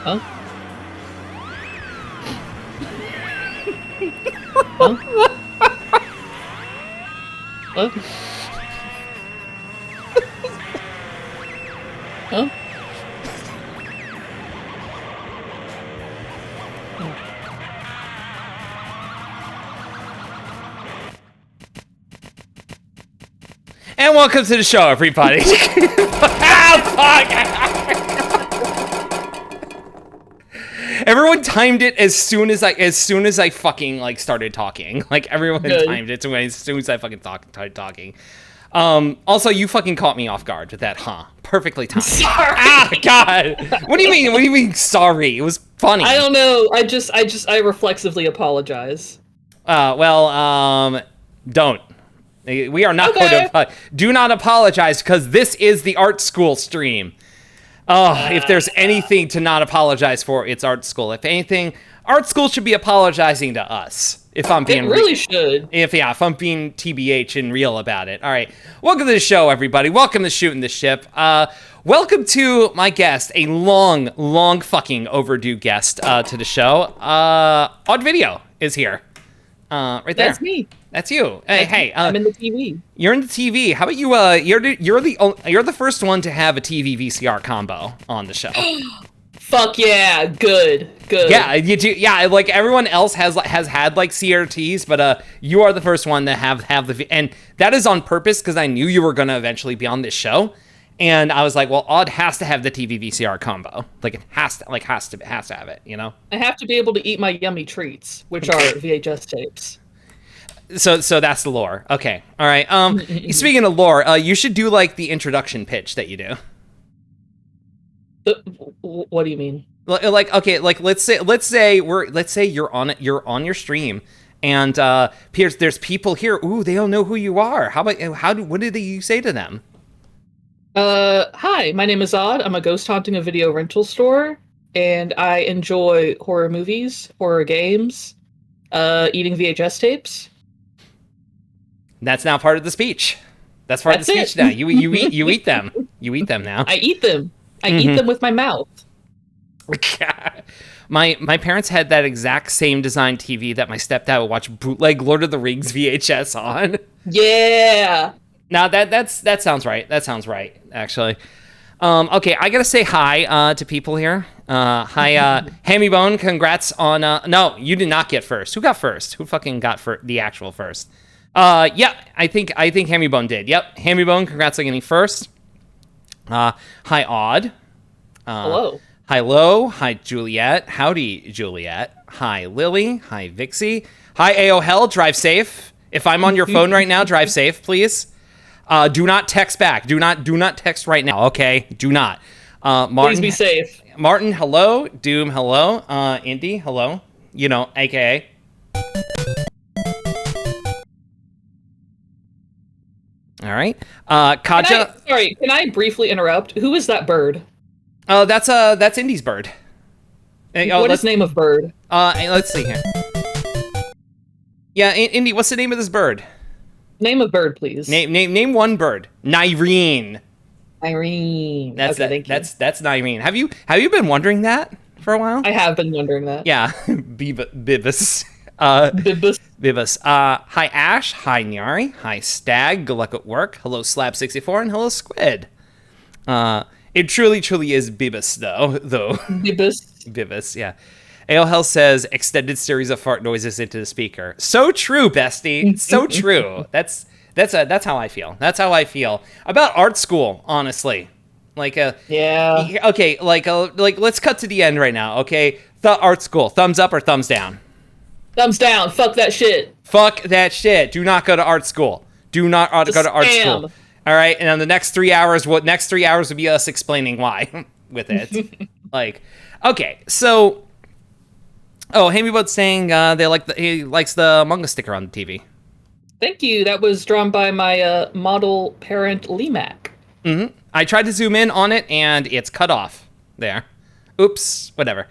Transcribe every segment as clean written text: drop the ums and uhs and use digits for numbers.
Huh? Huh? What? Huh? And welcome to the show, everybody. Everyone timed it as soon as I fucking like started talking. Like everyone timed it as soon as I fucking started talking. Also, you fucking caught me off guard with that, huh? Perfectly timed. Sorry. Ah, God. What do you mean? What do you mean? Sorry. It was funny. I don't know. I reflexively apologize. Don't. We are not going to. Do not apologize, because this is the art school stream. If there's anything to not apologize for, it's art school. If anything, art school should be apologizing to us. If I'm being It really should. if I'm being TBH and real about it. All right. Welcome to the show, everybody. Welcome to Shootin' the Ship. Welcome to my guest, a long fucking overdue guest to the show. Odd Video is here. Right there. That's me. That's you. Hey, I'm in the TV. You're in the TV. How about you? You're the first one to have a TV VCR combo on the show. Fuck yeah, good. Yeah, you do. Yeah, like everyone else has had like CRTs, but you are the first one to have and that is on purpose because I knew you were gonna eventually be on this show, and I was like, well, Odd has to have the TV VCR combo. Like it has to have it. You know. I have to be able to eat my yummy treats, which are VHS tapes. So that's the lore. Okay, all right. Speaking of lore, you should do like the introduction pitch that you do. What do you mean? Like okay, like let's say you're on your stream, and Pierce, there's people here. Ooh, they don't know who you are. What did you say to them? Hi, my name is Odd. I'm a ghost haunting a video rental store, and I enjoy horror movies, horror games, eating VHS tapes. That's now part of the speech. That's part of the speech now. You eat them. You eat them now. I eat them. I eat them with my mouth. My parents had that exact same design TV that my stepdad would watch bootleg Lord of the Rings VHS on. Yeah. Now that sounds right. That sounds right, actually. Okay, I gotta say hi to people here. Hi, Hammy Bone. Congrats on. No, you did not get first. Who got first? Who fucking got the actual first? Yeah, I think Hammy Bone did. Yep, Hammy Bone. Congrats on getting first. Hi, Odd. Hello. Hi, Lo. Hi, Juliet. Howdy, Juliet. Hi, Lily. Hi, Vixie. Hi, AO Hell. Drive safe. If I'm on your phone right now, drive safe, please. Do not text back. Do not text right now. Okay, do not. Martin, please be safe. Martin, hello. Doom, hello. Indy, hello. You know, AKA. All right. Katja. Can I briefly interrupt? Who is that bird? Oh, that's Indy's bird. What is name of bird? Let's see here. Yeah, Indy, what's the name of this bird? Name of bird, please. Name one bird. Nyrene. Nyrene. That's okay, thank you. That's Nyrene. Have you been wondering that for a while? I have been wondering that. Yeah, Bibus. Bibus. Hi Ash. Hi Nyari. Hi Stag. Good luck at work. Hello Slab64 and hello Squid. It truly is Bibus though. Bibus, yeah. Ale Hell says extended series of fart noises into the speaker. So true, bestie. So true. That's how I feel. That's how I feel about art school, honestly. Like yeah. Okay, like let's cut to the end right now. Okay, the art school. Thumbs up or thumbs down? Thumbs down. Fuck that shit. Fuck that shit. Do not go to art school. Do not go to art school. All right, and on the next 3 hours, would be us explaining why with it. Like, okay, so, Hamyboat's saying he likes the manga sticker on the TV. Thank you. That was drawn by my model parent Limac. Mm-hmm. I tried to zoom in on it, and it's cut off there. Oops, whatever.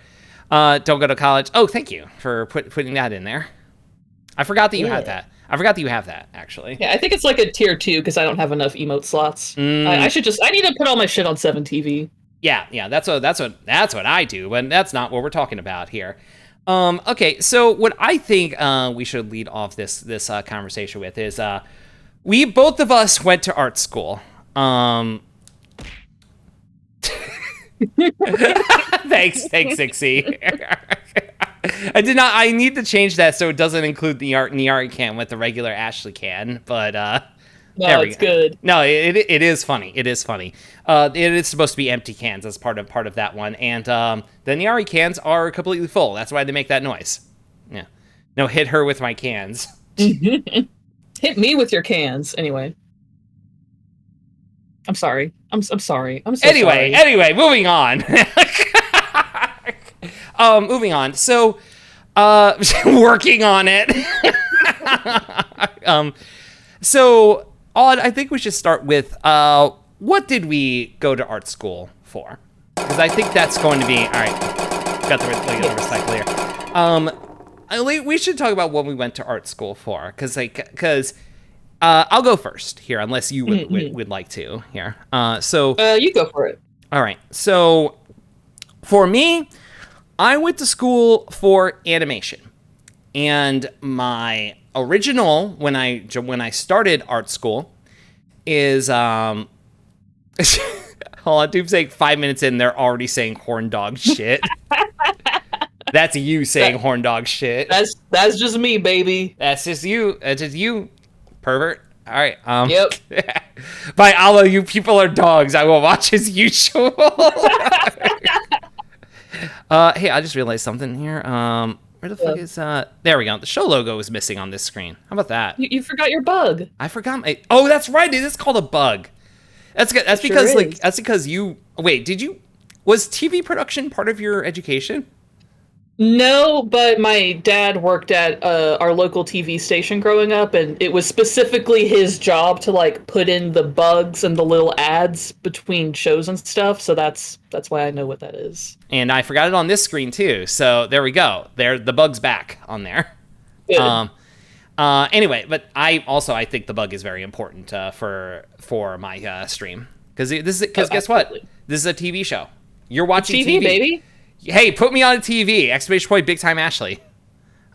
Don't go to college. Oh, thank you for putting that in there. I forgot that you had that. I forgot that you have that, actually. Yeah, I think it's like a tier 2 because I don't have enough emote slots. I need to put all my shit on 7TV. Yeah, that's what I do, but that's not what we're talking about here. Okay, so what I think we should lead off this conversation with is we both of us went to art school. Thanks, Sixie. I need to change that so it doesn't include the Niari can with the regular Ashley can, but no, it's good. No, it is funny. It is funny. It is supposed to be empty cans as part of that one, and the Niari cans are completely full. That's why they make that noise. Yeah. No, hit her with my cans. Hit me with your cans. Anyway. I'm sorry. I'm sorry. I'm so sorry. Anyway, moving on. Moving on. So, working on it. So, Odd, I think we should start with what did we go to art school for? Because I think that's going to be all right. Got the recycle here. we should talk about what we went to art school for, because I'll go first here, unless you would like to here. You go for it. All right. So for me, I went to school for animation, and my original when I started art school is hold on, dude's saying 5 minutes in, they're already saying horn dog shit. That's you saying horn dog shit. That's just me, baby. That's just you. That's just you, pervert. All right. Yep. By Allah, you people are dogs. I will watch as usual. Hey, I just realized something here. Where the fuck is there we go. The show logo is missing on this screen. How about that? You forgot your bug. I forgot my. Oh, that's right. It is called a bug. That's good. That's because that's because you. Wait, was TV production part of your education? No, but my dad worked at our local TV station growing up, and it was specifically his job to like put in the bugs and the little ads between shows and stuff. So that's why I know what that is. And I forgot it on this screen too. So there we go. There, the bug's back on there. Good. Anyway, but I think the bug is very important for my stream, because guess what? This is a TV show. You're watching TV, baby. Hey, put me on a TV! Exclamation point! Big time, Ashley.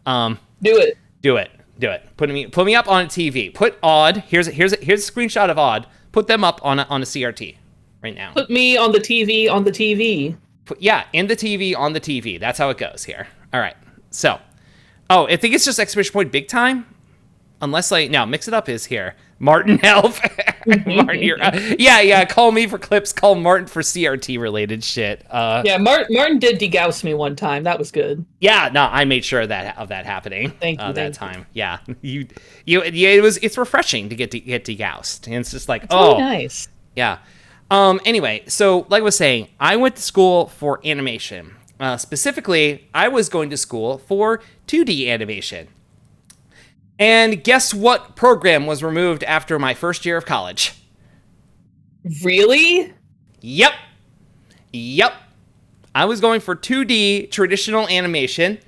Do it. Do it. Put me up on a TV. Put Odd. Here's a screenshot of Odd. Put them up on a CRT right now. Put me on the TV on the TV. In the TV on the TV. That's how it goes here. All right. So, I think it's just exclamation point big time. Unless mix it up is here. Martin, help. Martin, call me for clips. Call Martin for CRT related shit. Martin did degauss me one time. That was good. Yeah, no, I made sure of that happening. Thank you. That time. Yeah, it's refreshing to get degaussed, and it's just like, really nice. Yeah. Anyway, so like I was saying, I went to school for animation. Specifically, I was going to school for 2D animation. And guess what program was removed after my first year of college? Really? Yep. I was going for 2D traditional animation,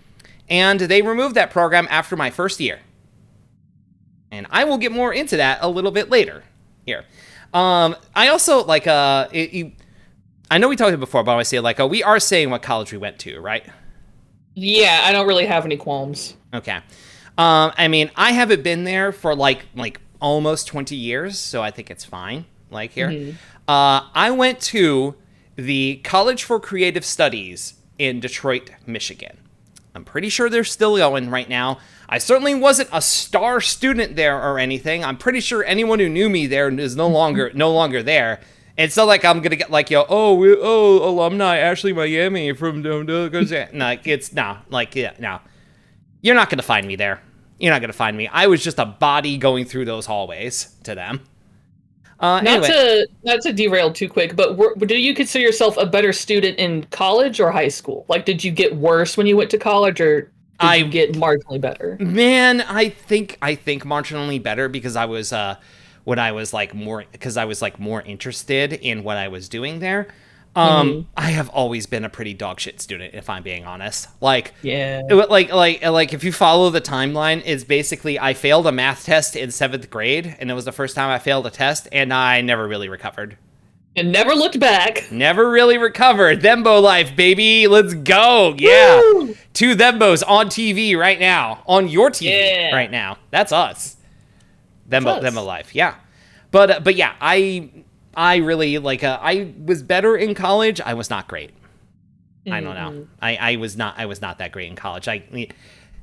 and they removed that program after my first year. And I will get more into that a little bit later here. I also, I know we talked about it before, but I want to say, we are saying what college we went to, right? Yeah, I don't really have any qualms. Okay. I mean, I haven't been there for like almost 20 years, so I think it's fine. Here, Mm-hmm. I went to the College for Creative Studies in Detroit, Michigan. I'm pretty sure they're still going right now. I certainly wasn't a star student there or anything. I'm pretty sure anyone who knew me there is no longer there. It's not like I'm gonna get alumni Ashley Miami from no. You're not gonna find me there. You're not gonna find me. I was just a body going through those hallways to them. Anyway. Not to derail too quick, but do you consider yourself a better student in college or high school? Did you get worse when you went to college, or did you get marginally better? Man, I think marginally better, because I was more interested in what I was doing there. I have always been a pretty dog shit student, if I'm being honest. Yeah. If you follow the timeline, it's basically I failed a math test in 7th grade, and it was the first time I failed a test, and I never really recovered. And never looked back. Never really recovered. Thembo life, baby. Let's go. Yeah. Woo! 2 Thembos on TV right now. On your TV right now. That's us. Thembo life. Yeah. But yeah, I really I was better in college. I was not great. I don't know. I was not that great in college.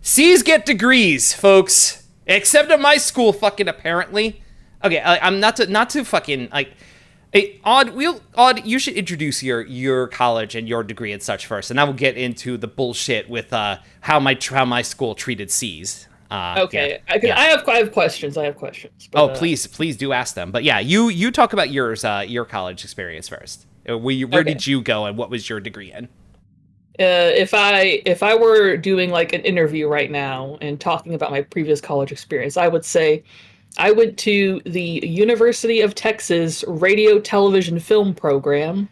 C's get degrees, folks. Except at my school, fucking apparently. Okay, I'm not to fucking Hey, Odd, you should introduce your college and your degree and such first, and I will get into the bullshit with how my school treated C's. Okay, yeah. I have questions. But, please do ask them. But yeah, you talk about your college experience first. Where did you go, and what was your degree in? If I were doing an interview right now and talking about my previous college experience, I would say I went to the University of Texas Radio, Television, Film program,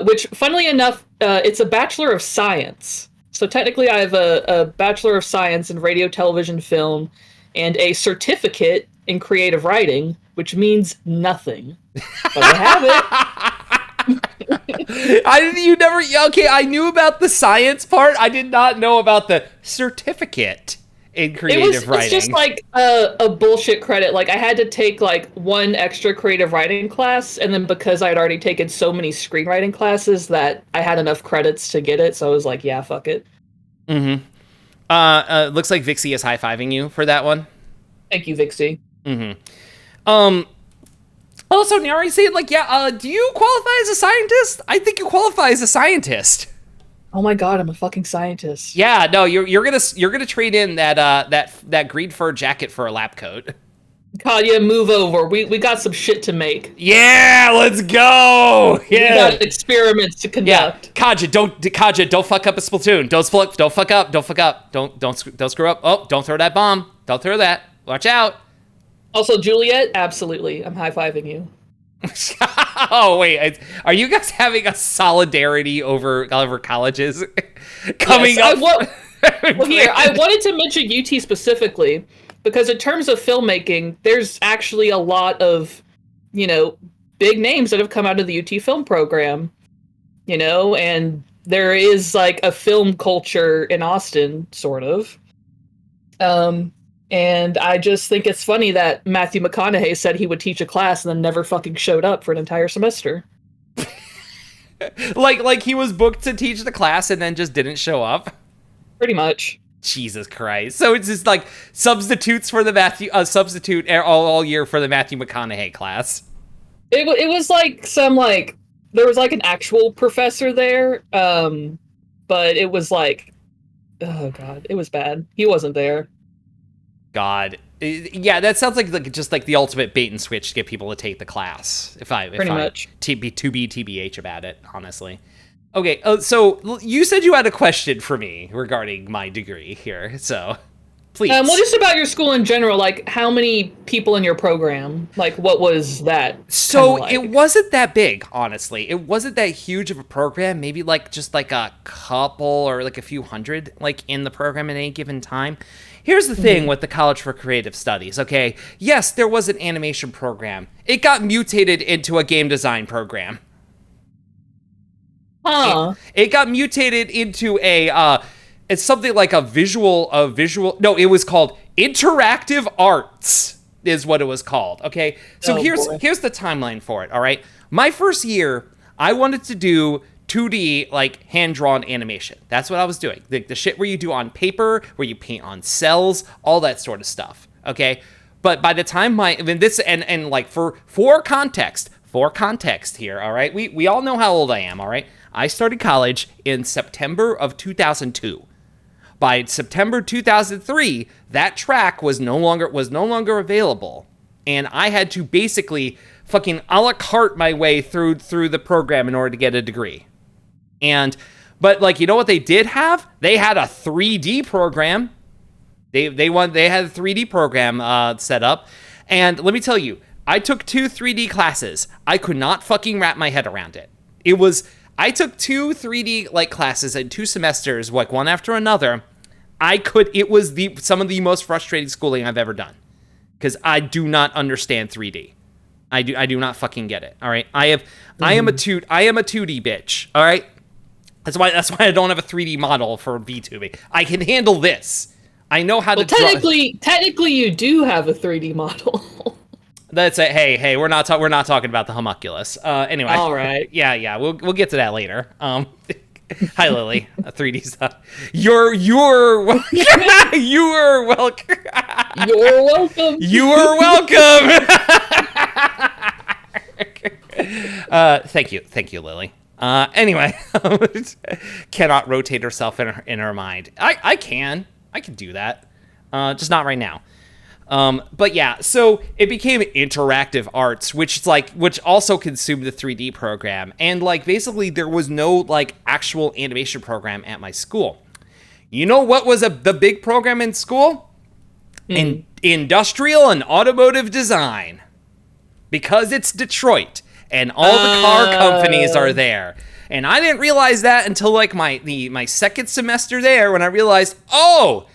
which, funnily enough, it's a Bachelor of Science. So technically, I have a Bachelor of Science in Radio, Television, Film, and a certificate in creative writing, which means nothing. But I have it. You never. Okay, I knew about the science part. I did not know about the certificate in creative writing. It's just like a bullshit credit. Like I had to take like one extra creative writing class, and then because I had already taken so many screenwriting classes that I had enough credits to get it, so I was like, yeah, fuck it. Mm-hmm. Looks like Vixie is high-fiving you for that one. Thank you, Vixie. Mm-hmm. Also, Nari saying like, yeah, do you qualify as a scientist? I think you qualify as a scientist. Oh my god, I'm a fucking scientist. Yeah, no, you're gonna trade in that green fur jacket for a lab coat. Katya, move over. We got some shit to make. Yeah, let's go. Yeah, we got experiments to conduct. Yeah, Katya, don't fuck up a Splatoon. Don't fuck up. Don't screw up. Oh, don't throw that bomb. Don't throw that. Watch out. Also, Juliet, absolutely. I'm high-fiving you. Oh, wait. Are you guys having a solidarity over colleges coming up? Well, here, I wanted to mention UT specifically because in terms of filmmaking, there's actually a lot of, big names that have come out of the UT film program, and there is like a film culture in Austin, sort of. And I just think it's funny that Matthew McConaughey said he would teach a class and then never fucking showed up for an entire semester. like he was booked to teach the class and then just didn't show up. Pretty much. Jesus Christ! So it's just like substitute all year for the Matthew McConaughey class. It was like there was like an actual professor there, but it was like, oh god, it was bad. He wasn't there. God, yeah, that sounds like just like the ultimate bait and switch to get people to take the class. If I to be TBH about it, honestly. Okay, so you said you had a question for me regarding my degree here, so please. Well, just about your school in general, like how many people in your program? Like, what was that? So like? It wasn't that big, honestly. It wasn't that huge of a program. Maybe like just like a couple or like a few hundred like in the program at any given time. Here's the thing with the College for Creative Studies, okay? Yes, there was an animation program. It got mutated into a game design program. Huh. It got mutated into it's something like a visual, no, it was called Interactive Arts is what it was called, okay? So here's the timeline for it, all right? My first year, I wanted to do 2D, like, hand-drawn animation. That's what I was doing. The shit where you do on paper, where you paint on cells, all that sort of stuff, okay? But by the time for context here, all right? We all know how old I am, all right? I started college in September of 2002. By September 2003, that track was no longer available, and I had to basically fucking a la carte my way through the program in order to get a degree. But like, you know what they did have? They had a 3D program. They had a 3D program set up, and let me tell you, I took 2 3D classes. I could not fucking wrap my head around it. I took 2 3D like classes in 2 semesters, like one after another. It was some of the most frustrating schooling I've ever done, because I do not understand 3D. I do not fucking get it. All right, I am a 2D bitch. All right, that's why I don't have a 3D model for VTubing. I can handle this. I know how to. Technically, you do have a 3D model. That's it. Hey, we're not talking about the homunculus. Anyway. All right. Yeah. We'll get to that later. Hi, Lily. 3D stuff. You're welcome. You're welcome. You're welcome. You are welcome. Thank you, Lily. Anyway, cannot rotate herself in her mind. I can do that. Just not right now. But yeah, so it became interactive arts, which also consumed the 3D program. And like, basically there was no like actual animation program at my school. You know what was the big program in school? Industrial and automotive design. Because it's Detroit and all the car companies are there. And I didn't realize that until like my second semester there, when I realized, oh,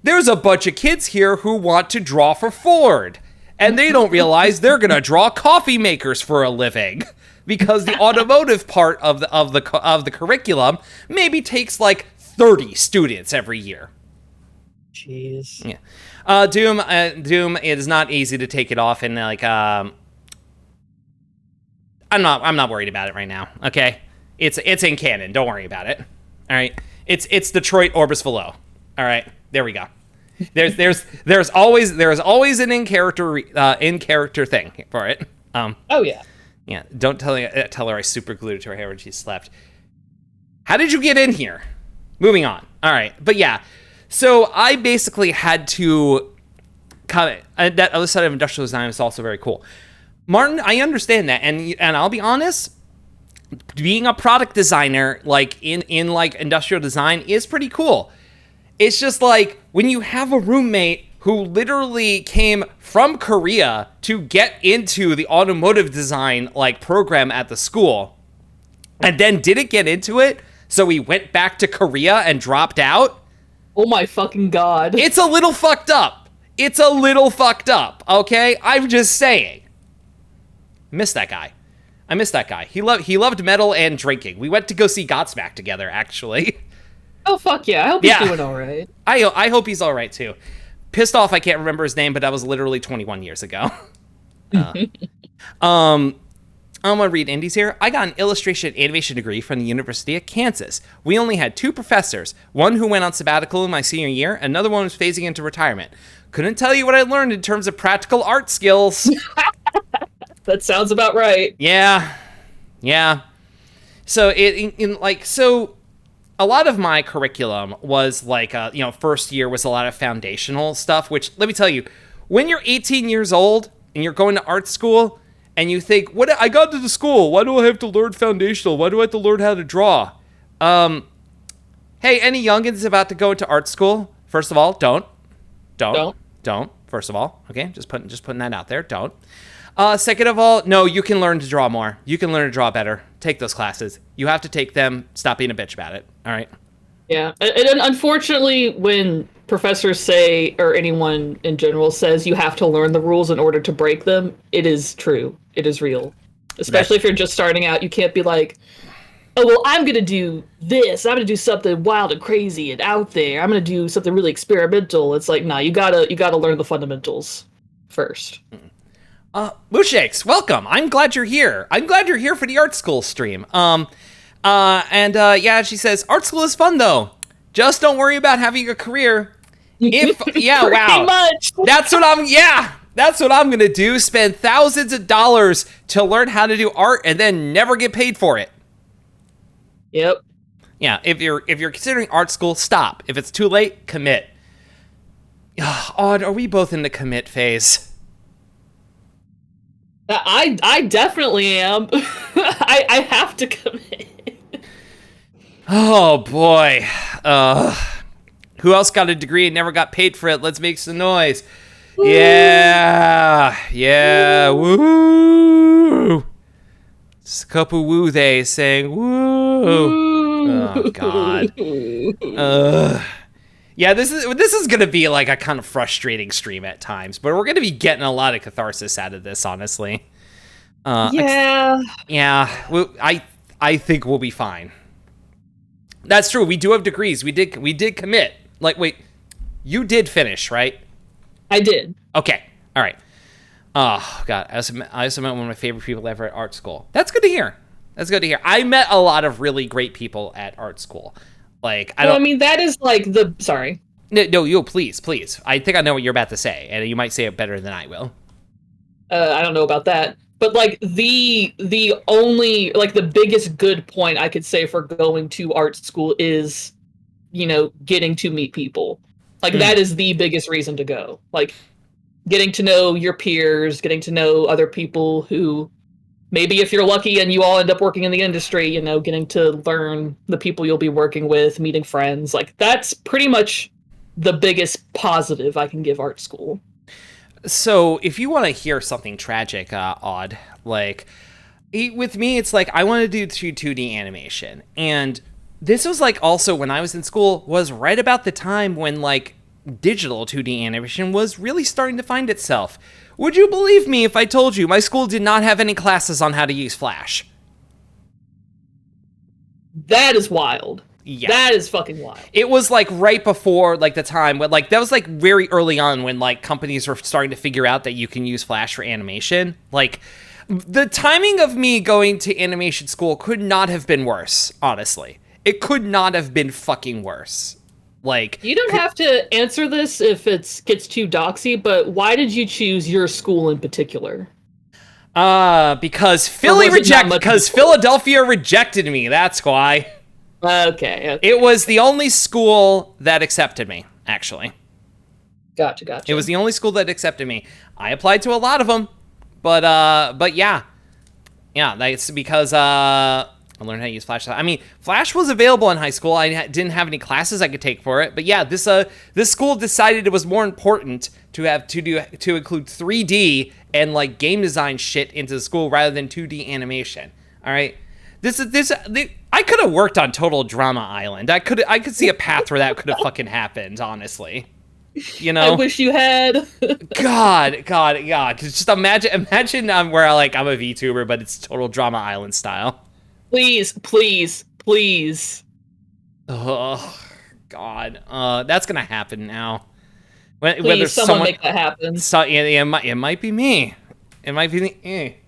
there's a bunch of kids here who want to draw for Ford, and they don't realize they're gonna draw coffee makers for a living, because the automotive part of the curriculum maybe takes like 30 students every year. Jeez. Yeah. Doom. It is not easy to take it off, and like I'm not worried about it right now. Okay, it's in canon. Don't worry about it. All right. It's Detroit Orbis Velo. All right. There we go. There's always an in character thing for it. Oh yeah. Yeah. Don't tell her I super glued it to her hair when she slept. How did you get in here? Moving on. All right. But yeah. So I basically had to that other side of industrial design is also very cool. Martin, I understand that, and I'll be honest, being a product designer like in like industrial design is pretty cool. It's just like when you have a roommate who literally came from Korea to get into the automotive design like program at the school, and then didn't get into it, so he went back to Korea and dropped out. Oh my fucking god. It's a little fucked up. Okay? I'm just saying. I miss that guy. He loved metal and drinking. We went to go see Godsmack together, actually. Oh fuck yeah. I hope he's doing alright. I hope he's alright too. Pissed off I can't remember his name, but that was literally 21 years ago. I'm gonna read indies here. I got an illustration animation degree from the University of Kansas. We only had 2 professors, one who went on sabbatical in my senior year, another one was phasing into retirement. Couldn't tell you what I learned in terms of practical art skills. That sounds about right. Yeah. So so a lot of my curriculum was like, first year was a lot of foundational stuff, which let me tell you, when you're 18 years old and you're going to art school and you think, what, I got to the school, why do I have to learn foundational? Why do I have to learn how to draw? Hey, any youngins about to go into art school? First of all, don't. First of all, okay, just putting that out there. Don't. Second of all, no, you can learn to draw more. You can learn to draw better. Take those classes. You have to take them. Stop being a bitch about it. All right. Yeah, and unfortunately, when professors say, or anyone in general says, you have to learn the rules in order to break them, it is true. It is real. Especially if you're just starting out, you can't be like, oh, well, I'm going to do this. I'm going to do something wild and crazy and out there. I'm going to do something really experimental. It's like, nah, you gotta learn the fundamentals first. Mooshakes, welcome. I'm glad you're here. I'm glad you're here for the art school stream. Yeah, she says, art school is fun though. Just don't worry about having a career. Wow. Much. That's what I'm gonna do. Spend thousands of dollars to learn how to do art and then never get paid for it. Yep. Yeah, if you're considering art school, stop. If it's too late, commit. Odd, are we both in the commit phase? I definitely am. I have to commit. Oh boy. Who else got a degree and never got paid for it? Let's make some noise. Woo. Yeah, woo. It's a couple woo they saying woo. Oh god. Yeah, this is gonna be like a kind of frustrating stream at times, but we're gonna be getting a lot of catharsis out of this, honestly. Yeah. I think we'll be fine. That's true. We do have degrees. We did commit. Like, wait, you did finish, right? I did. Okay. All right. Oh god, I also met one of my favorite people ever at art school. That's good to hear. I met a lot of really great people at art school. Like, I mean, that is like the... Sorry. No, you, please. I think I know what you're about to say, and you might say it better than I will. I don't know about that. But, like, the only... Like, the biggest good point I could say for going to art school is, getting to meet people. Like, that is the biggest reason to go. Like, getting to know your peers, getting to know other people who... Maybe if you're lucky and you all end up working in the industry, getting to learn the people you'll be working with, meeting friends. Like, that's pretty much the biggest positive I can give art school. So, if you want to hear something tragic, Odd, like, With me, it's like I want to do 2D animation, and this was like also when I was in school was right about the time when like digital 2D animation was really starting to find itself. Would you believe me if I told you my school did not have any classes on how to use Flash? That is wild. Yeah. That is fucking wild. It was like right before like the time when like that was like very early on when like companies were starting to figure out that you can use Flash for animation. Like the timing of me going to animation school could not have been worse, honestly. It could not have been fucking worse. Like, you don't have to answer this if it gets too doxy, but why did you choose your school in particular? Because Philadelphia rejected me. That's why. Okay. It was the only school that accepted me, actually. Gotcha. It was the only school that accepted me. I applied to a lot of them, but yeah, that's because I learned how to use Flash. I mean, Flash was available in high school. I didn't have any classes I could take for it, but yeah, this school decided it was more important to include 3D and like game design shit into the school rather than 2D animation. All right, I could have worked on Total Drama Island. I could see a path where that could have fucking happened, honestly. You know, I wish you had. God. Just imagine where I'm a VTuber, but it's Total Drama Island style. Please. Oh, God. That's gonna happen now. Please, someone make that happen. It might be me. It might be me.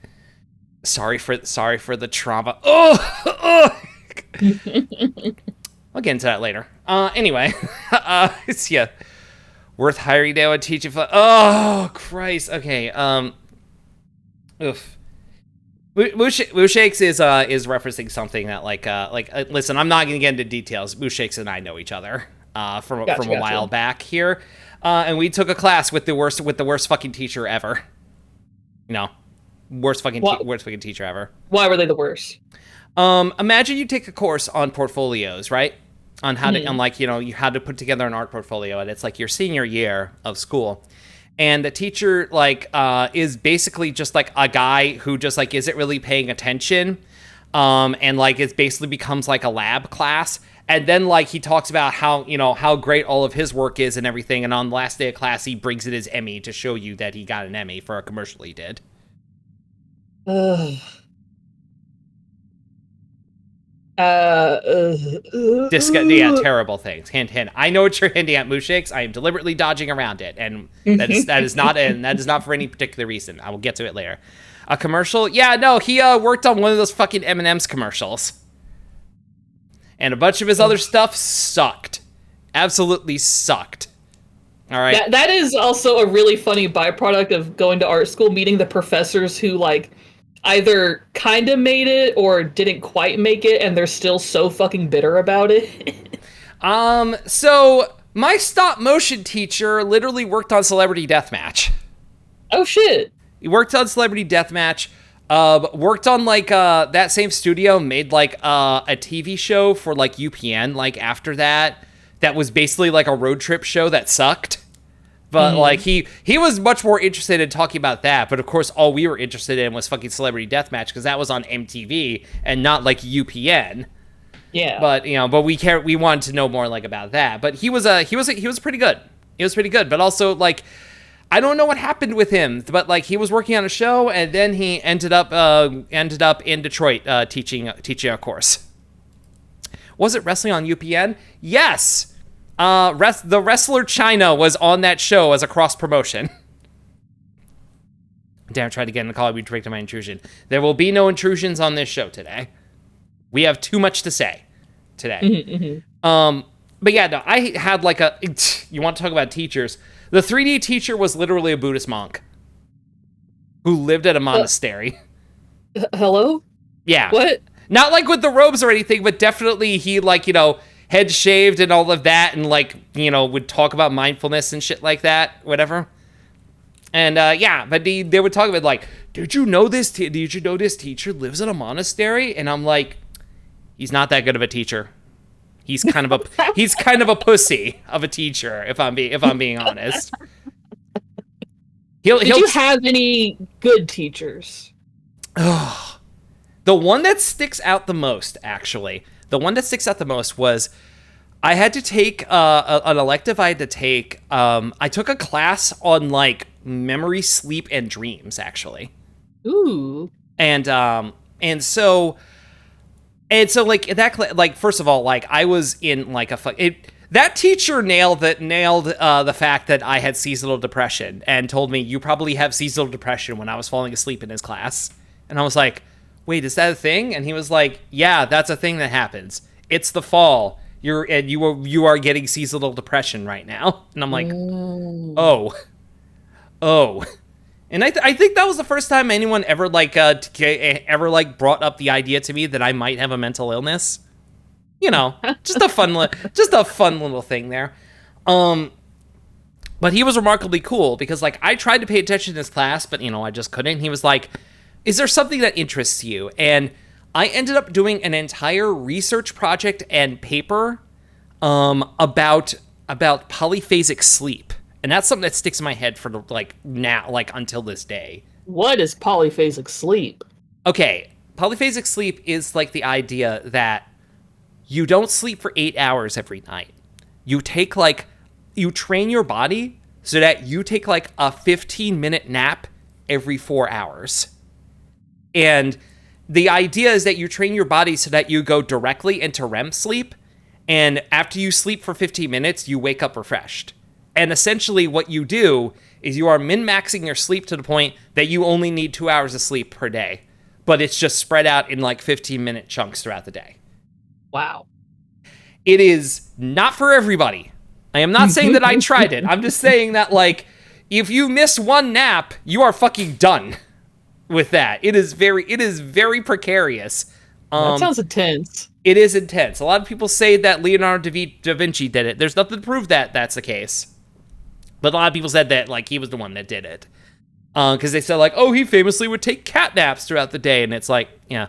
Sorry for the trauma. Oh. I'll get into that later. Anyway, yeah. Worth hiring now and teaching. Oh Christ. Okay. Oof. Mooshakes is referencing something that listen, I'm not gonna get into details. Mooshakes and I know each other from a while back here, and we took a class with the worst fucking teacher ever. You know, worst fucking teacher ever. Why were they the worst? Imagine you take a course on portfolios, right? On how to, you how to put together an art portfolio, and it's like your senior year of school. And the teacher, is basically just, like, a guy who just, like, isn't really paying attention. And, like, it basically becomes, like, a lab class. And then, like, he talks about how great all of his work is and everything. And on the last day of class, he brings in his Emmy to show you that he got an Emmy for a commercial he did. Terrible things. Hint. I know what you're hinting at, Mooshakes. I am deliberately dodging around it, and that is not for any particular reason. I will get to it later. A commercial? Yeah, no, he worked on one of those fucking M&M's commercials, and a bunch of his other stuff sucked. Absolutely sucked. All right. That is also a really funny byproduct of going to art school, meeting the professors who like either kind of made it or didn't quite make it, and they're still so fucking bitter about it. So my stop motion teacher literally worked on Celebrity Deathmatch. Oh shit. He worked on Celebrity Deathmatch. Worked on that same studio made like a TV show for like UPN after that was basically like a road trip show that sucked. But he was much more interested in talking about that. But of course, all we were interested in was fucking Celebrity Deathmatch because that was on MTV and not like UPN. Yeah. But we wanted to know more about that. But he was pretty good. He was pretty good. But also I don't know what happened with him. But he was working on a show and then he ended up in Detroit teaching a course. Was it wrestling on UPN? Yes. The wrestler China was on that show as a cross promotion. Damn, I tried to get in the call. We predicted my intrusion. There will be no intrusions on this show today. We have too much to say today. But yeah, no, I had you want to talk about teachers? The 3D teacher was literally a Buddhist monk who lived at a monastery. Hello? Yeah. What? Not with the robes or anything, but definitely he head shaved and all of that, and would talk about mindfulness and shit like that, whatever. And but they would talk about did you know this teacher lives in a monastery? And I'm like, he's not that good of a teacher. He's kind of a pussy of a teacher, if I'm being honest. Did you have any good teachers? The one that sticks out the most, actually, was I had to take an elective. I had to take. I took a class on like memory, sleep, and dreams, actually. Ooh. And so like that, like, first of all, like I was in like that teacher nailed the fact that I had seasonal depression and told me you probably have seasonal depression when I was falling asleep in his class. And I was like, wait, is that a thing? And he was like, yeah, that's a thing that happens. It's the fall. You are getting seasonal depression right now. And I'm like, oh. And I think that was the first time anyone ever brought up the idea to me that I might have a mental illness. You know, just a fun little thing there. But he was remarkably cool because like I tried to pay attention to his class, but you know I just couldn't. He was like, "Is there something that interests you?" And I ended up doing an entire research project and paper about polyphasic sleep. And that's something that sticks in my head for like now, like until this day. What is polyphasic sleep? Okay, polyphasic sleep is like the idea that you don't sleep for 8 hours every night. You train your body so that you take like a 15-minute nap every 4 hours. And the idea is that you train your body so that you go directly into REM sleep. And after you sleep for 15 minutes, you wake up refreshed. And essentially what you do is you are min-maxing your sleep to the point that you only need 2 hours of sleep per day. But it's just spread out in like 15-minute chunks throughout the day. Wow. It is not for everybody. I am not saying that I tried it. I'm just saying that, like, if you miss one nap, you are fucking done with that. It is very precarious. That sounds intense. It is intense. A lot of people say that Leonardo da Vinci did it. There's nothing to prove that that's the case. But a lot of people said that, like, he was the one that did it. Because they said, like, oh, he famously would take cat naps throughout the day. And it's like, yeah.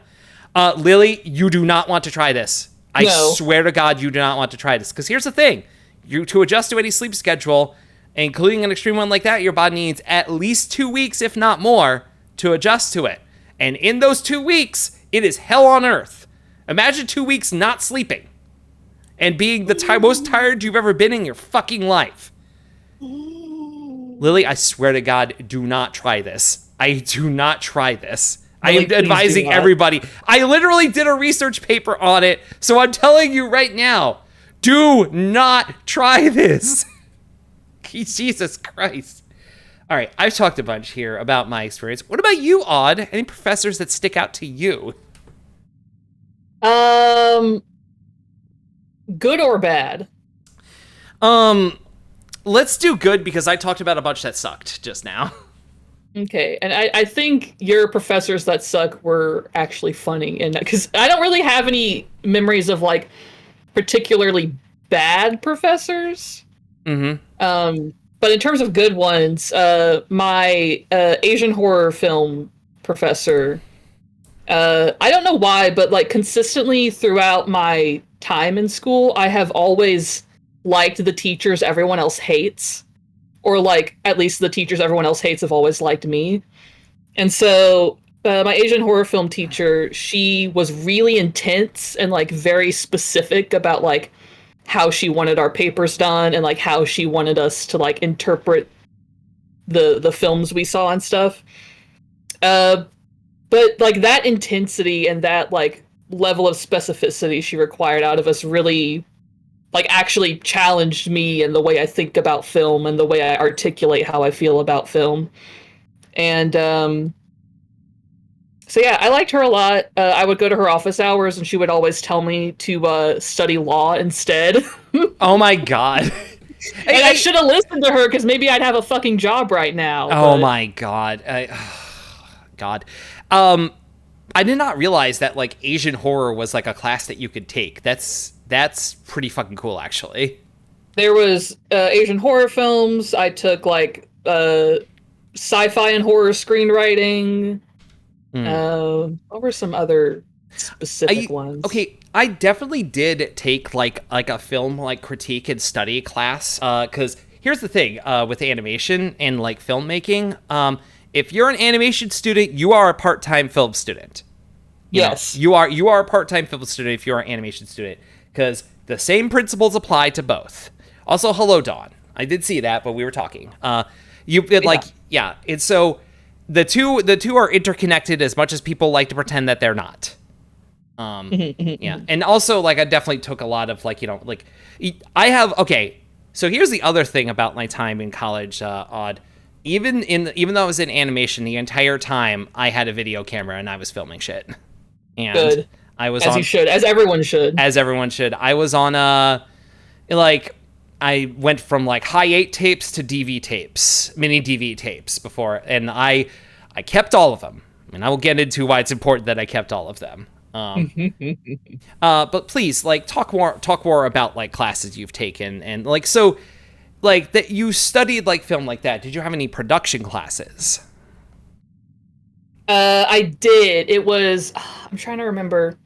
Lily, you do not want to try this. I swear to God, you do not want to try this. Because here's the thing. To adjust to any sleep schedule, including an extreme one like that, your body needs at least 2 weeks, if not more, to adjust to it. And in those 2 weeks, it is hell on earth. Imagine 2 weeks not sleeping and being the most tired you've ever been in your fucking life. Lily, I swear to God, do not try this. I do not try this. I am advising everybody. I literally did a research paper on it, so I'm telling you right now, do not try this. Jesus Christ. All right, I've talked a bunch here about my experience. What about you, Odd? Any professors that stick out to you? Good or bad? Let's do good because I talked about a bunch that sucked just now. Okay, and I think your professors that suck were actually funny, and because I don't really have any memories of like particularly bad professors. Mm-hmm. But in terms of good ones, my Asian horror film professor, I don't know why, but like consistently throughout my time in school, I have always liked the teachers everyone else hates. Or, like, at least the teachers everyone else hates have always liked me. And so, my Asian horror film teacher, she was really intense and, like, very specific about, like, how she wanted our papers done and, like, how she wanted us to, like, interpret the films we saw and stuff. But, like, that intensity and that, like, level of specificity she required out of us really like actually challenged me and the way I think about film and the way I articulate how I feel about film. And so yeah, I liked her a lot. I would go to her office hours and she would always tell me to study law instead. Oh my God. And I should have listened to her because maybe I'd have a fucking job right now. Oh my God. God. I did not realize that like Asian horror was like a class that you could take. That's pretty fucking cool, actually. There was Asian horror films. I took like sci-fi and horror screenwriting. What were some other specific ones? Okay, I definitely did take like a film like critique and study class. Because here's the thing with animation and like filmmaking. If you're an animation student, you are a part-time film student. Yes. You are a part-time film student if you're an animation student, because the same principles apply to both. Also, hello, Dawn. I did see that, but we were talking. It's so the two are interconnected as much as people like to pretend that they're not. Yeah, and also like I definitely took a lot of I have So here's the other thing about my time in college, Odd. Even though I was in animation, the entire time I had a video camera and I was filming shit. And Good. You should, as everyone should. As everyone should. I was on I went from like high 8 tapes to DV tapes, mini DV tapes before, and I kept all of them. And I will get into why it's important that I kept all of them. But please, like, talk more about like classes you've taken and like so. Like that you studied like film like that. Did you have any production classes? I did. It was, I'm trying to remember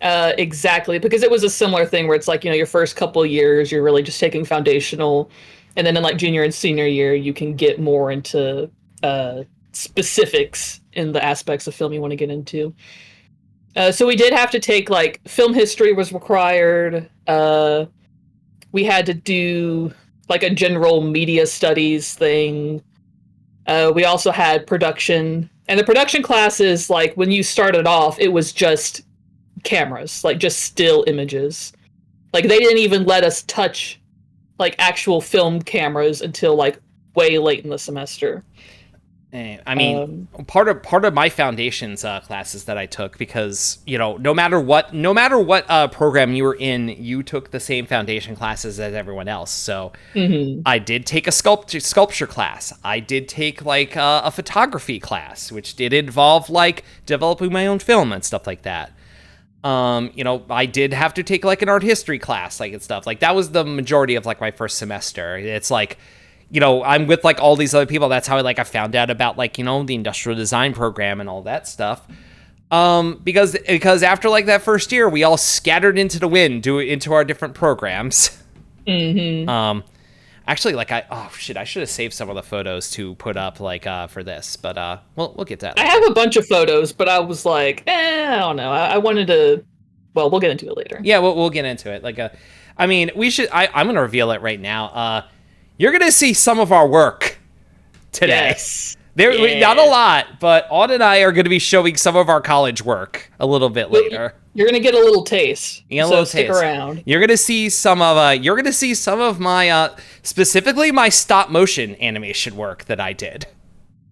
exactly, because it was a similar thing where it's like, your first couple of years, you're really just taking foundational. And then in like junior and senior year, you can get more into specifics in the aspects of film you want to get into. So we did have to take like film history was required. We had to do like a general media studies thing. We also had production, and the production classes, like when you started off, it was just cameras, like just still images. Like they didn't even let us touch like actual film cameras until like way late in the semester. I mean, part of my foundations classes that I took, because no matter what program you were in, you took the same foundation classes as everyone else. So I did take a sculpture class. I did take like a photography class, which did involve like developing my own film and stuff like that. I did have to take like an art history class, like and stuff. Like that was the majority of like my first semester. It's like, I'm with like all these other people. That's how I found out about like, the industrial design program and all that stuff. Because after like that first year, we all scattered into the wind into our different programs. Actually, like I should have saved some of the photos to put up like for this, but we'll get to that later. I have a bunch of photos, but I was like, I don't know. I wanted to. Well, we'll get into it later. Yeah, we'll get into it. Like, I mean, we should. I'm gonna reveal it right now. You're gonna see some of our work today. Yes. Not a lot, but Aude and I are gonna be showing some of our college work a little bit later. You're gonna get a little taste. Stick around. You're gonna see some of my specifically my stop motion animation work that I did.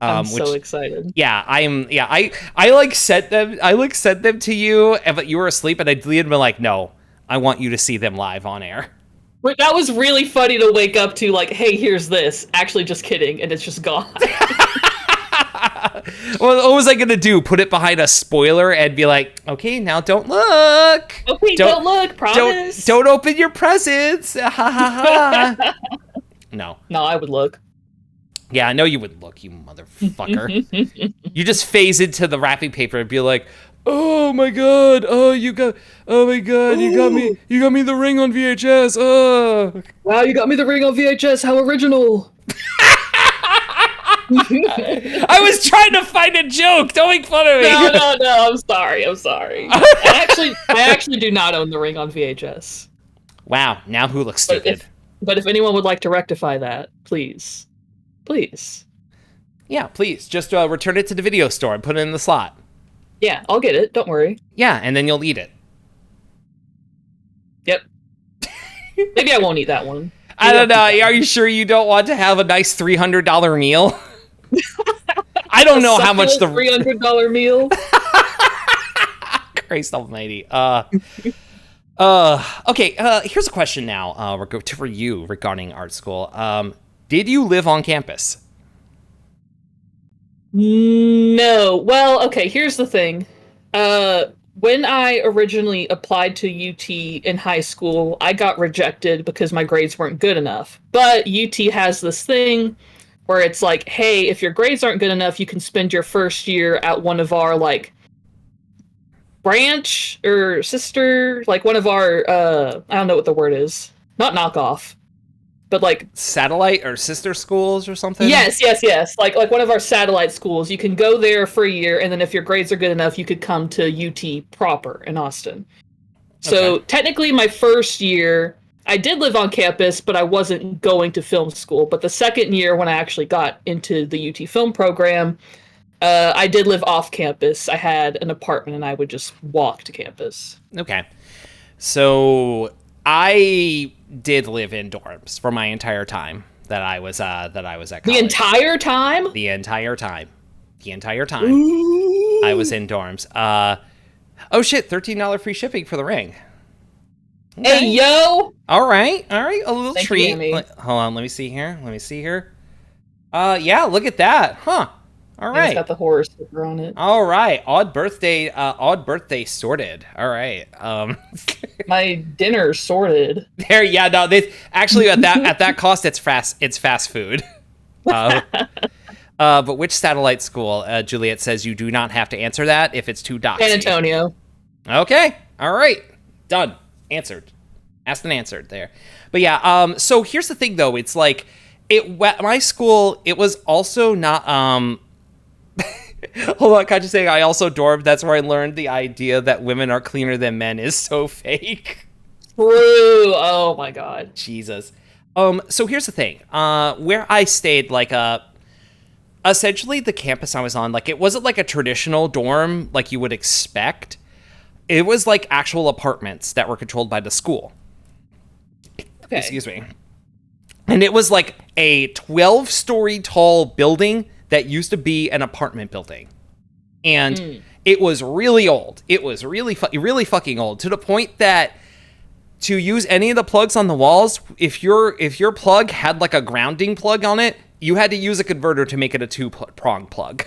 I'm so excited. Yeah, I like sent them to you, but you were asleep, and I deleted them like, no, I want you to see them live on air. But that was really funny to wake up to, like, hey, here's this. Actually, just kidding, and it's just gone. Well, what was I gonna do? Put it behind a spoiler and be like, okay, now don't look. Okay, don't look, promise. Don't open your presents. Ha ha ha. No, I would look. Yeah, I know you would look, you motherfucker. You just phase into the wrapping paper and be like, oh my god, you got me the ring on VHS. Wow, you got me the ring on VHS. How original. I was trying to find a joke. Don't make fun of me. No. I'm sorry. I actually do not own the ring on VHS. Wow. Now who looks stupid? But if anyone would like to rectify that, please. Yeah, please. Just return it to the video store and put it in the slot. Yeah, I'll get it. Don't worry. Yeah, and then you'll eat it. Yep. Maybe I won't eat that one. I don't know. Are you sure you don't want to have a nice $300 meal? I don't know how much the $300 meal. Christ almighty. Okay. Here's a question now. For you regarding art school. Did you live on campus? No. Well, okay. Here's the thing. When I originally applied to UT in high school, I got rejected because my grades weren't good enough. But UT has this thing where it's like, hey, if your grades aren't good enough, you can spend your first year at one of our, like, branch or sister, like one of our, I don't know what the word is. Not knockoff. but like satellite or sister schools or something? yes. Like one of our satellite schools. You can go there for a year, and then if your grades are good enough, you could come to UT proper in Austin. Okay. So technically, my first year, I did live on campus, but I wasn't going to film school. But the second year, when I actually got into the UT film program, I did live off campus. I had an apartment, and I would just walk to campus. Okay. So I did live in dorms for my entire time that I was at college. The entire time? The entire time. The entire time. Ooh. I was in dorms. Oh shit, $13 free shipping for the ring. Okay. Hey yo! All right, a little Thank treat. You, hold on, let me see here. Yeah, look at that, huh? All right. It's got the horror sticker on it. All right, odd birthday sorted. All right. My dinner sorted. There, yeah, no, they actually at that cost, it's fast food. But which satellite school? Juliet says you do not have to answer that if it's too doxy. San Antonio. Okay. All right. Done. Answered. Asked and answered there. But yeah, so here's the thing though. It's like my school, it was also not hold on, can I just say I also dormed. That's where I learned the idea that women are cleaner than men is so fake. True. Oh my god. Jesus. So here's the thing. Where I stayed, like essentially the campus I was on, like it wasn't like a traditional dorm like you would expect. It was like actual apartments that were controlled by the school. Okay. Excuse me. And it was like a 12-story tall building that used to be an apartment building. And it was really old. It was really fucking old, to the point that to use any of the plugs on the walls, if your plug had like a grounding plug on it, you had to use a converter to make it a two-prong plug.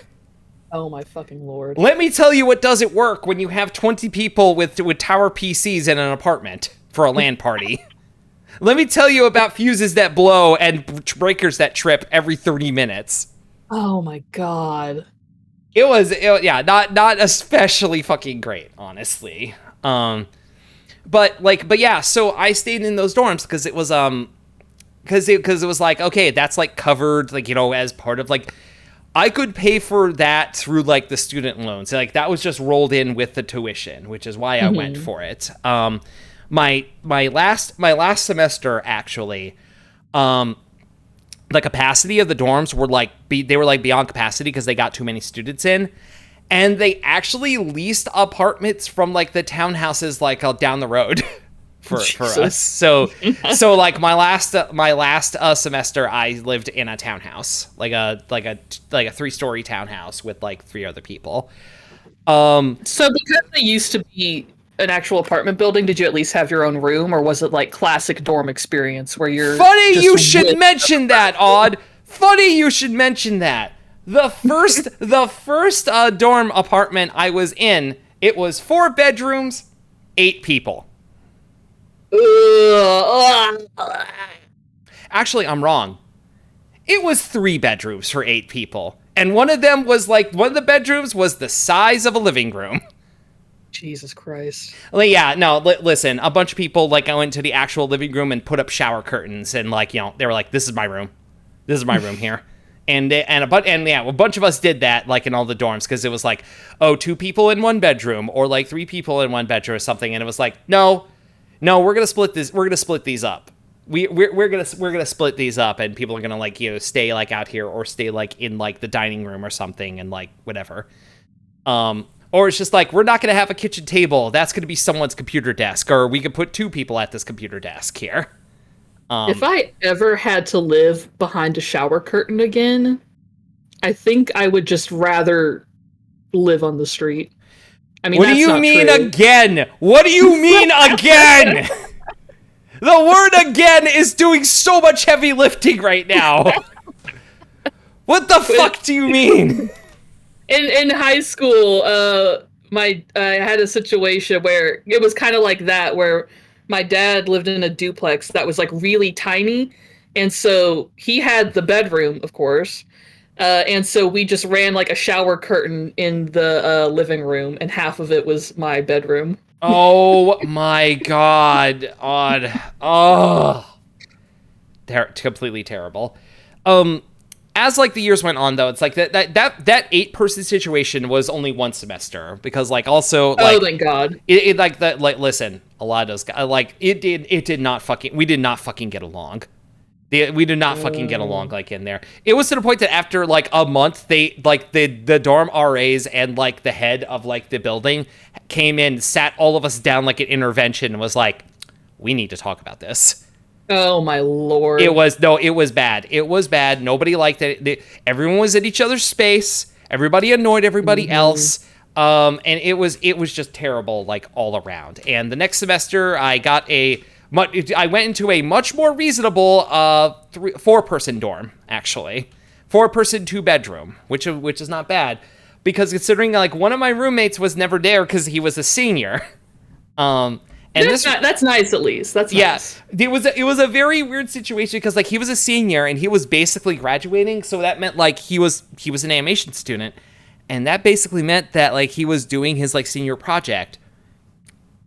Oh my fucking lord. Let me tell you what doesn't work when you have 20 people with tower PCs in an apartment for a LAN party. Let me tell you about fuses that blow and breakers that trip every 30 minutes. Oh my god. It was not especially fucking great, honestly. But yeah, so I stayed in those dorms because it was because it was like, okay, that's like covered, like, you know, as part of like, I could pay for that through like the student loans. Like that was just rolled in with the tuition, which is why I went for it. My last semester actually, the capacity of the dorms were like they were like beyond capacity because they got too many students in, and they actually leased apartments from like the townhouses like down the road. For us, so like my last semester, I lived in a townhouse, like a 3-story townhouse with like 3 other people. So because they used to be an actual apartment building, did you at least have your own room, or was it like classic dorm experience where you're funny you should mention that, Odd? Funny you should mention that. The first dorm apartment I was in, it was 4 bedrooms, 8 people. Actually, I'm wrong. It was 3 bedrooms for 8 people. And one of the bedrooms was the size of a living room. Jesus Christ. Like, yeah, no, listen, a bunch of people, like, I went to the actual living room and put up shower curtains, and, like, you know, they were like, this is my room. This is my room here. And a bunch of us did that, like, in all the dorms, because it was like, oh, 2 people in 1 bedroom, or, like, 3 people in 1 bedroom or something, and it was like, no, we're gonna split this. We're gonna split these up. We're gonna split these up, and people are gonna, like, you know, stay like out here or stay like in like the dining room or something, and like whatever. Or it's just like, we're not gonna have a kitchen table. That's gonna be someone's computer desk, or we could put 2 people at this computer desk here. If I ever had to live behind a shower curtain again, I think I would just rather live on the street. I mean, what do you mean again? What do you mean again? The word again is doing so much heavy lifting right now. What the fuck do you mean? In high school, I had a situation where it was kind of like that, where my dad lived in a duplex that was like really tiny, and so he had the bedroom, of course. And so we just ran like a shower curtain in the living room, and half of it was my bedroom. Oh my god, Odd. Oh. completely terrible. As like the years went on, though, it's like that 8-person situation was only one semester because like also like Oh, thank God. it like that like listen, a lot of those guys like it did not fucking we did not fucking get along. We did not fucking get along like in there. It was to the point that after like a month, they like the dorm RAs and like the head of like the building came in, sat all of us down like an intervention, and was like, "We need to talk about this." Oh my Lord. It was bad. It was bad. Nobody liked it. Everyone was in each other's space. Everybody annoyed everybody else. And it was just terrible like all around. And the next semester, I went into a much more reasonable 4-person dorm, actually. 4-person 2-bedroom, which is not bad because considering like one of my roommates was never there because he was a senior. And that's nice at least. That's nice. It was a very weird situation because like he was a senior and he was basically graduating, so that meant like he was an animation student, and that basically meant that like he was doing his like senior project,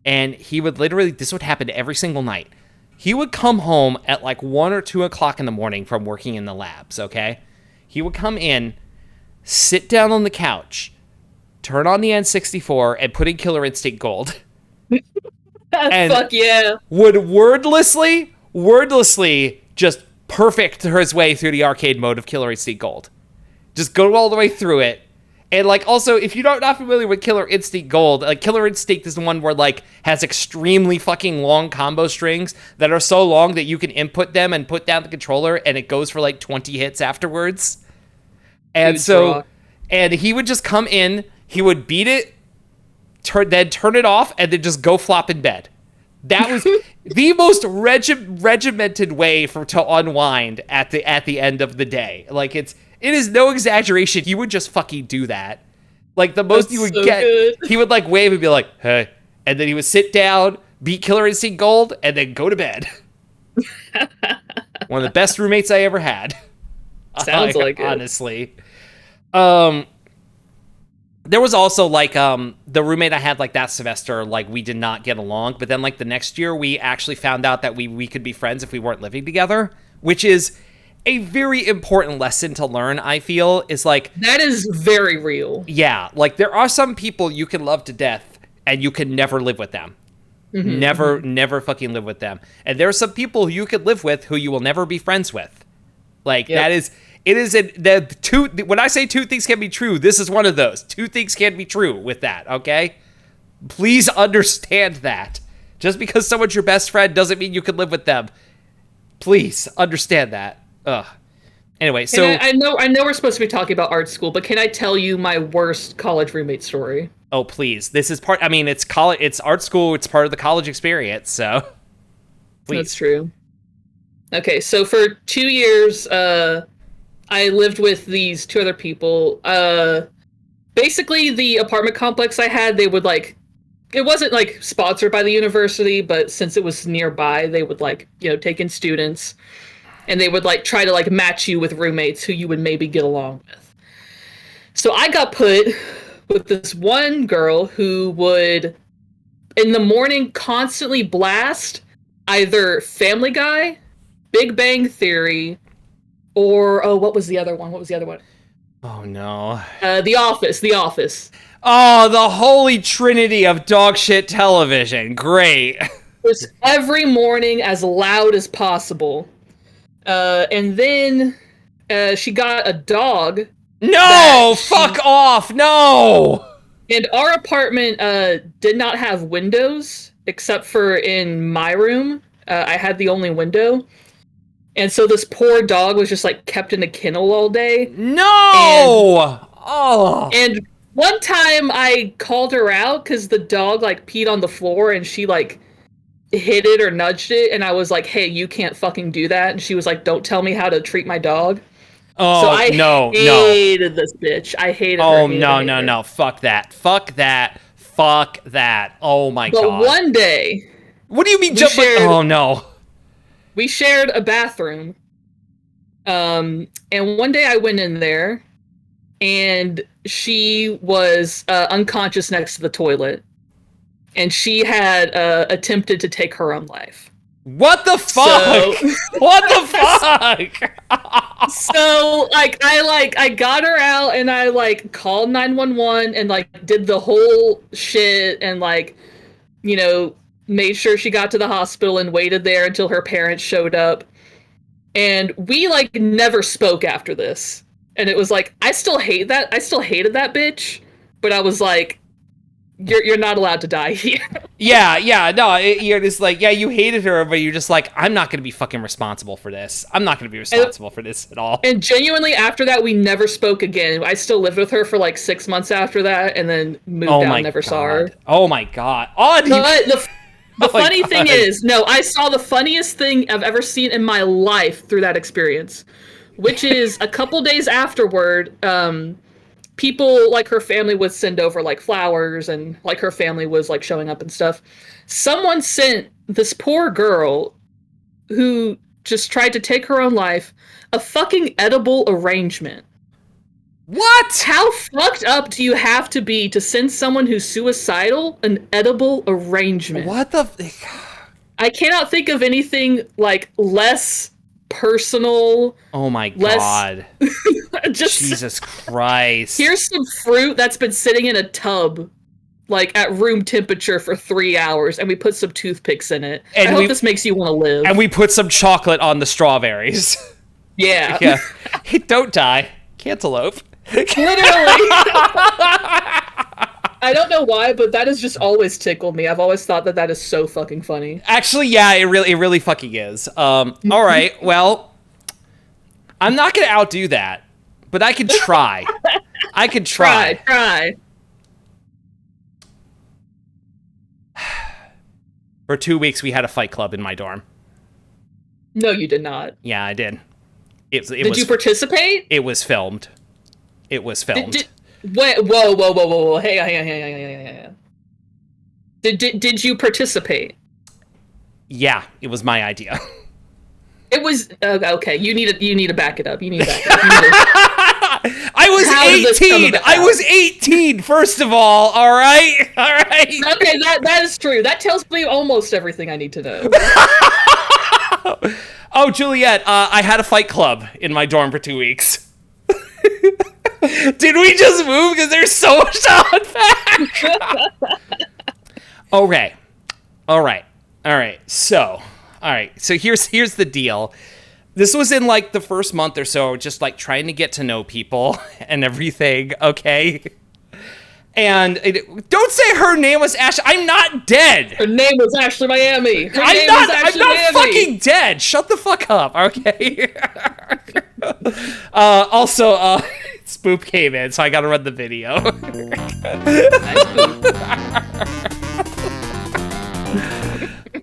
and he would literally this would happen every single night. He would come home at like 1 or 2 o'clock in the morning from working in the labs. Okay, he would come in, sit down on the couch, turn on the N64, and put in Killer Instinct Gold. And fuck yeah. would wordlessly just perfect his way through the arcade mode of Killer Instinct Gold. Just go all the way through it. And like also, if you're not familiar with Killer Instinct Gold, like Killer Instinct is the one where like has extremely fucking long combo strings that are so long that you can input them and put down the controller and it goes for like 20 hits afterwards. And and he would just come in, he would beat it, then turn it off, and then just go flop in bed. That was the most regimented way to unwind at the end of the day. Like it is no exaggeration. He would just fucking do that. Like the most you would get, good. He would like wave and be like, "Hey," and then he would sit down, beat Killer Instinct Gold, and then go to bed. One of the best roommates I ever had. Sounds like it. Honestly. There was also like the roommate I had like that semester, like we did not get along, but then like the next year we actually found out that we could be friends if we weren't living together, which is a very important lesson to learn. I feel is like that is very real. Yeah, like there are some people you can love to death and you can never live with them. Never fucking live with them. And there are some people you could live with who you will never be friends with. Like that is. It is when I say 2 things can be true, this is one of those. 2 things can be true with that, okay? Please understand that. Just because someone's your best friend doesn't mean you can live with them. Please understand that. Ugh. Anyway, so I know we're supposed to be talking about art school, but can I tell you my worst college roommate story? Oh, please. This is part, I mean, it's college, it's art school, it's part of the college experience, so please. That's true. Okay, so for 2 years, I lived with these 2 other people. Basically, the apartment complex I had, they would like, it wasn't like sponsored by the university, but since it was nearby, they would like, take in students, and they would like try to like match you with roommates who you would maybe get along with. So I got put with this one girl who would, in the morning, constantly blast either Family Guy, Big Bang Theory, or what was the other one? Oh no. The Office. Oh, the holy trinity of dog shit television. Great. Was every morning as loud as possible. And then she got a dog. No! Fuck off! No! And our apartment did not have windows, except for in my room. I had the only window. And so this poor dog was just like kept in a kennel all day. No! And one time I called her out because the dog like peed on the floor and she like hit it or nudged it. And I was like, hey, you can't fucking do that. And she was like, don't tell me how to treat my dog. Oh, so I hated this bitch. I hated her. Oh, no. Fuck that. Oh my God. But one day. What do you mean? Oh no. We shared a bathroom. And one day I went in there and she was unconscious next to the toilet. And she had attempted to take her own life. What the fuck? What the fuck? So I got her out and I like called 911 and like did the whole shit and like, you know, made sure she got to the hospital and waited there until her parents showed up. And we like never spoke after this. And it was like, I still hated that bitch, but I was like, you're not allowed to die here. Yeah, no, you're just like, yeah, you hated her, but you're just like, I'm not gonna be fucking responsible for this. I'm not gonna be responsible for this at all. And genuinely, after that, we never spoke again. I still lived with her for like 6 months after that, and then moved out and never saw her. Oh my god. Oh, the funny thing is, no, I saw the funniest thing I've ever seen in my life through that experience, which is a couple days afterward, people, like her family would send over like flowers and like her family was like showing up and stuff. Someone sent this poor girl who just tried to take her own life a fucking edible arrangement. What? How fucked up do you have to be to send someone who's suicidal an edible arrangement? What the? I cannot think of anything like less personal. Oh my god. Just Jesus Christ. Here's some fruit that's been sitting in a tub like at room temperature for 3 hours and we put some toothpicks in it. And I hope this makes you want to live. And we put some chocolate on the strawberries. Yeah. Yeah. Hey, don't die. Cantaloupe. Literally. I don't know why, but that has just always tickled me. I've always thought that is so fucking funny. Actually, yeah, it really fucking is. All right, well, I'm not gonna outdo that, but I could try. I could try. Try. For 2 weeks, we had a fight club in my dorm. No, you did not. Yeah, I did. Did you participate? It was filmed. It was filmed. Wait, whoa. Hey. Did you participate? Yeah, it was my idea. It was okay. You need to back it up. I was 18. I was 18. First of all right. Okay, that is true. That tells me almost everything I need to know. Oh, Juliet, I had a fight club in my dorm for 2 weeks. Did we just move? Because there's so much to unpack. Okay. All right. So here's the deal. This was in like the first month or so, just like trying to get to know people and everything. Okay. And don't say her name was Ashley. I'm not dead. Her name was Ashley Miami. I'm not fucking dead. Shut the fuck up. Okay. Also, Spoop came in, so I gotta run the video.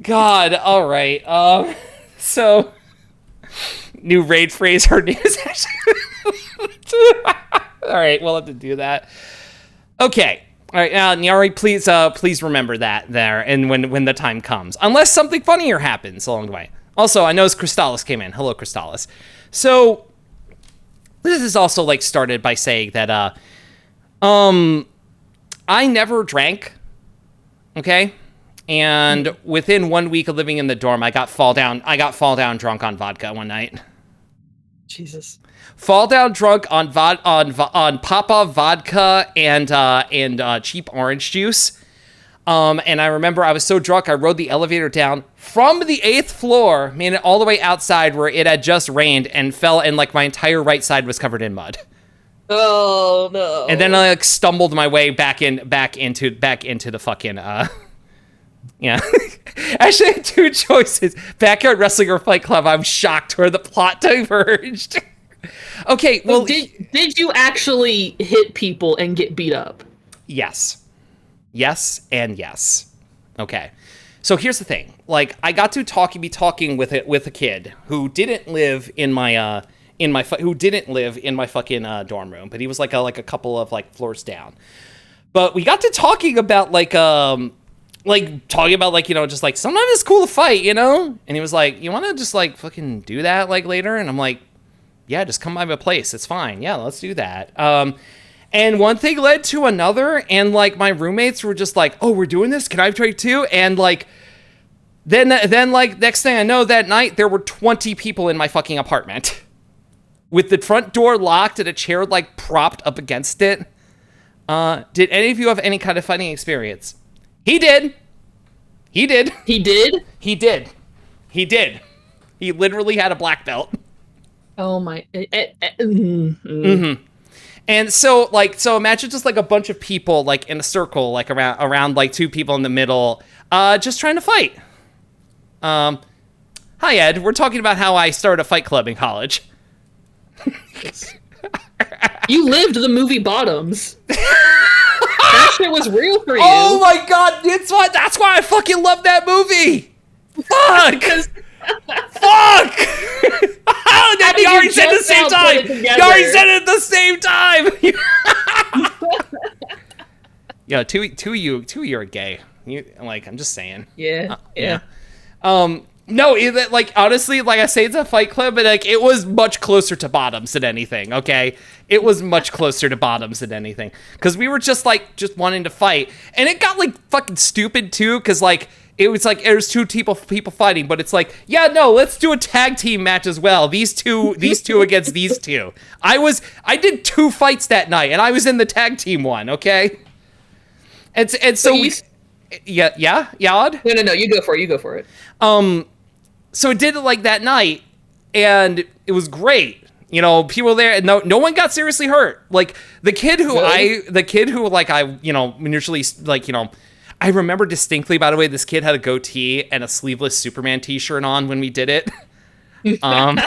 God. All right. So new raid phrase. Her name is Ashley. All right. We'll have to do that. Okay. All right, Nyari, please remember that there, and when the time comes, unless something funnier happens along the way. Also, I noticed Crystallis came in. Hello, Crystallis. So this is also like started by saying that I never drank. Okay, and within 1 week of living in the dorm, I got fall down drunk on vodka one night. Jesus. Fall down drunk on Papa vodka and cheap orange juice. And I remember I was so drunk I rode the elevator down from the 8th floor, made it all the way outside where it had just rained and fell, and like my entire right side was covered in mud. Oh no. And then I like stumbled my way back into the fucking yeah. Actually, I had two choices: backyard wrestling or fight club. I'm shocked where the plot diverged. Okay, well, did you actually hit people and get beat up? Yes, and yes. Okay, so here's the thing: like, I got to be talking with a kid who didn't live in my fucking dorm room, but he was like a couple of like floors down. But we got to talking about just like sometimes it's cool to fight, you know? And he was like, you want to just like fucking do that like later? And I'm like, yeah, just come by my place. It's fine. Yeah, let's do that. And one thing led to another, and like my roommates were just like, oh, we're doing this? Can I try too? And like Then like next thing I know, that night there were 20 people in my fucking apartment, with the front door locked and a chair like propped up against it. Did any of you have any kind of fighting experience? He did. He did. He did? He did. He did. He literally had a black belt. Oh my. Mm-hmm. And so imagine just like a bunch of people like in a circle, like around like two people in the middle, just trying to fight. Hi Ed, we're talking about how I started a fight club in college. You lived the movie Bottoms. That shit was real for you. Oh my god, that's why I fucking love that movie. Fuck. Fuck! Oh, you already said it at the same time! You already said it at the same time! Yo, two of you are gay. I'm just saying. Yeah. No, like, honestly, like I say, it's a fight club, but like, it was much closer to Bottoms than anything, okay? It was much closer to Bottoms than anything. Because we were just wanting to fight. And it got, like, fucking stupid, too, because, like, it was like there's two people fighting, but it's like, yeah, no, let's do a tag team match as well. These two against these two. I did 2 fights that night, and I was in the tag team one, okay? And so we, yeah, Yad? No, you go for it. So it did it like that night, and it was great. You know, people there, and no one got seriously hurt. Like the kid who I initially like, you know. I remember distinctly, by the way, this kid had a goatee and a sleeveless Superman t-shirt on when we did it. And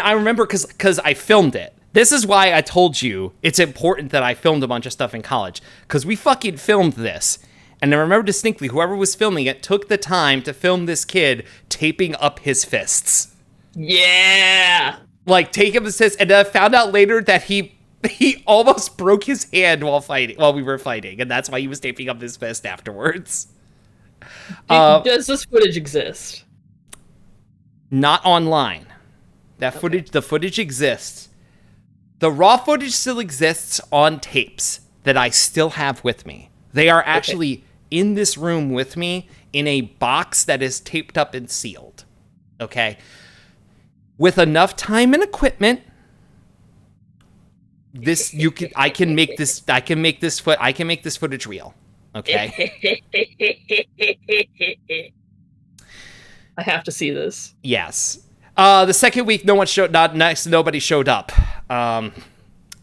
I remember because I filmed it. This is why I told you it's important that I filmed a bunch of stuff in college. Because we fucking filmed this. And I remember distinctly, whoever was filming it took the time to film this kid taping up his fists. Yeah! Like, take up his fists. And I found out later that he almost broke his hand while we were fighting, and that's why he was taping up his fist afterwards. Does this footage exist? Not online. The footage exists. The raw footage still exists on tapes that I still have with me. They are actually in this room with me in a box that is taped up and sealed. Okay? With enough time and equipment, I can make this footage real. Okay. I have to see this. Yes. The second week, nobody showed up.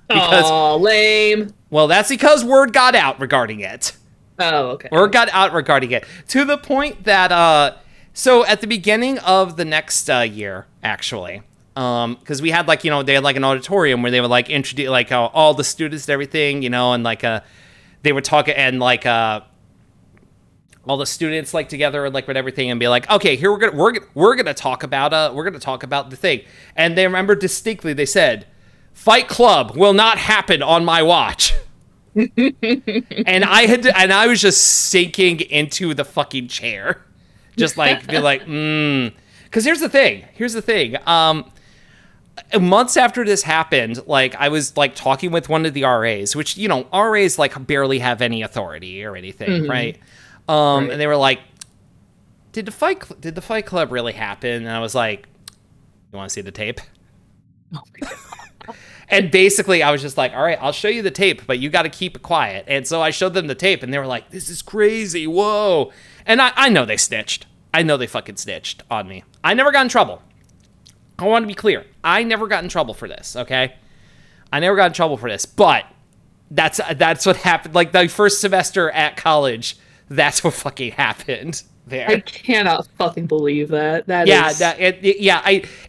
Because lame. Well, that's because word got out regarding it. Oh, okay. Word got out regarding it to the point that so at the beginning of the next year, actually. Because we had they had like an auditorium where they would like introduce like all the students and everything, you know, and like they would talk and like all the students like together and like with everything and be like, okay, here we're gonna talk about the thing. And they remember distinctly they said, "Fight Club will not happen on my watch." and I was just sinking into the fucking chair, just like be like, Because here's the thing. Months after this happened, like I was like talking with one of the RAs, which, you know, RAs like barely have any authority or anything, right? Right. And they were like, did the fight club really happen? And I was like, you want to see the tape? Oh my God. And basically I was just like, all right, I'll show you the tape, but you got to keep it quiet. And so I showed them the tape and they were like, this is crazy. Whoa. And I know they snitched. I know they fucking snitched on me. I never got in trouble. I want to be clear. I never got in trouble for this, okay? I never got in trouble for this, but that's what happened. Like, the first semester at college, that's what fucking happened there. I cannot fucking believe that.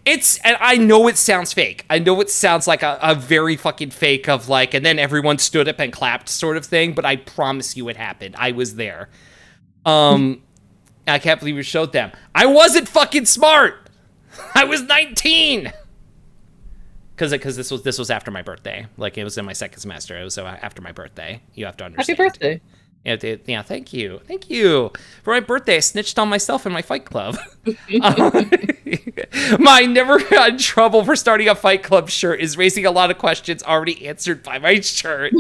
It's, and I know it sounds fake. I know it sounds like a very fucking fake of like, and then everyone stood up and clapped sort of thing, but I promise you it happened. I was there. I can't believe we showed them. I wasn't fucking smart. I was 19. Because this was after my birthday. Like, it was in my second semester. It was after my birthday. You have to understand. Happy birthday. Yeah, thank you. Thank you. For my birthday, I snitched on myself in my fight club. My never got in trouble for starting a fight club shirt is raising a lot of questions already answered by my shirt.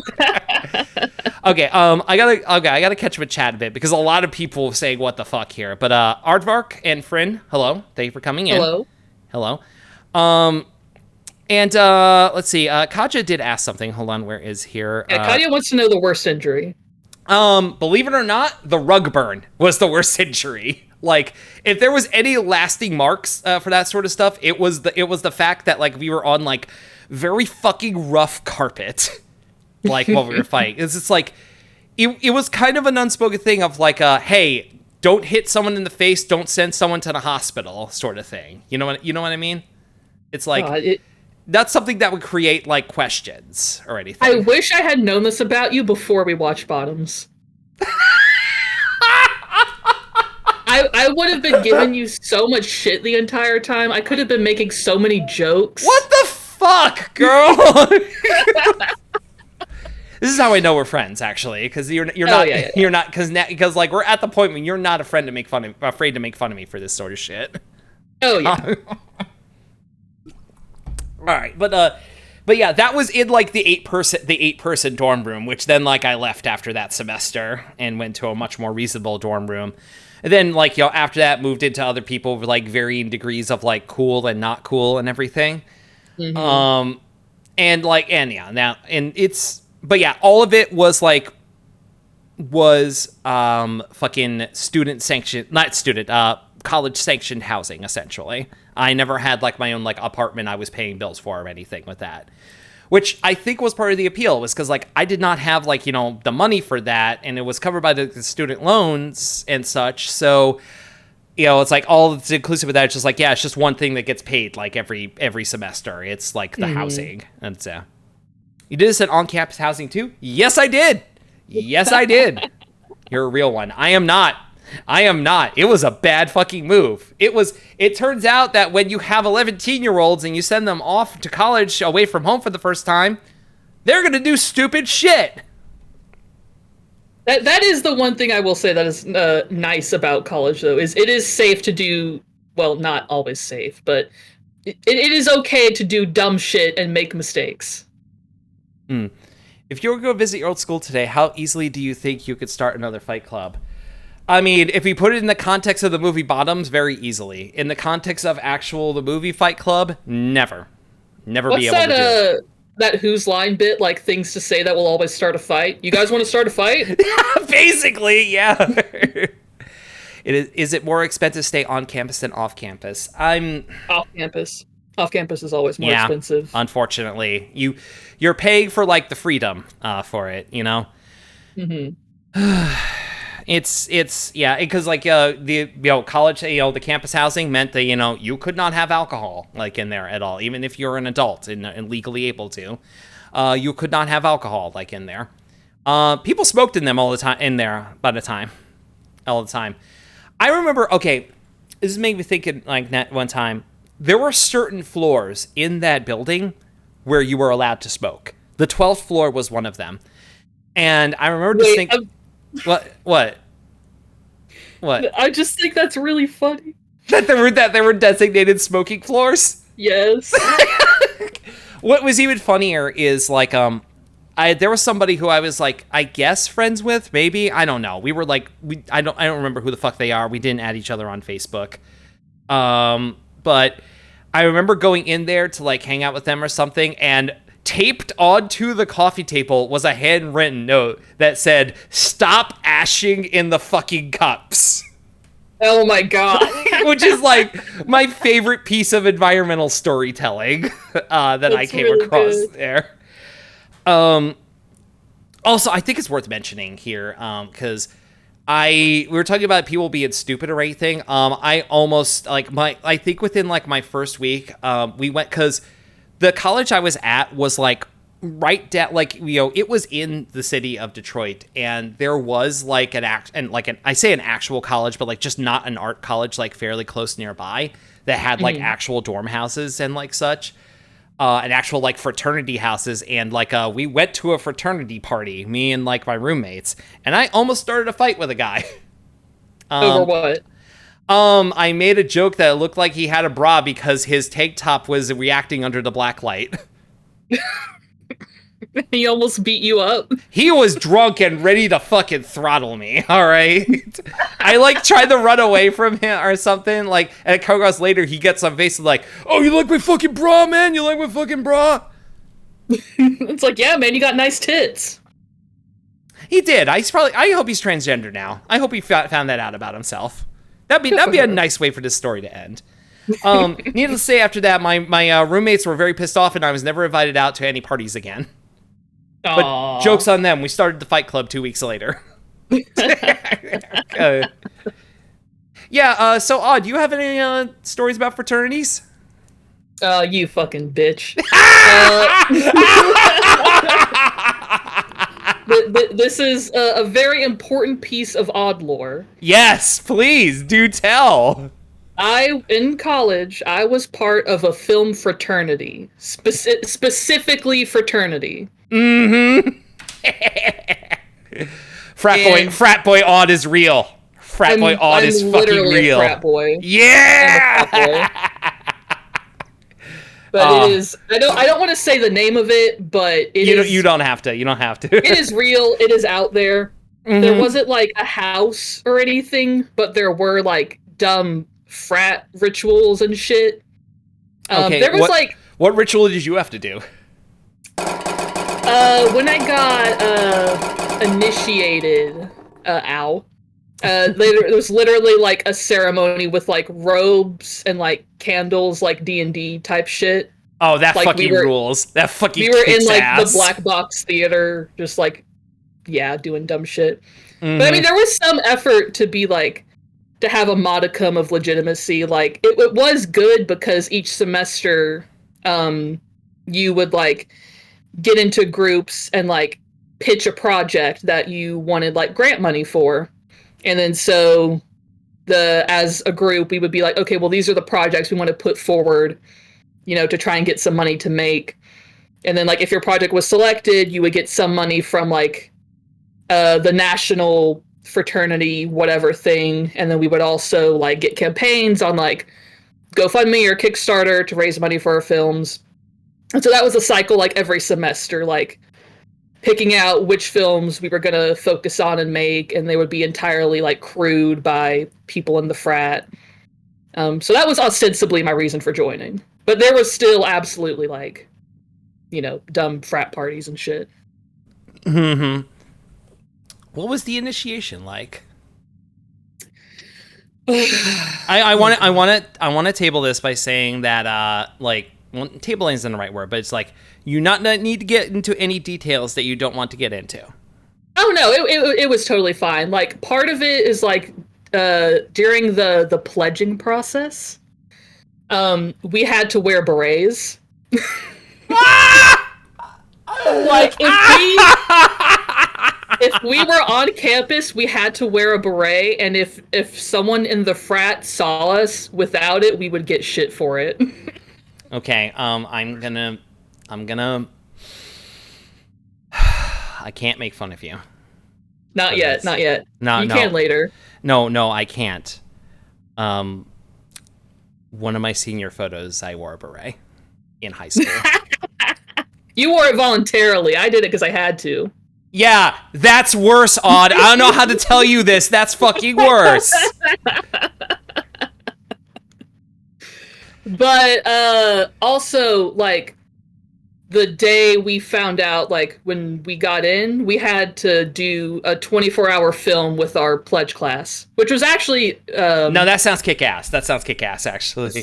Okay, I gotta catch up with chat a bit because a lot of people saying what the fuck here. But Aardvark and Fryn, hello. Thank you for coming in. Hello. Hello. And let's see. Katja did ask something. Hold on, where is here? Yeah, Katja wants to know the worst injury. Believe it or not, the rug burn was the worst injury. Like, if there was any lasting marks for that sort of stuff, it was the fact that like we were on like very fucking rough carpet, like while we were fighting. It's just like it was kind of an unspoken thing of like, hey, don't hit someone in the face, don't send someone to the hospital, sort of thing. You know what I mean? It's like that's something that would create like questions or anything. I wish I had known this about you before we watched Bottoms. I would have been giving you so much shit the entire time. I could have been making so many jokes. What the fuck, girl? This is how I know we're friends, actually, because you're not because like we're at the point when you're not afraid to make fun of me for this sort of shit. Oh yeah. All right, but yeah, that was in like the eight person dorm room, which then like I left after that semester and went to a much more reasonable dorm room. And then like, you know, after that moved into other people with like varying degrees of like cool and not cool and everything. Mm-hmm. But yeah, all of it was like fucking student sanctioned, not student, college sanctioned housing, essentially. I never had like my own like apartment I was paying bills for or anything with that, which I think was part of the appeal, was because like I did not have like, you know, the money for that, and it was covered by the student loans and such. So, you know, it's like all it's inclusive of that. It's just like, yeah, it's just one thing that gets paid like every semester. It's like the housing. And you did this at on-campus housing too? Yes, I did. Yes, I did. You're a real one. I am not. It was a bad fucking move. It turns out that when you have 11-year-olds and you send them off to college away from home for the first time, they're going to do stupid shit. That is the one thing I will say that is nice about college, though, is it is safe to do, well, not always safe, but it is okay to do dumb shit and make mistakes. If you were to go visit your old school today, how easily do you think you could start another fight club? I mean, if we put it in the context of the movie Bottoms, very easily. In the context of the movie Fight Club, never. Never be able to do it. That Who's Line bit, like things to say that will always start a fight? You guys want to start a fight? Basically, yeah. Is it more expensive to stay on campus than off campus? Off campus. Off campus is always more expensive. Unfortunately. You're paying for like the freedom for it, you know? Mm-hmm. It's because like college, the campus housing meant that you could not have alcohol like in there at all, even if you're an adult and legally able to. You could not have alcohol like in there. People smoked in them all the time all the time. I remember. Okay, this is making me thinking like that one time. There were certain floors in that building where you were allowed to smoke. The 12th floor was one of them, and I remember just thinking. What? I just think that's really funny. That there were designated smoking floors? Yes. What was even funnier is like there was somebody who I was like, I guess friends with, maybe, I don't know. We were like I don't remember who the fuck they are. We didn't add each other on Facebook. But I remember going in there to like hang out with them or something, and taped onto the coffee table was a handwritten note that said, "Stop ashing in the fucking cups." Oh my god. Which is like my favorite piece of environmental storytelling that I came really across good. There. Also, I think it's worth mentioning here, because we were talking about people being stupid or anything. I almost I think within like my first week, we went, because the college I was at was like right down, it was in the city of Detroit, and there was like I say an actual college, but like just not an art college, like fairly close nearby that had like actual dorm houses and like such. an actual like fraternity houses, and like we went to a fraternity party, me and like my roommates, and I almost started a fight with a guy. Over what? I made a joke that it looked like he had a bra because his tank top was reacting under the black light. He almost beat you up. He was drunk and ready to fucking throttle me, all right? I, like, tried to run away from him or something, like, and a couple hours later, he gets on face like, oh, you like my fucking bra, man? You like my fucking bra? It's like, yeah, man, you got nice tits. He did. I hope he's transgender now. I hope he found that out about himself. That'd be a nice way for this story to end. Needless to say, after that, my roommates were very pissed off, and I was never invited out to any parties again. But Aww. joke's on them. We started the Fight Club 2 weeks later. Yeah, so Odd, do you have any stories about fraternities? You fucking bitch. This is a very important piece of odd lore. Yes, please, do tell. In college, I was part of a film fraternity. Specifically fraternity. Mm-hmm. Frat boy Odd is real. Frat boy Odd is fucking real. A frat boy. Yeah. I'm a frat boy. But it is. I don't want to say the name of it, but you don't have to. You don't have to. It is real. It is out there. Mm-hmm. There wasn't like a house or anything, but there were like dumb frat rituals and shit. Okay, there was what ritual did you have to do? When I got initiated, it was literally like a ceremony with like robes and like candles, like D&D type shit. Oh, that like, fucking rules. That fucking we were in like ass. The black box theater, just like doing dumb shit. Mm-hmm. But I mean, there was some effort to be like to have a modicum of legitimacy. Like it was good because each semester, you would like get into groups and like pitch a project that you wanted like grant money for. And then so as a group, we would be like, okay, well, these are the projects we want to put forward, to try and get some money to make. And then like if your project was selected, you would get some money from like the national fraternity, whatever thing. And then we would also like get campaigns on like GoFundMe or Kickstarter to raise money for our films. And so that was a cycle like every semester, like picking out which films we were going to focus on and make, and they would be entirely like crewed by people in the frat. So that was ostensibly my reason for joining. But there was still absolutely like, dumb frat parties and shit. Mm-hmm. What was the initiation like? I want to table this by saying that tabling isn't the right word, but it's like you not need to get into any details that you don't want to get into. Oh no, it was totally fine. Like part of it is like during the pledging process, we had to wear berets. Like if we were on campus, we had to wear a beret, and if someone in the frat saw us without it, we would get shit for it. Okay, I'm gonna I can't make fun of you. Not yet. No, you no. can later. No, I can't. One of my senior photos, I wore a beret in high school. You wore it voluntarily. I did it because I had to. Yeah, that's worse, Odd. I don't know how to tell you this. That's fucking worse. But also, like, the day we found out, like, when we got in, we had to do a 24-hour film with our pledge class, which was actually... no, that sounds kick-ass. That sounds kick-ass, actually.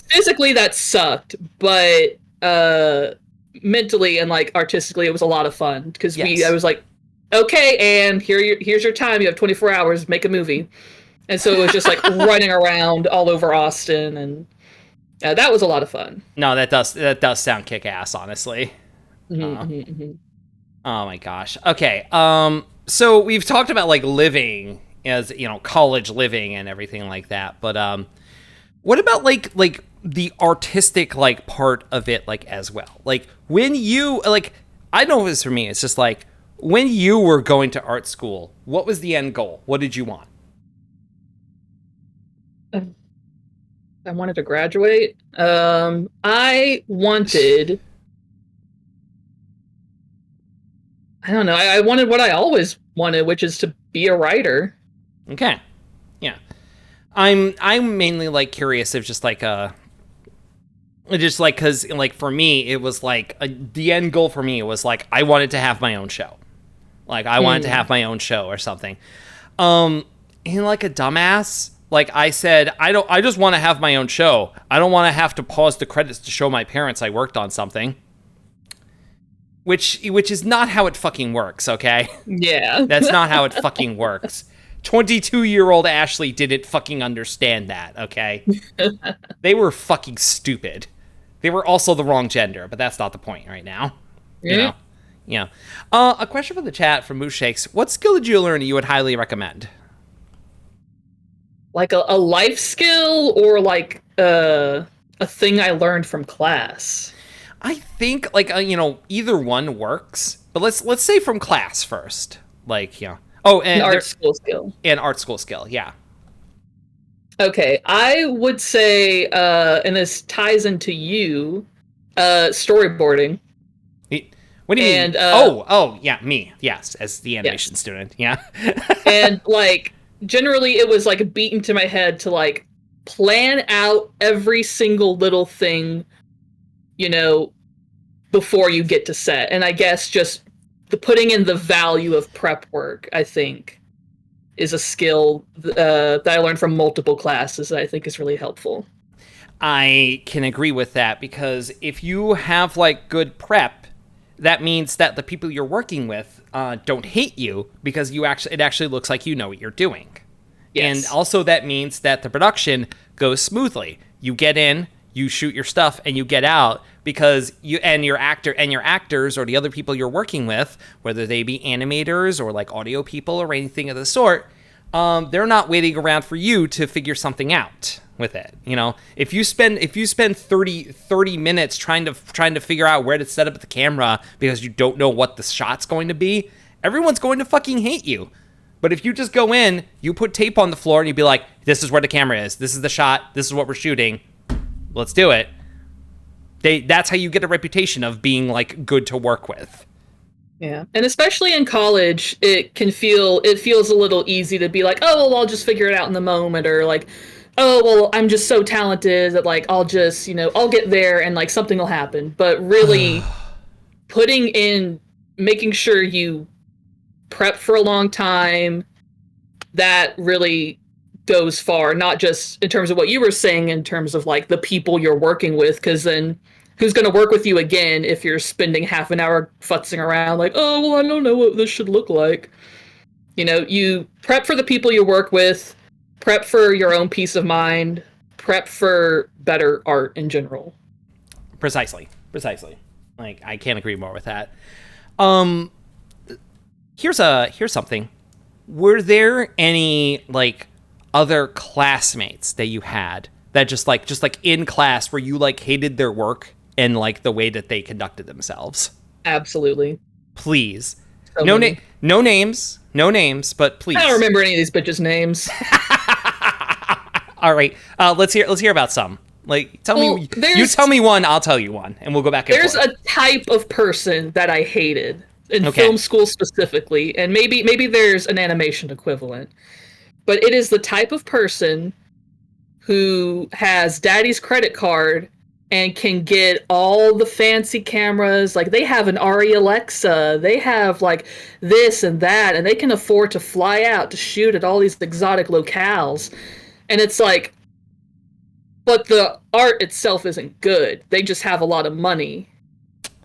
Physically, that sucked, but mentally and, like, artistically, it was a lot of fun, because I was like, okay, and here's your time. You have 24 hours, make a movie. And so it was just, like, running around all over Austin, and... that was a lot of fun. No, that does sound kick-ass, honestly. Mm-hmm. Oh my gosh. Okay. So we've talked about like living as college living and everything like that, but what about like the artistic like part of it like as well. Like when you like, I know this for me. It's just like when you were going to art school, what was the end goal? What did you want? I wanted to graduate. I wanted. I don't know. I wanted what I always wanted, which is to be a writer. Okay, yeah. I'm mainly like curious of just like just like because like for me it was like the end goal for me was like I wanted to have my own show, like I wanted to have my own show or something. In like a dumbass, like I said, I just want to have my own show. I don't want to have to pause the credits to show my parents I worked on something. Which is not how it fucking works, okay? Yeah. That's not how it fucking works. 22-year-old Ashley didn't fucking understand that, okay? They were fucking stupid. They were also the wrong gender, but that's not the point right now. You know? Yeah. A question from the chat from Moose Shakes. What skill did you learn that you would highly recommend? Like a life skill or like a thing I learned from class? I think like either one works, but let's say from class first. Like, yeah. Oh, and An art school skill. And art school skill, yeah. Okay, I would say, and this ties into you, storyboarding. What do you mean? And, Yeah, me. Yes, as the animation student, yeah. And like generally, it was like beaten to my head to like plan out every single little thing, before you get to set. And I guess just the putting in the value of prep work, I think, is a skill that I learned from multiple classes that I think is really helpful. I can agree with that because if you have like good prep, that means that the people you're working with don't hate you because it actually looks like you know what you're doing. Yes. And also that means that the production goes smoothly. You get in, you shoot your stuff, and you get out because your actors or the other people you're working with, whether they be animators or like audio people or anything of the sort, they're not waiting around for you to figure something out with it. If you spend 30 minutes trying to figure out where to set up the camera because you don't know what the shot's going to be, everyone's going to fucking hate you. But if you just go in, you put tape on the floor and you be like, this is where the camera is, this is the shot, this is what we're shooting, let's do it. That's how you get a reputation of being like good to work with. Yeah. And especially in college, it feels a little easy to be like, oh, well, I'll just figure it out in the moment, or like, oh, well, I'm just so talented that like I'll just, I'll get there and like something will happen. But really making sure you prep for a long time, that really goes far, not just in terms of what you were saying in terms of like the people you're working with, because then who's going to work with you again if you're spending half an hour futzing around like, oh, well, I don't know what this should look like. You prep for the people you work with, prep for your own peace of mind, prep for better art in general. Precisely. Like, I can't agree more with that. Here's something. Were there any like other classmates that you had that just like in class where you like hated their work and like the way that they conducted themselves? Absolutely. Please. So no names, but please. I don't remember any of these bitches' names. All right. Let's hear about some. Like, tell me one, I'll tell you one, and we'll go back and forth. There's a type of person that I hated in film school specifically, and maybe there's an animation equivalent, but it is the type of person who has daddy's credit card and can get all the fancy cameras. Like, they have an Arri Alexa, they have like this and that, and they can afford to fly out to shoot at all these exotic locales. And it's like, but the art itself isn't good. They just have a lot of money.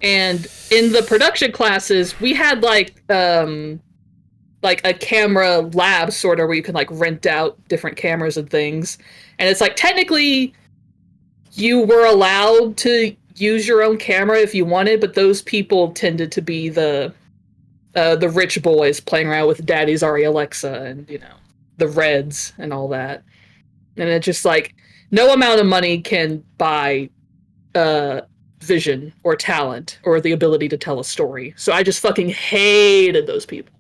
And in the production classes, we had like a camera lab sort of where you can like rent out different cameras and things. And it's like technically you were allowed to use your own camera if you wanted, but those people tended to be the rich boys playing around with daddy's Arri Alexa and the Reds and all that. And it's just like, No amount of money can buy uh, vision or talent or the ability to tell a story. So I just fucking hated those people.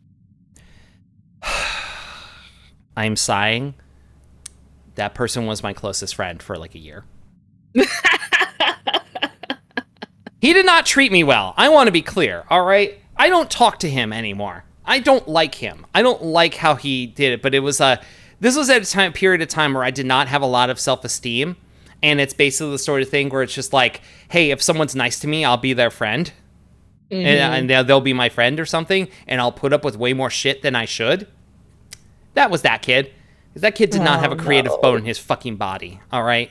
I'm sighing. That person was my closest friend for like a year. He did not treat me well. I want to be clear, all right? I don't talk to him anymore. I don't like him. I don't like how he did it, but it was this was at a period of time where I did not have a lot of self-esteem, and it's basically the sort of thing where it's just like, hey, if someone's nice to me, I'll be their friend, and they'll be my friend or something, and I'll put up with way more shit than I should. That was that kid. Because that kid did not have a creative bone in his fucking body, all right?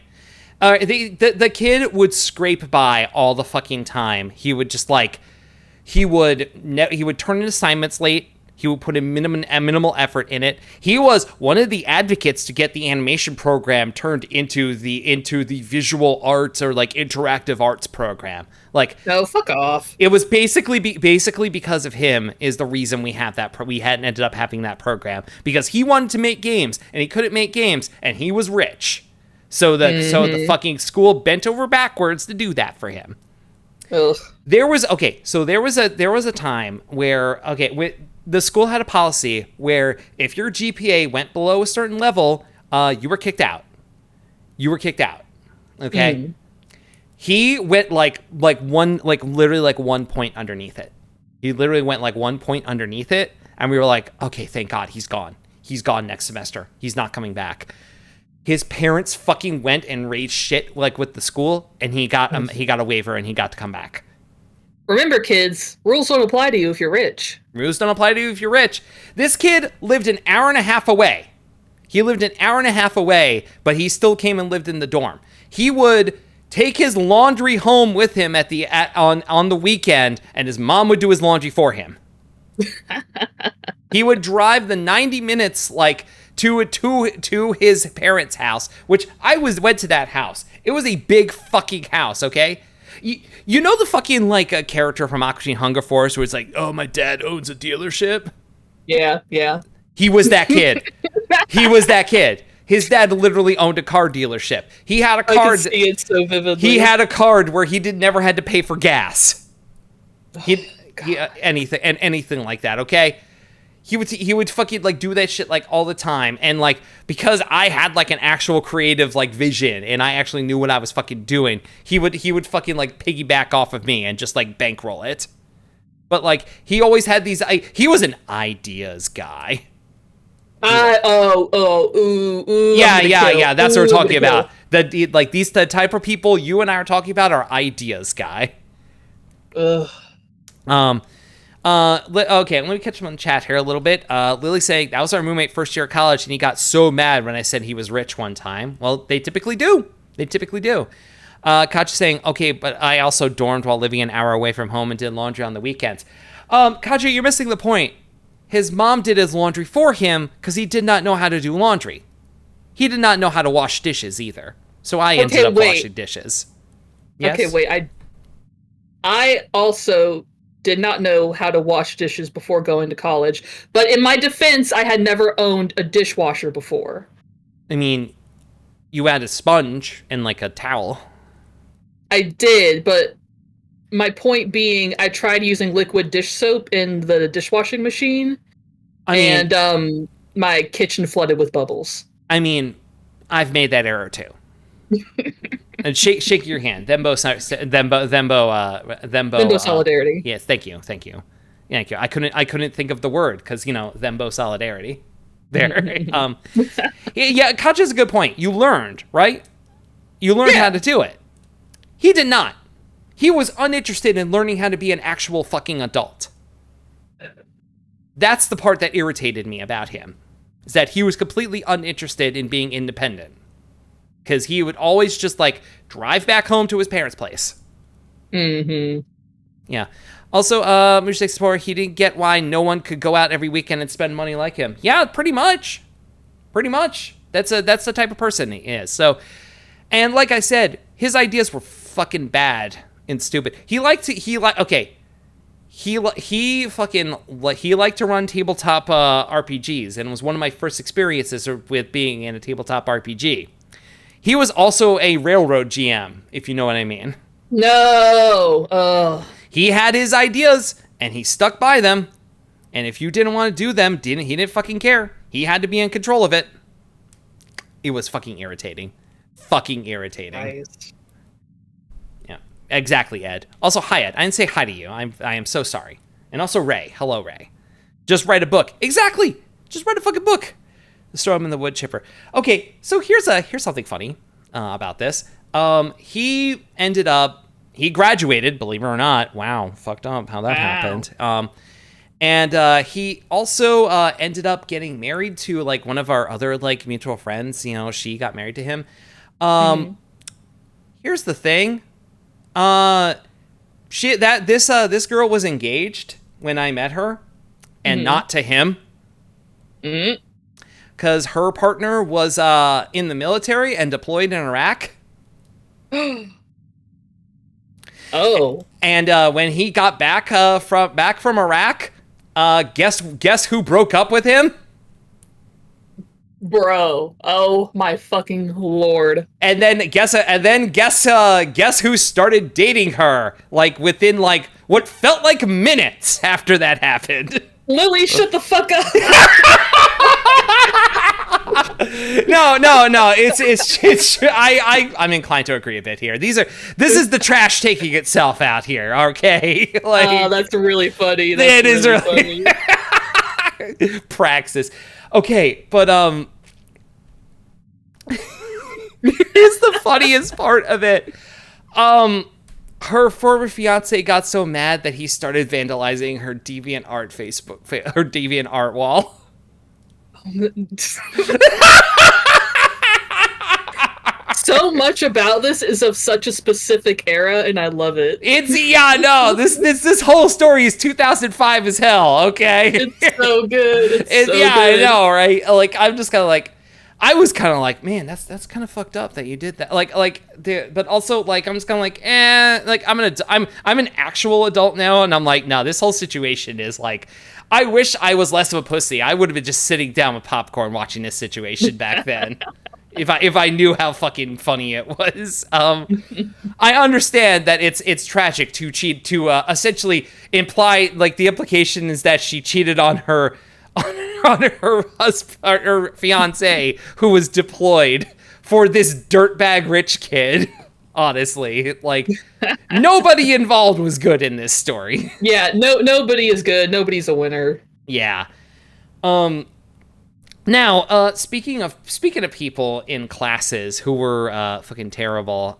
The kid would scrape by all the fucking time. He would just like, he would turn in assignments late. He would put in minimal effort in it. He was one of the advocates to get the animation program turned into the visual arts or like interactive arts program. Like, no, fuck off. It was basically because of him is the reason we have that. We hadn't ended up having that program because he wanted to make games and he couldn't make games and he was rich. So the fucking school bent over backwards to do that for him. Ugh. There was a time where the school had a policy where if your GPA went below a certain level, you were kicked out. Okay. He went literally 1 point underneath it. He literally went like 1 point underneath it, and we were like, okay, thank God he's gone. He's gone next semester. He's not coming back. His parents fucking went and raised shit like with the school, and he got a waiver and he got to come back. Remember, kids, rules don't apply to you if you're rich. Rules don't apply to you if you're rich. This kid lived an hour and a half away. But he still came and lived in the dorm. He would take his laundry home with him on the weekend, and his mom would do his laundry for him. He would drive the 90 minutes like to his parents' house, which I went to that house. It was a big fucking house, okay? You know the fucking like a character from Aqua Teen Hunger Force where it's like, oh, my dad owns a dealership? Yeah. He was that kid. His dad literally owned a car dealership. He had a card. I can see it so vividly. He had a card where he never had to pay for gas. Anything like that, okay? He would fucking like do that shit like all the time, and like because I had like an actual creative like vision and I actually knew what I was fucking doing, he would fucking like piggyback off of me and just like bankroll it. But like he always had these. He was an ideas guy. Yeah. That's what we're talking about. The type of people you and I are talking about are ideas guy. Ugh. Okay, let me catch him on the chat here a little bit. Lily saying, that was our roommate first year of college, and he got so mad when I said he was rich one time. Well, they typically do. Kachi saying, okay, but I also dormed while living an hour away from home and did laundry on the weekends. Kachi, you're missing the point. His mom did his laundry for him because he did not know how to do laundry. He did not know how to wash dishes either. So I ended up washing dishes. Yes? Okay, wait. I also did not know how to wash dishes before going to college. But in my defense, I had never owned a dishwasher before. I mean, you had a sponge and like a towel. I did, but my point being, I tried using liquid dish soap in the dishwashing machine, and my kitchen flooded with bubbles. I mean, I've made that error too. And shake your hand. Thembo solidarity. Yes, thank you. I couldn't think of the word because thembo solidarity. There. Yeah, Kacha's a good point. You learned, right? You learned how to do it. He did not. He was uninterested in learning how to be an actual fucking adult. That's the part that irritated me about him. Is that he was completely uninterested in being independent. Because he would always just, like, drive back home to his parents' place. Mm-hmm. Yeah. Also, Mr. 64, he didn't get why no one could go out every weekend and spend money like him. Yeah, pretty much. That's the type of person he is. So, and like I said, his ideas were fucking bad and stupid. He liked to run tabletop RPGs, and it was one of my first experiences with being in a tabletop RPG. He was also a railroad GM, if you know what I mean. No. Ugh. He had his ideas, and he stuck by them. And if you didn't want to do them, he didn't fucking care. He had to be in control of it. It was fucking irritating. Fucking irritating. Nice. Yeah, exactly, Ed. Also, hi, Ed. I didn't say hi to you. I am so sorry. And also, Ray. Hello, Ray. Just write a book. Exactly. Just write a fucking book. Just throw him in the wood chipper. Okay, so here's something funny about this. He graduated, believe it or not. Wow, fucked up how that happened. And he also ended up getting married to like one of our other like mutual friends. You know, she got married to him. Here's the thing. This girl was engaged when I met her, and not to him. Because her partner was in the military and deployed in Iraq. Oh. And when he got back from Iraq, guess who broke up with him? Bro. Oh my fucking lord. And then guess who started dating her? Like within like what felt like minutes after that happened. Lily, shut the fuck up. No. I'm inclined to agree a bit here. This is the trash taking itself out here. Okay, like oh, that's really funny. It is really funny. Praxis. Okay, but here's the funniest part of it. Her former fiance got so mad that he started vandalizing her her DeviantArt wall. So much about this is of such a specific era, and I love it. This whole story is 2005 as hell. Okay, it's so good. It's so yeah, good. I know, right? Like, I'm just kind of like, I was kind of like, man, that's kind of fucked up that you did that. But also like, I'm just kind of like, like I'm an actual adult now, and I'm like, no, this whole situation is like, I wish I was less of a pussy. I would have been just sitting down with popcorn watching this situation back then. If I knew how fucking funny it was. I understand that it's tragic to cheat, to essentially imply, like, the implication is that she cheated on her her husband, her fiance, who was deployed, for this dirtbag rich kid. Honestly, like, nobody involved was good in this story. Yeah, nobody is good. Nobody's a winner. Yeah. Now, speaking of people in classes who were fucking terrible,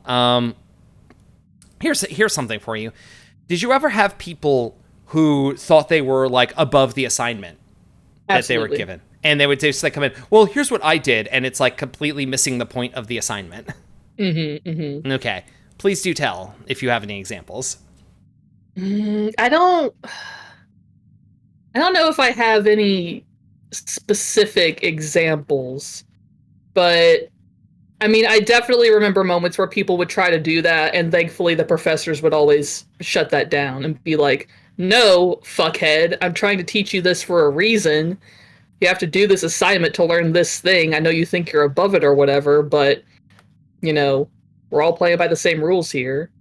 here's something for you. Did you ever have people who thought they were like above the assignment that they were given, and they would just like come in? Well, here's what I did, and it's like completely missing the point of the assignment. Okay, please do tell if you have any examples. I don't know if I have any specific examples, but I mean, I definitely remember moments where people would try to do that, and thankfully the professors would always shut that down and be like, no, fuckhead, I'm trying to teach you this for a reason. You have to do this assignment to learn this thing. I know you think you're above it or whatever, but, you know, we're all playing by the same rules here.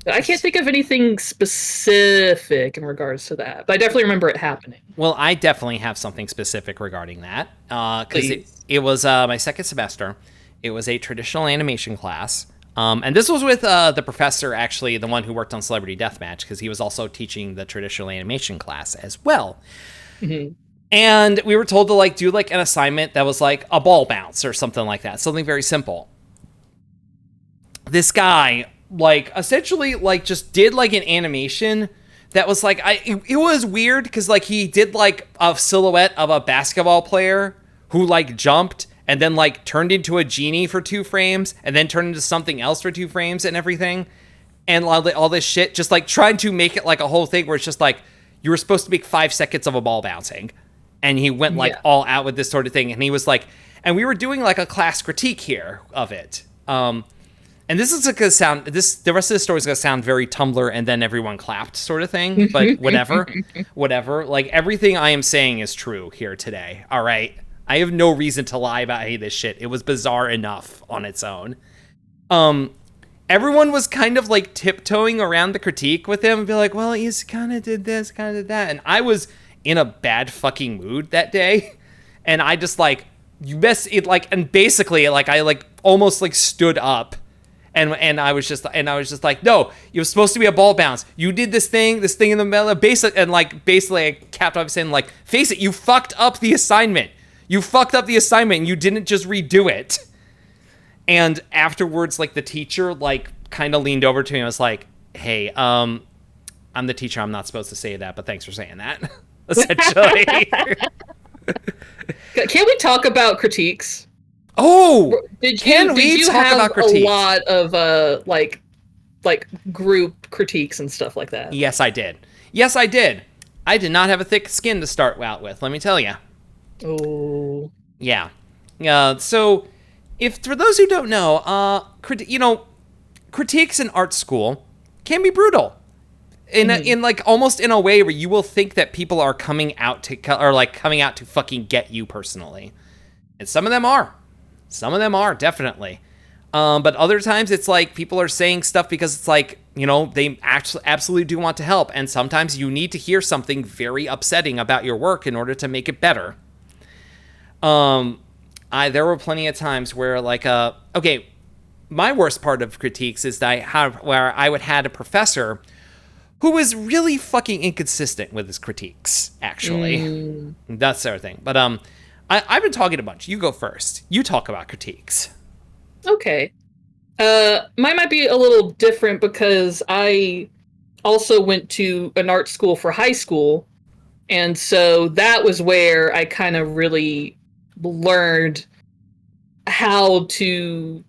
I can't think of anything specific in regards to that, but I definitely remember it happening. Well, I definitely have something specific regarding that, because it was my second semester. It was a traditional animation class, and this was with the professor, actually, the one who worked on Celebrity Deathmatch, because he was also teaching the traditional animation class as well. And we were told to like do like an assignment that was like a ball bounce or something like that, something very simple. This guy, like, essentially, like, just did, like, an animation that was, like, it was weird, because, like, he did, like, a silhouette of a basketball player who, like, jumped, and then, like, turned into a genie for 2 frames, and then turned into something else for 2 frames and everything, and all this shit, just, like, trying to make it, like, a whole thing where it's just, like, you were supposed to make 5 seconds of a ball bouncing, and he went, like, all out with this sort of thing, and he was, like, and we were doing, like, a class critique here of it, and this is going to sound, the rest of the story is going to sound very Tumblr and then everyone clapped sort of thing, but whatever. Like, everything I am saying is true here today, all right? I have no reason to lie about any of this shit. It was bizarre enough on its own. Everyone was kind of like tiptoeing around the critique with him and be like, well, he's kind of did this, kind of did that. And I was in a bad fucking mood that day. And I just like, you best it like, and basically like, I like almost like stood up and I was just like, no, you're supposed to be a ball bounce. You did this thing in the middle of basically I capped off saying like, face it, you fucked up the assignment. You fucked up the assignment and you didn't just redo it. And afterwards, like the teacher, like kind of leaned over to me and was like, hey, I'm the teacher. I'm not supposed to say that, but thanks for saying that. Essentially. Can we talk about critiques? Oh, did you talk about critiques? A lot of like group critiques and stuff like that? Yes, I did. I did not have a thick skin to start out with. Let me tell you. Oh. Yeah. So, if for those who don't know, critiques in art school can be brutal. In like almost in a way where you will think that people are coming out to fucking get you personally, and some of them are definitely, but other times it's like people are saying stuff because it's like, they actually absolutely do want to help, and sometimes you need to hear something very upsetting about your work in order to make it better. There were plenty of times where like my worst part of critiques is that where I would had a professor who was really fucking inconsistent with his critiques, actually. That sort of thing. But I've been talking a bunch. You go first. You talk about critiques. Okay. Mine might be a little different because I also went to an art school for high school. And so that was where I kind of really learned how to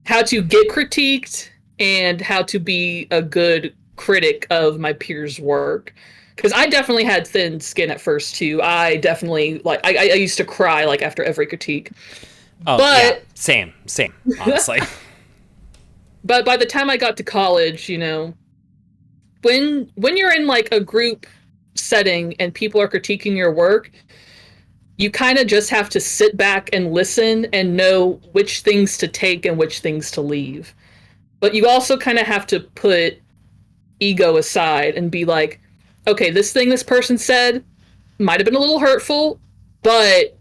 get critiqued and how to be a good critic of my peers' work, because I definitely had thin skin at first too. I definitely I used to cry like after every critique. Oh, but yeah. Same, honestly. But by the time I got to college, when you're in like a group setting and people are critiquing your work, you kind of just have to sit back and listen and know which things to take and which things to leave. But you also kind of have to put ego aside and be like, okay, this thing this person said might have been a little hurtful, but,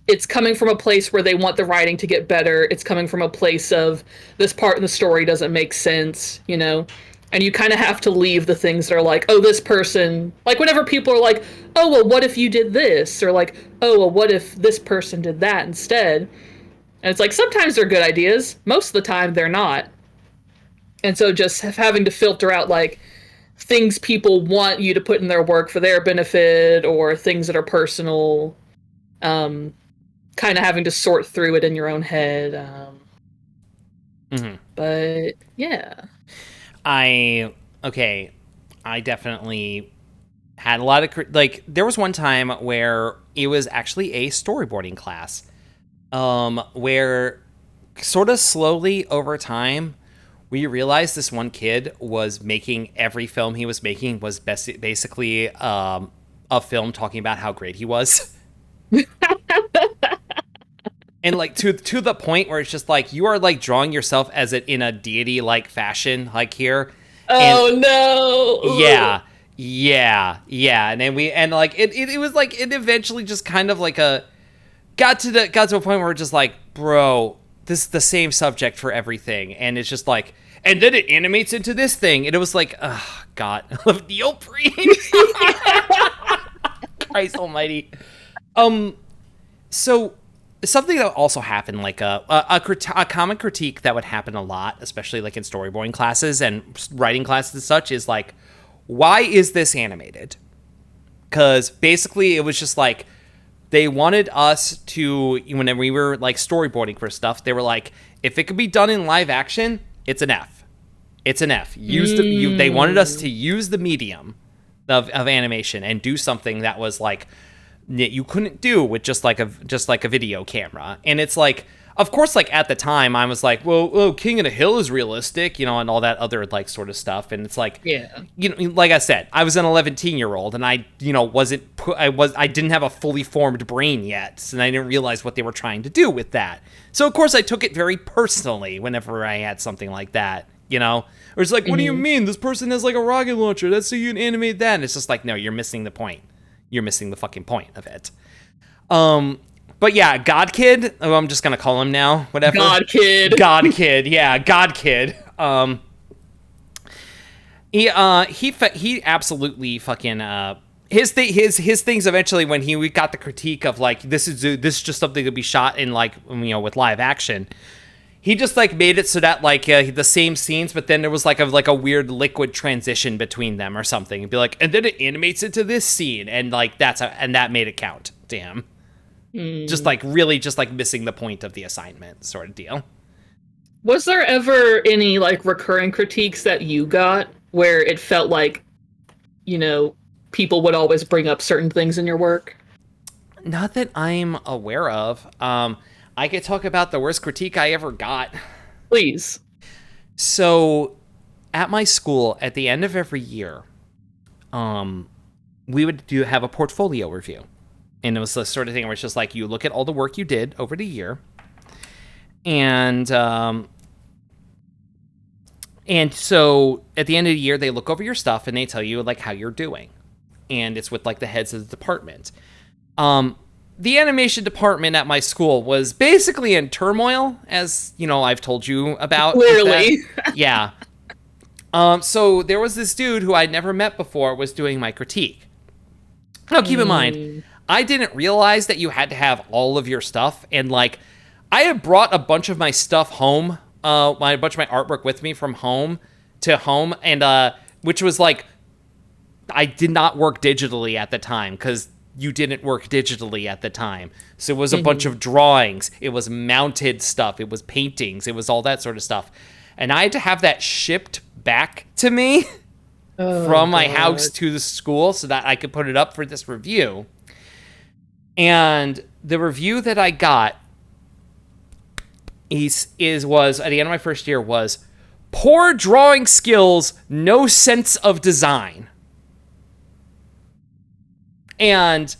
it's coming from a place where they want the writing to get better. It's coming from a place of this part in the story doesn't make sense, And you kind of have to leave the things that are like, oh, this person, like whenever people are like, oh, well, what if you did this? Or like, oh, well, what if this person did that instead? And it's like, sometimes they're good ideas. Most of the time they're not. And so just having to filter out like things people want you to put in their work for their benefit or things that are personal, kind of having to sort through it in your own head. But yeah. I definitely had a lot of there was one time where it was actually a storyboarding class, where sort of slowly over time we realized this one kid was making every film he was making was basically a film talking about how great he was. And like to the point where it's just like you are like drawing yourself as in a deity like fashion, like here. Oh no! Yeah. And then it was like it eventually just kind of like got to a point where we're just like, bro, this is the same subject for everything, and it's just like, and then it animates into this thing, and it was like, oh god, I love neoprene. Christ Almighty. So. Something that also happened, like a common critique that would happen a lot, especially like in storyboarding classes and writing classes and such, is like, why is this animated? Because basically it was just like, they wanted us to, when we were like storyboarding for stuff, they were like, if it could be done in live action, it's an F. It's an F. They wanted us to use the medium of animation and do something that was like, you couldn't do with just like a video camera. And it's like, of course, like at the time, I was like, well, King of the Hill is realistic, you know, and all that other like sort of stuff. And it's like, Yeah. you know, like I said, I was an 11-year-old, and I, you know, I didn't have a fully formed brain yet, and I didn't realize what they were trying to do with that. So of course, I took it very personally whenever I had something like that, you know. Or it's like, what do you mean? This person has like a rocket launcher. That's so you can animate that. And it's just like, no, you're missing the point. You're missing the fucking point of it. But yeah, God Kid. Oh, I'm just gonna call him now. Whatever. God Kid. God Kid. Yeah, God Kid. He absolutely fucking his things eventually when we got the critique of like this is just something to be shot in like, you know, with live action. He just like made it so that like the same scenes, but then there was like a weird liquid transition between them or something. It'd be like, and then it animates into this scene, and like that made it count to him. Just like really just like missing the point of the assignment sort of deal. Was there ever any like recurring critiques that you got where it felt like, you know, people would always bring up certain things in your work? Not that I'm aware of. I could talk about the worst critique I ever got. Please. So, at my school, at the end of every year, we would have a portfolio review. And it was the sort of thing where it's just like, you look at all the work you did over the year, and so at the end of the year, they look over your stuff and they tell you like how you're doing. And it's with like the heads of the department. The animation department at my school was basically in turmoil, as you know, I've told you about. Clearly. Yeah. So there was this dude who I'd never met before was doing my critique. Now, keep in mind, I didn't realize that you had to have all of your stuff. And like, I had brought a bunch of my stuff home, a bunch of my artwork with me from home to home. And which was like, I did not work digitally at the time because you didn't work digitally at the time. So it was a bunch of drawings. It was mounted stuff. It was paintings. It was all that sort of stuff. And I had to have that shipped back to me from my house to the school so that I could put it up for this review. And the review that I got was at the end of my first year was poor drawing skills, no sense of design. And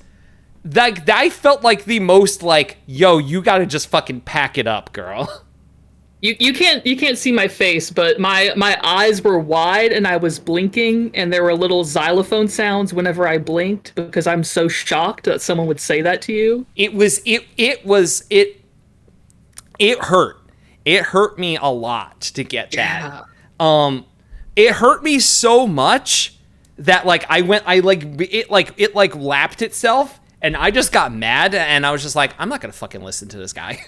that I felt like the most like, yo, you gotta just fucking pack it up, girl. You can't see my face, but my eyes were wide and I was blinking, and there were little xylophone sounds whenever I blinked because I'm so shocked that someone would say that to you. It hurt. It hurt me a lot to get that. Yeah. It hurt me so much that like it lapped itself, and I just got mad, and I was just like, I'm not gonna fucking listen to this guy.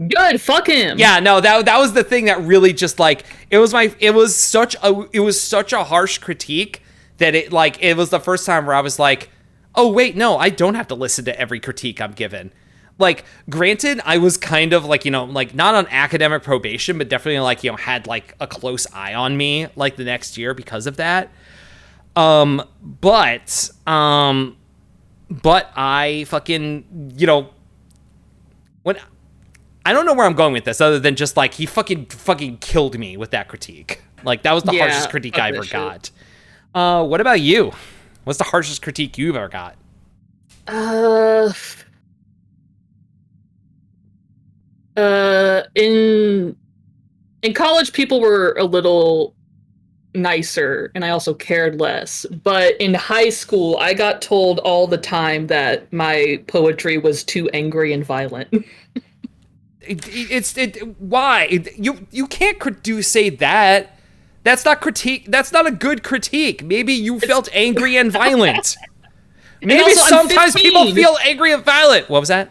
Good, fuck him. Yeah, no, that was the thing that really just like it was such a harsh critique that it was the first time where I was like, oh wait, no, I don't have to listen to every critique I'm given. Like, granted, I was kind of like, you know, like not on academic probation, but definitely like, you know, had like a close eye on me like the next year because of that. But I fucking, you know, when I don't know where I'm going with this other than just like he fucking killed me with that critique. Like that was the harshest critique I ever got. What about you? What's the harshest critique you've ever got? In college, people were a little nicer, and I also cared less. But in high school, I got told all the time that my poetry was too angry and violent. Why? You can't say that. That's not critique. That's not a good critique. Maybe you felt angry and violent. Maybe also, sometimes people feel angry and violent. What was that?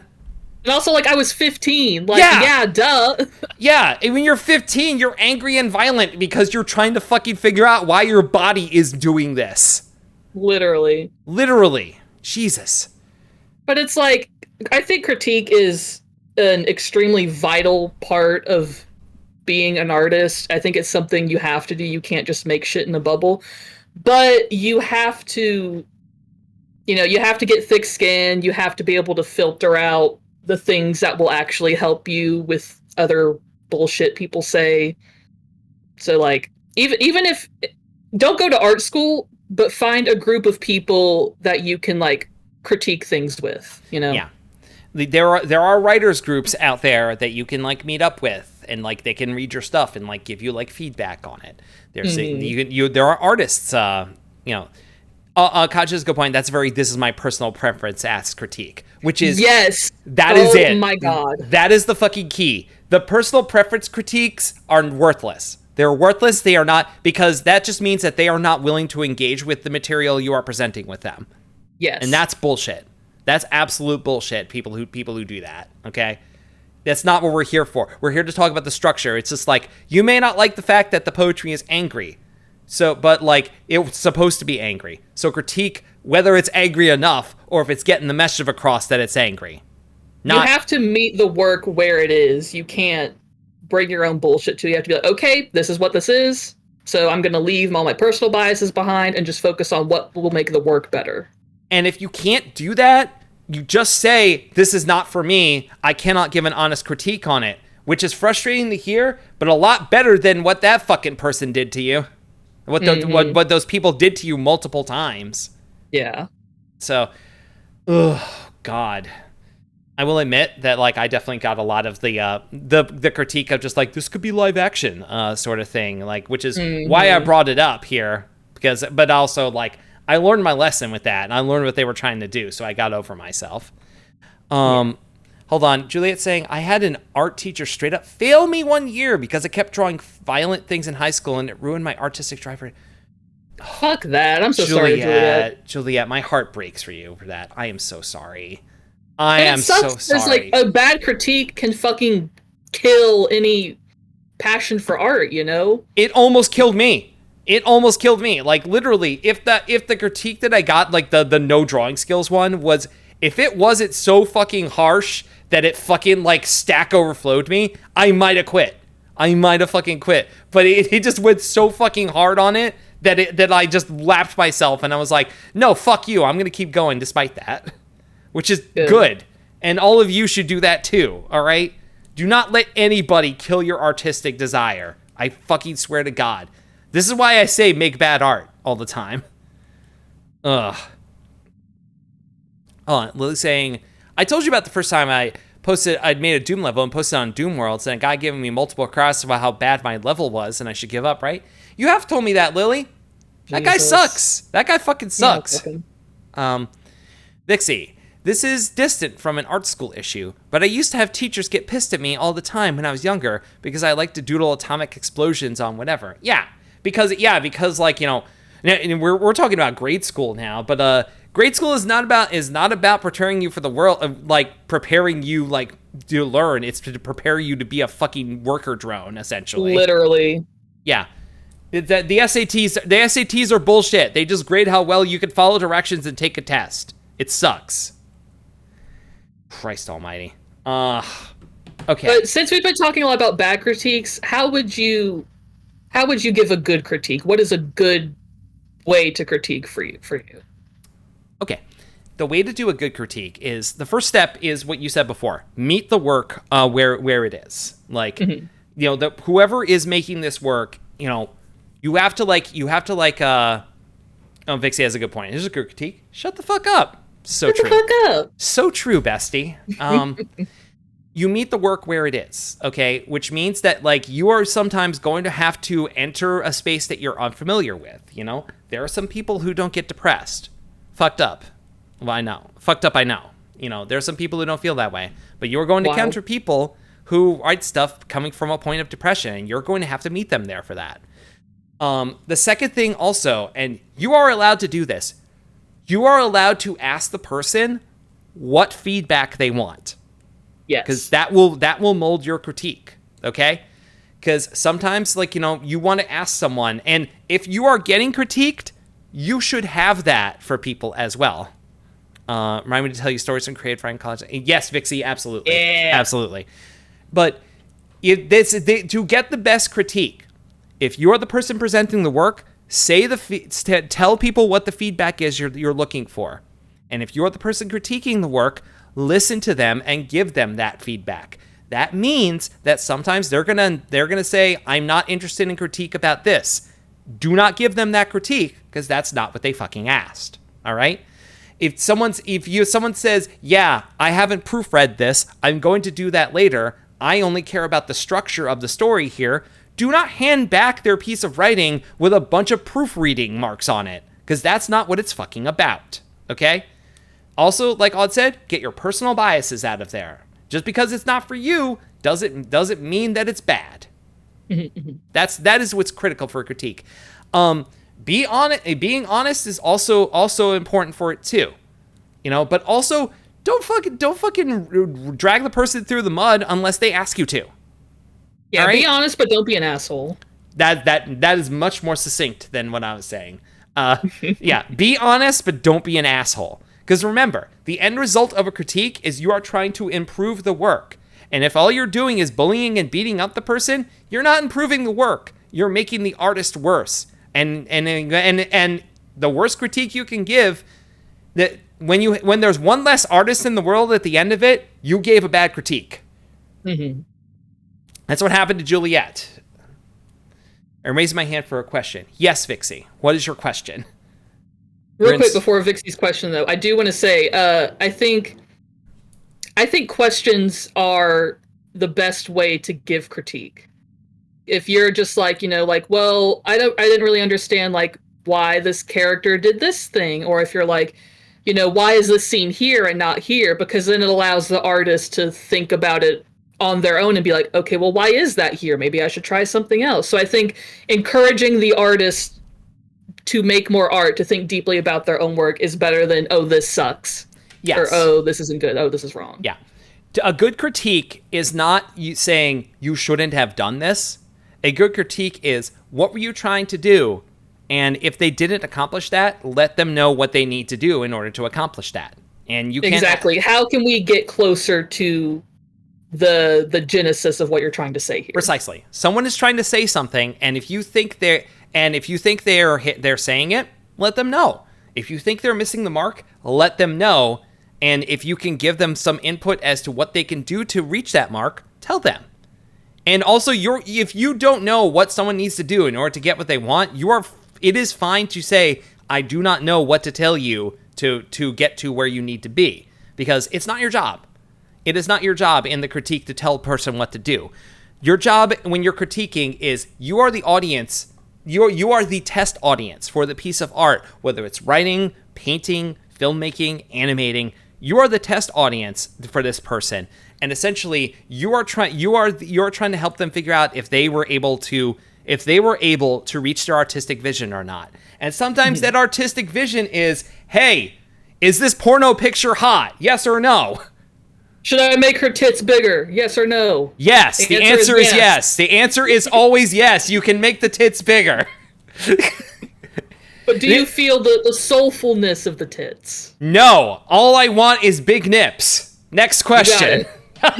And also, like, I was 15. Like, yeah duh. Yeah, and when you're 15, you're angry and violent because you're trying to fucking figure out why your body is doing this. Literally. Jesus. But it's like, I think critique is an extremely vital part of being an artist. I think it's something you have to do. You can't just make shit in a bubble. But you have to, you know, you have to get thick skin. You have to be able to filter out the things that will actually help you with other bullshit people say. So like even if don't go to art school, but find a group of people that you can like critique things with, you know? Yeah. There are writers groups out there that you can like meet up with, and like they can read your stuff and like give you like feedback on it. There's there are artists, you know. Katja's a good point. That's this is my personal preference as critique, which is yes, that is it. Oh my god, that is the fucking key. The personal preference critiques are worthless. They're worthless. They are not, because that just means that they are not willing to engage with the material you are presenting with them. Yes, and that's bullshit. That's absolute bullshit. People who do that. Okay. That's not what we're here for. We're here to talk about the structure. It's just like, you may not like the fact that the poetry is angry. So, but like, it's supposed to be angry. So critique whether it's angry enough or if it's getting the message across that it's angry. You have to meet the work where it is. You can't bring your own bullshit to it. You have to be like, okay, this is what this is. So I'm going to leave all my personal biases behind and just focus on what will make the work better. And if you can't do that, you just say, this is not for me. I cannot give an honest critique on it, which is frustrating to hear, but a lot better than what that fucking person did to you. What those people did to you multiple times. Yeah. So, oh God. I will admit that like I definitely got a lot of the critique of just like, this could be live action sort of thing, like, which is why I brought it up here, but also like I learned my lesson with that, and I learned what they were trying to do, so I got over myself. Hold on, Juliet's saying, I had an art teacher straight up fail me one year because I kept drawing violent things in high school, and it ruined my artistic drive. Fuck that. I'm so sorry, Juliet. Juliet, my heart breaks for you for that. I am so sorry. I am so sorry. Like, a bad critique can fucking kill any passion for art, you know? It almost killed me. Like, literally, if the critique that I got, like the no drawing skills one, was, if it wasn't so fucking harsh that it fucking like stack overflowed me, I might have quit. I might have fucking quit. But it just went so fucking hard on it that I just lapped myself, and I was like, no, fuck you. I'm gonna keep going despite that, which is good. And all of you should do that too. All right. Do not let anybody kill your artistic desire. I fucking swear to God. This is why I say make bad art all the time. Ugh. Oh, Lily's saying, I told you about the first time I'd made a Doom level and posted on Doom Worlds, and a guy giving me multiple requests about how bad my level was and I should give up, right? You have told me that, Lily. That guy sucks. That guy fucking sucks. Vixie, this is distant from an art school issue, but I used to have teachers get pissed at me all the time when I was younger because I like to doodle atomic explosions on whatever. Because like, you know, we're talking about grade school now, but grade school is not about preparing you for the world, like preparing you like to learn. It's to prepare you to be a fucking worker drone, essentially. Literally. Yeah. The SATs are bullshit. They just grade how well you can follow directions and take a test. It sucks. Christ almighty. Okay. But since we've been talking a lot about bad critiques, how would you give a good critique? What is a good way to critique for you? Okay. The way to do a good critique is, the first step is what you said before. Meet the work where it is. Like, you know, whoever is making this work, you know, you have to oh, Vixie has a good point. Here's a good critique. Shut the fuck up. So true. Shut the fuck up. So true, bestie. You meet the work where it is, okay? Which means that, like, you are sometimes going to have to enter a space that you're unfamiliar with, you know? There are some people who don't get depressed. Fucked up. Well, I know. Fucked up, I know. You know, there are some people who don't feel that way. But you're going to encounter people who write stuff coming from a point of depression, and you're going to have to meet them there for that. The second thing also, and you are allowed to do this, you are allowed to ask the person what feedback they want. Yes. Because that will mold your critique, okay? Because sometimes, like, you know, you want to ask someone, and if you are getting critiqued, you should have that for people as well. Remind me to tell you stories from creative writing college. Yes, Vixie, absolutely. Yeah. Absolutely. But to get the best critique, if you're the person presenting the work, tell people what the feedback is you're looking for. And if you're the person critiquing the work, listen to them and give them that feedback. That means that sometimes they're gonna say, I'm not interested in critique about this. Do not give them that critique, because that's not what they fucking asked. All right? If someone says, yeah, I haven't proofread this, I'm going to do that later, I only care about the structure of the story here, do not hand back their piece of writing with a bunch of proofreading marks on it, because that's not what it's fucking about. Okay? Also, like Odd said, get your personal biases out of there. Just because it's not for you doesn't mean that it's bad. That is what's critical for critique. Being honest is also important for it too. But also don't fucking drag the person through the mud unless they ask you to. Yeah, right? Be honest, but don't be an asshole. That is much more succinct than what I was saying. Yeah, be honest, but don't be an asshole. Because remember, the end result of a critique is you are trying to improve the work. And if all you're doing is bullying and beating up the person, you're not improving the work. You're making the artist worse. And the worst critique you can give, that when there's one less artist in the world at the end of it, you gave a bad critique. Mm-hmm. That's what happened to Juliet. I'm raising my hand for a question. Yes, Vixie. What is your question? Real quick before Vixie's question, though, I do want to say I think questions are the best way to give critique. If you're just like, well, I didn't really understand like why this character did this thing, or if you're like, why is this scene here and not here? Because then it allows the artist to think about it on their own and be like, okay, well, why is that here? Maybe I should try something else. So I think encouraging the artist to make more art, to think deeply about their own work, is better than, oh, this sucks. Yes. Or, oh, this isn't good. Oh, this is wrong. Yeah. A good critique is not you saying you shouldn't have done this. A good critique is, what were you trying to do? And if they didn't accomplish that, let them know what they need to do in order to accomplish that. And you can't... Exactly. How can we get closer to the genesis of what you're trying to say here? Precisely. Someone is trying to say something, and if you think they're saying it, let them know. If you think they're missing the mark, let them know. And if you can give them some input as to what they can do to reach that mark, tell them. And also, if you don't know what someone needs to do in order to get what they want, it is fine to say, I do not know what to tell you to get to where you need to be. Because it's not your job. It is not your job in the critique to tell a person what to do. Your job when you're critiquing is you are the audience. You are the test audience for the piece of art, whether it's writing, painting, filmmaking, animating. You are the test audience for this person, and essentially you are trying to help them figure out if they were able to reach their artistic vision or not. And sometimes that artistic vision is, hey, is this porno picture hot? Yes or no? Should I make her tits bigger? Yes or no? Yes. The answer is yes. The answer is always yes. You can make the tits bigger. But do you feel the soulfulness of the tits? No. All I want is big nips. Next question. My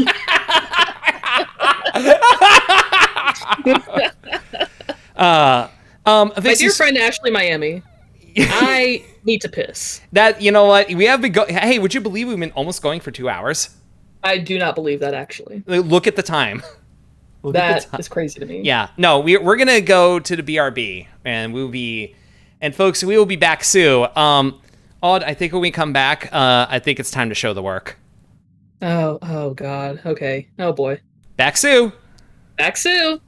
dear friend Ashley Miami, I need to piss. That, you know what? We have been hey, would you believe we've been almost going for 2 hours? I do not believe that, actually. Look at the time. That is crazy to me. Yeah. No, we're going to go to the BRB, and folks, we will be back soon. Odd, I think when we come back, I think it's time to show the work. Oh God. Okay. Oh boy. Back soon. Back soon.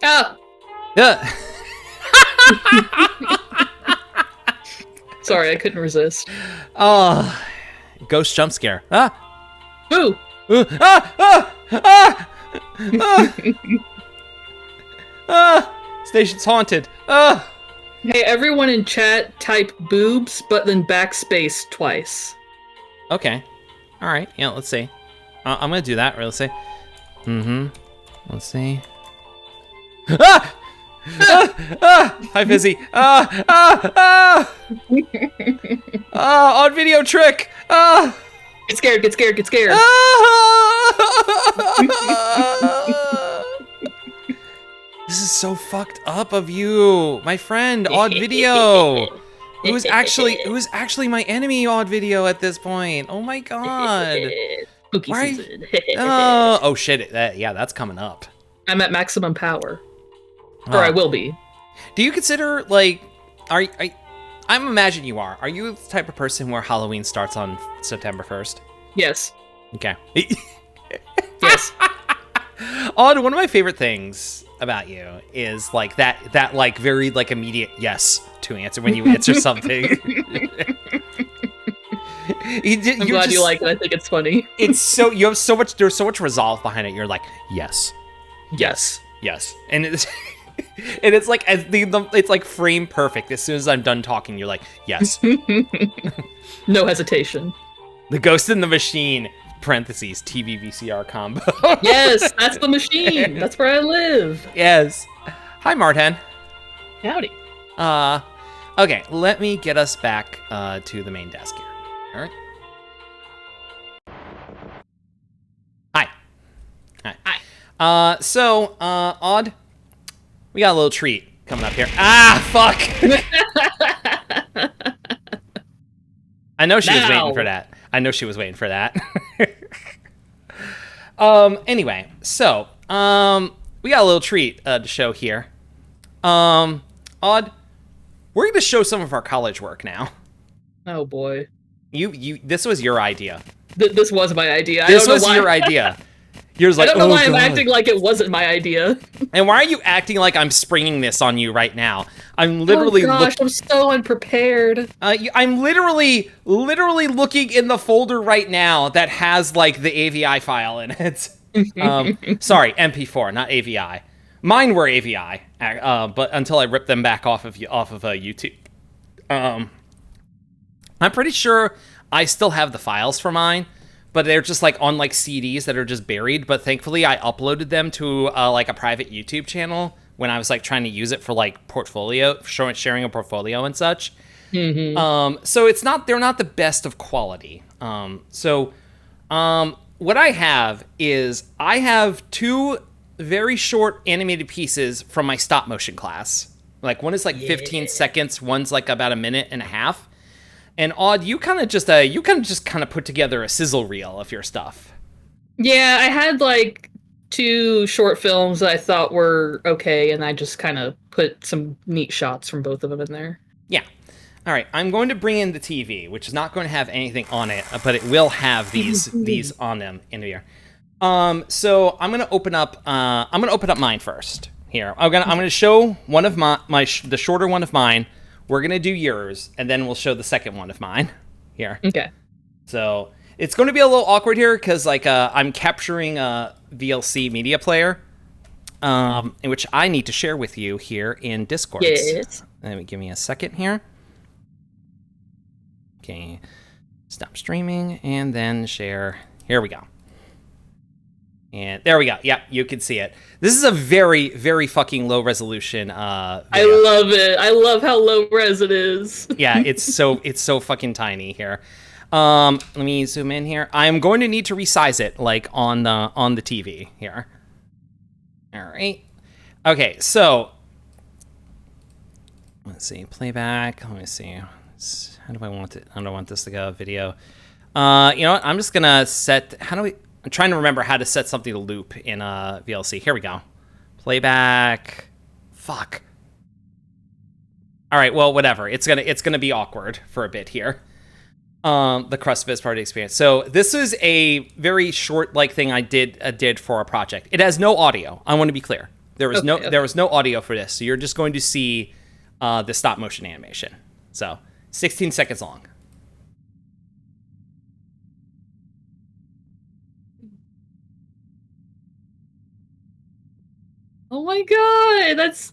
Ah! Yeah. Sorry, I couldn't resist. Oh, ghost jump scare. Boo! Station's haunted. Hey, everyone in chat, type boobs, but then backspace twice. Okay. All right. Yeah, let's see. I'm going to do that. Let's see. Let's see. Hi, Fizzy. On video trick. Get scared, get scared, get scared. This is so fucked up of you, my friend. Odd Video. It was actually my enemy. Odd Video at this point. Oh my god. Spooky season. Oh shit. That's coming up. I'm at maximum power, or I will be. Do you consider like I'm imagine you are. Are you the type of person where Halloween starts on September 1st? Yes. Okay. Yes. Odd, one of my favorite things about you is like that like very like immediate yes to answer when you answer something. I'm glad you like it. I think it's funny. It's so there's so much resolve behind it. You're like, yes. And it's and it's like it's like frame perfect. As soon as I'm done talking, you're like, yes. No hesitation. The Ghost in the Machine, parentheses, TV VCR combo. Yes, that's the machine. That's where I live. Yes. Hi, Martin. Howdy. Okay, let me get us back to the main desk here. All right. Hi. So, Odd, we got a little treat coming up here. Ah, fuck! I know she was waiting for that. Anyway, so, we got a little treat to show here. Odd, we're going to show some of our college work now. Oh, boy. This was your idea. This was my idea. This was your idea. You're like, I don't know why I'm acting like it wasn't my idea. And why are you acting like I'm springing this on you right now? I'm literally. Oh gosh, I'm so unprepared. I'm literally looking in the folder right now that has like the AVI file in it. Sorry, MP4, not AVI. Mine were AVI, but until I ripped them back off of YouTube. I'm pretty sure I still have the files for mine, but they're just like on like CDs that are just buried. But thankfully, I uploaded them to like a private YouTube channel when I was like trying to use it for like portfolio, sharing a portfolio and such. So they're not the best of quality. What I have is I have two very short animated pieces from my stop motion class. Like one is like 15 seconds, one's like about a minute and a half. And Odd, you kind of just put together a sizzle reel of your stuff. Yeah, I had like two short films that I thought were okay, and I just kind of put some neat shots from both of them in there. Yeah. All right, I'm going to bring in the TV, which is not going to have anything on it, but it will have these on them in here. So I'm gonna open up mine first. Here, I'm gonna show one of the shorter one of mine. We're going to do yours, and then we'll show the second one of mine here. Okay. So it's going to be a little awkward here because like I'm capturing a VLC media player, in which I need to share with you here in Discord. Yes. Give me a second here. Okay. Stop streaming, and then share. Here we go. And there we go. Yep, you can see it. This is a very, very fucking low resolution video. I love it. I love how low res it is. Yeah, it's so fucking tiny here. Let me zoom in here. I'm going to need to resize it like on the TV here. All right. Okay, so let's see. Playback. Let me see. How do I want it? How do I want this to go? Video. You know what? I'm just gonna set. I'm trying to remember how to set something to loop in VLC. Here we go. Playback. Fuck. All right. Well, whatever. It's gonna be awkward for a bit here. The Crust Fizz party experience. So this is a very short like thing I did for a project. It has no audio. I want to be clear. Okay. There was no audio for this, so you're just going to see the stop motion animation. So 16 seconds long. Oh my god, that's...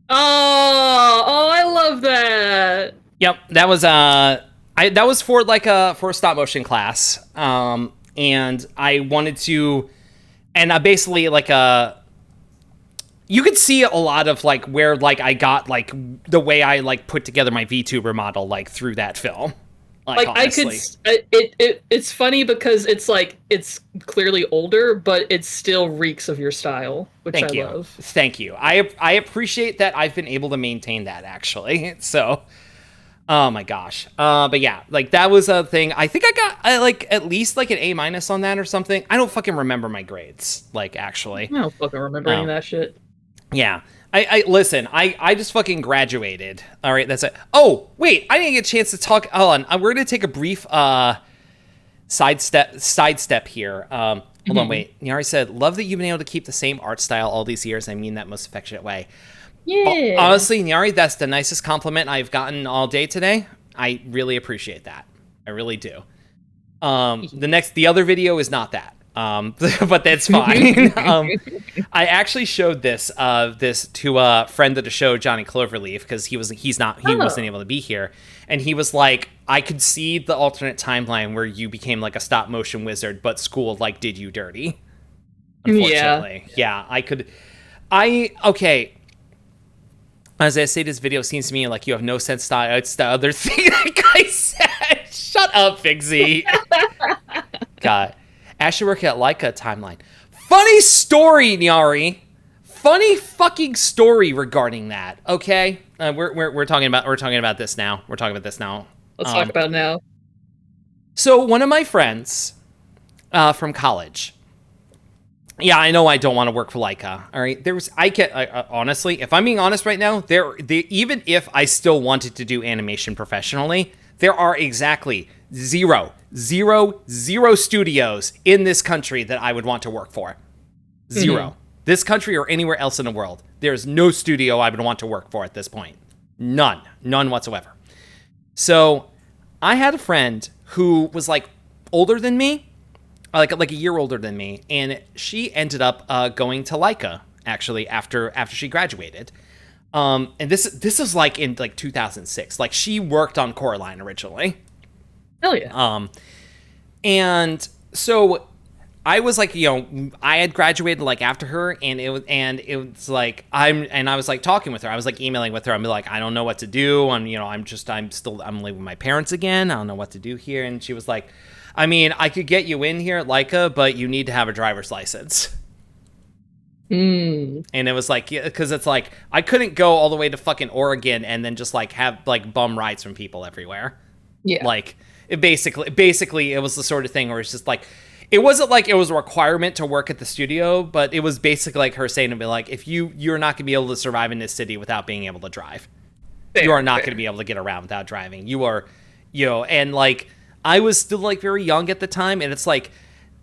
Oh, I love that. Yep, that was that was for like for a stop motion class. And I wanted to, and I basically like you could see a lot of like where like I got like the way I like put together my VTuber model like through that film. Like honestly. it's funny because it's like it's clearly older, but it still reeks of your style, which I love. Thank you. I appreciate that I've been able to maintain that actually. So, oh my gosh. But yeah, like that was a thing. I think I got like at least like an A- on that or something. I don't fucking remember my grades. Like actually, I don't fucking remember any of that shit. Yeah. I listen, I just fucking graduated. All right, that's it. Oh, wait, I didn't get a chance to talk. Hold on. We're going to take a brief sidestep here. Hold on, wait. Nyari said, love that you've been able to keep the same art style all these years. I mean that most affectionate way. Yeah. Honestly, Nyari, that's the nicest compliment I've gotten all day today. I really appreciate that. I really do. The other video is not that. But that's fine. I actually showed this to a friend of the show, Johnny Cloverleaf, because he wasn't able to be here, and he was like, I could see the alternate timeline where you became like a stop motion wizard, but school like did you dirty. Unfortunately, yeah, I could. Okay. As I say, this video seems to me like you have no sense style. It's the other thing that guy said. Shut up, Figsy. God. Ashley working at Leica timeline. Funny story, Nyari. Funny fucking story regarding that. Okay, we're talking about this now. We're talking about this now. Let's talk about it now. So one of my friends from college. Yeah, I know I don't want to work for Leica. All right, honestly, if I'm being honest right now, even if I still wanted to do animation professionally, there are exactly zero studios in this country that I would want to work for. Zero. Mm-hmm. This country or anywhere else in the world. There's no studio I would want to work for at this point. None whatsoever. So I had a friend who was like older than me, like a year older than me, and she ended up going to Leica actually after she graduated. And this is like in like 2006. Like she worked on Coraline originally. Hell yeah. And so I was like, I had graduated like after her, and it was like I was like talking with her. I was like emailing with her. I'm like, I don't know what to do. I'm living with my parents again. I don't know what to do here. And she was like, I mean, I could get you in here at Leica, but you need to have a driver's license. And it was like, because it's like I couldn't go all the way to fucking Oregon and then just like have like bum rides from people everywhere. Yeah. Like it basically it was the sort of thing where it's just like, it wasn't like it was a requirement to work at the studio, but it was basically like her saying to me like, if you're not gonna be able to survive in this city without being able to drive. You are not gonna be able to get around without driving. You are, and like I was still like very young at the time, and it's like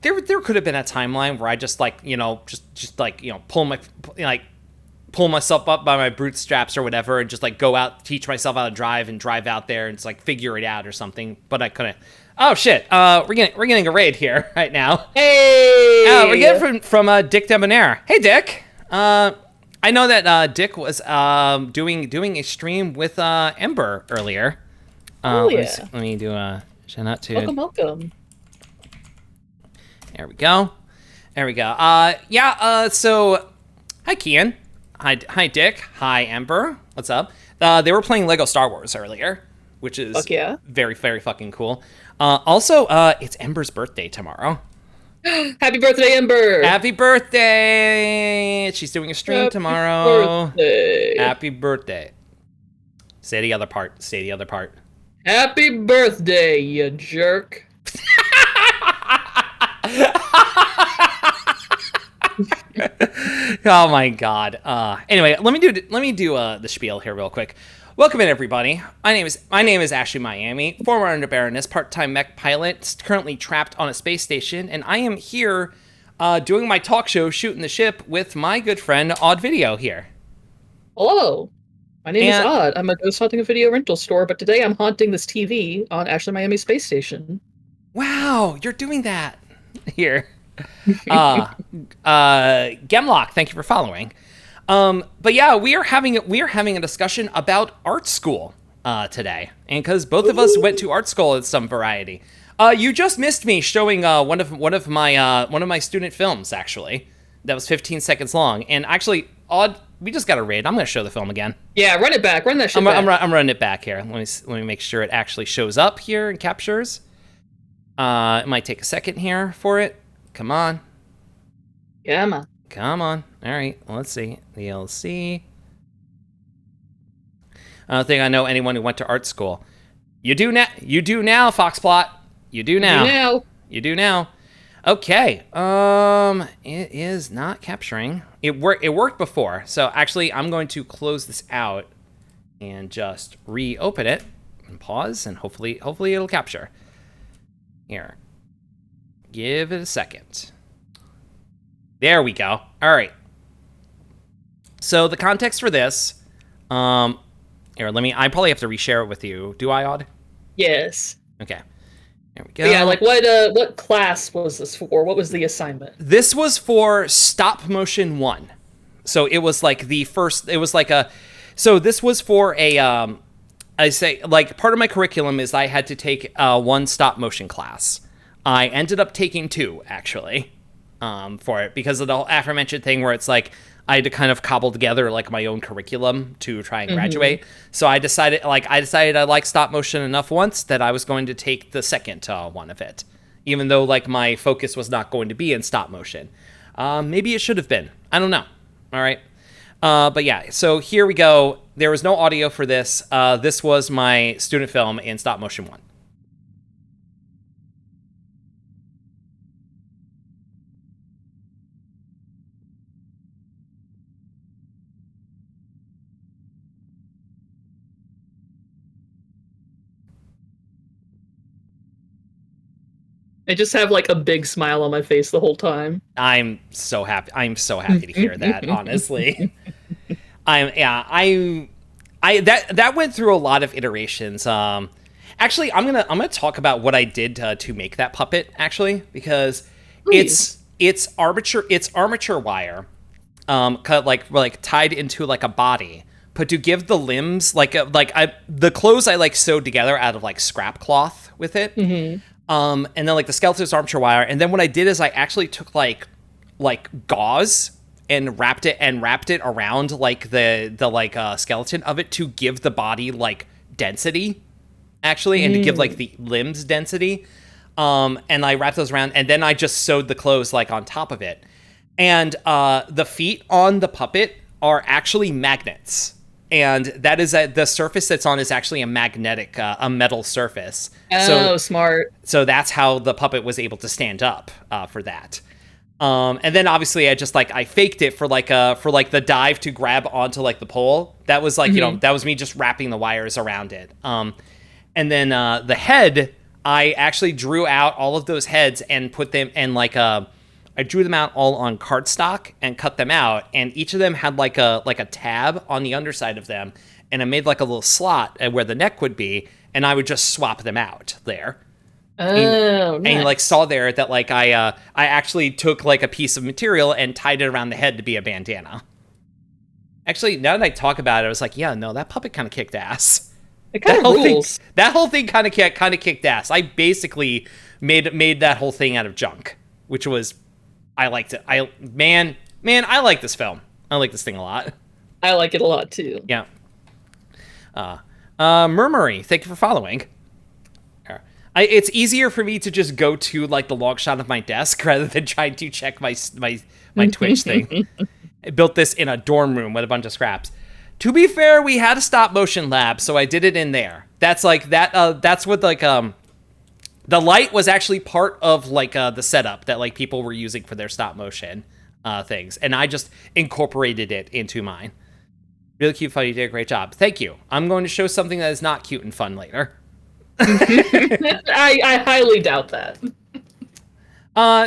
there could have been a timeline where I just like, just like, pull myself up by my bootstraps or whatever and just like go out, teach myself how to drive and drive out there and just like figure it out or something, but I couldn't. Oh shit. We're getting a raid here right now. Hey. We're getting from Dick Debonair. Hey Dick. I know that Dick was doing a stream with Ember earlier. Let me do a shout out to welcome. There we go. So hi Kian. Hi Dick. Hi Ember. What's up? They were playing Lego Star Wars earlier, which is very, very fucking cool. Also, it's Ember's birthday tomorrow. Happy birthday, Ember! Happy birthday! She's doing a stream tomorrow. Happy birthday. Say the other part. Happy birthday, you jerk. Oh my god. Anyway, let me do the spiel here real quick. Welcome in, everybody. My name is Ashley Miami, former Underbaroness, part-time mech pilot, currently trapped on a space station, and I am here doing my talk show, Shootin' the Ship, with my good friend Odd Video here. Hello, my name is And Odd. I'm a ghost haunting a video rental store, but today I'm haunting this TV on Ashley Miami Space Station. wow, you're doing that here. Gemlock, thank you for following. But yeah, we are having a discussion about art school today, and because both of us went to art school at some variety. You just missed me showing one of my student films, actually. That was 15 seconds long, and actually, Odd, we just got a raid. I'm gonna show the film again. Yeah, run it back. Run that shit back. I'm running it back here. Let me make sure it actually shows up here and captures. It might take a second here for it. Come on. Come on. All right. Well, let's see. DLC. I don't think I know anyone who went to art school. You do now. You do now, Foxplot. You do now. You do now. Okay. It is not capturing. It worked before. So actually, I'm going to close this out and just reopen it and pause, and hopefully it'll capture. Here. Give it a second. There we go. All right. So the context for this, here, I probably have to reshare it with you. Do I, Odd? Yes. Okay. There we go. But yeah, like what class was this for? What was the assignment? This was for stop motion 1. So it was like so this was for I say, like, part of my curriculum is I had to take one stop motion class. I ended up taking 2, actually. For it, because of the aforementioned thing where it's like I had to kind of cobble together like my own curriculum to try and graduate. So I decided I liked stop motion enough once that I was going to take the second one of it, even though like my focus was not going to be in stop motion. Maybe it should have been. I don't know. All right. But yeah, so here we go. There was no audio for this. This was my student film in stop motion 1. I just have like a big smile on my face the whole time. I'm so happy. I'm so happy to hear that, honestly. I that went through a lot of iterations. Actually, I'm gonna talk about what I did to make that puppet, actually, because Please. it's armature wire, cut like tied into like a body, but to give the limbs the clothes I like sewed together out of like scrap cloth with it. And then like the skeleton's armature wire, and then what I did is I actually took like gauze and wrapped it around like the skeleton of it to give the body like density, actually, and to give like the limbs density. And I wrapped those around, and then I just sewed the clothes like on top of it. And the feet on the puppet are actually magnets. And that is the surface that's on is actually a magnetic, a metal surface. Oh, smart. So that's how the puppet was able to stand up for that. And then obviously I faked it for the dive to grab onto like the pole. That was like, that was me just wrapping the wires around it. And then the head, I actually drew out all of those heads and put them in I drew them out all on cardstock and cut them out, and each of them had like a tab on the underside of them, and I made like a little slot where the neck would be, and I would just swap them out there. Oh, nice. And you like saw there that like I actually took like a piece of material and tied it around the head to be a bandana. Actually, now that I talk about it, I was like, yeah, no, that puppet kind of kicked ass. It kind of rules. That whole thing kind of kicked ass. I basically made that whole thing out of junk, which was. I liked it. I like this film. I like this thing a lot. I like it a lot too. Yeah. Murmury, thank you for following. It's easier for me to just go to like the log shot of my desk rather than trying to check my Twitch thing. I built this in a dorm room with a bunch of scraps. To be fair, we had a stop motion lab, so I did it in there. That's like that. That's what like the light was actually part of like the setup that like people were using for their stop motion things, and I just incorporated it into mine. Really cute, funny. You did a great job. Thank you. I'm going to show something that is not cute and fun later. I highly doubt that.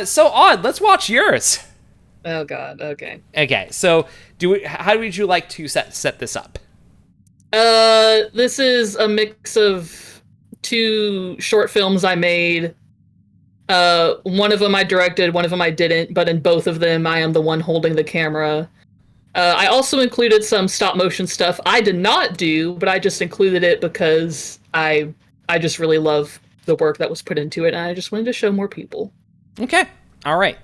So Odd. Let's watch yours. Oh God. Okay. Okay. So how would you like to set this up? This is a mix of two short films I made. One of them I directed, one of them I didn't, but in both of them, I am the one holding the camera. I also included some stop motion stuff I did not do, but I just included it because I just really love the work that was put into it, and I just wanted to show more people. Okay. All right.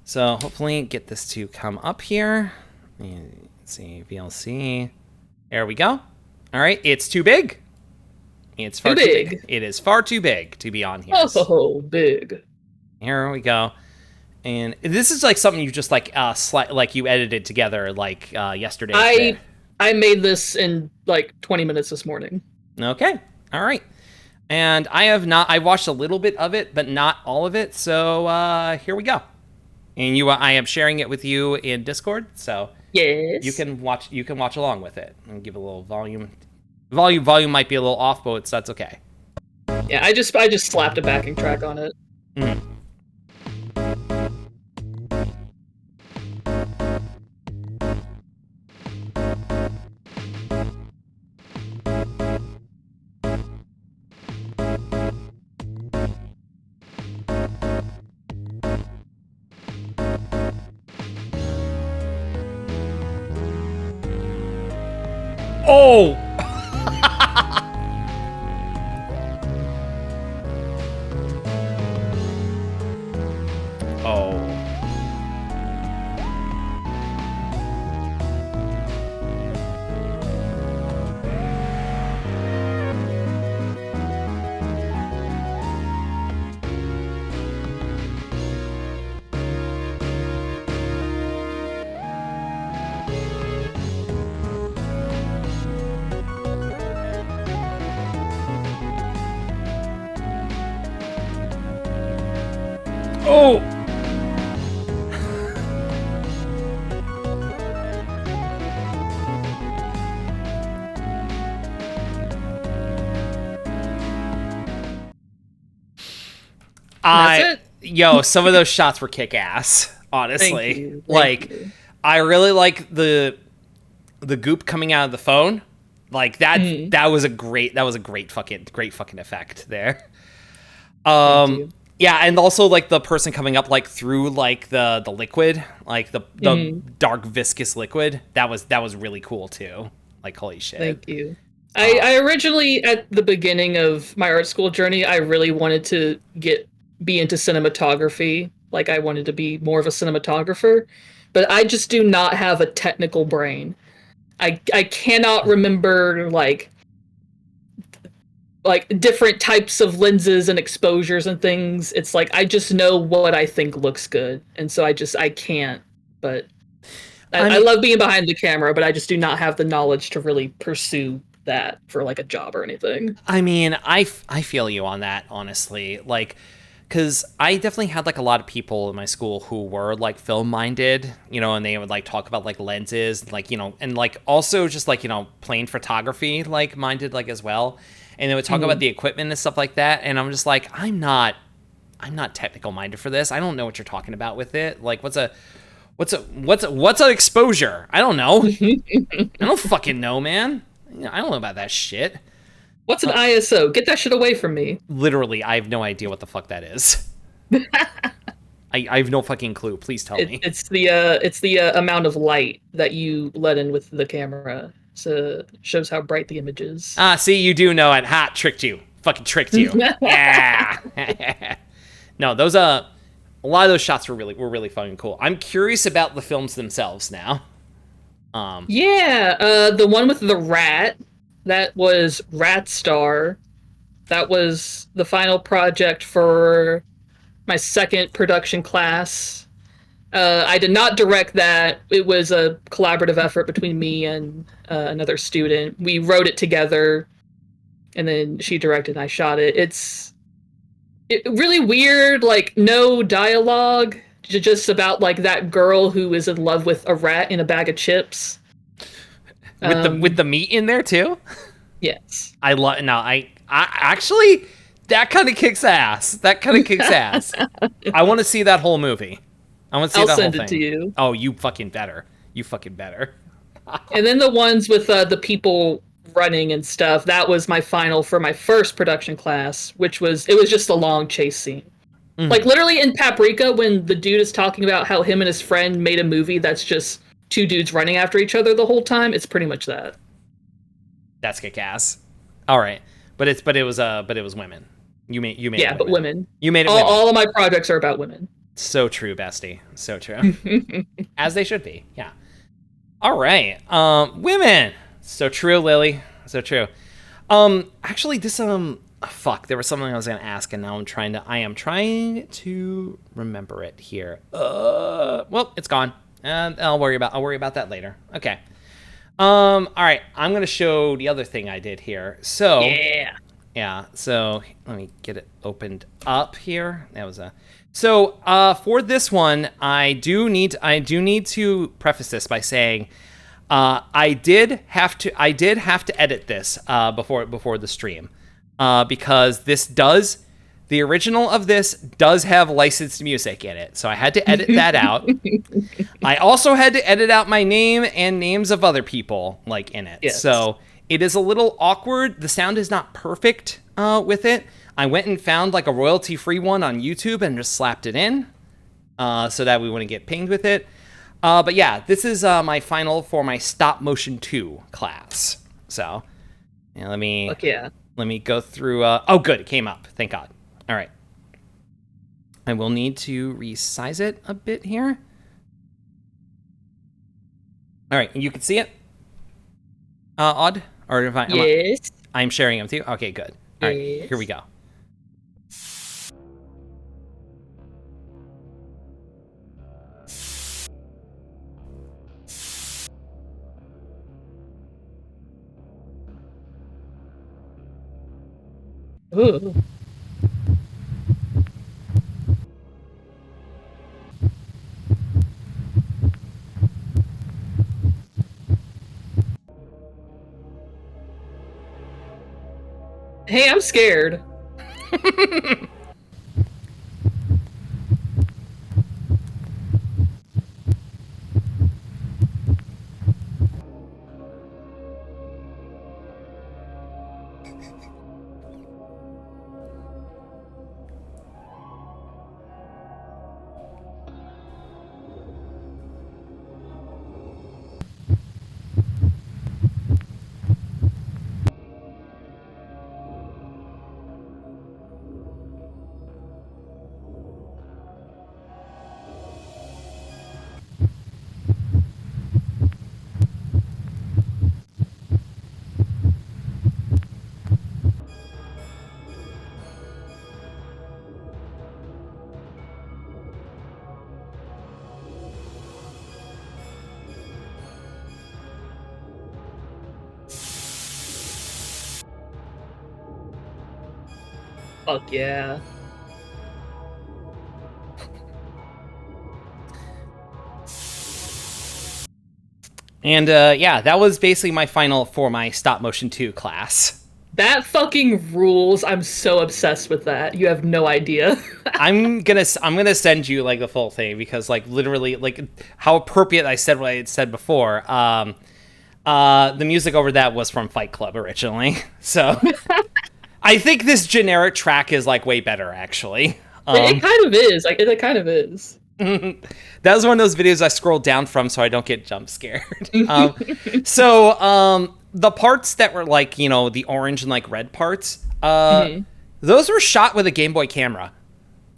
So hopefully get this to come up here. Let's see, VLC. There we go. All right. It's too big. It's far too big. It is far too big to be on here. Oh, big. Here we go. And this is like something you just like you edited together like yesterday. I made this in like 20 minutes this morning. Okay. All right. And I watched a little bit of it, but not all of it. So here we go. And I am sharing it with you in Discord. So yes, you can watch along with it and give a little volume. Volume might be a little off, but that's okay. Yeah, I just slapped a backing track on it. Mm. Oh! Oh. Oh! That's it? Yo, some of those shots were kick ass, honestly. Thank you. I really like the goop coming out of the phone. Like that was a great fucking effect there. Yeah, and also like the person coming up like through like the liquid, like the dark viscous liquid. That was really cool too. Like holy shit. Thank you. I originally at the beginning of my art school journey, I really wanted to be into cinematography. Like I wanted to be more of a cinematographer, but I just do not have a technical brain. I cannot remember like different types of lenses and exposures and things. It's like I just know what I think looks good, and so I can't. But I love being behind the camera, but I just do not have the knowledge to really pursue that for like a job or anything. I mean, I feel you on that, honestly. Like, because I definitely had like a lot of people in my school who were like film minded, you know, and they would like talk about like lenses, like, you know, and like also just like, you know, plain photography like minded like as well. And they would talk about the equipment and stuff like that. And I'm just like, I'm not technical minded for this. I don't know what you're talking about with it. Like, what's an exposure? I don't know. I don't fucking know, man. I don't know about that shit. What's an ISO? Get that shit away from me. Literally, I have no idea what the fuck that is. I have no fucking clue. Please tell me. It's the amount of light that you let in with the camera. So shows how bright the image is. Ah, see, you do know it. Ha, tricked you. Fucking tricked you. Yeah. No, those a lot of those shots were really fucking cool. I'm curious about the films themselves now. The one with the rat, that was Rat Star. That was the final project for my second production class. I did not direct that. It was a collaborative effort between me and another student. We wrote it together, and then she directed and I shot it. It's really weird, like no dialogue, just about like that girl who is in love with a rat in a bag of chips. with the meat in there too. Yes. I love. No, I actually that kind of kicks ass. That kind of kicks ass. I want to see that whole movie. I want to see I'll that whole send thing. it to you. Oh, you fucking better. You fucking better. And then the ones with the people running and stuff, that was my final for my first production class, which was just a long chase scene. Mm-hmm. Like literally in Paprika, when the dude is talking about how him and his friend made a movie that's just two dudes running after each other the whole time, it's pretty much that. That's kick ass. All right, but it was women. You made yeah, but women. You made it. All of my projects are about women. So true, bestie. So true. As they should be. Yeah. All right. Women. So true, Lily. So true. Actually, this fuck. There was something I was gonna ask, and now I am trying to remember it here. Well, it's gone, and I'll worry about that later. Okay. All right. I'm gonna show the other thing I did here. So. Yeah. So let me get it opened up here. That was So for this one, I do need to preface this by saying I did have to edit this before the stream because the original of this does have licensed music in it, so I had to edit that out. I also had to edit out my name and names of other people in it. Yes. So it is a little awkward. The sound is not perfect with it. I went and found a royalty-free one on YouTube and just slapped it in so that we wouldn't get pinged with it. But yeah, this is my final for my stop motion 2 class. So let me go through. Oh, good, it came up. Thank God. All right. I will need to resize it a bit here. All right, you can see it. Odd, or if yes, I'm sharing it with you. Okay, good. All right, here we go. Ooh. Hey, I'm scared. Fuck yeah. And yeah, that was basically my final for my stop motion 2 class. That fucking rules. I'm so obsessed with that. You have no idea. I'm gonna send you the full thing because literally how appropriate I said what I had said before. The music over that was from Fight Club originally. So I think this generic track is way better it kind of is. It kind of is. That was one of those videos I scrolled down from so I don't get jump scared. The parts that were the orange and red parts, those were shot with a Game Boy camera.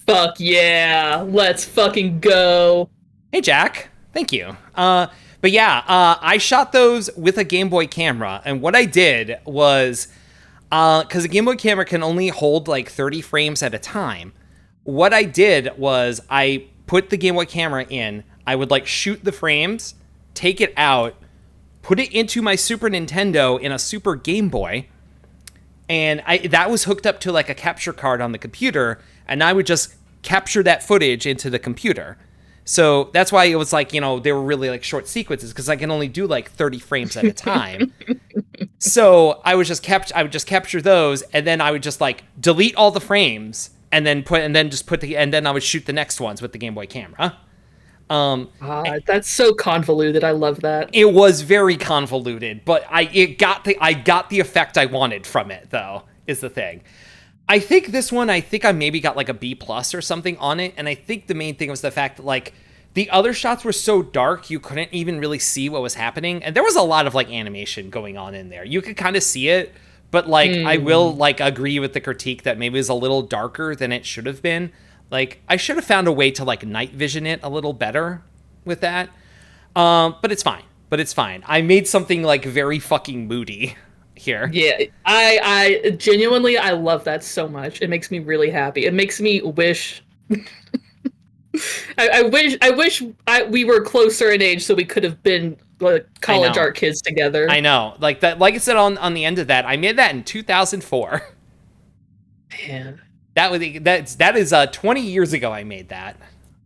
Fuck yeah, let's fucking go. Hey Jack, thank you. But yeah, I shot those with a Game Boy camera, and what I did was, because a Game Boy camera can only hold 30 frames at a time, what I did was I put the Game Boy camera in, I would shoot the frames, take it out, put it into my Super Nintendo in a Super Game Boy, and that was hooked up to a capture card on the computer, and I would just capture that footage into the computer. So that's why it was like, they were really like short sequences because I can only do like 30 frames at a time. So I would just capture those, and then I would just like delete all the frames and then and then I would shoot the next ones with the Game Boy camera. That's so convoluted. I love that. It was very convoluted, but I got the effect I wanted from it, though, is the thing. I think this one, I maybe got like a B plus or something on it, and I think the main thing was the fact that like the other shots were so dark you couldn't even really see what was happening, and there was a lot of like animation going on in there. You could kind of see it, but like I will like agree with the critique that maybe it was a little darker than it should have been. Like I should have found a way to like night vision it a little better with that. But it's fine. I made something like very fucking moody here. Yeah, I genuinely I love that so much. It makes me really happy. It makes me wish. I wish we were closer in age so we could have been like college art kids together. I know, like that. Like I said on the end of that, I made that in 2004. Man, that is 20 years ago. I made that.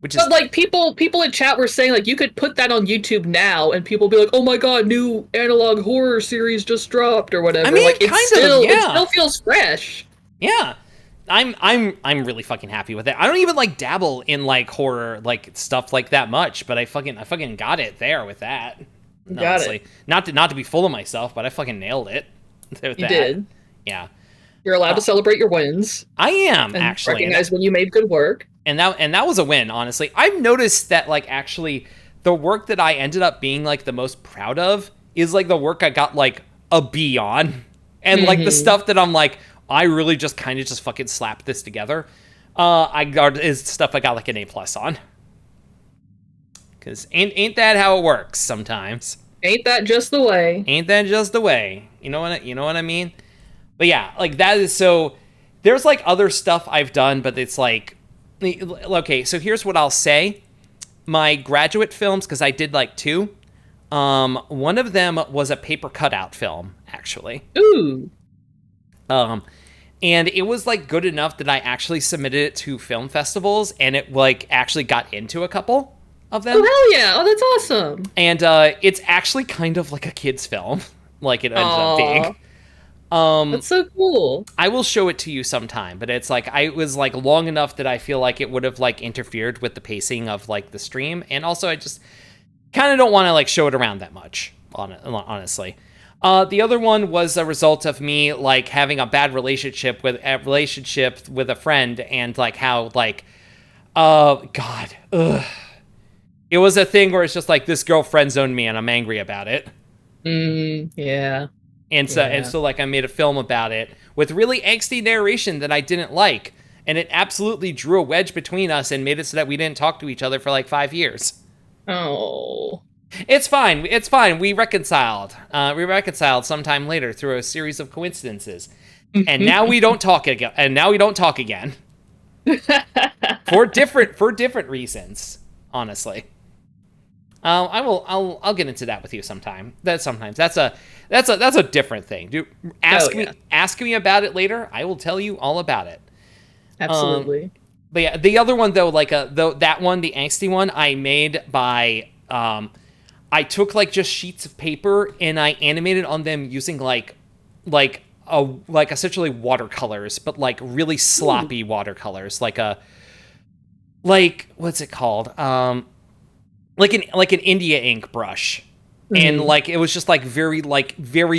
Which is, but like people in chat were saying like you could put that on YouTube now and people be like, oh my god, new analog horror series just dropped or whatever. I mean, like it still feels fresh. Yeah. I'm really fucking happy with it. I don't even like dabble in like horror like stuff like that much, but I fucking got it there with that. Honestly. Not to be full of myself, but I fucking nailed it. You did. Yeah. You're allowed to celebrate your wins. I am, and actually. Recognize when you made good work. And that was a win, honestly. I've noticed that like actually the work that I ended up being like the most proud of is like the work I got like a B on. And like the stuff that I'm like, I really just kind of just fucking slapped this together. Is stuff I got like an A+ on. Cause ain't that how it works sometimes? Ain't that just the way? Ain't that just the way? You know what I mean? But yeah, like that is so. There's like other stuff I've done, but it's like, okay. So here's what I'll say: my graduate films, because I did like 2. One of them was a paper cutout film, actually. Ooh. And it was like good enough that I actually submitted it to film festivals, and it like actually got into a couple of them. Oh hell yeah! Oh, that's awesome. And it's actually kind of like a kid's film, like it ended up being. That's so cool. I will show it to you sometime, but it's like I was like long enough that I feel like it would have like interfered with the pacing of like the stream, and also I just kind of don't want to like show it around that much, honestly. The other one was a result of me like having a bad relationship with a friend, and like how like God, it was a thing where it's just like this girl friend zoned me and I'm angry about it. Yeah. And so like I made a film about it with really angsty narration that I didn't like, and it absolutely drew a wedge between us and made it so that we didn't talk to each other for like 5 years. Oh. It's fine. We reconciled. We reconciled sometime later through a series of coincidences. And now we don't talk again. For different reasons, honestly. I'll get into that with you sometime. That's a different thing. Ask me about it later. I will tell you all about it. Absolutely. But yeah, the other one though, that one, the angsty one, I made by I took like just sheets of paper and I animated on them using like essentially watercolors, but like really sloppy watercolors, like what's it called? Like an India ink brush. And like it was just like very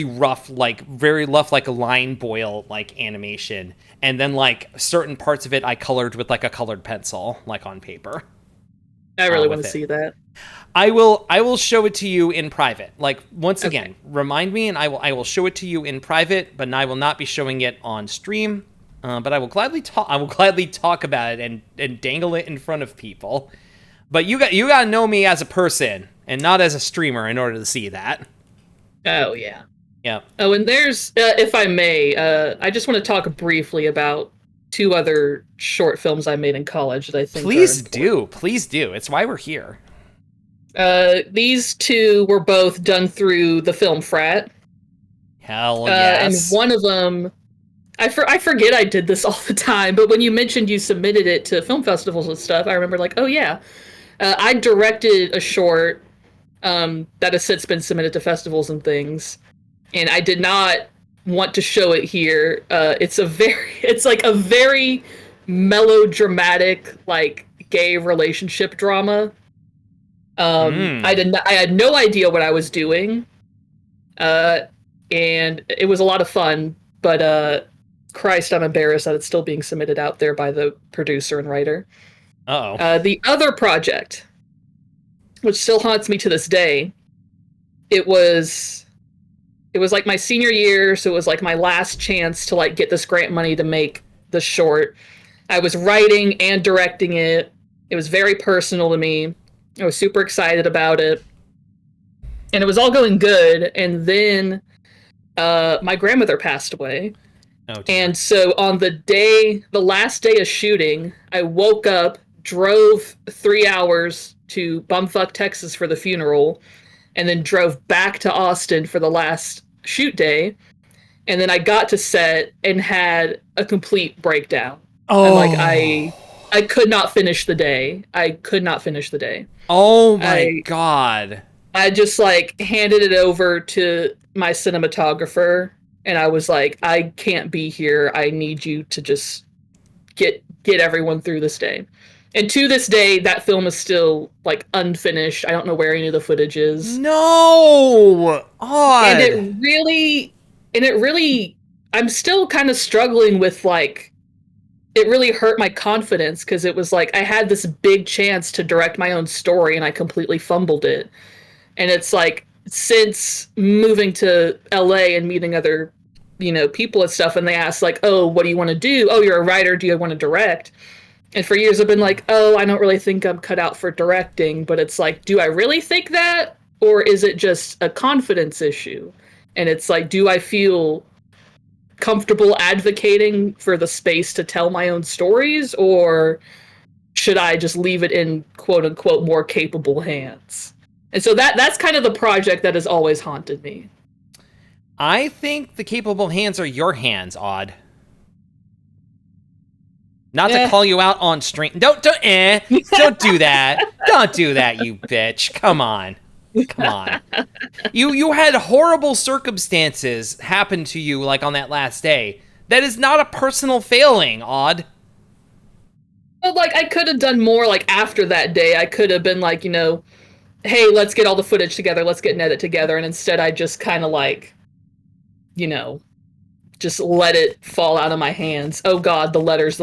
rough like line boil like animation, and then like certain parts of it I colored with like a colored pencil like on paper. I really want to see that. I will show it to you in private. Like once again, remind me, and I will show it to you in private. But I will not be showing it on stream. But I will gladly talk about it and dangle it in front of people. But you gotta know me as a person and not as a streamer in order to see that. Oh yeah. Yeah. Oh, and there's, if I may, I just want to talk briefly about 2 other short films I made in college that I think. Please do. It's why we're here. These 2 were both done through the film frat. Hell yes. And one of them, I forget I did this all the time, but when you mentioned you submitted it to film festivals and stuff, I remember like, oh yeah. I directed a short that has since been submitted to festivals and things, and I did not want to show it here. It's like a very melodramatic, like gay relationship drama. I had no idea what I was doing, uh, and it was a lot of fun. But Christ, I'm embarrassed that it's still being submitted out there by the producer and writer. Uh-oh. The other project, which still haunts me to this day, it was like my senior year, so it was like my last chance to like get this grant money to make the short. I was writing and directing it. It was very personal to me. I was super excited about it. And it was all going good, and then my grandmother passed away. Oh, and so on the last day of shooting, I woke up, drove 3 hours to bumfuck Texas for the funeral, and then drove back to Austin for the last shoot day. And then I got to set and had a complete breakdown. Oh. I could not finish the day. I could not finish the day. Oh my God. I just like handed it over to my cinematographer, and I was like, I can't be here. I need you to just get everyone through this day. And to this day, that film is still like unfinished. I don't know where any of the footage is. No. Odd. And it really I'm still kind of struggling with like, it really hurt my confidence, because it was like I had this big chance to direct my own story and I completely fumbled it. And it's like, since moving to LA and meeting other, people and stuff, and they ask like, oh, what do you want to do? Oh, you're a writer. Do you want to direct? And for years I've been like, oh, I don't really think I'm cut out for directing. But it's like, do I really think that? Or is it just a confidence issue? And it's like, do I feel comfortable advocating for the space to tell my own stories? Or should I just leave it in quote unquote more capable hands? And so that's kind of the project that has always haunted me. I think the capable hands are your hands, Odd. Not to call you out on stream. Don't do that. Don't do that, you bitch. Come on. You had horrible circumstances happen to you, like on that last day. That is not a personal failing, Odd. But like, I could have done more. Like after that day, I could have been like, hey, let's get all the footage together. Let's get an edit together. And instead, I just kind of like, just let it fall out of my hands. Oh God, the letters.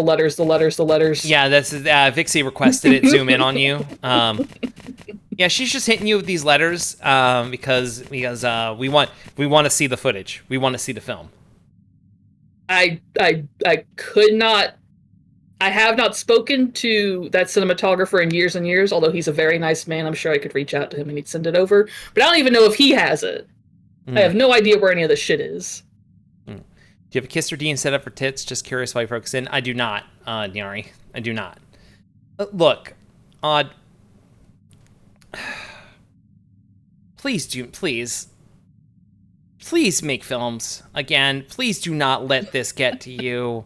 Yeah, this is Vixie requested it zoom in on you. Yeah, she's just hitting you with these letters because we want to see the footage. We want to see the film. I could not. I have not spoken to that cinematographer in years and years, although he's a very nice man. I'm sure I could reach out to him and he'd send it over. But I don't even know if he has it. I have no idea where any of this shit is. Do you have a Kiss or Dean set up for tits? Just curious why you focus in. I do not, Nyari. I do not. Look, Odd. Please make films again. Please do not let this get to you.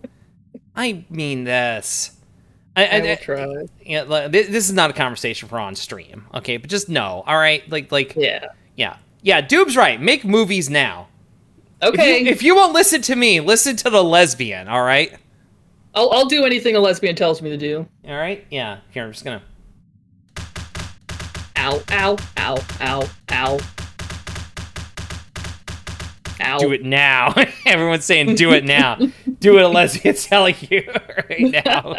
I mean this. I will try. Yeah, this is not a conversation for on stream, okay? But just know, all right? Yeah. Doob's right. Make movies now. Okay. If you won't listen to me, listen to the lesbian, all right? I'll do anything a lesbian tells me to do. All right? Yeah. Here, I'm just gonna. Ow, ow, ow, ow, ow. Ow. Do it now. Everyone's saying do it now. Do what a lesbian's telling you right now.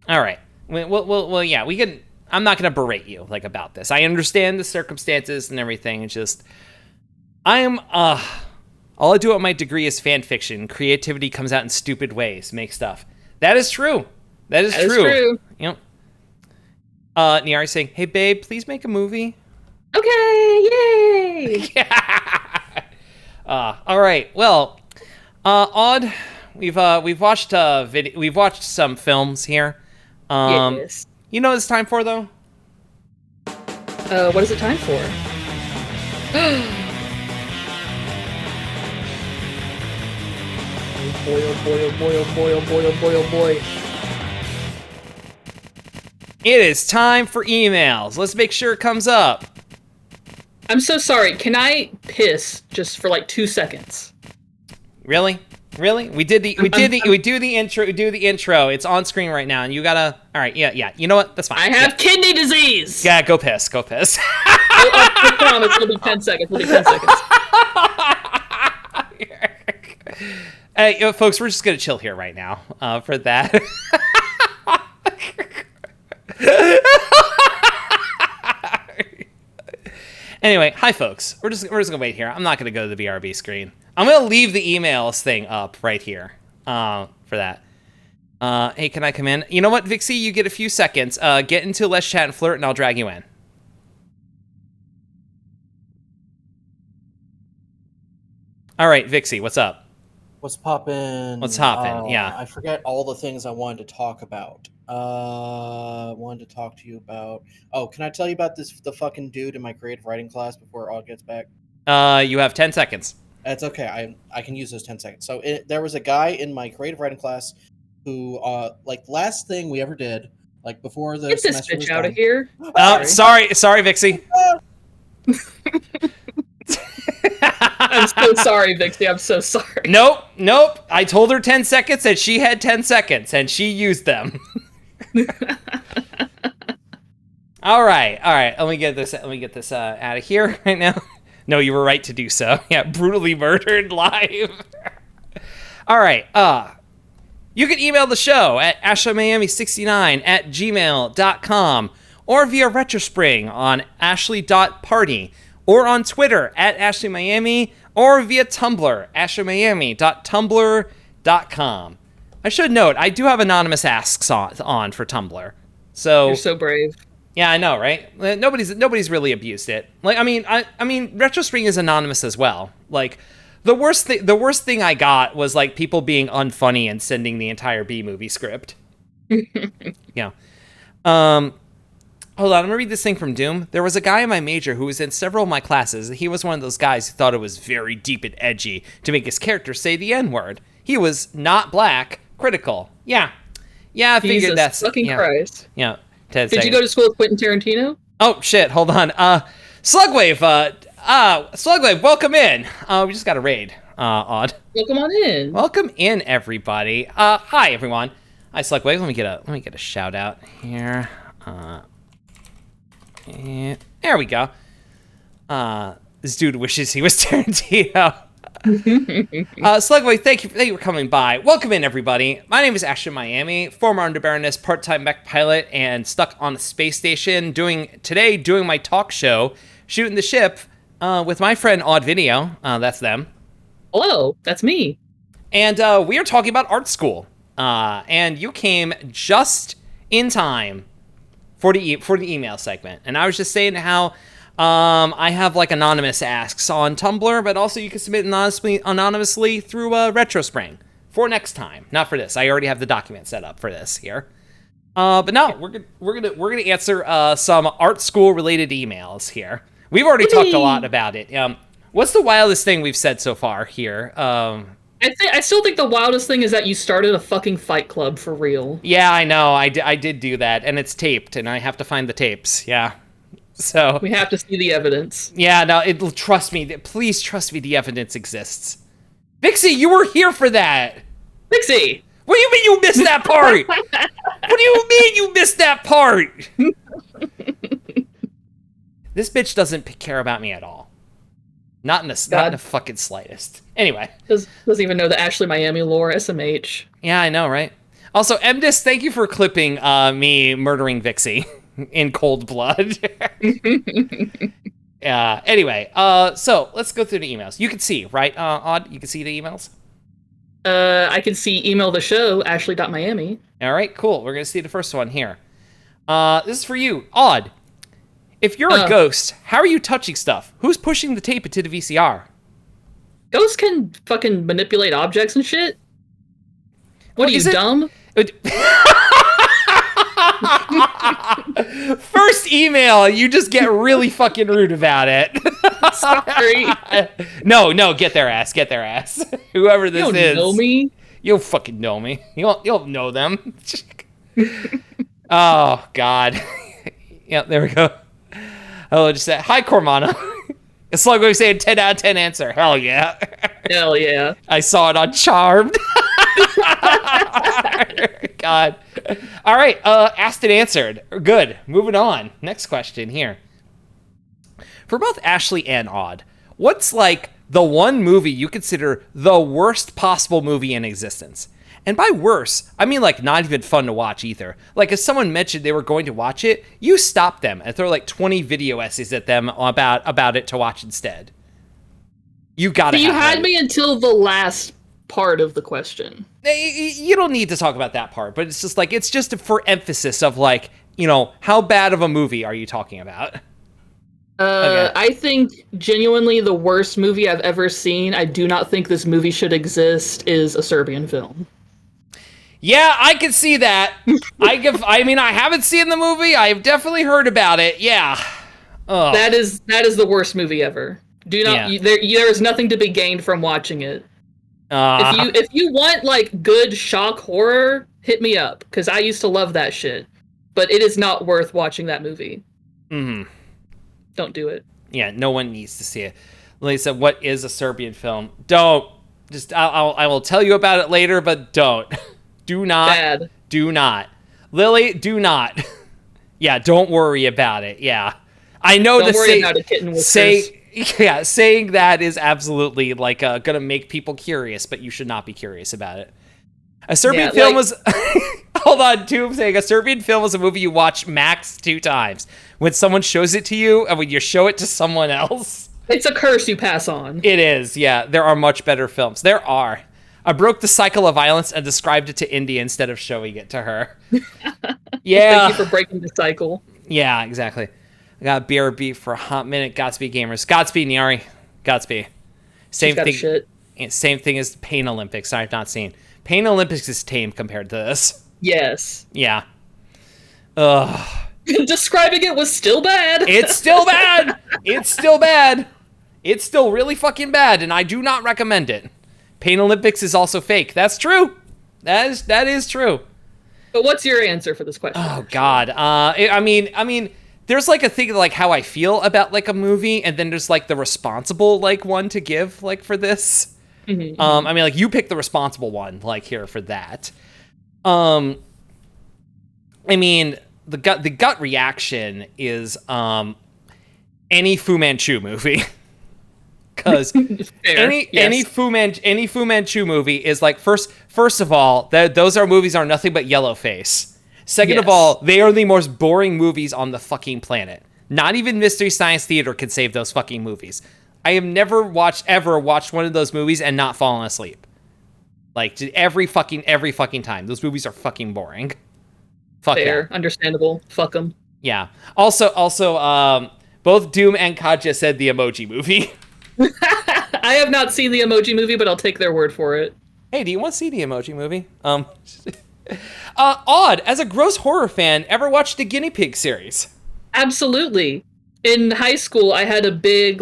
All right. Well, yeah, we can. I'm not going to berate you about this. I understand the circumstances and everything. It's just, all I do at my degree is fan fiction. Creativity comes out in stupid ways. Make stuff. That is true. That is true. Yep. Nyari saying, "Hey babe, please make a movie." Okay, yay! All right. Well, Odd, we've watched we've watched some films here. Yes. You know what it's time for though? What is it time for? Oh boy, oh boy, oh boy, oh boy, oh boy, oh boy, oh boy. It is time for emails. Let's make sure it comes up. I'm so sorry. Can I piss just for like 2 seconds? Really? We do the intro. It's on screen right now, and you gotta. All right, yeah. You know what? That's fine. I have kidney disease. Yeah, go piss. I promise it'll be 10 seconds. Hey, folks, we're just gonna chill here right now for that. Anyway, hi folks. We're just gonna wait here. I'm not gonna go to the BRB screen. I'm gonna leave the emails thing up right here for that. Hey, can I come in? You know what, Vixie? You get a few seconds. Get into Let's Chat and Flirt, and I'll drag you in. All right, Vixie, what's up? What's poppin'? What's hoppin'? Yeah. I forget all the things I wanted to talk about. Wanted to talk to you about. Oh, can I tell you about the fucking dude in my creative writing class before Aud gets back? You have 10 seconds. That's okay. I can use those 10 seconds. So there was a guy in my creative writing class who, like, last thing we ever did, like before the Get this semester was bitch out done. of here. Sorry, Vixie. I'm so sorry, Vixie. I'm so sorry. Nope. I told her 10 seconds, and she had 10 seconds, and she used them. All right. Let me get this out of here right now. No, you were right to do so. Yeah, brutally murdered live. All right. You can email the show at ashleymiami69@gmail.com or via Retrospring on ashley.party or on Twitter at ashleymiami or via Tumblr, ashleymiami.tumblr.com. I should note, I do have anonymous asks on for Tumblr. So You're so brave. Yeah, I know, right? Nobody's really abused it. Like, I mean, Retrospring is anonymous as well. Like, the worst thing I got was like people being unfunny and sending the entire B movie script. Yeah. Hold on, I'm gonna read this thing from Doom. There was a guy in my major who was in several of my classes. He was one of those guys who thought it was very deep and edgy to make his character say the N-word. He was not black, critical. Yeah, I figured Jesus that's fucking Christ. Yeah. Did you go to school with Quentin Tarantino? Oh shit! Hold on. Slugwave. Slugwave, welcome in. We just got a raid. Odd. Welcome on in. Welcome in, everybody. Hi everyone. Hi Slugwave. Let me get a shout out here. And there we go. This dude wishes he was Tarantino. Slugway, thank you for coming by. Welcome in, everybody. My name is Ashton Miami, former Underbaroness, part-time mech pilot, and stuck on a space station doing my talk show, Shootin' the Ship, with my friend Odd Video. That's them. Hello, that's me. And we are talking about art school. And you came just in time for the email segment. And I was just saying how I have like anonymous asks on Tumblr, but also you can submit anonymously through Retrospring for next time. Not for this. I already have the document set up for this here. But no, we're gonna answer some art school related emails here. We've already talked a lot about it. What's the wildest thing we've said so far here? I still think the wildest thing is that you started a fucking fight club for real. Yeah, I know. I did do that, and it's taped, and I have to find the tapes. Yeah. So we have to see the evidence. Yeah, no, trust me. Please trust me, the evidence exists. Vixie, you were here for that. Vixie! What do you mean you missed that part? What do you mean you missed that part? This bitch doesn't care about me at all. Not in the fucking slightest. Anyway. Doesn't even know the Ashley Miami lore, SMH. Yeah, I know, right? Also, MDis, thank you for clipping me murdering Vixie in cold blood. Anyway, so let's go through the emails. You can see, right, Odd? You can see the emails? I can see email the show, ashley.miami. All right, cool. We're going to see the first one here. This is for you, Odd. If you're a ghost, how are you touching stuff? Who's pushing the tape into the VCR? Ghosts can fucking manipulate objects and shit? What are you, dumb? First email, you just get really fucking rude about it. Sorry. No, get their ass. Whoever this is. You don't know me? You'll fucking know me. You'll know them. Oh God. Yep, there we go. Oh, just said hi, Cormana. It's like we say a 10 out of 10 answer. Hell yeah. Hell yeah. I saw it on Charmed. God. All right. Asked and answered. Good. Moving on. Next question here. For both Ashley and Odd, what's like the one movie you consider the worst possible movie in existence? And by worse, I mean like not even fun to watch either. Like if someone mentioned they were going to watch it, you stop them and throw like 20 video essays at them about it to watch instead. You gotta. You had me until the last part of the question. You don't need to talk about that part, but it's just like it's just for emphasis of like, you know, how bad of a movie are you talking about? Okay. I think genuinely the worst movie I've ever seen, I do not think this movie should exist, is a Serbian film. Yeah, I can see that. I mean, I haven't seen the movie. I've definitely heard about it. Yeah. Ugh. That is the worst movie ever. Do not. Yeah. There is nothing to be gained from watching it. If you want like good shock horror, hit me up because I used to love that shit. But it is not worth watching that movie. Mm-hmm. Don't do it. Yeah, no one needs to see it. Lisa, what is a Serbian film? Don't. Just I will tell you about it later, but don't. Do not. Bad. Do not. Lily, do not. Yeah, don't worry about it. Yeah. I know don't worry about it, kitten whiskers. Saying that is absolutely like gonna make people curious, but you should not be curious about it. A Serbian film was hold on, Tube saying a Serbian film is a movie you watch max 2 times. When someone shows it to you and when you show it to someone else. It's a curse you pass on. It is, yeah. There are much better films. There are. I broke the cycle of violence and described it to India instead of showing it to her. Yeah. Thank you for breaking the cycle. Yeah, exactly. I got BRB for a hot minute. Godspeed, gamers. Godspeed, Nyari. Godspeed. Same thing. Shit. Same thing as Pain Olympics. I've not seen. Pain Olympics is tame compared to this. Yes. Yeah. Ugh. Describing it was still bad. It's still bad. It's still bad. It's still really fucking bad, and I do not recommend it. Pain Olympics is also fake. That's true. That is true. But what's your answer for this question? Oh God. I mean, there's like a thing of like how I feel about like a movie, and then there's like the responsible like one to give like for this. Mm-hmm. I mean, like you pick the responsible one like here for that. I mean, the gut reaction is any Fu Manchu movie. Because any Fu Manchu movie is like first of all those movies are nothing but yellow face. Second of all, they are the most boring movies on the fucking planet. Not even Mystery Science Theater can save those fucking movies. I have never watched one of those movies and not fallen asleep. Like every fucking time. Those movies are fucking boring. Fuck fair, yeah. Understandable. Fuck them. Yeah. Also, both Doom and Katja said the Emoji Movie. I have not seen the Emoji Movie, but I'll take their word for it. Hey, do you want to see the Emoji Movie? Odd, as a gross horror fan, ever watched the Guinea Pig series? Absolutely. In high school, I had a big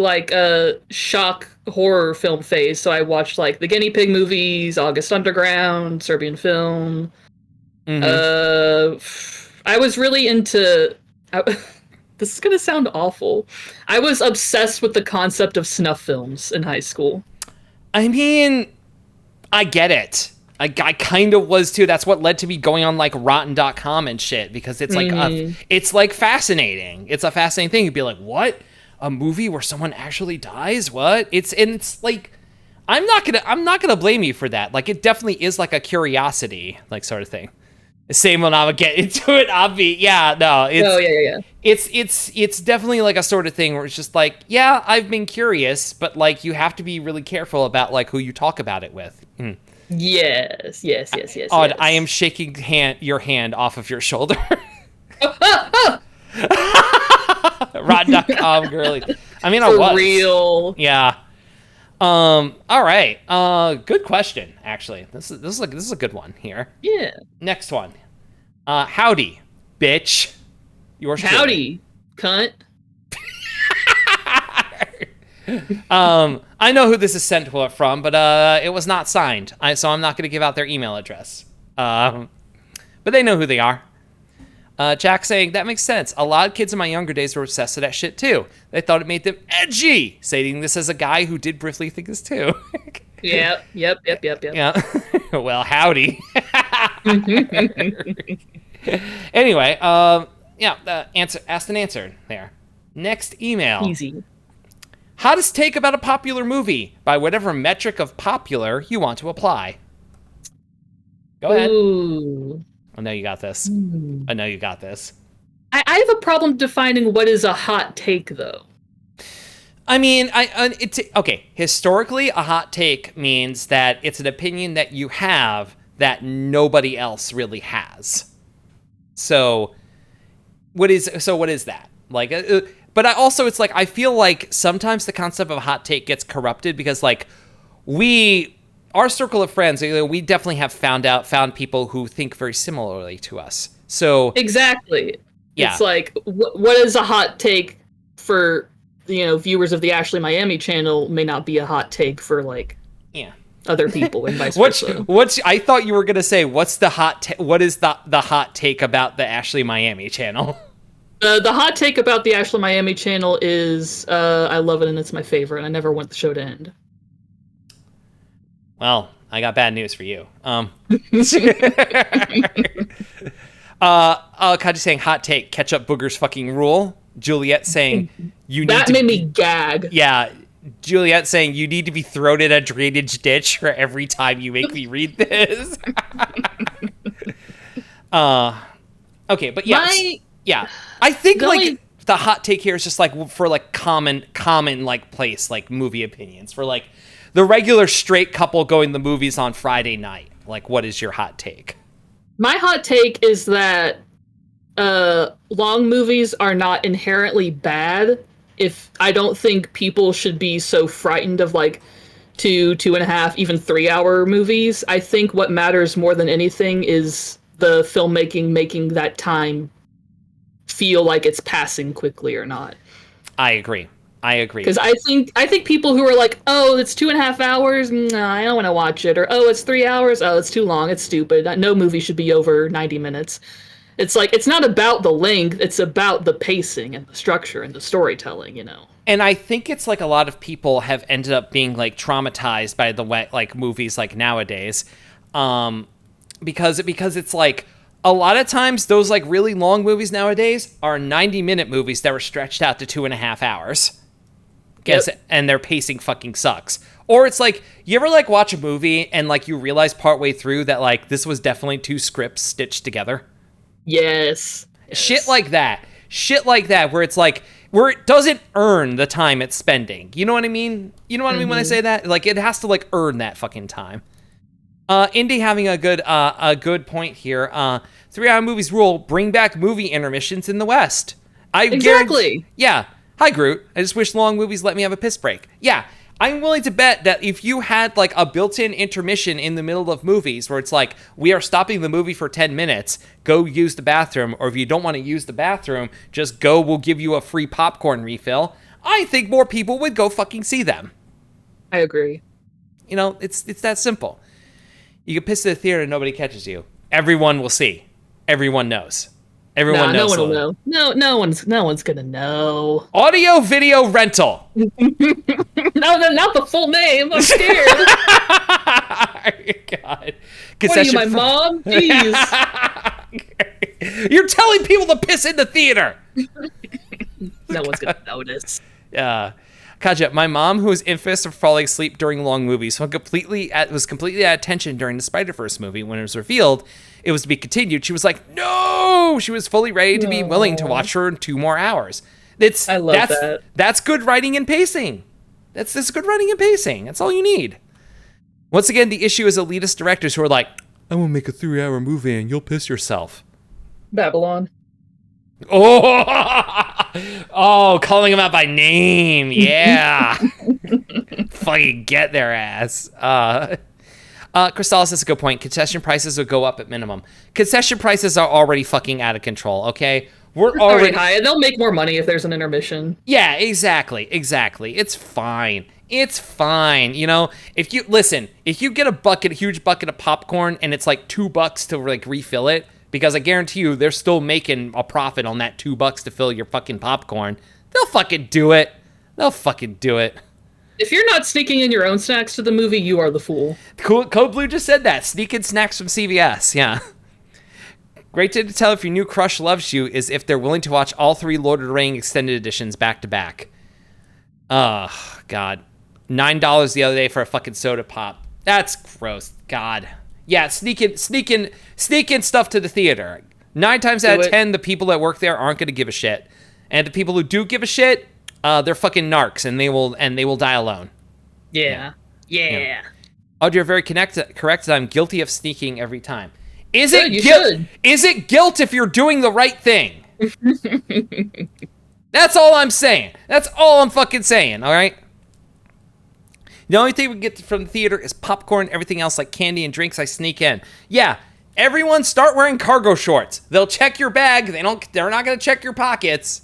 shock horror film phase, so I watched like the Guinea Pig movies, August Underground, Serbian film. Mm-hmm. I was really into. This is gonna sound awful. I was obsessed with the concept of snuff films in high school. I mean, I get it. I kind of was too. That's what led to me going on like Rotten.com and shit because it's like it's like fascinating. It's a fascinating thing. You'd be like, what? A movie where someone actually dies? What? It's like I'm not gonna blame you for that. Like it definitely is like a curiosity like sort of thing. Same when I would get into it, yeah, no, it's definitely like a sort of thing where it's just like, yeah, I've been curious, but like you have to be really careful about like who you talk about it with. Mm. Yes. Odd, yes. I am shaking your hand off of your shoulder. Rod.com girly. I mean, I was. For real. Yeah. All right. Good question, actually. This is a good one here. Yeah. Next one. Howdy, bitch. Yours howdy, cunt. I know who this is sent from, but it was not signed, so I'm not going to give out their email address. But they know who they are. Jack saying, that makes sense. A lot of kids in my younger days were obsessed with that shit too. They thought it made them edgy. Stating this as a guy who did briefly think this too. Yep. Yeah. Well, howdy. Anyway, asked and answered there. Next email. Easy. Hottest take about a popular movie by whatever metric of popular you want to apply. Go ahead. Ooh. I know you got this. I know you got this. I have a problem defining what is a hot take, though. I mean, okay. Historically, a hot take means that it's an opinion that you have that nobody else really has. So, what is that? Like, but it's like, I feel like sometimes the concept of a hot take gets corrupted because, like, our circle of friends, we definitely have found people who think very similarly to us. So exactly, yeah. It's like, what is a hot take for, viewers of the Ashley Miami channel may not be a hot take for, like, other people and vice versa. I thought you were gonna say, what is the hot take about the Ashley Miami channel? The hot take about the Ashley Miami channel is, I love it and it's my favorite. I never want the show to end. Well, I got bad news for you. Kaji saying hot take, ketchup boogers fucking rule. Juliet saying you need that to made me gag. Yeah, Juliet saying you need to be thrown in a drainage ditch for every time you make me read this. Okay, but yeah. I think like the hot take here is just like for like common like place, like movie opinions for like the regular straight couple going to the movies on Friday night. Like, what is your hot take? My hot take is that long movies are not inherently bad. If I don't think people should be so frightened of like 2.5, even 3-hour movies. I think what matters more than anything is the filmmaking making that time feel like it's passing quickly or not. I agree. Because I think people who are like, oh, it's 2.5 hours, no, I don't want to watch it, or oh, it's 3 hours, oh, it's too long, it's stupid. No movie should be over 90 minutes. It's like, it's not about the length, it's about the pacing and the structure and the storytelling, And I think it's like a lot of people have ended up being like traumatized by the like movies like nowadays, because it's like a lot of times those like really long movies nowadays are 90-minute movies that were stretched out to 2.5 hours. Yep. And their pacing fucking sucks. Or it's like, you ever like watch a movie and like you realize partway through that like this was definitely 2 scripts stitched together? Yes. Shit like that where it's like, where it doesn't earn the time it's spending. You know what I mean? You know what I mean when I say that? Like, it has to like earn that fucking time. Indy having a good point here. 3-hour movies rule, bring back movie intermissions in the West. Exactly. Yeah. Hi, Groot. I just wish long movies let me have a piss break. Yeah. I'm willing to bet that if you had like a built-in intermission in the middle of movies where it's like, we are stopping the movie for 10 minutes, go use the bathroom, or if you don't want to use the bathroom, just go, we'll give you a free popcorn refill, I think more people would go fucking see them. I agree. It's that simple. You can piss at the theater and nobody catches you. Everyone will see. Everyone knows. Everyone knows. No one will know. No one's gonna know. Audio video rental. No, not the full name. I'm scared. God. What are you, my mom? Jeez. You're telling people to piss in the theater. No one's gonna notice. Kaja, my mom, who was infamous for falling asleep during long movies, was completely out of attention during the Spider-Verse movie. When it was revealed it was to be continued, she was like, no! She was fully ready to be willing to watch her in 2 more hours. I love that. That's good writing and pacing. That's good writing and pacing. That's all you need. Once again, the issue is elitist directors who are like, I will make a 3-hour movie and you'll piss yourself. Babylon. Oh, calling them out by name. Yeah. Fucking get their ass. Crystalis has a good point. Concession prices will go up at minimum. Concession prices are already fucking out of control, okay? We're already high, and they'll make more money if there's an intermission. Yeah, exactly. It's fine. It's fine. If you get a huge bucket of popcorn and it's like $2 to like refill it, because I guarantee you they're still making a profit on that $2 to fill your fucking popcorn. They'll fucking do it. They'll fucking do it. If you're not sneaking in your own snacks to the movie, you are the fool. Cool. Code Blue just said that. Sneak in snacks from CVS. Yeah. Great to tell if your new crush loves you is if they're willing to watch all 3 Lord of the Rings extended editions back to back. Oh, God. $9 the other day for a fucking soda pop. That's gross. God. Yeah, sneak in stuff to the theater. 9 times out of 10, the people that work there aren't going to give a shit. And the people who do give a shit, they're fucking narcs, and they will die alone. Yeah. Oh, you're very correct. I'm guilty of sneaking every time. Is Good, it guilt if you're doing the right thing? That's all I'm saying. That's all I'm fucking saying, all right? The only thing we get from the theater is popcorn. Everything else, like candy and drinks, I sneak in. Yeah, everyone start wearing cargo shorts. They'll check your bag. They're not going to check your pockets.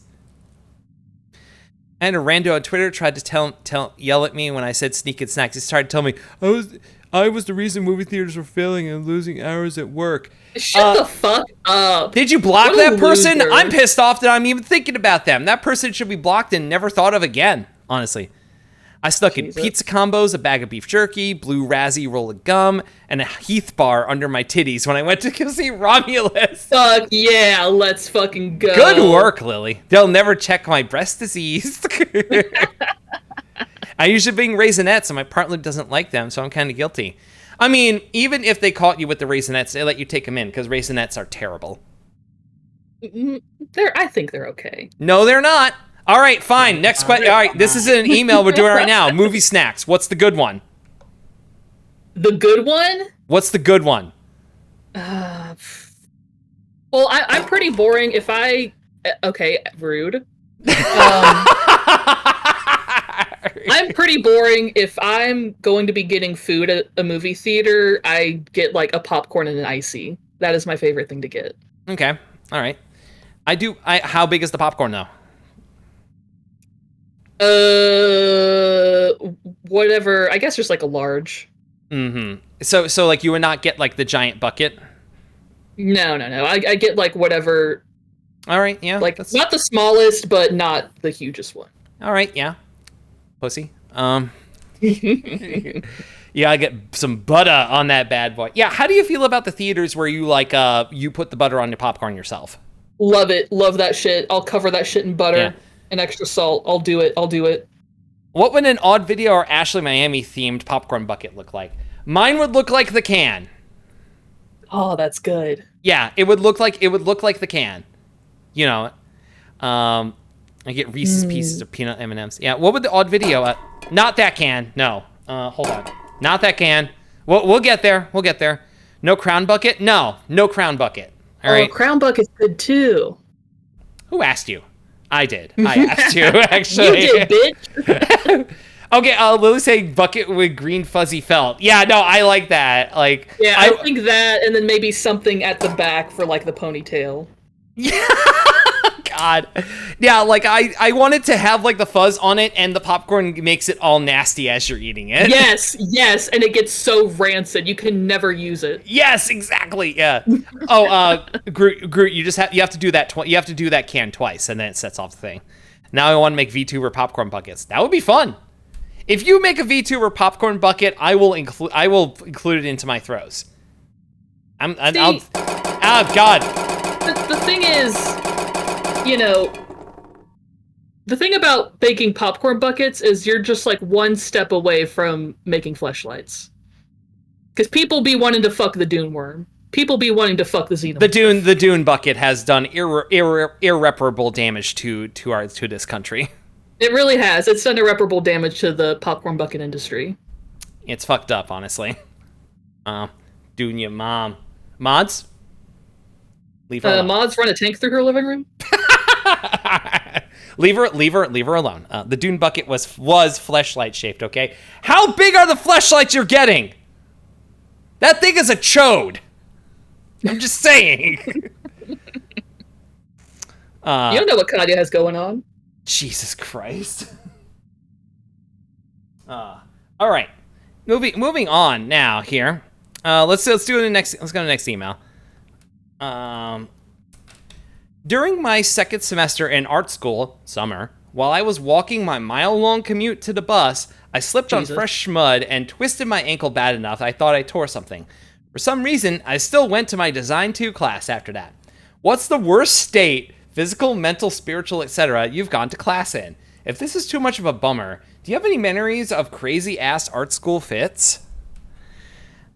And a rando on Twitter tried to yell at me when I said sneak in snacks. He started telling me, I was the reason movie theaters were failing and losing hours at work. Shut the fuck up. Did you block that person? Loser. I'm pissed off that I'm even thinking about them. That person should be blocked and never thought of again, honestly. I stuck in pizza combos, a bag of beef jerky, blue Razzie roll of gum, and a Heath bar under my titties when I went to go see Romulus. Fuck yeah, let's fucking go. Good work, Lily. They'll never check my breast disease. I usually bring Raisinets, and my partner doesn't like them, so I'm kind of guilty. I mean, even if they caught you with the Raisinets, they let you take them in, because Raisinets are terrible. I think they're okay. No, they're not. All right, fine. Next question. All right, this is an email we're doing right now. Movie snacks. What's the good one? The good one? What's the good one? Well, I'm pretty boring. Okay, rude. I'm pretty boring. If I'm going to be getting food at a movie theater, I get like a popcorn and an icy. That is my favorite thing to get. Okay. All right. How big is the popcorn though? Whatever. I guess just like a large. Mm-hmm. So like you would not get like the giant bucket? No. I get like whatever. All right. Yeah. Like not the smallest, but not the hugest one. All right. Yeah. Pussy. Yeah, I get some butter on that bad boy. Yeah, how do you feel about the theaters where you like you put the butter on your popcorn yourself? Love it. Love that shit. I'll cover that shit in butter and extra salt. I'll do it. What would an Odd Video or Ashley Miami themed popcorn bucket look like? Mine would look like the can. Oh, that's good. Yeah, it would look like the can. You know, I get Reese's Pieces of peanut M&Ms. Yeah, what would the Odd Video? Not that can. No. Hold on. Not that can. We'll get there. We'll get there. No Crown Bucket? No Crown Bucket. All right. Crown Bucket's good too. Who asked you? I did. I asked you, actually. You did, bitch. Okay, Lily's saying bucket with green fuzzy felt. Yeah, no, I like that. Like, yeah, I think that, and then maybe something at the back for like the ponytail. Yeah. God. Yeah, like I wanted to have like the fuzz on it, and the popcorn makes it all nasty as you're eating it. Yes, and it gets so rancid you can never use it. Yes, exactly. Yeah. Oh, Groot, you have to do that. You have to do that can twice, and then it sets off the thing. Now I want to make VTuber popcorn buckets. That would be fun. If you make a VTuber popcorn bucket, I will include it into my throws. Oh God. The thing is, you know, the thing about baking popcorn buckets is you're just like one step away from making fleshlights. Because people be wanting to fuck the Dune worm. People be wanting to fuck the xenomorph. The Dune bucket has done irreparable damage to this country. It really has. It's done irreparable damage to the popcorn bucket industry. It's fucked up, honestly. Dune your mom. Mods? Leave her alone. Mods run a tank through her living room? Leave her alone. The Dune bucket was fleshlight shaped, okay? How big are the fleshlights you're getting? That thing is a chode. I'm just saying. You don't know what Katya has going on. Jesus Christ. All right. Moving on now here. Let's do the next. Let's go to the next email. Um, During my second semester in art school, summer, while I was walking my mile-long commute to the bus, I slipped on Jesus. fresh mud and twisted my ankle bad enough I thought I tore something. For some reason, I still went to my Design 2 class after that. What's the worst state, physical, mental, spiritual, etc., you've gone to class in? If this is too much of a bummer, do you have any memories of crazy-ass art school fits?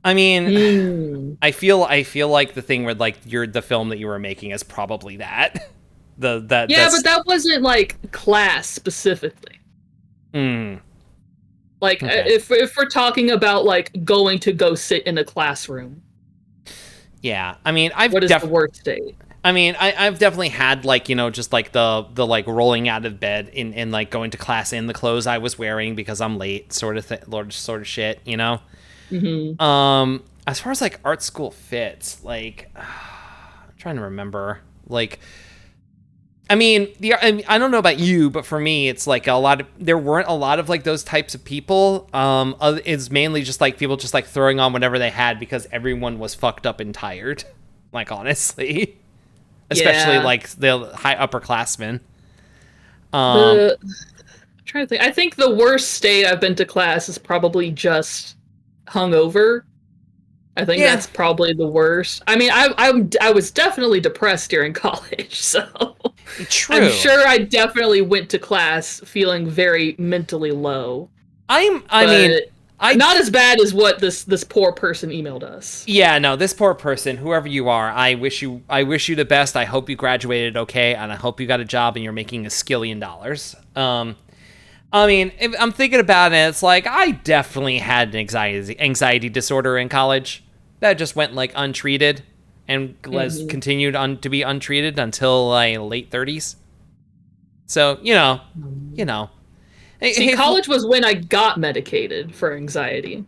I mean, I feel like the thing where like the film that you were making is probably that. But that wasn't like class specifically. Like Okay. if we're talking about like going to go sit in a classroom, Yeah, I mean, what is the worst state? I mean, I've definitely had like, you know, just like the like rolling out of bed in like going to class in the clothes I was wearing because I'm late sort of shit, you know. As far as like art school fits, like I'm trying to remember, like I mean, I don't know about you, but for me, it's like there weren't a lot of like those types of people. It's mainly just like people just like throwing on whatever they had because everyone was fucked up and tired. Like, honestly, especially like the high upperclassmen. I'm trying to think. I think the worst state I've been to class is probably just hungover. I think that's probably the worst. I mean, I was definitely depressed during college, so True. I'm sure I definitely went to class feeling very mentally low. Not as bad as what this poor person emailed us. Yeah, no, this poor person, whoever you are, I wish you the best. I hope you graduated okay, and I hope you got a job and you're making $1 skillion. I mean, if I'm thinking about it, it's like I definitely had an anxiety disorder in college that just went like untreated and continued to be untreated until like late 30s. So, you know. See, college was when I got medicated for anxiety.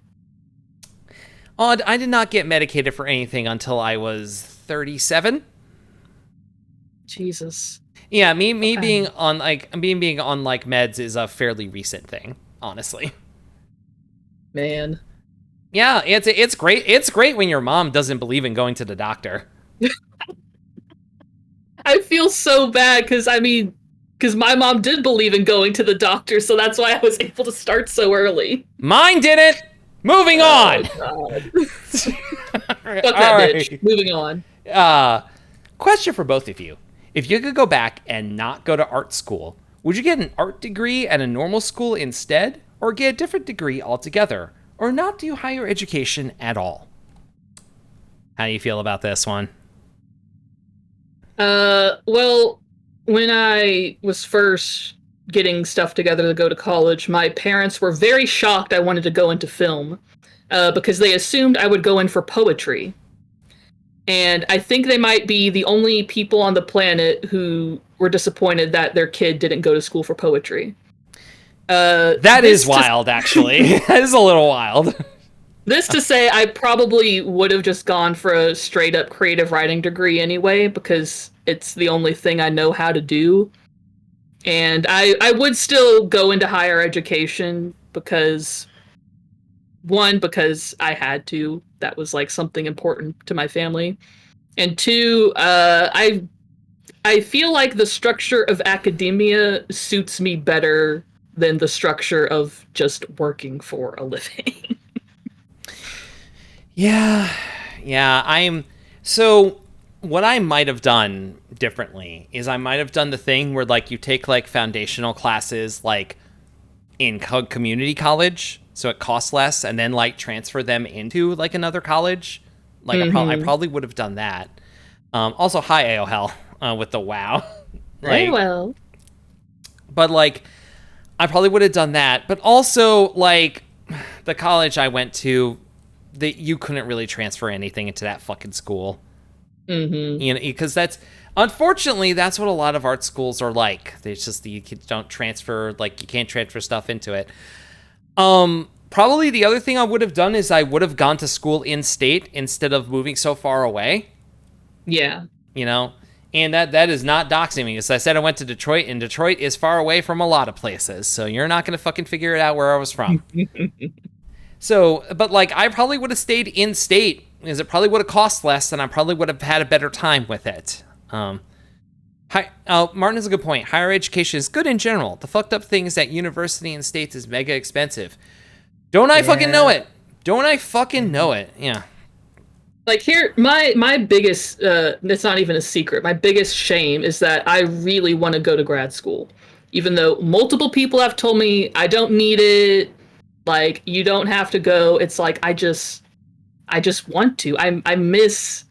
Odd, I did not get medicated for anything until I was 37. Jesus. Yeah, me being on like meds is a fairly recent thing, honestly. Man. Yeah, it's great. It's great when your mom doesn't believe in going to the doctor. I feel so bad because my mom did believe in going to the doctor, so that's why I was able to start so early. Mine didn't. Moving on. Fuck that bitch. Moving on. Question for both of you. If you could go back and not go to art school, would you get an art degree at a normal school instead, or get a different degree altogether, or not do higher education at all? How do you feel about this one? Well, when I was first getting stuff together to go to college, my parents were very shocked I wanted to go into film, because they assumed I would go in for poetry. And I think they might be the only people on the planet who were disappointed that their kid didn't go to school for poetry. That is wild, actually. That is a little wild. This to say, I probably would have just gone for a straight-up creative writing degree anyway, because it's the only thing I know how to do. And I would still go into higher education because I had to. That was like something important to my family. And two, I feel like the structure of academia suits me better than the structure of just working for a living. Yeah. So what I might have done differently is I might have done the thing where like you take like foundational classes like in community college, so it costs less, and then like transfer them into like another college. Like I probably would have done that. Also, hi AOL with the WoW. Very well. But like, I probably would have done that. But also, like, the college I went to, you couldn't really transfer anything into that fucking school. You know, because unfortunately, that's what a lot of art schools are like. It's just you don't transfer, like, you can't transfer stuff into it. Probably the other thing I would have done is I would have gone to school in state instead of moving so far away. Yeah. You know, and that is not doxing me. As I said, I went to Detroit, and Detroit is far away from a lot of places, so you're not going to fucking figure it out where I was from. So, but like, I probably would have stayed in state because it probably would have cost less, and I probably would have had a better time with it. Martin has a good point. Higher education is good in general. The fucked up thing is that university in the States is mega expensive. Don't I fucking know it? Don't I fucking know it? Yeah. Like here, my biggest, it's not even a secret, my biggest shame is that I really want to go to grad school. Even though multiple people have told me I don't need it, like, you don't have to go. It's like, I just want to. I miss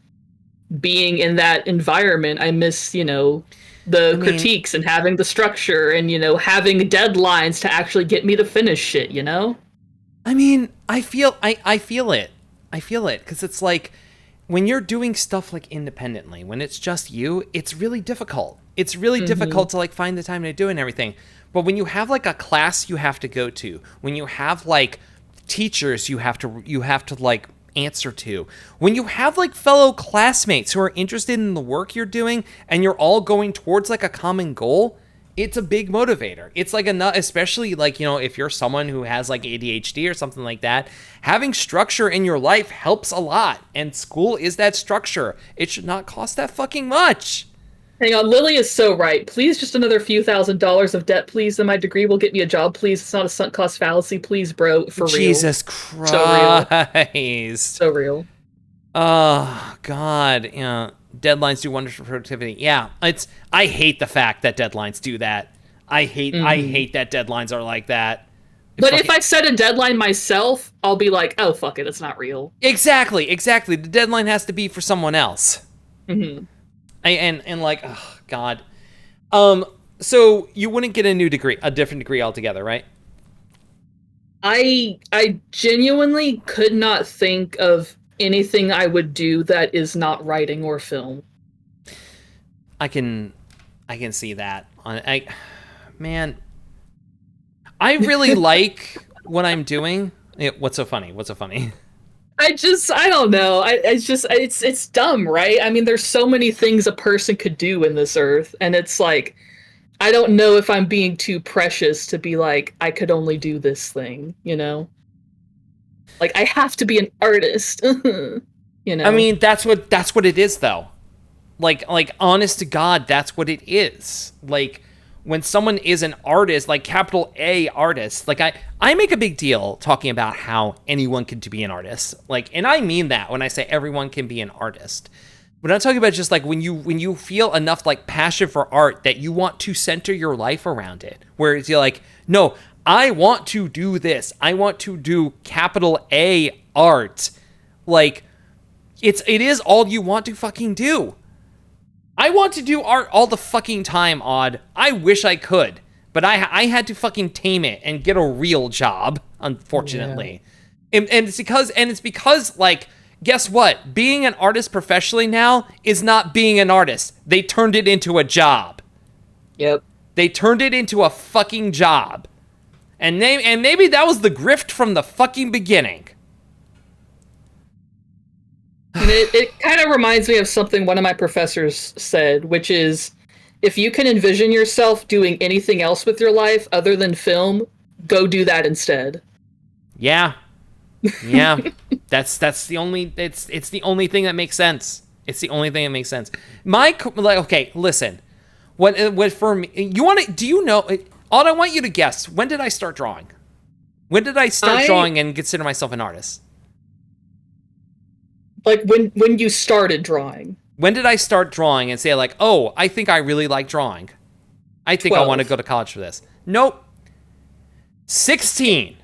being in that environment. I miss, the critiques and having the structure and, having deadlines to actually get me to finish shit, I mean, I feel it. I feel it, because it's like, when you're doing stuff like independently, when it's just you, it's really difficult. It's really difficult to like find the time to do it and everything. But when you have like a class you have to go to, when you have like teachers you have to like answer to, when you have like fellow classmates who are interested in the work you're doing and you're all going towards like a common goal, it's a big motivator. It's like especially like, if you're someone who has like ADHD or something like that, having structure in your life helps a lot. And school is that structure. It should not cost that fucking much. Hang on, Lily is so right. Please, just another few $1,000s of debt, please, and my degree will get me a job, please. It's not a sunk cost fallacy, please, bro. For real. Jesus Christ. So real. Oh, God. Yeah. Deadlines do wonders for productivity. Yeah, I hate the fact that deadlines do that. I hate that deadlines are like that. But if I set a deadline myself, I'll be like, oh, fuck it, it's not real. Exactly. The deadline has to be for someone else. Mm-hmm. And like, oh, God. So you wouldn't get a different degree altogether, right? I genuinely could not think of anything I would do that is not writing or film. I can see that. Man, I really like what I'm doing. What's so funny? I don't know. It's dumb, right? I mean, there's so many things a person could do in this earth, and it's like, I don't know if I'm being too precious to be like, I could only do this thing, Like, I have to be an artist, I mean, that's what it is, though. Like, honest to God, that's what it is. Like, when someone is an artist, like capital A artist, like I make a big deal talking about how anyone can be an artist. Like, and I mean that when I say everyone can be an artist. But I'm talking about just like when you feel enough like passion for art that you want to center your life around it, where you're like, no, I want to do this. I want to do capital A art. Like, it is all you want to fucking do. I want to do art all the fucking time, Odd. I wish I could, but I had to fucking tame it and get a real job, unfortunately. Yeah. And it's because like, guess what? Being an artist professionally now is not being an artist. They turned it into a job. Yep. They turned it into a fucking job. And maybe that was the grift from the fucking beginning. And it kind of reminds me of something one of my professors said, which is, if you can envision yourself doing anything else with your life other than film, go do that instead. Yeah. Yeah. It's the only thing that makes sense. It's the only thing that makes sense. Okay, listen. What for me, do you know, Odd, I want you to guess, when did I start drawing? When did I start drawing and consider myself an artist? Like, when you started drawing. When did I start drawing and say, like, oh, I think I really like drawing. I think 12. I want to go to college for this. Nope. 16.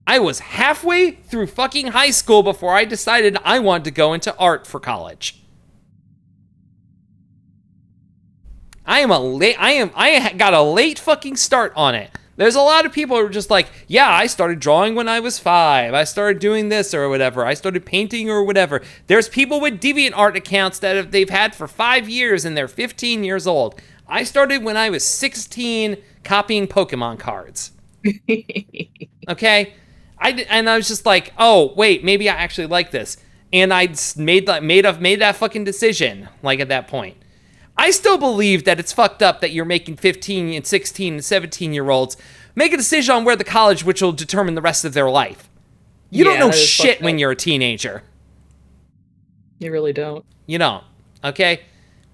I was halfway through fucking high school before I decided I wanted to go into art for college. I got a late fucking start on it. There's a lot of people who are just like, yeah, I started drawing when I was 5. I started doing this or whatever. I started painting or whatever. There's people with DeviantArt accounts that they've had for 5 years and they're 15 years old. I started when I was 16 copying Pokemon cards. Okay? I was just like, oh, wait, maybe I actually like this. And I made that fucking decision, like, at that point. I still believe that it's fucked up that you're making 15 and 16 and 17-year-olds make a decision on where the college, which will determine the rest of their life. You don't know that is shit fucked when up. you're a teenager. You really don't. You don't. Okay?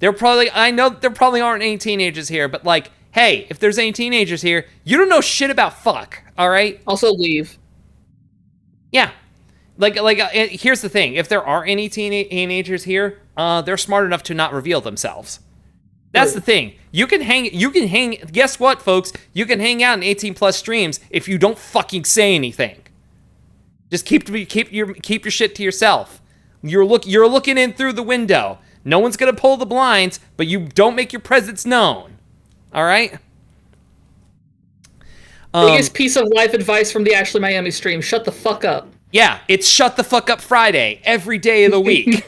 I know there probably aren't any teenagers here, but like, hey, if there's any teenagers here, you don't know shit about fuck, all right? Also, leave. Yeah. Here's the thing. If there are any teenagers here, they're smart enough to not reveal themselves. That's True. the thing. You can hang, guess what, folks? You can hang out in 18 plus streams if you don't fucking say anything. Just keep your shit to yourself. You're looking in through the window. No one's gonna pull the blinds, but you don't make your presence known. All right. Biggest piece of life advice from the Ashley Miami stream: shut the fuck up. Yeah, it's Shut the Fuck Up Friday every day of the week.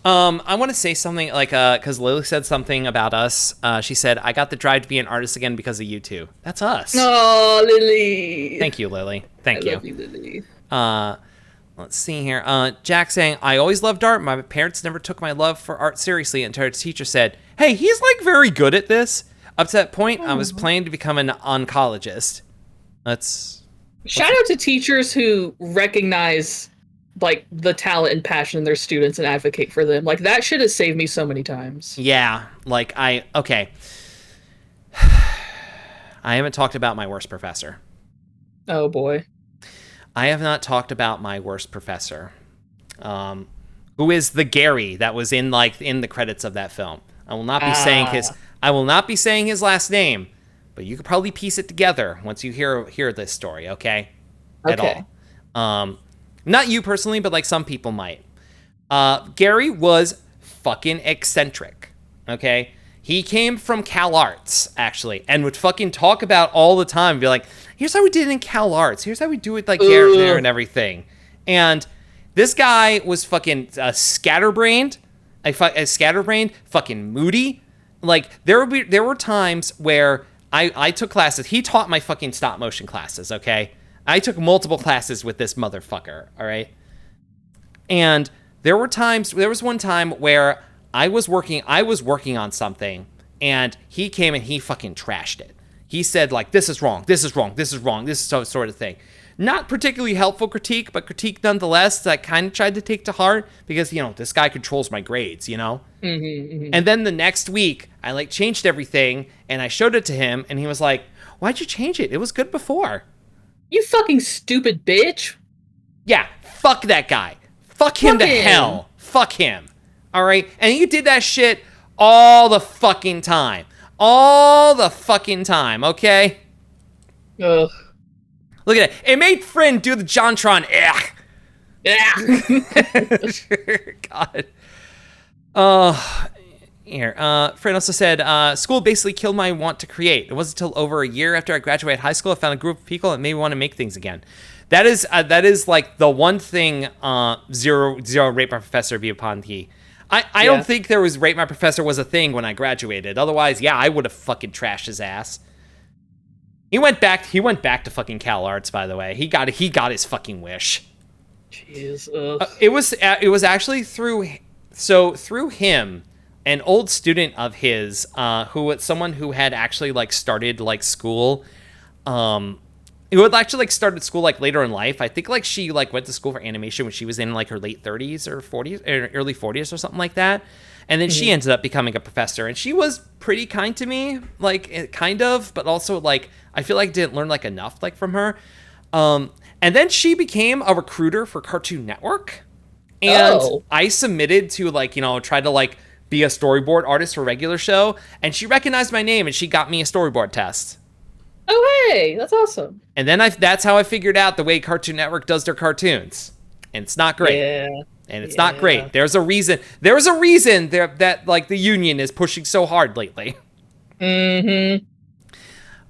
I want to say something because Lily said something about us. She said, "I got the drive to be an artist again because of you two." That's us. Oh, Lily. Thank you, Lily. Thank I you. love you, Lily. Let's see here. Jack saying, "I always loved art. My parents never took my love for art seriously until a teacher said, 'Hey, he's like very good at this.' Up to that point, I was planning to become an oncologist." Shout out to teachers who recognize like the talent and passion in their students and advocate for them. Like that shit has saved me so many times. Yeah, okay. I haven't talked about my worst professor. Oh boy. I have not talked about my worst professor, who is the Gary that was in the credits of that film. I will not be saying his last name, but you could probably piece it together once you hear this story. Okay. At all. Not you personally, but like some people might. Gary was fucking eccentric. Okay. He came from Cal Arts, actually, and would fucking talk about all the time. Be like, here's how we did it in Cal Arts. Here's how we do it like there and everything. And this guy was fucking scatterbrained, fucking moody. Like there were times where I took classes. He taught my fucking stop motion classes. Okay, I took multiple classes with this motherfucker. All right, and there was one time where I was working on something, and he came and he fucking trashed it. He said, like, this is wrong, this is wrong, this is wrong, this is sort of thing. Not particularly helpful critique, but critique nonetheless that I kind of tried to take to heart because, this guy controls my grades, Mm-hmm, mm-hmm. And then the next week, I, changed everything, and I showed it to him, and he was like, why'd you change it? It was good before. You fucking stupid bitch. Yeah, fuck that guy. Fuck him to hell. Fuck him. All right? And he did that shit all the fucking time. All the fucking time, okay? Ugh. Look at it. It made Friend do the JonTron. Ugh. Yeah. God. Here. Friend also said, school basically killed my want to create. It wasn't until over a year after I graduated high school I found a group of people that made me want to make things again. That is like the one thing zero Rate My Professor view upon he. I don't think there was Rate My Professor was a thing when I graduated. Otherwise, yeah, I would have fucking trashed his ass. He went back to fucking Cal Arts, by the way. He got his fucking wish. Jeez. It was actually through him, an old student of his, who was someone who had actually started school, who had actually started school later in life. I think she went to school for animation when she was in her late 30s or 40s, or early 40s or something like that. And then she ended up becoming a professor, and she was pretty kind to me, kind of, but also I feel like I didn't learn enough from her. And then she became a recruiter for Cartoon Network, and I submitted to try to be a storyboard artist for a regular show, and she recognized my name and she got me a storyboard test. Oh hey, that's awesome. And then that's how I figured out the way Cartoon Network does their cartoons, and it's not great. Yeah. And it's not great. There's a reason that the union is pushing so hard lately. Mm-hmm.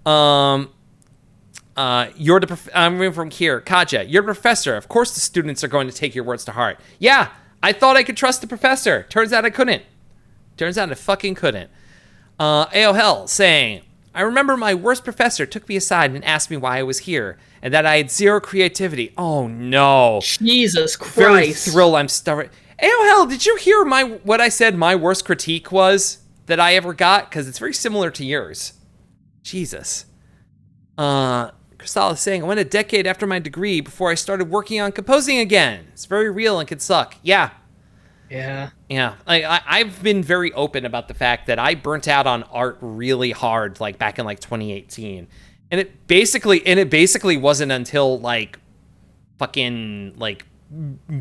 I'm from here. Kaja, you're the professor. Of course the students are going to take your words to heart. Yeah, I thought I could trust the professor. Turns out I couldn't. Turns out I fucking couldn't. AOL saying, I remember my worst professor took me aside and asked me why I was here and that I had zero creativity. Oh no. Jesus Christ. Very thrilled I'm stubborn. AOL, did you hear what I said my worst critique was that I ever got? Because it's very similar to yours. Jesus. Crystal is saying, I went a decade after my degree before I started working on composing again. It's very real and could suck. Yeah. Yeah. Yeah. I've been very open about the fact that I burnt out on art really hard, like back in like 2018. And it basically wasn't until like fucking like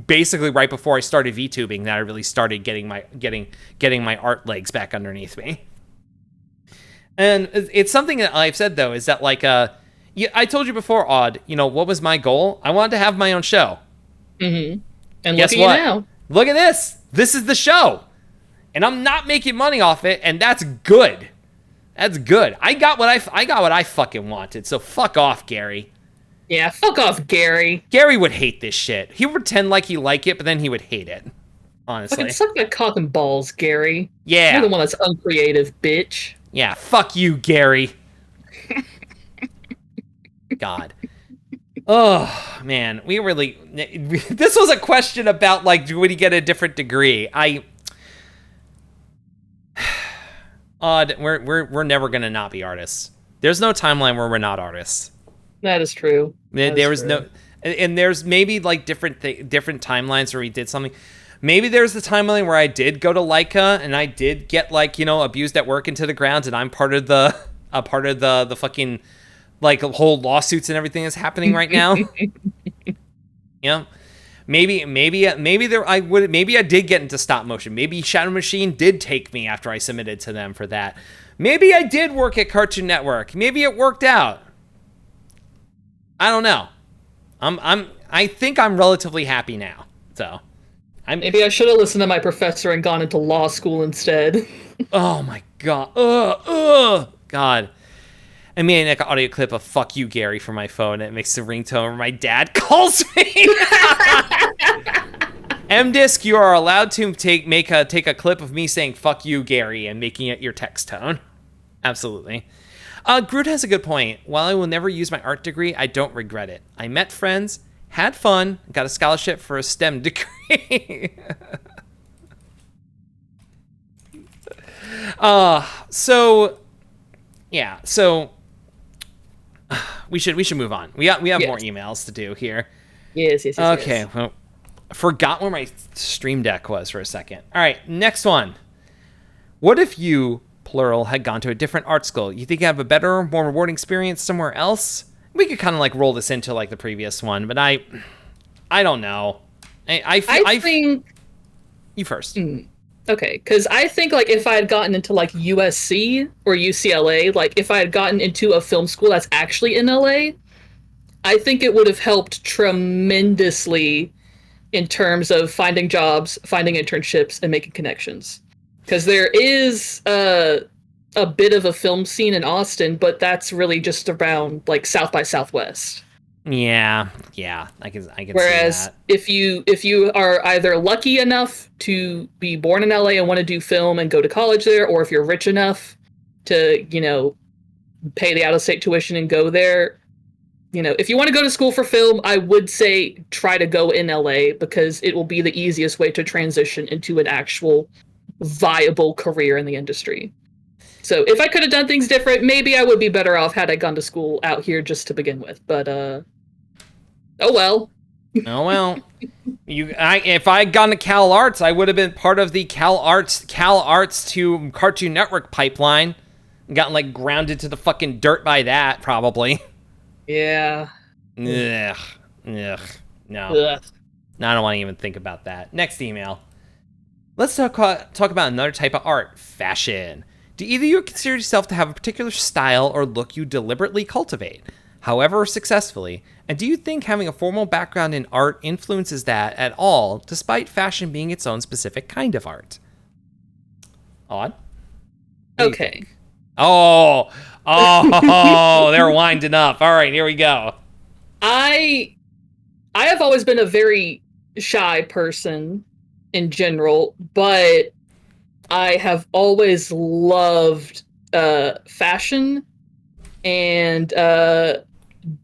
basically right before I started VTubing that I really started getting my art legs back underneath me. And it's something that I've said though, is that like I told you before, Odd, what was my goal? I wanted to have my own show. Mm-hmm. And guess look at what? you now. Look at this. This is the show. And I'm not making money off it, and that's good. That's good. I got what I fucking wanted. So fuck off, Gary. Yeah, fuck off, Gary. Gary would hate this shit. He would pretend like he liked it, but then he would hate it. Honestly. Fucking suck my cock and balls, Gary. Yeah. You're the one that's uncreative, bitch. Yeah, fuck you, Gary. God. Oh, man. This was a question about, like, would he get a different degree? Odd, we're never gonna not be artists. There's no timeline where we're not artists. That is true. And there's maybe like different timelines where we did something. Maybe there's the timeline where I did go to Leica and I did get like abused at work into the ground, and I'm part of the fucking like whole lawsuits and everything that's happening right now. Yeah. Maybe I did get into stop motion. Maybe Shadow Machine did take me after I submitted to them for that. Maybe I did work at Cartoon Network. Maybe it worked out. I don't know. I think I'm relatively happy now. So, maybe I should have listened to my professor and gone into law school instead. Oh my god. God. I made an audio clip of "fuck you, Gary" for my phone. And it makes the ringtone where my dad calls me. MDisc, you are allowed to take a clip of me saying "fuck you, Gary" and making it your text tone. Absolutely. Groot has a good point. While I will never use my art degree, I don't regret it. I met friends, had fun, got a scholarship for a STEM degree. So we should move on. We have more emails to do here. Yes. Okay, well, I forgot where my stream deck was for a second. All right, next one. What if you, plural, had gone to a different art school? You think you have a better, more rewarding experience somewhere else? We could kind of like roll this into like the previous one, but I don't know. I think you first. Okay, because I think like if I had gotten into like USC or UCLA, like if I had gotten into a film school that's actually in LA, I think it would have helped tremendously in terms of finding jobs, finding internships, and making connections. Because there is a bit of a film scene in Austin, but that's really just around like South by Southwest. Yeah, I can Whereas see that. if you are either lucky enough to be born in LA and want to do film and go to college there, or if you're rich enough to, pay the out-of-state tuition and go there, if you want to go to school for film, I would say try to go in LA because it will be the easiest way to transition into an actual viable career in the industry. So if I could have done things different, maybe I would be better off had I gone to school out here just to begin with. But oh well. Oh well. If I had gone to Cal Arts, I would have been part of the Cal Arts to Cartoon Network pipeline. Gotten like grounded to the fucking dirt by that, probably. Yeah. Ugh. No. Ugh. No, I don't want to even think about that. Next email. Let's talk about another type of art, fashion. Do either of you consider yourself to have a particular style or look you deliberately cultivate, however successfully? And do you think having a formal background in art influences that at all, despite fashion being its own specific kind of art? Odd? Okay. Oh, they're winding up. All right, here we go. I have always been a very shy person in general, but I have always loved fashion and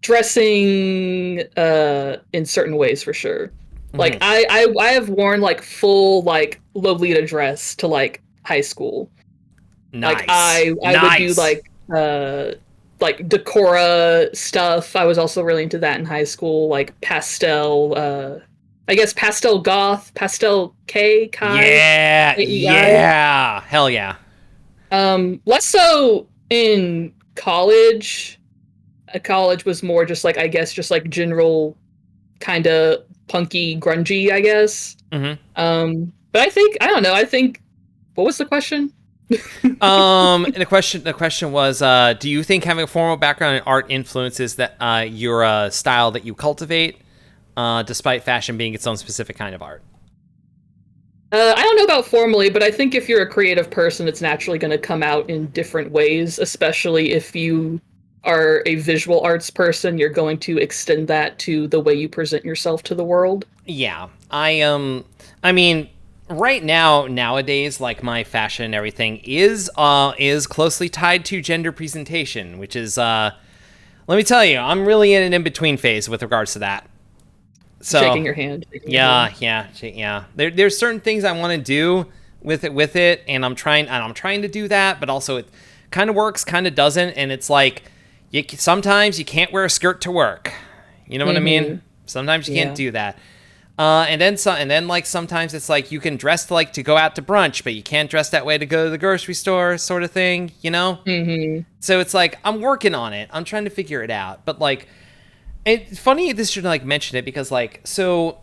dressing in certain ways for sure. Mm-hmm. Like I have worn like full like Lolita dress to like high school. Nice. Like I would do like like decora stuff. I was also really into that in high school, like pastel. I guess pastel goth, pastel Kai. Yeah, AEI. yeah, hell yeah. Less so in college. College was more just like, I guess, just like general kind of punky, grungy, I guess. But I don't know. I think, what was the question? The question was, do you think having a formal background in art influences that your style that you cultivate, despite fashion being its own specific kind of art? I don't know about formally, but I think if you're a creative person, it's naturally going to come out in different ways, especially if you are a visual arts person, you're going to extend that to the way you present yourself to the world. Yeah, I mean, right now, nowadays, like my fashion and everything is closely tied to gender presentation, which is, let me tell you, I'm really in an in-between phase with regards to that. So, Shaking your hand. Yeah. There's certain things I want to do with it, and I'm trying to do that, but also it kind of works, kind of doesn't, and it's like sometimes you can't wear a skirt to work. You know what I mean? Sometimes you can't do that. And then like sometimes it's like you can dress to go out to brunch, but you can't dress that way to go to the grocery store, sort of thing, you know? So it's like I'm working on it. I'm trying to figure it out. But like, it's funny this should like mention it because like so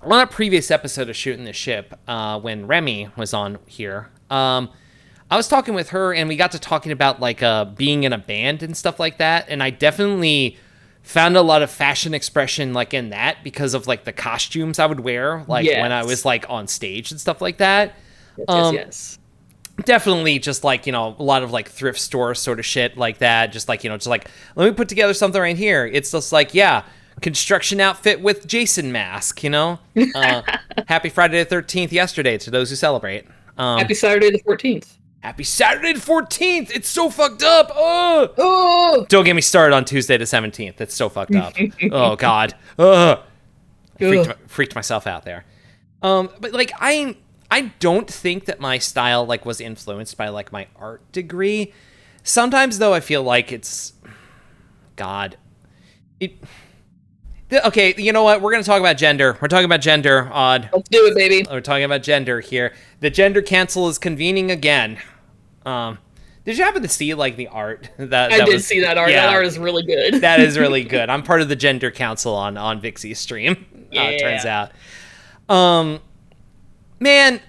on a previous episode of Shootin' the Ship, when Remy was on here, I was talking with her and we got to talking about like being in a band and stuff like that, and I definitely found a lot of fashion expression like in that because of like the costumes I would wear like when I was like on stage and stuff like that. Yes. Definitely just like, you know, a lot of like thrift store sort of shit like that. Just like, you know, just like, let me put together something right here. It's just like, yeah, construction outfit with Jason mask, you know? Happy Friday the 13th yesterday to those who celebrate. Happy Saturday the 14th. Happy Saturday the 14th. It's so fucked up. Oh! Don't get me started on Tuesday the 17th. It's so fucked up. Oh, God. Freaked myself out there. But like, I don't think that my style like was influenced by like my art degree. Sometimes though, I feel like it's okay, you know what? We're going to talk about gender. We're talking about gender, Odd. Let's do it, baby. We're talking about gender here. The gender council is convening again. Did you happen to see like the art? I did see that art. Yeah, that art is really good. That is really good. I'm part of the gender council on Vixie's stream. It turns out. Man,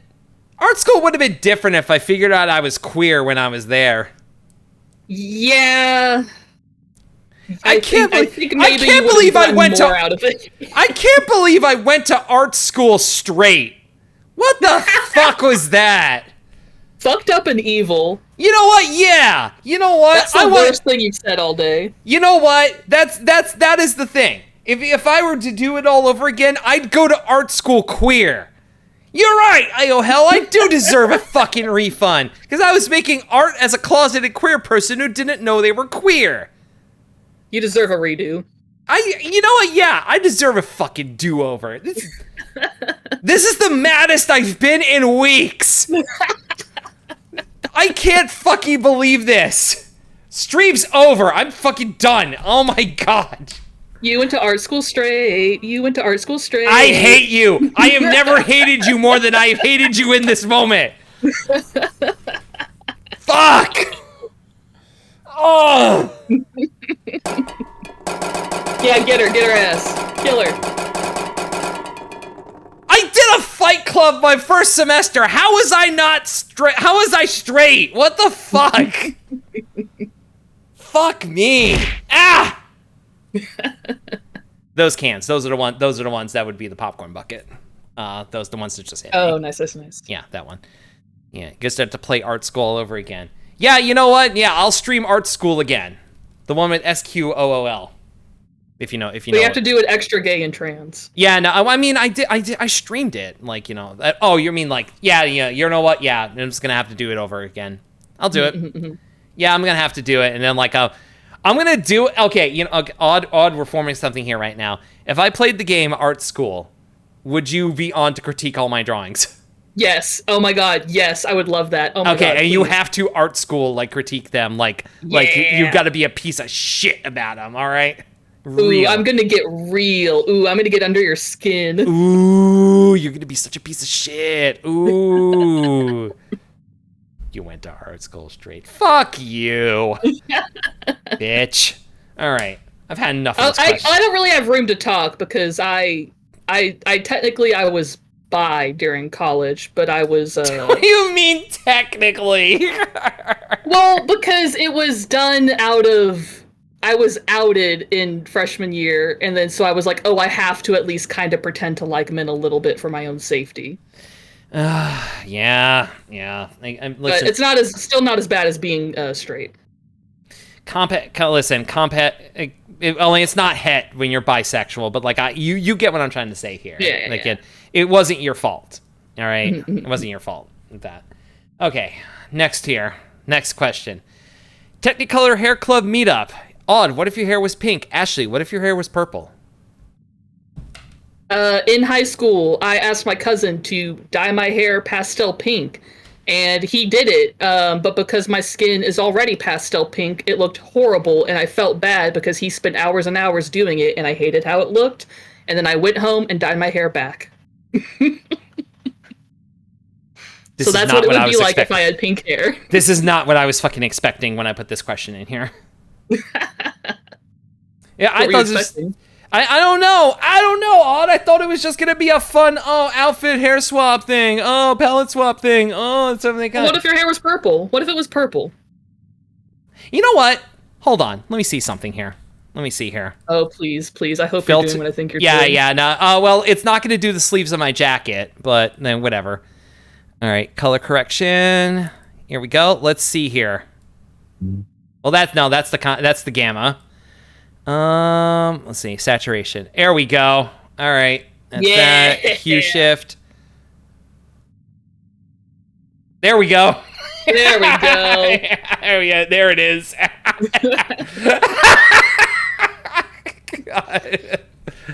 art school would have been different if I figured out I was queer when I was there. Yeah. I can't believe I went to art school straight. What the fuck was that? Fucked up and evil. You know what? Yeah. You know what? That's the worst thing you've said all day. You know what? That is the thing. If I were to do it all over again, I'd go to art school queer. You're right, hell, I do deserve a fucking refund. Because I was making art as a closeted queer person who didn't know they were queer. You deserve a redo. You know what? Yeah, I deserve a fucking do-over. This is the maddest I've been in weeks. I can't fucking believe this. Stream's over. I'm fucking done. Oh my God. You went to art school straight. I hate you. I have never hated you more than I have hated you in this moment. Fuck. Oh. Yeah, get her ass. Kill her. I did a fight club my first semester. How was I not straight? How was I straight? What the fuck? Fuck me. Ah. Those cans. Those are the ones that would be the popcorn bucket. Those the ones that just hit. Oh, me. nice. Yeah, that one. Yeah, guess I have to play art school all over again. Yeah, you know what? Yeah, I'll stream art school again. The one with SQOOL. If you know. But you have to do it extra gay and trans. Yeah, no, I mean, I streamed it. Like, you know. Oh, you mean like, yeah, you know what? Yeah, I'm just gonna have to do it over again. I'll do it. Yeah, I'm gonna have to do it, and then like, I'm gonna do. Okay, you know, odd. We're forming something here right now. If I played the game Art School, would you be on to critique all my drawings? Yes. Oh my god. Yes, I would love that. Oh my Okay, god. and you Please. have to art school like critique them like you got to be a piece of shit about them. All right, Ooh, real. I'm gonna get real. Ooh, I'm gonna get under your skin. Ooh, you're gonna be such a piece of shit. Ooh. You went to art school straight. Fuck you, bitch. All right, I've had enough of this question. I don't really have room to talk because I technically I was bi during college, but I was What do you mean technically? well, because it was done out of I was outed in freshman year, and then so I was like, oh, I have to at least kind of pretend to like men a little bit for my own safety. Yeah. Listen, But it's not as still not as bad as being straight. listen, only it's not het when you're bisexual, but like you get what I'm trying to say here. Yeah, like yeah. it wasn't your fault. All right, it wasn't your fault with that. Okay, next question. Technicolor Hair Club meetup. Odd. What if your hair was pink? Ashley, what if your hair was purple? In high school, I asked my cousin to dye my hair pastel pink, and he did it. But because my skin is already pastel pink, it looked horrible, and I felt bad because he spent hours and hours doing it, and I hated how it looked. And then I went home and dyed my hair back. So that's what it would be like if I had pink hair. This is not what I was fucking expecting when I put this question in here. Yeah, I thought this. I don't know. Odd. I thought it was just gonna be a fun outfit hair swap thing. Oh, palette swap thing. Oh, something. Well, what if your hair was purple? What if it was purple? You know what? Hold on. Let me see something here. Let me see here. Oh, please. I hope you're doing what I think you're doing. Yeah. No. Well, it's not gonna do the sleeves of my jacket, but then whatever. All right. Color correction. Here we go. Let's see here. Well, that's the gamma. Let's see, saturation. There we go. All right, that's that. Hue shift. There we go. There we go. There it is. God.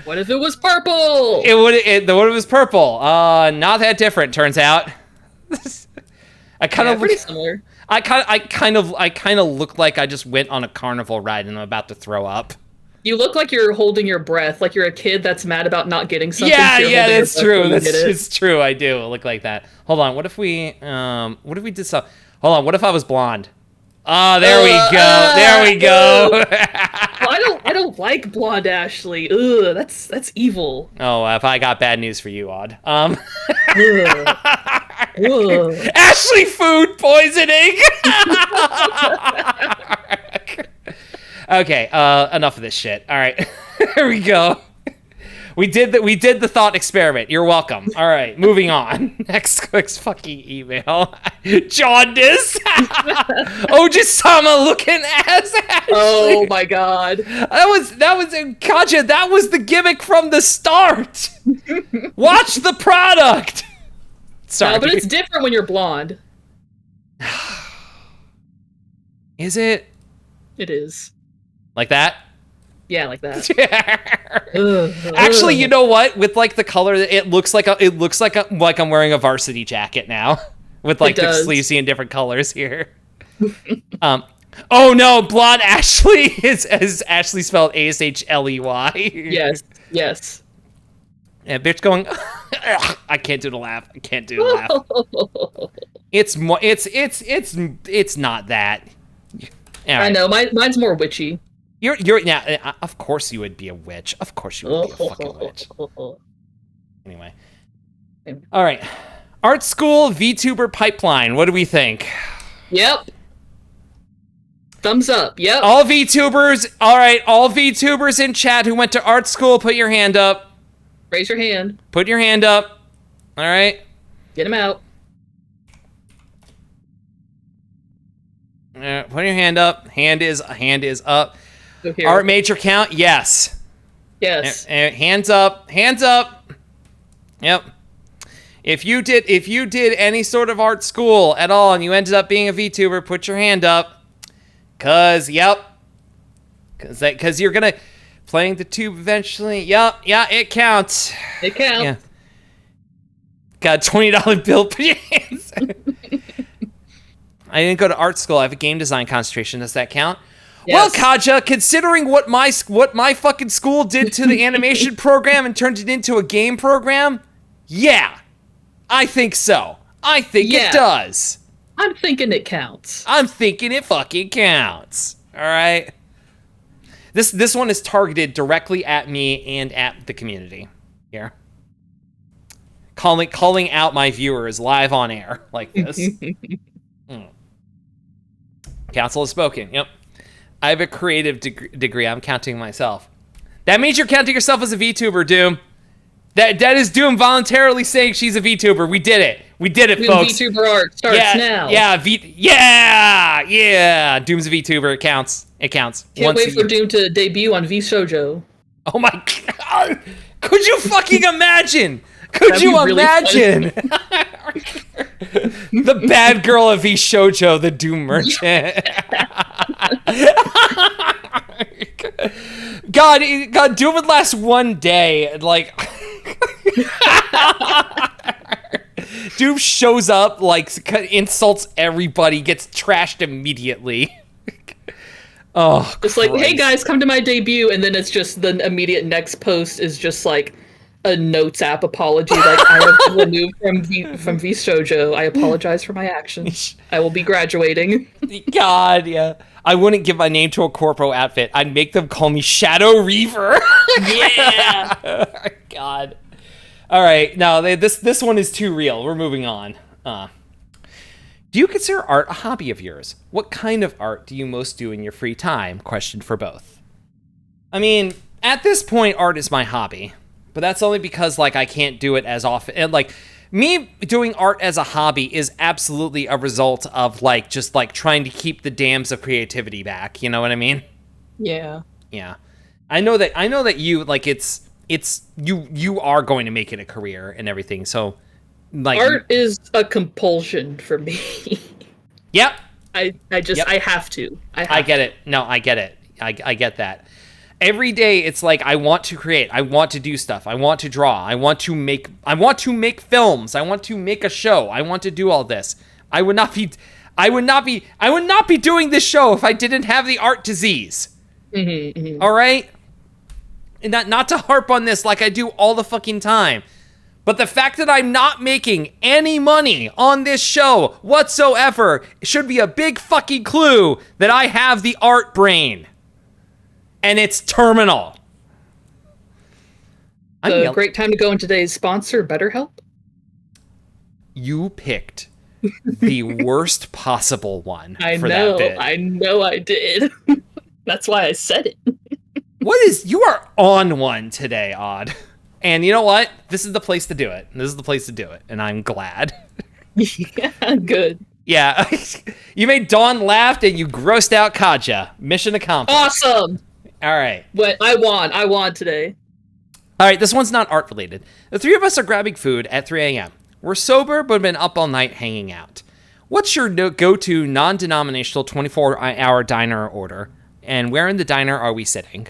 What if it was purple? What if it was purple? Not that different, turns out. I kind of pretty similar. I kind of look like I just went on a carnival ride and I'm about to throw up. You look like you're holding your breath, like you're a kid that's mad about not getting something. Yeah, that's true. It's true. I do look like that. Hold on. What if we did something? Hold on. What if I was blonde? Oh, there we go. There we go. Well, I don't like blonde Ashley. Ugh, that's evil. Oh, if I got bad news for you, Odd. Ugh. Ashley food poisoning. Okay, enough of this shit. All right, here we go. We did the thought experiment. You're welcome. All right, moving on. Next fucking email. Jaundice. Ojisama looking ass. Ashley. Oh my god. That was Katja. That was the gimmick from the start. Watch the product. Sorry, no, but it's different when you're blonde. Is it? It is. Like that? Yeah, like that. Actually, you know what? With like the color, it looks like I'm wearing a varsity jacket now, with like the sleeves in different colors here. Oh no, blonde Ashley is Ashley spelled Ashley. Yes. And bitch going. I can't do the laugh. It's more. It's not that. Right. I know. Mine's more witchy. You're now. Of course you would be a witch. Of course you would be a fucking witch. Anyway. All right. Art school VTuber pipeline. What do we think? Yep. Thumbs up. Yep. All VTubers. All right. All VTubers in chat who went to art school, put your hand up. Raise your hand. Put your hand up. All right. Get him out. Put your hand up. Hand is up. Art major count? Yes. Yes. Hands up. Hands up. Yep. If you did any sort of art school at all and you ended up being a VTuber, put your hand up. Cause you're gonna playing the tube eventually. Yep. Yeah, it counts. It counts. Yeah. Got a $20 bill. Put your hands. I didn't go to art school. I have a game design concentration. Does that count? Yes. Well, Kaja, considering what my fucking school did to the animation program and turned it into a game program, yeah, I think so. I think it does. I'm thinking it counts. I'm thinking it fucking counts. All right. This one is targeted directly at me and at the community. Here. Calling out my viewers live on air like this. Council has spoken. Yep. I have a creative degree. I'm counting myself. That means you're counting yourself as a VTuber, Doom. That is Doom voluntarily saying she's a VTuber. We did it. We did it, folks. VTuber art starts now. Yeah, yeah. Doom's a VTuber. It counts. It counts. Can't wait for Doom to debut on VShojo. Oh my god. Could you fucking imagine? Could you imagine? The bad girl of VShojo, the Doom merchant. God, Doom would last one day. Like, Doom shows up, like, insults everybody, gets trashed immediately. Oh, it's like, hey guys, come to my debut, and then it's just the immediate next post is just like a notes app apology, like I have been removed from VShojo. I apologize for my actions. I will be graduating. God, yeah. I wouldn't give my name to a corpo outfit. I'd make them call me Shadow Reaver. Yeah. God. All right. No, this one is too real. We're moving on. Do you consider art a hobby of yours? What kind of art do you most do in your free time? Question for both. I mean, at this point, art is my hobby. But that's only because, like, I can't do it as often. And, like, me doing art as a hobby is absolutely a result of, like, just, like, trying to keep the dams of creativity back. You know what I mean? Yeah. Yeah. I know that you, like, you are going to make it a career and everything. So, like, art is a compulsion for me. Yep. I have to. I get it. No, I get it. I get that. Every day it's like I want to create, I want to do stuff, I want to draw, I want to make films, I want to make a show, I want to do all this. I would not be doing this show if I didn't have the art disease. Mm-hmm, mm-hmm. All right? And not to harp on this like I do all the fucking time. But the fact that I'm not making any money on this show whatsoever should be a big fucking clue that I have the art brain. And it's terminal. A great time to go in today's sponsor, BetterHelp. You picked the worst possible one for know, that bit. I know I did. That's why I said it. You are on one today, Odd. And you know what? This is the place to do it. And I'm glad. Yeah, good. Yeah. You made Dawn laugh and you grossed out Kaja. Mission accomplished. Awesome. All right. But I won today. All right, this one's not art related. The three of us are grabbing food at 3 a.m. We're sober, but been up all night hanging out. What's your go-to non-denominational 24-hour diner order? And where in the diner are we sitting?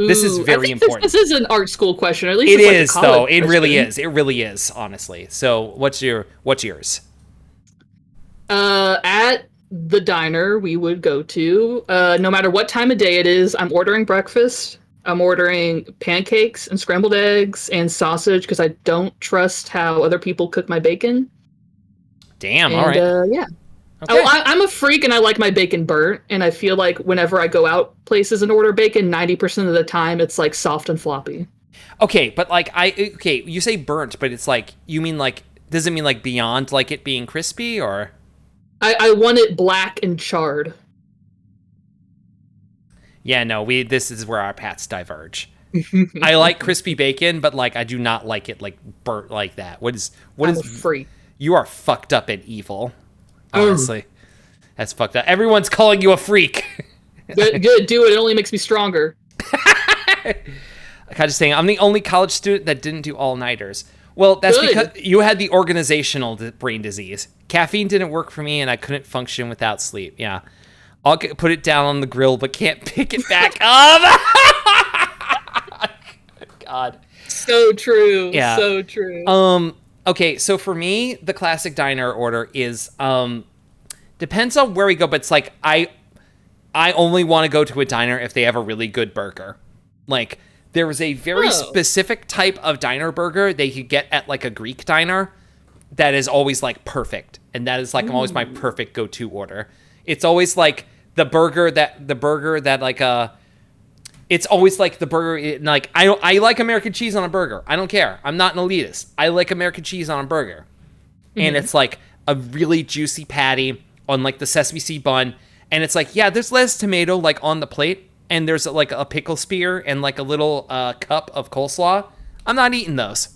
Ooh, this is very important. This is an art school question, or at least it it's is, like a though. It question. really is. It really is, honestly. So, what's yours? At the diner we would go to, no matter what time of day it is, I'm ordering breakfast. I'm ordering pancakes and scrambled eggs and sausage because I don't trust how other people cook my bacon. Damn, all right. Yeah. Okay. Oh, I'm a freak and I like my bacon burnt, and I feel like whenever I go out places and order bacon, 90% of the time it's like soft and floppy. Okay, but like you say burnt, but it's like, you mean like, does it mean like beyond like it being crispy, or? I want it black and charred. Yeah, no, this is where our paths diverge. I like crispy bacon, but like I do not like it like burnt like that. I'm a freak. You are fucked up and evil. Honestly. That's fucked up. Everyone's calling you a freak. Good, do it. It only makes me stronger. I'm just saying, I'm the only college student that didn't do all-nighters. Well, that's because you had the organizational brain disease. Caffeine didn't work for me, and I couldn't function without sleep. Yeah. I'll put it down on the grill, but can't pick it back up. God. So true. Yeah. So true. Okay, so for me, the classic diner order is depends on where we go, but it's like I only want to go to a diner if they have a really good burger. Like there is a very specific type of diner burger that you could get at like a Greek diner that is always like perfect, and that is like always my perfect go-to order. It's always like the burger that like it's always like the burger like I like American cheese on a burger. I don't care. I'm not an elitist. I like American cheese on a burger. And it's like a really juicy patty on like the sesame seed bun, and it's like, yeah, there's lettuce, tomato like on the plate, and there's like a pickle spear and like a little cup of coleslaw. I'm not eating those.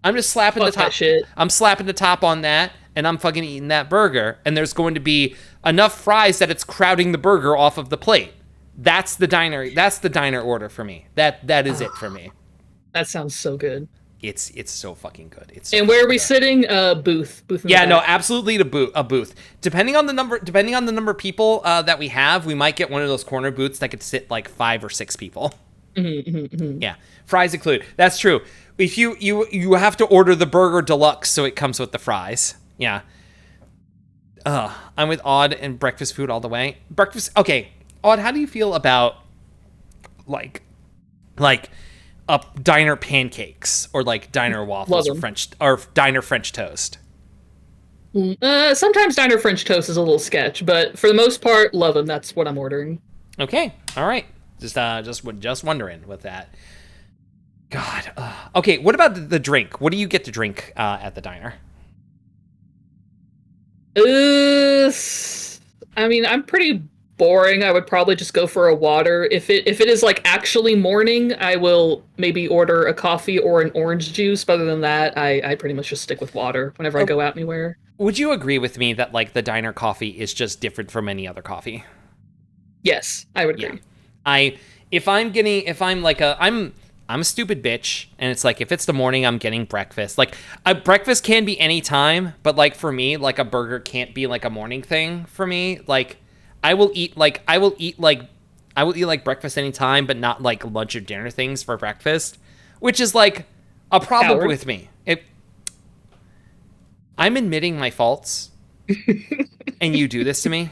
I'm just slapping the top. I'm slapping the top on that, and I'm fucking eating that burger. And there's going to be enough fries that it's crowding the burger off of the plate. That's the diner. That's the diner order for me. That is it for me. That sounds so good. It's so fucking good. It's so and where are we good. sitting? Booth. Yeah, no, absolutely a booth. Depending on the number of people that we have, we might get one of those corner booths that could sit like 5 or 6 people. Yeah, fries included. That's true. If you have to order the burger deluxe, so it comes with the fries. Yeah. I'm with Odd and breakfast food all the way. Breakfast. Okay, Odd, how do you feel about like diner pancakes or like diner waffles or diner French toast? Sometimes diner French toast is a little sketch, but for the most part, love them. That's what I'm ordering. Okay, all right. Just wondering with that. God. Okay, what about the drink? What do you get to drink at the diner? I mean, I'm pretty boring. I would probably just go for a water. If it is like actually morning, I will maybe order a coffee or an orange juice. But other than that, I pretty much just stick with water whenever I go out anywhere. Would you agree with me that like the diner coffee is just different from any other coffee? Yes, I would agree. I'm a stupid bitch, and it's like if it's the morning, I'm getting breakfast. Like breakfast can be any time, but like for me, like a burger can't be like a morning thing for me. Like I will eat like breakfast anytime, but not like lunch or dinner things for breakfast, which is like a problem with me. I'm admitting my faults, and you do this to me.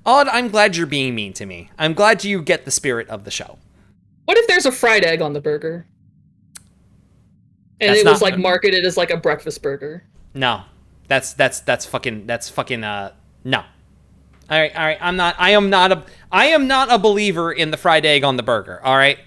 Odd, I'm glad you're being mean to me. I'm glad you get the spirit of the show. What if there's a fried egg on the burger? And it was like marketed as like a breakfast burger. No. That's fucking no. All right. I am not a believer in the fried egg on the burger, all right?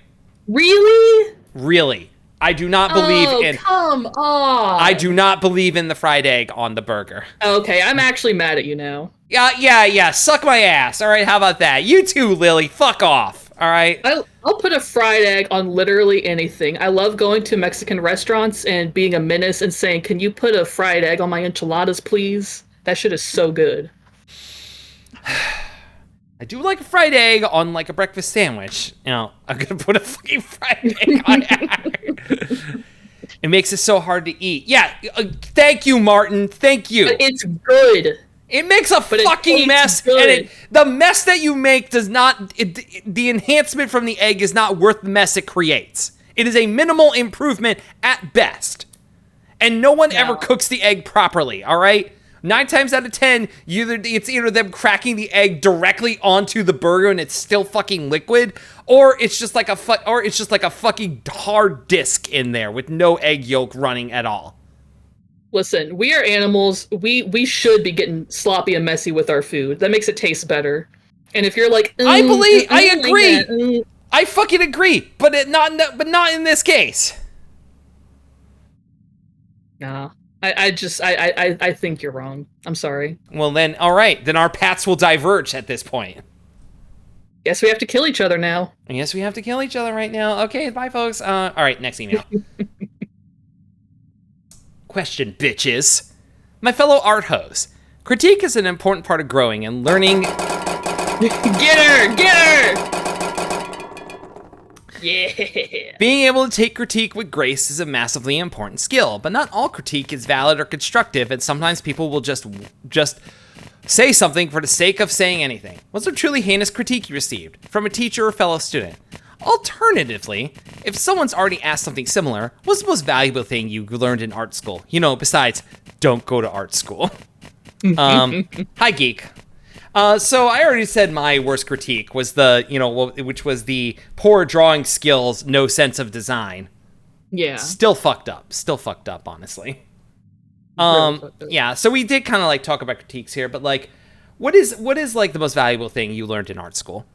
Really? I do not believe in. Come on. I do not believe in the fried egg on the burger. Okay, I'm actually mad at you now. Yeah. Suck my ass. All right, how about that? You too, Lily. Fuck off. All right. I'll put a fried egg on literally anything. I love going to Mexican restaurants and being a menace and saying, "Can you put a fried egg on my enchiladas, please?" That shit is so good. I do like a fried egg on like a breakfast sandwich. You know, I'm gonna put a fucking fried egg on it. It makes it so hard to eat. Yeah, thank you, Martin. Thank you. But it's good. It makes a fucking mess, and the mess that you make does not. The enhancement from the egg is not worth the mess it creates. It is a minimal improvement at best, and no one ever cooks the egg properly. All right. 9 times out of 10, it's either them cracking the egg directly onto the burger and it's still fucking liquid, or it's just like a fucking hard disc in there with no egg yolk running at all. Listen, we are animals. We should be getting sloppy and messy with our food. That makes it taste better. And if you're like, I agree. I fucking agree, but not in this case. Nah. I think you're wrong. I'm sorry. Well then, all right. Then our paths will diverge at this point. Guess we have to kill each other now. I guess we have to kill each other right now. Okay, bye folks. All right, next email. Question, bitches. My fellow art hoes. Critique is an important part of growing and learning. Get her! Yeah. Being able to take critique with grace is a massively important skill, but not all critique is valid or constructive, and sometimes people will just say something for the sake of saying anything. What's a truly heinous critique you received? From a teacher or fellow student? Alternatively, if someone's already asked something similar, what's the most valuable thing you learned in art school? Besides, don't go to art school. Hi, geek. So I already said my worst critique was which was the poor drawing skills, no sense of design. Yeah. Still fucked up, honestly. Yeah, so we did kind of like talk about critiques here, but like, what is like the most valuable thing you learned in art school?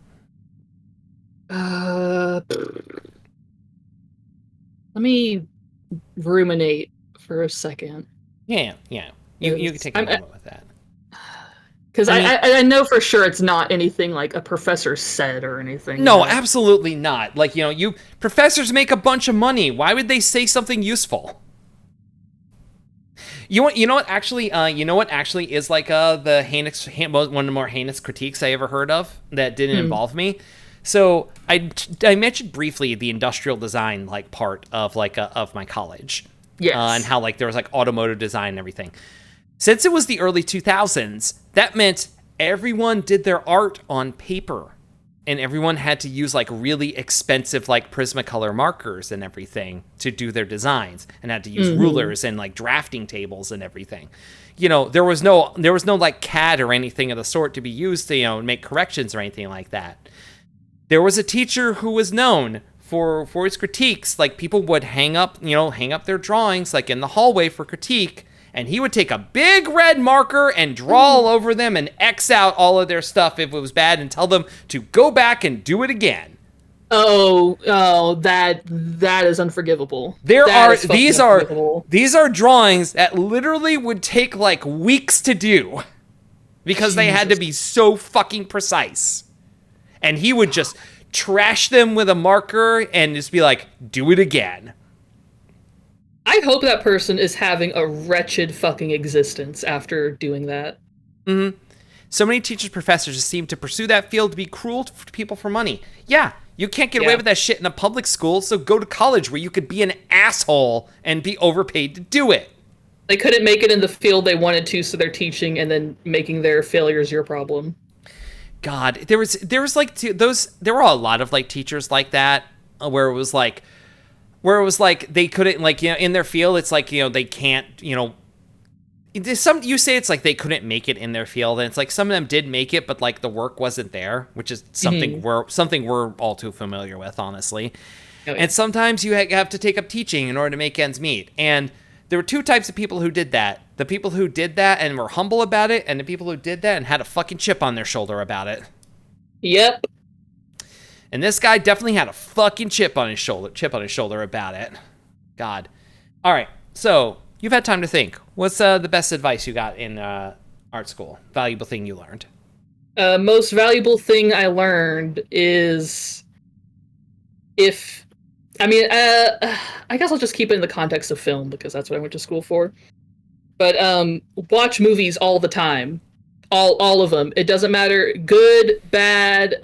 Let me ruminate for a second. Yeah. You can take a moment with that. Because I know for sure it's not anything like a professor said or anything. No, absolutely not. Like, you professors make a bunch of money. Why would they say something useful? You know what actually is like one of the more heinous critiques I ever heard of that didn't involve me. So I mentioned briefly the industrial design like part of of my college. Yes. And how like there was like automotive design and everything. Since it was the early 2000s, that meant everyone did their art on paper. And everyone had to use like really expensive like Prismacolor markers and everything to do their designs, and had to use rulers and like drafting tables and everything. There was no like CAD or anything of the sort to be used to make corrections or anything like that. There was a teacher who was known for his critiques. Like, people would hang up their drawings like in the hallway for critique, and he would take a big red marker and draw all over them and X out all of their stuff if it was bad and tell them to go back and do it again. Oh, that is unforgivable. These are drawings that literally would take like weeks to do because they had to be so fucking precise. And he would just trash them with a marker and just be like, do it again. I hope that person is having a wretched fucking existence after doing that. Mm-hmm. So many teachers, professors seem to pursue that field to be cruel to people for money. Yeah, you can't get away with that shit in a public school, so go to college where you could be an asshole and be overpaid to do it. They couldn't make it in the field they wanted to, so they're teaching and then making their failures your problem. God, there were a lot of like teachers like that where it was like they couldn't like in their field. It's like they can't you say it's like they couldn't make it in their field, and it's like some of them did make it, but like the work wasn't there, which is something we're all too familiar with, honestly. Oh, yeah. And sometimes you have to take up teaching in order to make ends meet. And there were two types of people who did that. The people who did that and were humble about it, and the people who did that and had a fucking chip on their shoulder about it. Yep. And this guy definitely had a fucking chip on his shoulder about it. God. All right. So you've had time to think. What's the best advice you got in art school? Valuable thing you learned? Most valuable thing I learned is I guess I'll just keep it in the context of film because that's what I went to school for. But watch movies all the time. All of them. It doesn't matter. Good, bad,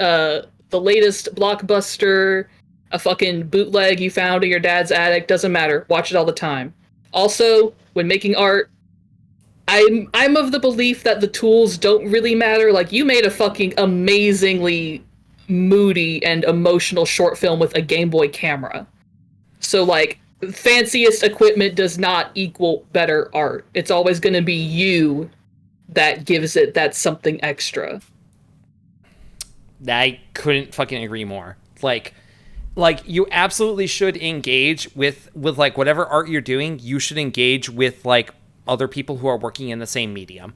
the latest blockbuster, a fucking bootleg you found in your dad's attic, doesn't matter. Watch it all the time. Also, when making art, I'm of the belief that the tools don't really matter. Like, you made a fucking amazingly moody and emotional short film with a Game Boy camera. So, like, fanciest equipment does not equal better art. It's always going to be you that gives it that something extra. I couldn't fucking agree more. Like you absolutely should engage with like whatever art you're doing. You should engage with like other people who are working in the same medium.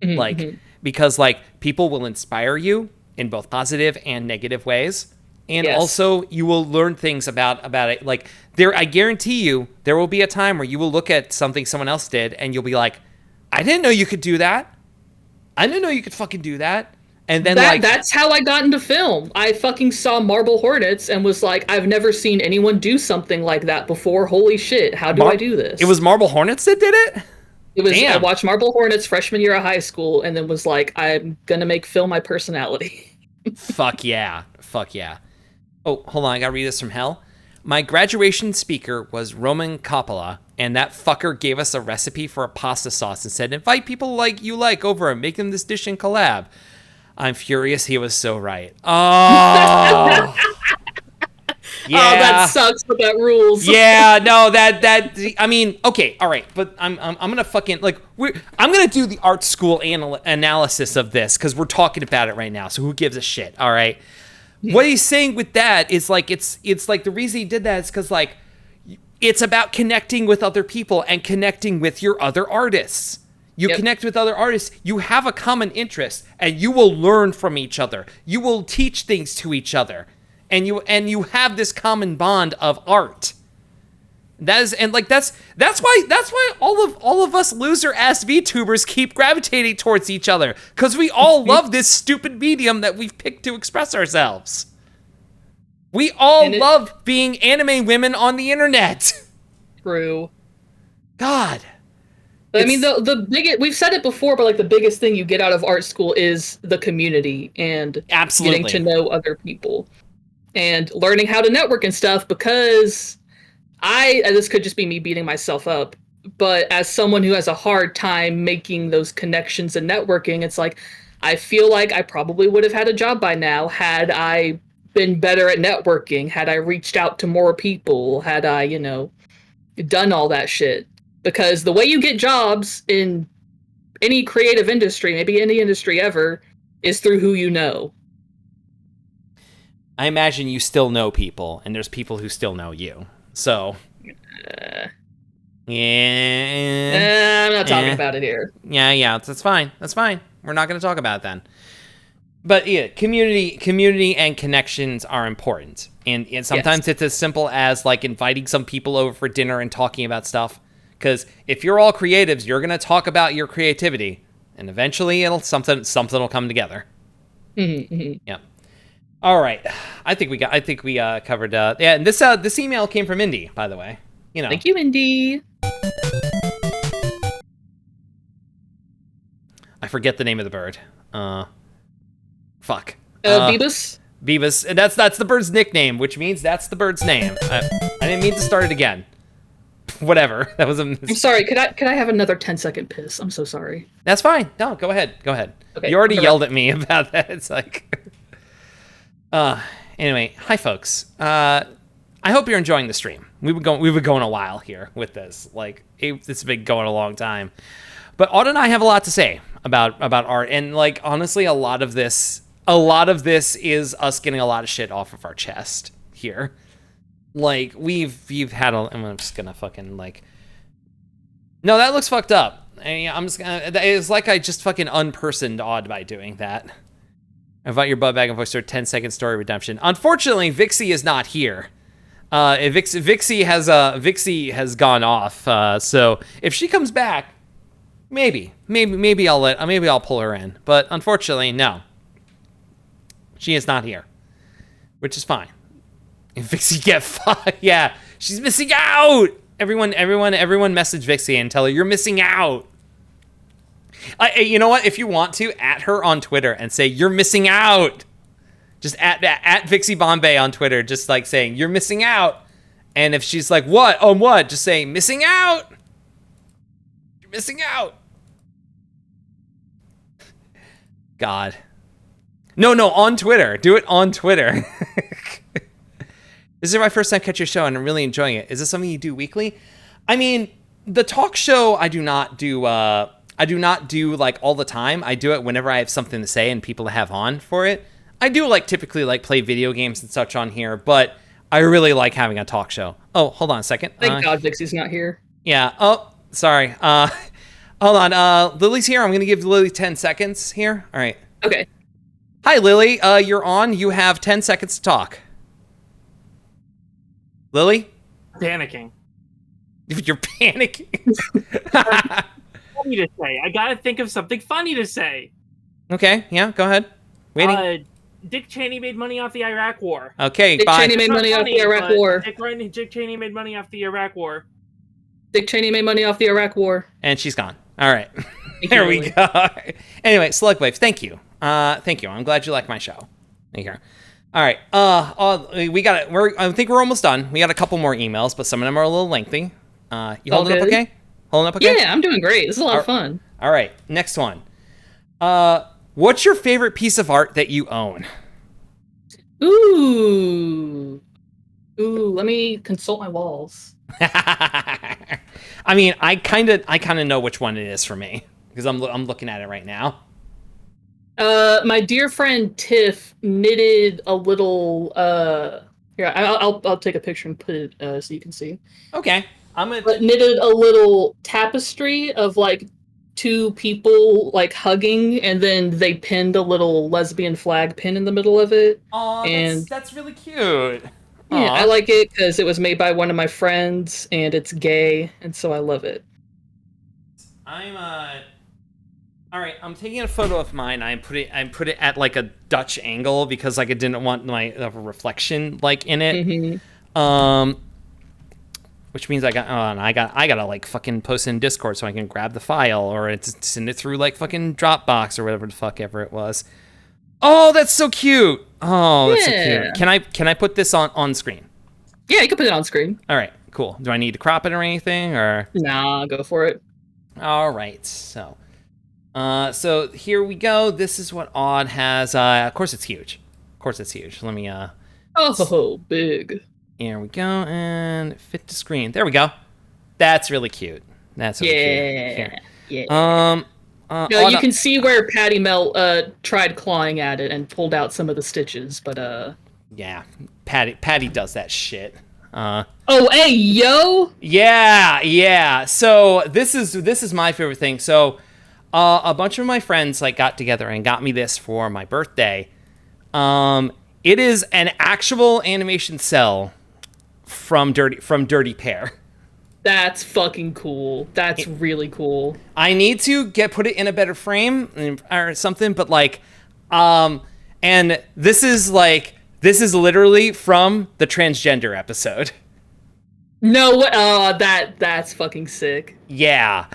Mm-hmm. Because like people will inspire you in both positive and negative ways. And yes. Also you will learn things about it. Like I guarantee you there will be a time where you will look at something someone else did and you'll be like, I didn't know you could do that. I didn't know you could fucking do that. And then that's how I got into film. I fucking saw Marble Hornets and was like, I've never seen anyone do something like that before. Holy shit, how do I do this? It was Marble Hornets that did it? It was. Damn. I watched Marble Hornets freshman year of high school and then was like, I'm gonna make film my personality. Fuck yeah. Oh, hold on, I gotta read this from hell. My graduation speaker was Roman Coppola, and that fucker gave us a recipe for a pasta sauce and said, invite people like you like over and make them this dish in collab. I'm furious he was so right. Oh! Yeah. Oh, that sucks, but that rules. Yeah, no, I mean, okay, all right, but I'm gonna fucking I'm gonna do the art school analysis of this because we're talking about it right now. So who gives a shit? All right, what he's saying with that is like it's like the reason he did that is because like it's about connecting with other people and connecting with your other artists. You connect with other artists, you have a common interest, and you will learn from each other. You will teach things to each other, and you have this common bond of art. That's why all of us loser ass VTubers keep gravitating towards each other, because we all love this stupid medium that we've picked to express ourselves. We all love being anime women on the internet. True. God. I mean, the biggest, we've said it before, but like the biggest thing you get out of art school is the community and absolutely getting to know other people and learning how to network and stuff. Because this could just be me beating myself up, but as someone who has a hard time making those connections and networking, it's like I feel like I probably would have had a job by now had I been better at networking, had I reached out to more people, had I, done all that shit. Because the way you get jobs in any creative industry, maybe any industry ever, is through who you know. I imagine you still know people, and there's people who still know you. So, I'm not talking about it here. Yeah, that's fine. That's fine. We're not going to talk about it then. But yeah, community and connections are important. And sometimes it's as simple as like inviting some people over for dinner and talking about stuff. Because if you're all creatives, you're going to talk about your creativity, and eventually something will come together. Mm-hmm. Yeah. All right. I think we covered. And this email came from Indy, by the way. Thank you, Indy. I forget the name of the bird. Fuck. Beebus. Beebus. That's the bird's nickname, which means that's the bird's name. I didn't mean to start it again. Whatever. That was I'm sorry. Could I have another 10-second piss? I'm so sorry. That's fine. No, go ahead. Okay, you already yelled at me about that. It's like anyway, hi folks. I hope you're enjoying the stream. We've been going a while here with this. Like it's been going a long time. But Autumn and I have a lot to say about art, and like honestly, a lot of this is us getting a lot of shit off of our chest here. Like we've had I'm just gonna fucking like. No, that looks fucked up. I'm just gonna. It's like I just fucking unpersoned Odd by doing that. Invite your butt back and voice her 10-second story redemption. Unfortunately, Vixie is not here. Vixie has gone off. So if she comes back, maybe I'll pull her in. But unfortunately, no. She is not here, which is fine. And Vixie get fucked. Yeah, she's missing out. Everyone message Vixie and tell her you're missing out. You know what? If you want to, at her on Twitter and say you're missing out. Just at Vixie Bombay on Twitter, just like saying you're missing out. And if she's like, what? On what? Just say missing out. You're missing out. God. No, on Twitter. Do it on Twitter. This is my first time catch your show, and I'm really enjoying it. Is this something you do weekly? I mean, the talk show I do not do like all the time. I do it whenever I have something to say and people to have on for it. I do like typically like play video games and such on here, but I really like having a talk show. Oh, hold on a second. Thank God Vixie's not here. Yeah. Oh, sorry. Hold on. Lily's here. I'm going to give Lily 10 seconds here. All right. Okay. Hi, Lily. You're on. You have 10 seconds to talk. Lily? Panicking. You're panicking. Funny to say. I gotta think of something funny to say. Okay, yeah, go ahead. Waiting. Dick Cheney made money off the Iraq War. Okay, Dick bye. Cheney made money off the Iraq War. Dick Cheney made money off the Iraq War. Dick Cheney made money off the Iraq War. And she's gone. All right. There we go. Anyway, Slugwaves, thank you. Thank you. I'm glad you like my show. Thank you. All right. I think we're almost done. We got a couple more emails, but some of them are a little lengthy. You holding up okay? Holding up okay? Yeah, I'm doing great. This is a lot of fun. All right. Next one. What's your favorite piece of art that you own? Ooh. Ooh, let me consult my walls. I mean, I kind of know which one it is for me because I'm looking at it right now. My dear friend Tiff knitted a little. Here, I'll take a picture and put it so you can see. Okay, I'm gonna. But knitted a little tapestry of like two people like hugging, and then they pinned a little lesbian flag pin in the middle of it. Aw, And that's really cute. yeah, I Aw. like it because it was made by one of my friends, and it's gay, and so I love it. I'm All right, I'm taking a photo of mine. I put it at like a Dutch angle because like I didn't want my reflection like in it. Which means I gotta like fucking post in Discord so I can grab the file or send it through like fucking Dropbox or whatever the fuck ever it was. Oh, that's so cute. Oh, that's so Yeah. cute. Can I put this on screen? Yeah, you can put it on screen. All right, cool. Do I need to crop it or anything or? Nah, go for it. All right, so here we go. This is what Odd has. Of course it's huge. Of course it's huge. Let me Oh, big. Here we go and fit to screen. There we go. That's really cute. That's really cute. Here. Yeah. Odd, You can see where Patty Mel tried clawing at it and pulled out some of the stitches, but yeah, Patty does that shit. Oh, hey, yo. Yeah. So this is my favorite thing. So a bunch of my friends like got together and got me this for my birthday. It is an actual animation cell from Dirty Pair. That's fucking cool. That's really cool. I need to put it in a better frame or something, but like, and this is literally from the transgender episode. No, that's fucking sick. Yeah,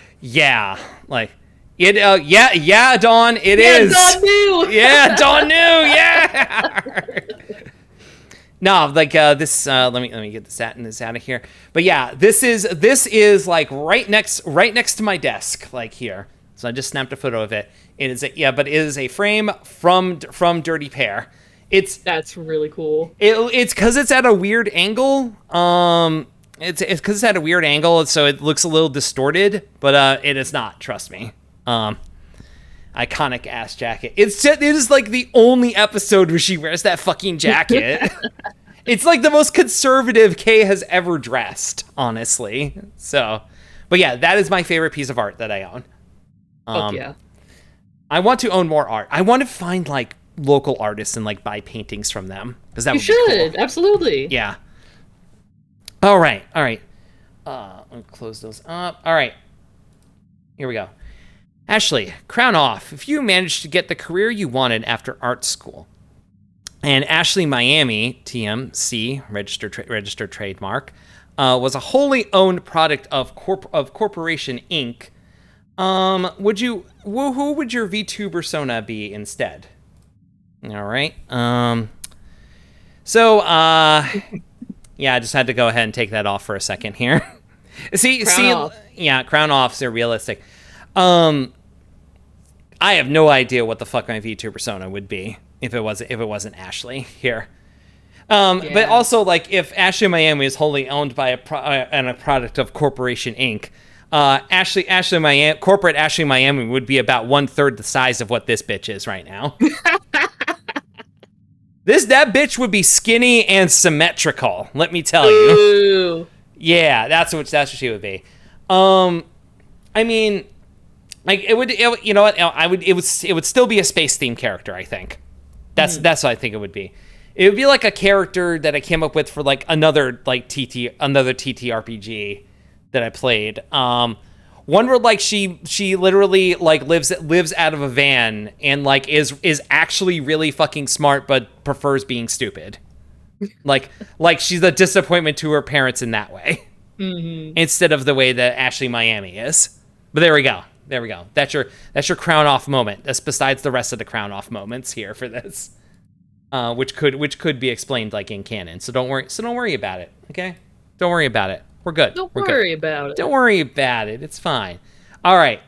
like it. Yeah, Dawn, it is. Dawn knew. Yeah, Dawn knew. Yeah. No, like this. Let me get this out of here. But yeah, this is like right next to my desk, like here. So I just snapped a photo of it. But it is a frame from Dirty Pair. That's really cool. It's because it's at a weird angle. It's because it's at a weird angle, so it looks a little distorted. But it is not. Trust me. Iconic ass jacket. It is like the only episode where she wears that fucking jacket. It's like the most conservative Kay has ever dressed, honestly. So, but yeah, that is my favorite piece of art that I own. Fuck yeah. I want to own more art. I want to find like local artists and like buy paintings from them because that You would be should, cool. absolutely. Yeah. All right. I'll close those up. All right. Here we go. Ashley, crown off. If you managed to get the career you wanted after art school, and Ashley Miami, TMC, registered trademark, was a wholly owned product of Corporation Inc., who would your VTuber persona be instead? All right. Yeah, I just had to go ahead and take that off for a second here. Crown off. Yeah, crown offs are realistic. I have no idea what the fuck my VTuber persona would be if it wasn't Ashley here. But also, like, if Ashley Miami is wholly owned by a product of Corporation Inc., corporate Ashley Miami would be about 1/3 the size of what this bitch is right now. That bitch would be skinny and symmetrical. Let me tell you. Ooh. Yeah, that's what she would be. I mean, like it would still be a space themed character. I think that's what I think it would be. It would be like a character that I came up with for like another TTRPG that I played. One where like she literally like lives out of a van and like is actually really fucking smart but prefers being stupid. like she's a disappointment to her parents in that way. Mm-hmm. Instead of the way that Ashley Miami is. But there we go. That's your crown off moment. That's besides the rest of the crown off moments here for this. Which could be explained like in canon. So don't worry about it. Okay? Don't worry about it. We're good. Don't worry about it. Don't worry about it. It's fine. All right.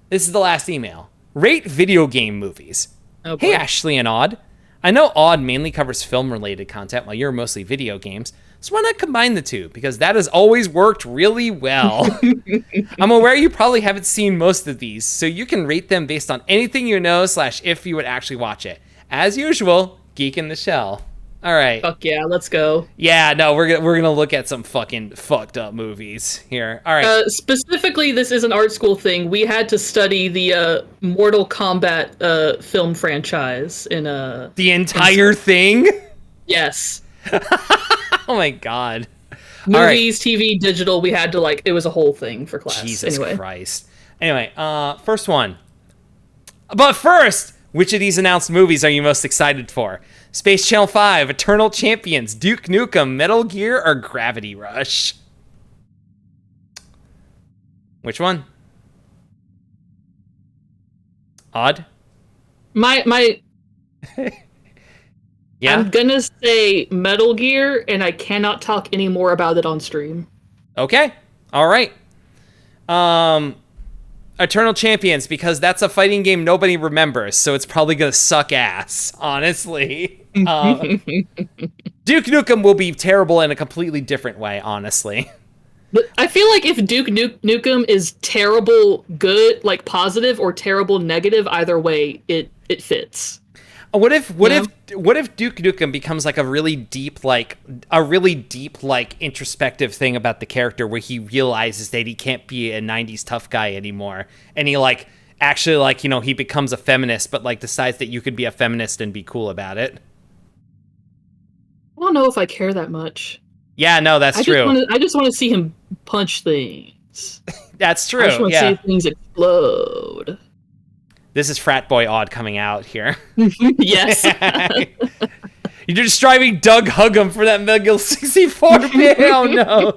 This is the last email. Rate video game movies. Oh, boy. Hey, Ashley and Odd. I know Odd mainly covers film-related content while you're mostly video games, so why not combine the two? Because that has always worked really well. I'm aware you probably haven't seen most of these, so you can rate them based on anything you know / if you would actually watch it. As usual, Geek in the Shell. All right. Fuck yeah, let's go. Yeah, no, we're gonna look at some fucking fucked up movies here. All right. Specifically, this is an art school thing. We had to study the Mortal Kombat film franchise in The entire thing? Yes. Oh my god. Movies, TV, digital. We had to it was a whole thing for class. Jesus anyway. Christ. Anyway, first one. But first, which of these announced movies are you most excited for? Space Channel 5, Eternal Champions, Duke Nukem, Metal Gear, or Gravity Rush? Which one? Odd? My Yeah? I'm gonna say Metal Gear, and I cannot talk any more about it on stream. Okay. All right. Eternal Champions, because that's a fighting game nobody remembers, so it's probably gonna suck ass, honestly. Duke Nukem will be terrible in a completely different way, honestly. But I feel like if Duke Nukem is terrible good, positive, or terrible negative, either way, it fits. What if Duke Nukem becomes a really deep introspective thing about the character where he realizes that he can't be a 90s tough guy anymore, and he actually he becomes a feminist, but decides that you could be a feminist and be cool about it. I don't know if I care that much. Yeah, no, that's true. I just want to see him punch things. That's true. I just want to see things explode. This is frat boy Odd coming out here. Yes. You're just driving Doug Huggum for that Metal 64 bit. Oh no.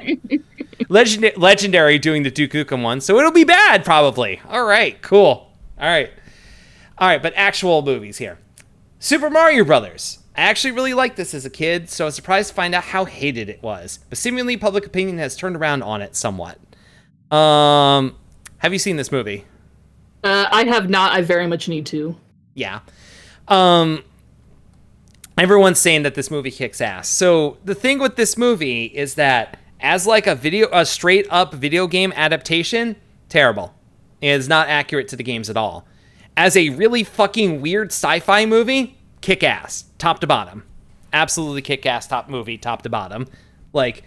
Legendary doing the Duke Nukem one, so it'll be bad probably. All right, cool. All right, but actual movies here. Super Mario Brothers. I actually really liked this as a kid, so I was surprised to find out how hated it was. But seemingly public opinion has turned around on it somewhat. Have you seen this movie? I have not. I very much need to. Yeah. Everyone's saying that this movie kicks ass. So the thing with this movie is that as a straight up video game adaptation, terrible. It is not accurate to the games at all. As a really fucking weird sci-fi movie, kick ass, top to bottom. Absolutely kick ass top to bottom. If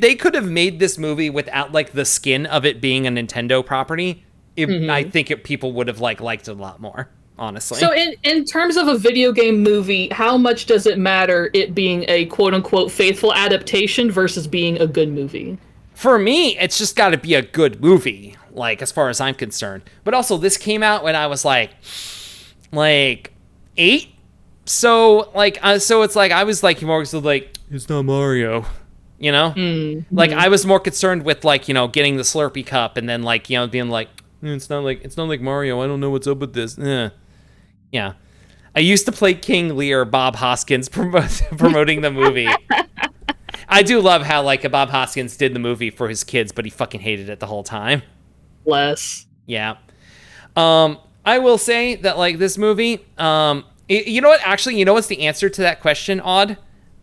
they could have made this movie without the skin of it being a Nintendo property, I think people would have liked it a lot more, honestly. So in terms of a video game movie, how much does it matter it being a quote unquote faithful adaptation versus being a good movie? For me, it's just got to be a good movie, as far as I'm concerned. But also, this came out when I was 8. So so it's I was more it's not Mario, you know? Mm-hmm. I was more concerned with getting the Slurpee cup and then being it's not like Mario. I don't know what's up with this. Yeah. I used to play King Lear, Bob Hoskins promoting the movie. I do love how Bob Hoskins did the movie for his kids, but he fucking hated it the whole time. Less. Yeah. I will say that this movie, you know what? Actually, you know what's the answer to that question, Odd?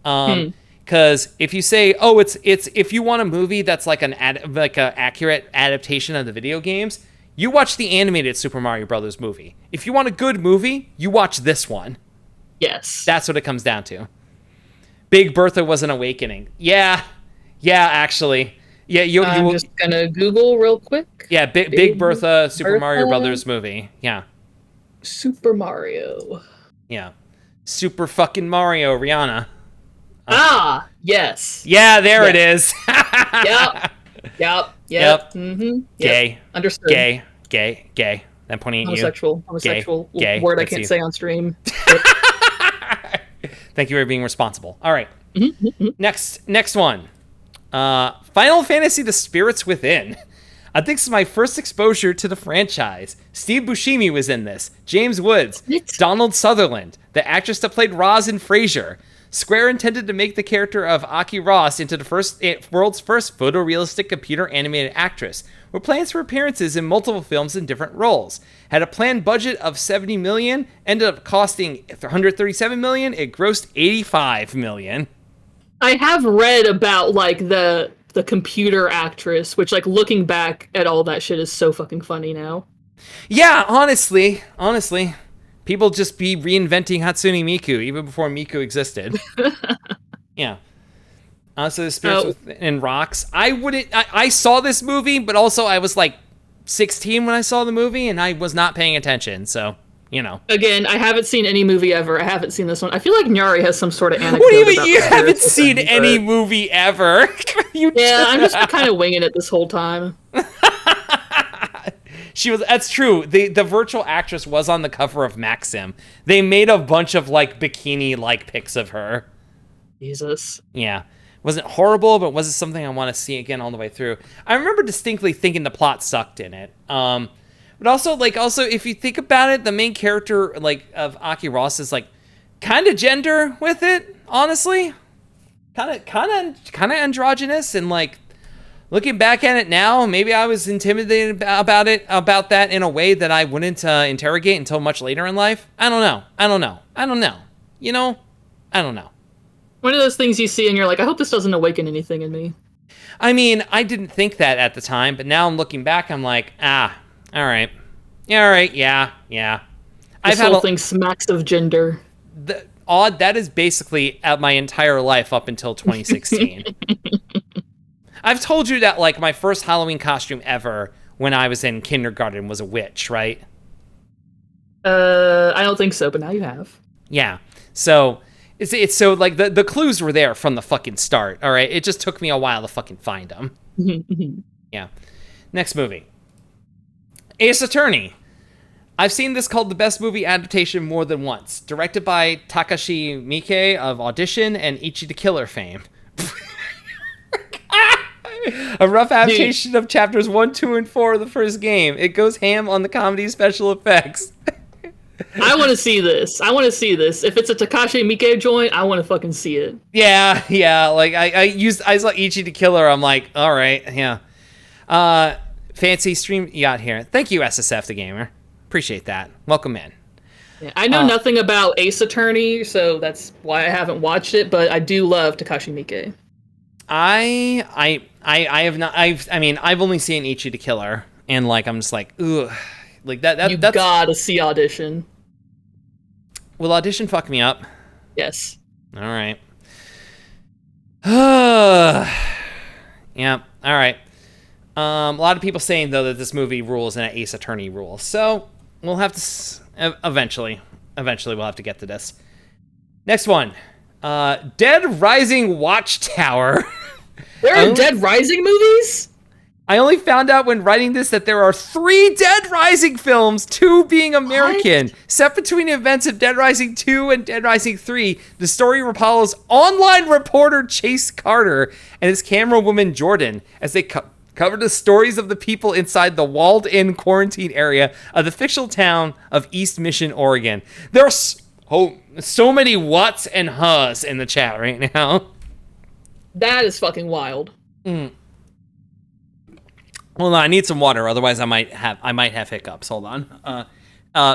Because if you say, oh, it's if you want a movie that's an accurate adaptation of the video games, you watch the animated Super Mario Brothers movie. If you want a good movie, you watch this one. Yes. That's what it comes down to. Big Bertha was an awakening. Yeah, actually. Yeah, I'm just gonna Google real quick. Yeah, Big Bertha, Super Mario Brothers movie. Yeah. Super Mario. Yeah. Super fucking Mario, Rihanna. Yes. Yeah, there it is. Yep. Mm-hmm. Yep. Gay. Understood. Gay. I'm pointing at you. Homosexual. Gay. Word I can't say on stream. Thank you for being responsible. All right. Mm-hmm. Next one. Final Fantasy: The Spirits Within. I think this is my first exposure to the franchise. Steve Buscemi was in this. James Woods. What? Donald Sutherland, the actress that played Roz in Frasier. Square intended to make the character of Aki Ross into the world's first photorealistic computer animated actress, with plans for appearances in multiple films in different roles. Had a planned budget of $70 million, ended up costing $137 million. It grossed $85 million. I have read about like the computer actress, which like looking back at all that shit is so fucking funny now. Yeah, honestly, people just be reinventing Hatsune Miku even before Miku existed. Yeah. So the spirits and rocks. I saw this movie, but also I was like 16 when I saw the movie, and I was not paying attention. So, you know. Again, I haven't seen any movie ever. I haven't seen this one. I feel like Nyari has some sort of anecdote. What do you mean you haven't seen any movie ever? Yeah, I'm just kind of winging it this whole time. That's true. The virtual actress was on the cover of Maxim. They made a bunch of like bikini like pics of her. Jesus. Yeah. Wasn't horrible, but was it something I want to see again all the way through? I remember distinctly thinking the plot sucked in it. But also if you think about it, the main character like of Aki Ross is like kind of gender with it, honestly. Kind of androgynous, and like looking back at it now, maybe I was intimidated about that in a way that I wouldn't interrogate until much later in life. I don't know. You know? I don't know. One of those things you see and you're like, I hope this doesn't awaken anything in me. I mean, I didn't think that at the time, but now I'm looking back, I'm like, all right. Yeah, all right, yeah. This whole thing smacks of gender. That is basically my entire life up until 2016. I've told you that, like, my first Halloween costume ever when I was in kindergarten was a witch, right? I don't think so, but now you have. Yeah. So it's so like the clues were there from the fucking start. All right. It just took me a while to fucking find them. Yeah. Next movie. Ace Attorney. I've seen this called the best movie adaptation more than once. Directed by Takashi Miike of Audition and Ichi the Killer fame. A rough adaptation of chapters 1, 2, and 4 of the first game. It goes ham on the comedy special effects. I want to see this. If it's a Takashi Miike joint, I want to fucking see it. Yeah. Like I saw Ichi the Killer. I'm like, all right, yeah. Fancy stream you got here. Thank you, SSF the Gamer. Appreciate that. Welcome in. Yeah, I know nothing about Ace Attorney, so that's why I haven't watched it. But I do love Takashi Miike. I have not. I've only seen Ichi the Killer, and like I'm just like, ugh, like that's gotta see Audition. Will Audition fuck me up? Yes. All right. Yeah. All right. A lot of people saying though that this movie rules and Ace Attorney rules, so we'll have to eventually we'll have to get to this. Next one. Dead Rising Watchtower. There are Dead Rising movies? I only found out when writing this that there are 3 Dead Rising films, 2 being American. What? Set between the events of Dead Rising 2 and Dead Rising 3, the story follows online reporter Chase Carter and his camerawoman Jordan as they cover the stories of the people inside the walled-in quarantine area of the fictional town of East Mission, Oregon. There are so many whats and hus in the chat right now. That is fucking wild. Well, no, I need some water, otherwise I might have hiccups. Hold on.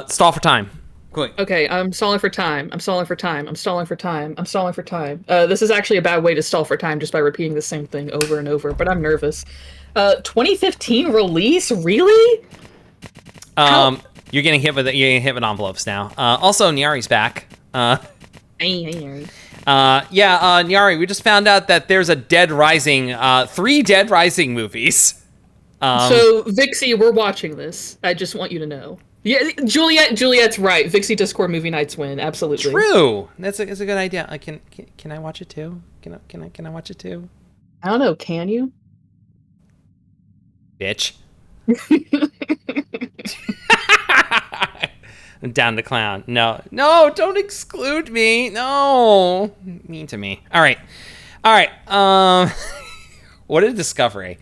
Stall for time. Quick. Okay, I'm stalling for time. This is actually a bad way to stall for time just by repeating the same thing over and over, but I'm nervous. 2015 release? Really? You're getting hit with envelopes now. Also, Nyari's back. Hey, Nyari, we just found out that there's a Dead Rising, 3 Dead Rising movies. So, Vixie, we're watching this. I just want you to know. Yeah, Juliet's right. Vixie Discord movie nights win. Absolutely. True. That's a good idea. Can I watch it too? Can I watch it too? I don't know. Can you? Bitch. Down to clown. No, don't exclude me. No. Mean to me. All right. What a discovery.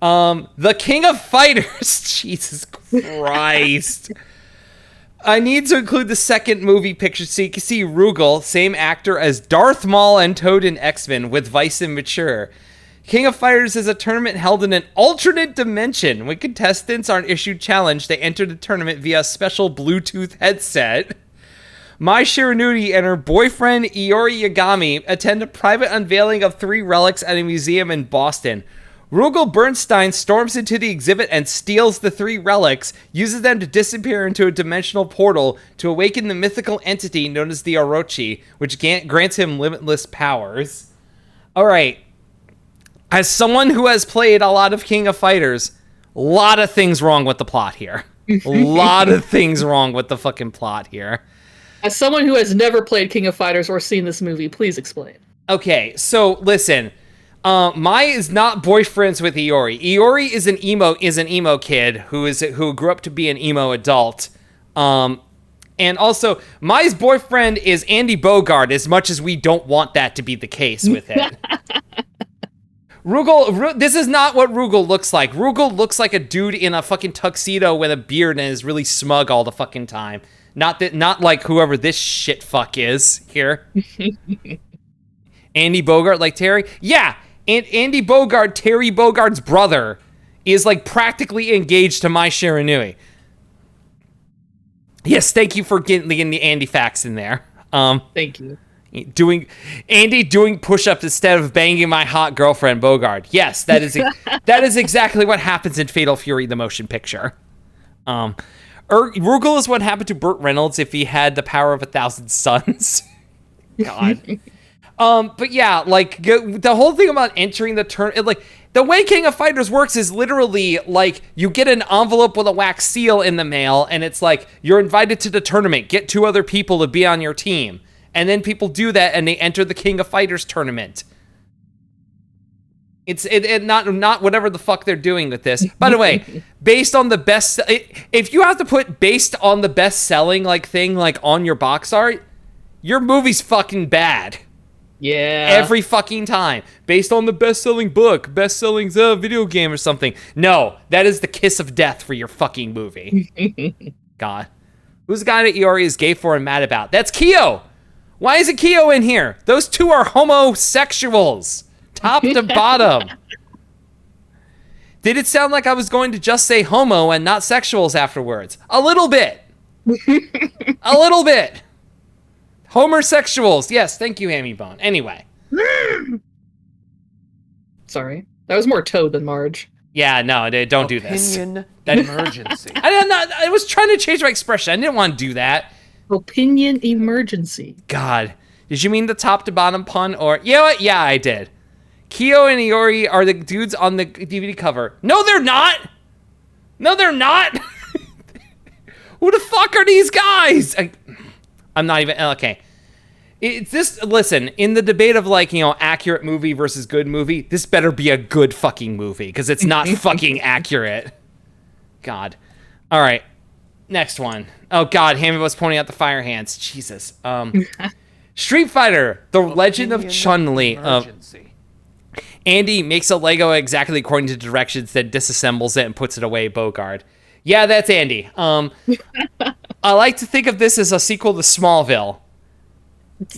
The King of Fighters. Jesus Christ. I need to include the second movie picture so you can see Rugal, same actor as Darth Maul and Toad in X-Men, with Vice and Mature. King of Fighters is a tournament held in an alternate dimension. When contestants aren't issued challenge, they enter the tournament via a special Bluetooth headset. Mai Shiranui and her boyfriend Iori Yagami attend a private unveiling of 3 relics at a museum in Boston. Rugal Bernstein storms into the exhibit and steals the 3 relics, uses them to disappear into a dimensional portal to awaken the mythical entity known as the Orochi, which grants him limitless powers. Alright. As someone who has played a lot of King of Fighters, a lot of things wrong with the plot here. A lot of things wrong with the fucking plot here. As someone who has never played King of Fighters or seen this movie, please explain. Okay, so listen. Mai is not boyfriends with Iori. Iori is an emo kid who grew up to be an emo adult. And also, Mai's boyfriend is Andy Bogard, as much as we don't want that to be the case with it. Rugal, this is not what Rugal looks like. Rugal looks like a dude in a fucking tuxedo with a beard and is really smug all the fucking time. Not like whoever this shit fuck is here. Andy Bogard, like Terry? Yeah, and Andy Bogard, Terry Bogard's brother, is like practically engaged to Mai Shiranui. Yes, thank you for getting the Andy facts in there. Thank you. Doing push-ups instead of banging my hot girlfriend Bogard. Yes, that is exactly what happens in Fatal Fury, the motion picture. Rugal is what happened to Burt Reynolds if he had the power of 1,000 suns. God. But yeah, like the whole thing about entering the like the way King of Fighters works is literally like you get an envelope with a wax seal in the mail, and it's like you're invited to the tournament. Get 2 other people to be on your team. And then people do that, and they enter the King of Fighters tournament. It's not whatever the fuck they're doing with this. By the way, based on the best, if you have to put based on the best selling like thing like on your box art, your movie's fucking bad. Yeah. Every fucking time. Based on the best selling book, best selling video game or something. No, that is the kiss of death for your fucking movie. God. Who's the guy that Iori is gay for and mad about? That's Kyo! Why isn't Kyo in here? Those 2 are homosexuals. Top to bottom. Did it sound like I was going to just say homo and not sexuals afterwards? A little bit. A little bit. Homersexuals. Yes, thank you, Hammy Bone. Anyway. Sorry. That was more Toad than Marge. Yeah, no, don't do this. Opinion emergency. I was trying to change my expression. I didn't want to do that. Opinion emergency. God. Did you mean the top to bottom pun or... You know what? Yeah, I did. Kyo and Iori are the dudes on the DVD cover. No, they're not! No, they're not! Who the fuck are these guys? I'm not even... Okay. It's this... Listen, in the debate of like, accurate movie versus good movie, this better be a good fucking movie, because it's not fucking accurate. God. All right. Next one. Oh God, Hammy was pointing out the fire hands. Jesus. Street Fighter: The Legend of Chun-Li. Andy makes a Lego exactly according to directions, then disassembles it and puts it away. Bogard. Yeah, that's Andy. I like to think of this as a sequel to Smallville.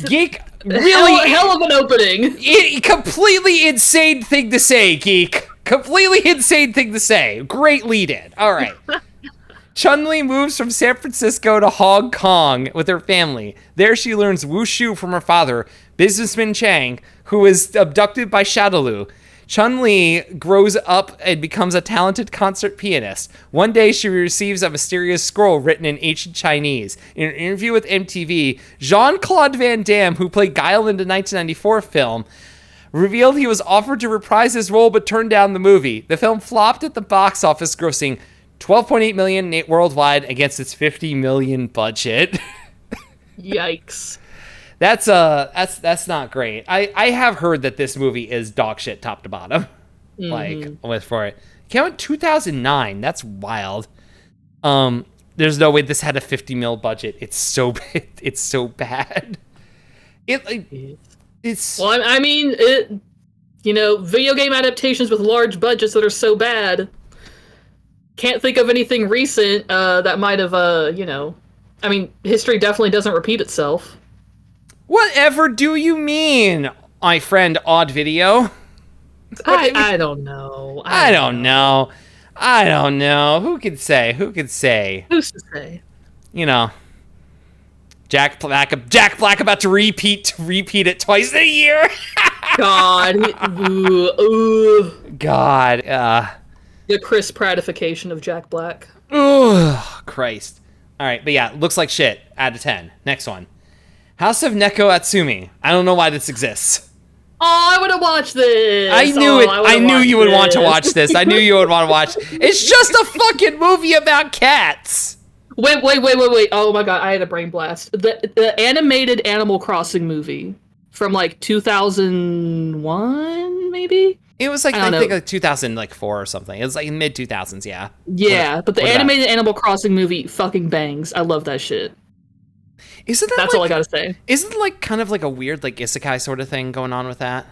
Geek, really hell of an opening. Completely insane thing to say, Geek. Completely insane thing to say. Great lead-in. All right. Chun-Li moves from San Francisco to Hong Kong with her family. There she learns wushu from her father, businessman Chang, who is abducted by Shadaloo. Chun-Li grows up and becomes a talented concert pianist. One day she receives a mysterious scroll written in ancient Chinese. In an interview with MTV, Jean-Claude Van Damme, who played Guile in the 1994 film, revealed he was offered to reprise his role but turned down the movie. The film flopped at the box office, grossing $12.8 million worldwide against its $50 million budget. Yikes. That's not great. I have heard that this movie is dog shit top to bottom. Like for it. Came out in 2009. That's wild. There's no way this had a $50 million budget. It's so bad. It's well, I mean, video game adaptations with large budgets that are so bad. Can't think of anything recent that might have, I mean, history definitely doesn't repeat itself. Whatever do you mean, my friend Odd Video? I don't know. I don't know. I don't know. Who could say? Who could say? Who's to say? You know, Jack Black about to repeat it twice a year. God. Ooh. God. The Chris Prattification of Jack Black. Ooh, Christ. All right, but yeah, looks like shit. Out of 10. Next one. House of Neko Atsumi. I don't know why this exists. Oh, I would have watched this. I knew it. I knew you would want to watch this. I knew you would want to watch. It's just a fucking movie about cats. Wait. Oh my god, I had a brain blast. The animated Animal Crossing movie from like 2001, maybe? It was like, I think like 2004 or something. It was like mid 2000s, yeah. Yeah, but the animated Animal Crossing movie fucking bangs. I love that shit. Isn't that That's all I gotta say. Isn't like kind of like a weird like isekai sort of thing going on with that?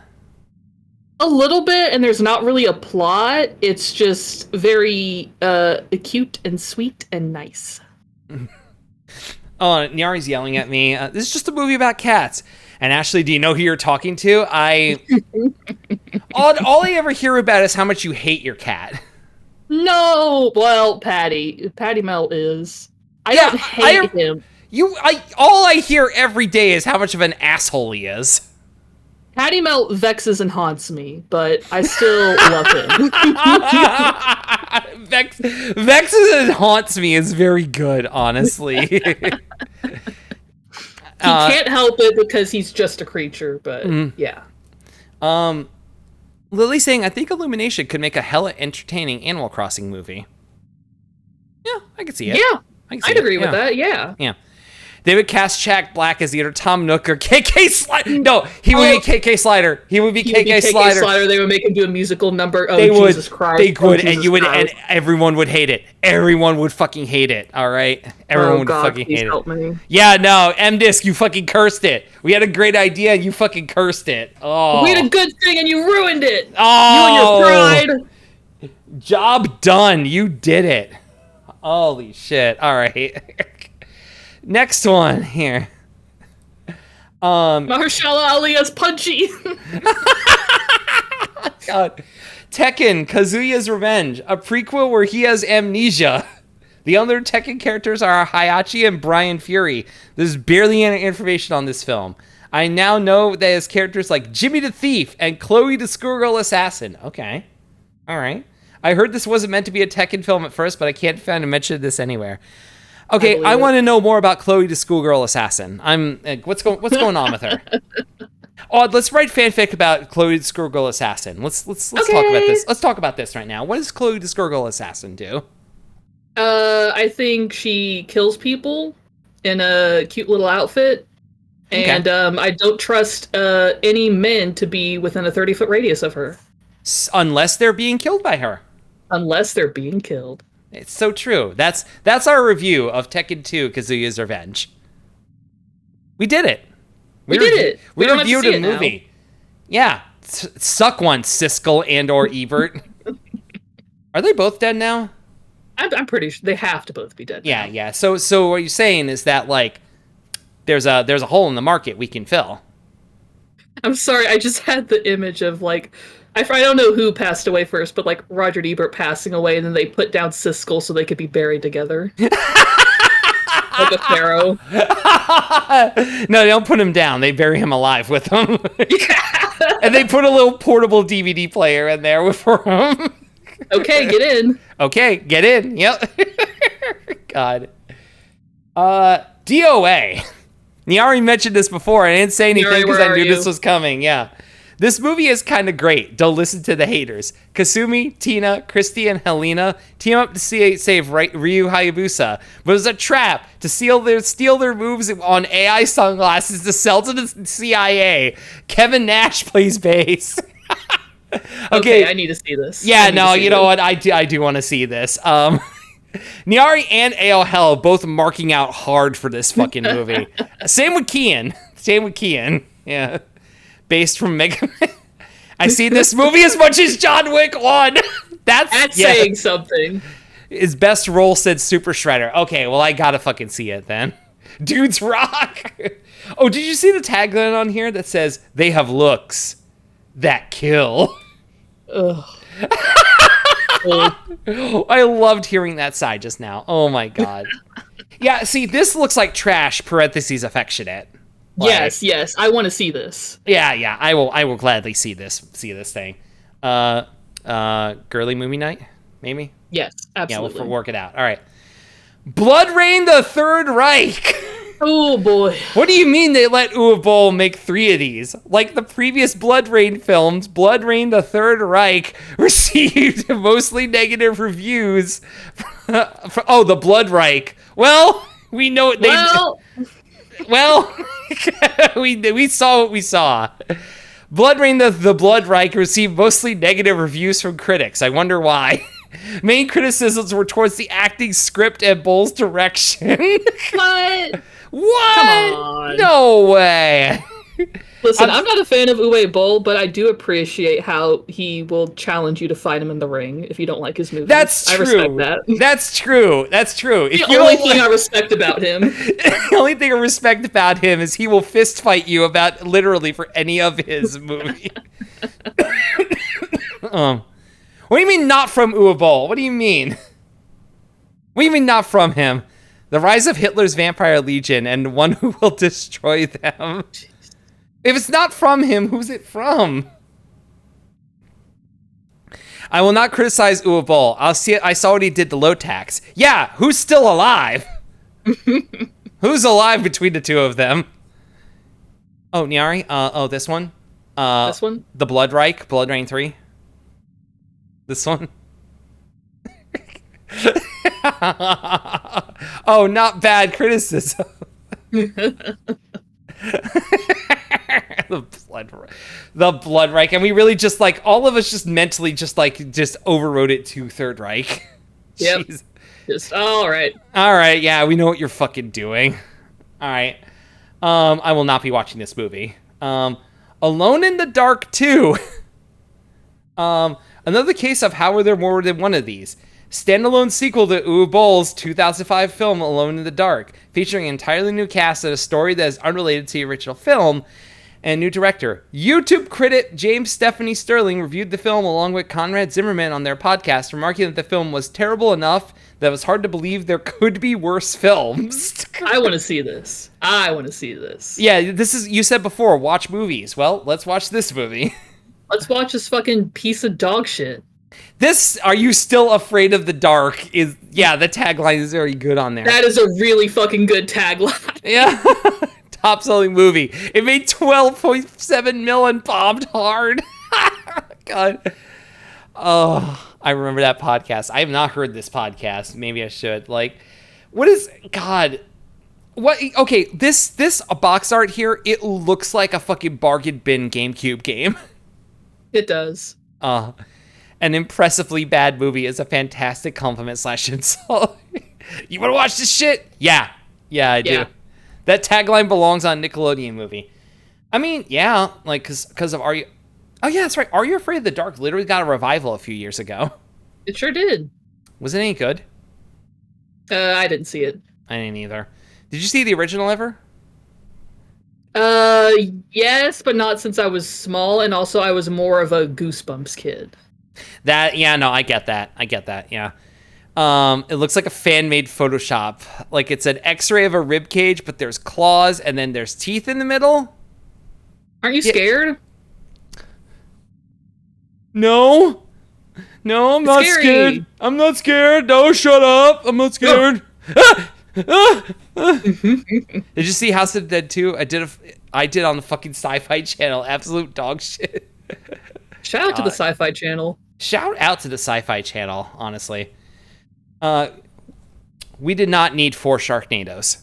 A little bit, and there's not really a plot. It's just very cute and sweet and nice. Oh, Nyari's yelling at me. This is just a movie about cats. And Ashley, do you know who you're talking to? All I ever hear about is how much you hate your cat. No, well, Patty Mel is. I don't hate him. All I hear every day is how much of an asshole he is. Patty Mel vexes and haunts me, but I still love him. Vexes and haunts me is very good, honestly. He can't help it because he's just a creature, but yeah. Lily saying, I think Illumination could make a hella entertaining Animal Crossing movie. Yeah, I could see it. Yeah, I'd agree with that, yeah. Yeah. They would cast Jack Black as either Tom Nook or KK Slider. No, he would be KK Slider. He would be KK Slider. They would make him do a musical number. Oh, they Jesus Christ. They would, and everyone would hate it. Everyone would fucking hate it. All right, everyone would fucking hate it. Me. Yeah, no, M-Disc, you fucking cursed it. We had a great idea, and you fucking cursed it. Oh, we had a good thing, and you ruined it. Oh, you and your pride. Job done. You did it. Holy shit. All right. Next one here. Mahershala Ali as Punchy. God. Tekken, Kazuya's Revenge, a prequel where he has amnesia. The other Tekken characters are Hayachi and Brian Fury. There's barely any information on this film. I now know that his characters like Jimmy the Thief and Chloe the Schoolgirl Assassin. Okay. All right. I heard this wasn't meant to be a Tekken film at first, but I can't find a mention of this anywhere. Okay, I want to know more about Chloe the Schoolgirl Assassin. I'm what's going on with her? Oh, let's write fanfic about Chloe the Schoolgirl Assassin. Let's talk about this. Let's talk about this right now. What does Chloe the Schoolgirl Assassin do? I think she kills people in a cute little outfit. And I don't trust any men to be within a 30-foot radius of her. Unless they're being killed by her. Unless they're being killed. It's so true. That's our review of Tekken 2 Kazuya's Revenge. We did it. We did it. We reviewed a movie. Yeah. Suck one, Siskel and or Ebert. Are they both dead now? I'm pretty sure they have to both be dead now. Yeah. So what you're saying is that like there's a hole in the market we can fill. I'm sorry, I just had the image of like I don't know who passed away first, but like Roger Ebert passing away, and then they put down Siskel so they could be buried together. Like a pharaoh. No, they don't put him down. They bury him alive with them. And they put a little portable DVD player in there for him. Okay, get in. Okay, get in. Yep. God. DOA. Nyari mentioned this before. I didn't say anything because I knew this was coming. Yeah. This movie is kind of great. Don't listen to the haters. Kasumi, Tina, Christy, and Helena team up to save Ryu Hayabusa, but it was a trap to steal their moves on AI sunglasses to sell to the CIA. Kevin Nash plays bass. Okay, I need to see this. Yeah, no, you know what? I do want to see this. Nyari and AOL both marking out hard for this fucking movie. Same with Kian. Yeah. Based from Mega Man. I see this movie as much as John Wick 1. That's saying something. His best role since Super Shredder. Okay, well, I gotta fucking see it then. Dudes rock. Oh, did you see the tagline on here that says, they have looks that kill? Ugh. I loved hearing that side just now. Oh my god. Yeah, see, this looks like trash, parentheses affectionate. Like, yes, I want to see this. Yeah, I will gladly see this thing. Girly movie night, maybe? Yes, absolutely. Yeah, we'll work it out. All right. Blood Rain the Third Reich. Oh boy. What do you mean they let Uwe Boll make 3 of these? Like the previous Blood Rain films, Blood Rain the Third Reich received mostly negative reviews. The Blood Reich. Well, we know what we saw what we saw. Blood Rain the Blood Reich received mostly negative reviews from critics. I wonder why. Main criticisms were towards the acting, script, and Boll's direction. What? What? Come on. No way. Listen, I'm not a fan of Uwe Boll, but I do appreciate how he will challenge you to fight him in the ring if you don't like his movies. That's true. I respect that. That's true. That's true. The only thing I respect about him. The only thing I respect about him is he will fist fight you about literally for any of his movie. What do you mean not from Uwe Boll? What do you mean? What do you mean not from him? The Rise of Hitler's Vampire Legion and One Who Will Destroy Them. If it's not from him, who's it from? I will not criticize Uwe Boll. I saw what he did to Low Tax. Yeah, who's still alive? Who's alive between the two of them? Oh, Nyari? This one? This one? The Blood Reich, Blood Rain 3. This one? Oh, not bad criticism. The Blood Reich. And we really just like, all of us just mentally just overrode it to Third Reich. Yep. Jeez. Just, all right. All right, yeah, we know what you're fucking doing. All right. I will not be watching this movie. Alone in the Dark 2. Another case of how are there more than one of these? Standalone sequel to Uwe Boll's 2005 film Alone in the Dark, featuring an entirely new cast and a story that is unrelated to the original film, and new director. YouTube critic James Stephanie Sterling reviewed the film along with Conrad Zimmerman on their podcast, remarking that the film was terrible enough that it was hard to believe there could be worse films. I want to see this. Yeah, this is, you said before, watch movies. Well, let's watch this movie. Let's watch this fucking piece of dog shit. This, Are You Still Afraid of the Dark? The tagline is very good on there. That is a really fucking good tagline. Yeah. Top selling movie. It made 12.7 million, bombed hard. God. Oh, I remember that podcast. I have not heard this podcast. Maybe I should. Like, what is, God. What, okay, this box art here, it looks like a fucking bargain bin GameCube game. It does. An impressively bad movie is a fantastic compliment / insult. You want to watch this shit? Yeah, I do. Yeah. That tagline belongs on Nickelodeon movie. I mean, yeah, like, because of Are You... Oh, yeah, that's right. Are You Afraid of the Dark literally got a revival a few years ago. It sure did. Was it any good? I didn't see it. I didn't either. Did you see the original ever? Yes, but not since I was small, and also I was more of a Goosebumps kid. I get that, yeah. It looks like a fan-made Photoshop. Like it's an X-ray of a rib cage, but there's claws, and then there's teeth in the middle. Aren't you scared? No, I'm not scary. scared. I'm not scared. No, shut up. I'm not scared. Did you see House of the Dead 2? I did on the fucking Sci-Fi Channel. Absolute dog shit. Shout out to the Sci-Fi Channel. Shout out to the Sci-Fi Channel, honestly. We did not need 4 Sharknadoes.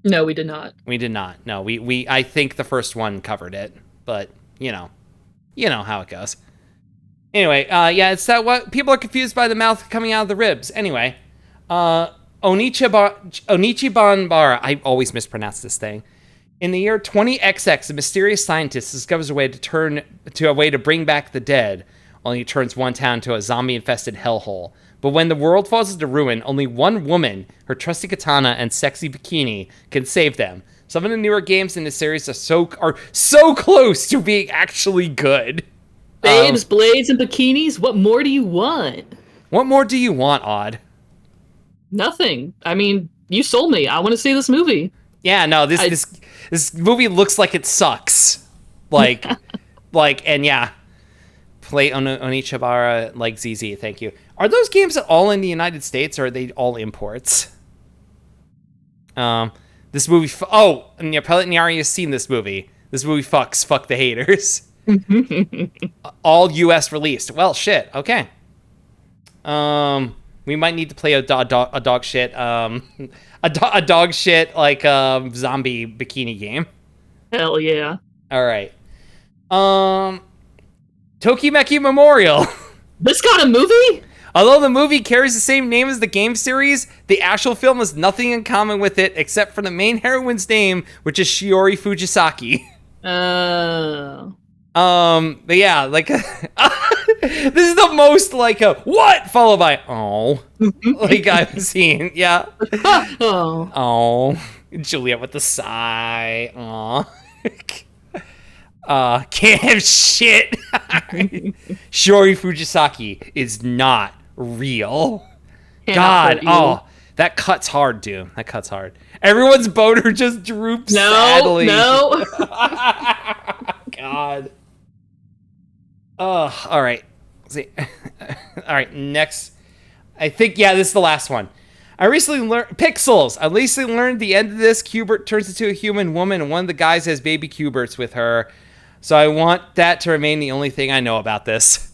No, we did not. We did not. No, I think the first one covered it, but you know how it goes. Anyway, it's that what people are confused by the mouth coming out of the ribs. Anyway, Onichiban Bar. I always mispronounce this thing. In the year 20XX, a mysterious scientist discovers a way to bring back the dead. Only turns one town to a zombie-infested hellhole. But when the world falls into ruin, only one woman, her trusty katana and sexy bikini, can save them. Some of the newer games in the series are so close to being actually good. Babes, blades, and bikinis. What more do you want? What more do you want, Odd? Nothing. I mean, you sold me. I want to see this movie. Yeah, no, this movie looks like it sucks. Like, and yeah. Play Onichibara like ZZ, thank you. Are those games all in the United States, or are they all imports? This movie... Nyari has seen this movie. This movie fucks. Fuck the haters. All U.S. released. Well, shit. Okay. We might need to play a dog shit... a dog shit, like, zombie bikini game. Hell yeah. All right. Tokimeki Memorial. This got a movie? Although the movie carries the same name as the game series, the actual film has nothing in common with it except for the main heroine's name, which is Shiori Fujisaki. But yeah, like this is the most like a what followed by oh like I've seen. Yeah. Oh. Juliet with the sigh. Aw. Can't have shit. Shiori Fujisaki is not real. God, that cuts hard, dude. That cuts hard. Everyone's boner just droops sadly. No. God. All right. See. All right, next. I think, yeah, this is the last one. I recently learned Pixels. I recently learned the end of this. Cubert turns into a human woman, and one of the guys has baby Cuberts with her. So I want that to remain the only thing I know about this.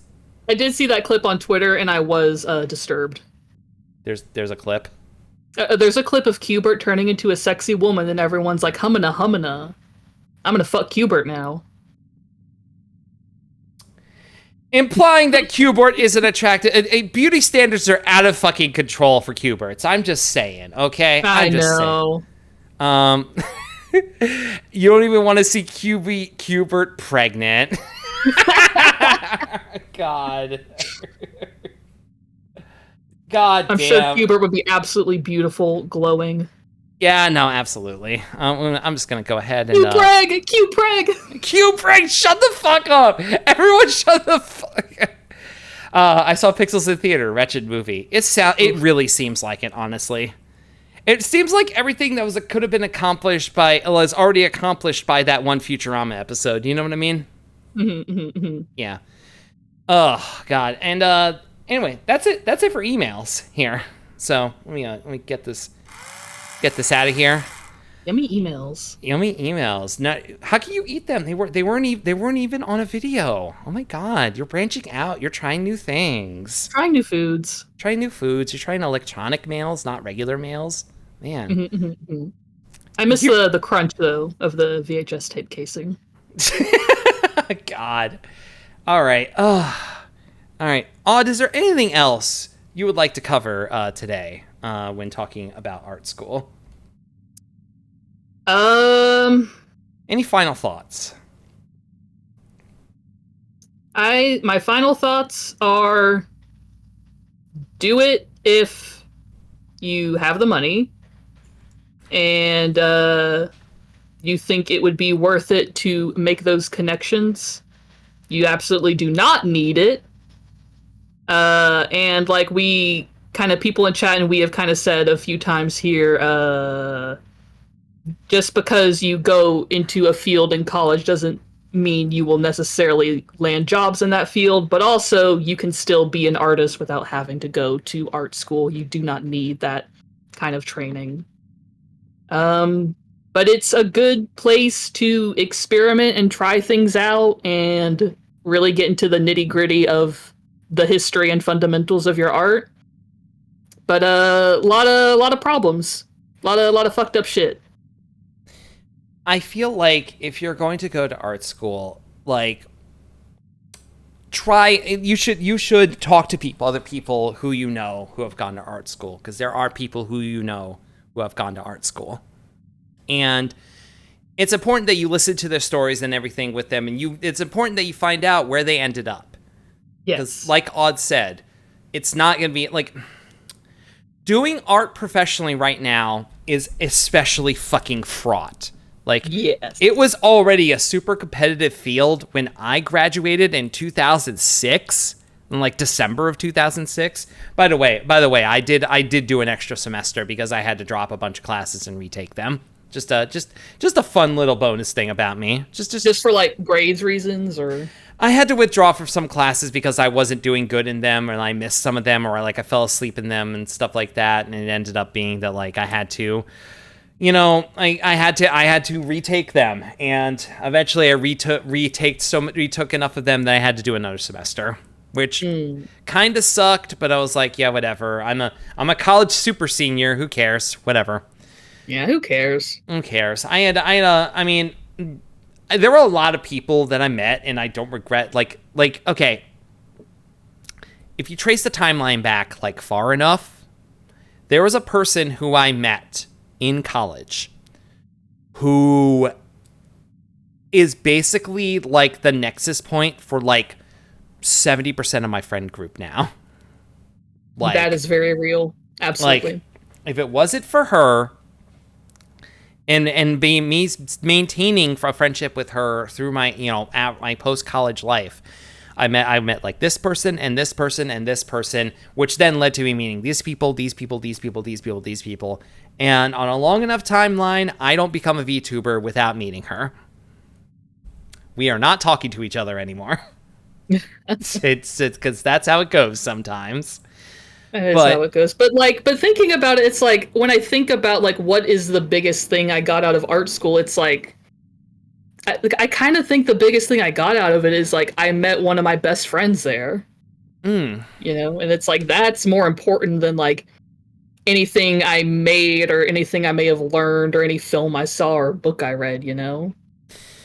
I did see that clip on Twitter, and I was disturbed. There's a clip. There's a clip of Cubert turning into a sexy woman, and everyone's like, humana, humana. I'm gonna fuck Cubert now. Implying that Cubert isn't attractive. Beauty standards are out of fucking control for Cuberts. I'm just saying, okay? I know. You don't even want to see Cubert pregnant. God. God I'm damn. sure Cubert would be absolutely beautiful, glowing. Yeah, no, absolutely. I'm just gonna go ahead and Q-Preg! Q-Preg, shut the fuck up! Everyone shut the fuck up. I saw Pixels in theater, wretched movie. It really seems like it, honestly. It seems like everything that could have been accomplished was already accomplished by that one Futurama episode. You know what I mean? Yeah. Oh God. And anyway, that's it. That's it for emails here. So let me get this out of here. Yummy emails. Yummy emails. Now, how can you eat them? They weren't even on a video. Oh my God, you're branching out. You're trying new things. Trying new foods. Trying new foods. You're trying electronic mails, not regular mails. Man. I miss the crunch though of the VHS tape casing. God. All right. All right. Odd, is there anything else you would like to cover today when talking about art school? Any final thoughts? My final thoughts are do it if you have the money and you think it would be worth it to make those connections. You absolutely do not need it. And like we kind of people in chat and we have kind of said a few times here, just because you go into a field in college doesn't mean you will necessarily land jobs in that field, but also you can still be an artist without having to go to art school. You do not need that kind of training. But it's a good place to experiment and try things out and really get into the nitty-gritty of the history and fundamentals of your art. But a lot of problems. A lot of fucked up shit. I feel like if you're going to go to art school, like you should talk to other people who you know who have gone to art school, because there are people who you know who have gone to art school. And it's important that you listen to their stories and everything with them, and it's important that you find out where they ended up. Yes. Because like Odd said, it's not going to be like doing art professionally right now is especially fucking fraught. Like, Yes. it was already a super competitive field when I graduated in 2006, in like December of 2006. By the way, I did do an extra semester because I had to drop a bunch of classes and retake them. Just a fun little bonus thing about me. Just for like grades reasons, or I had to withdraw from some classes because I wasn't doing good in them, and I missed some of them, or like I fell asleep in them and stuff like that. And it ended up being that like I had to. I had to retake them, and eventually I retook enough of them that I had to do another semester, which kind of sucked. But I was like, yeah, whatever. I'm a college super senior. Who cares? Whatever. yeah, who cares? Who cares? I mean, there were a lot of people that I met, and I don't regret. Like, okay, if you trace the timeline back like far enough, there was a person who I met in college who is basically like the nexus point for like 70% of my friend group now. Like, That is very real. Absolutely. like, if it wasn't for her and being me maintaining a friendship with her through my at my post college life, I met like this person and this person and this person, which then led to me meeting these people, and on a long enough timeline, I don't become a VTuber without meeting her. We are not talking to each other anymore. It's because that's how it goes sometimes. That is But- how it goes. But thinking about it, it's like when I think about like what is the biggest thing I got out of art school, it's like I kind of think the biggest thing I got out of it is like I met one of my best friends there. Mm. And it's like that's more important than like anything I made or anything I may have learned or any film I saw or book I read,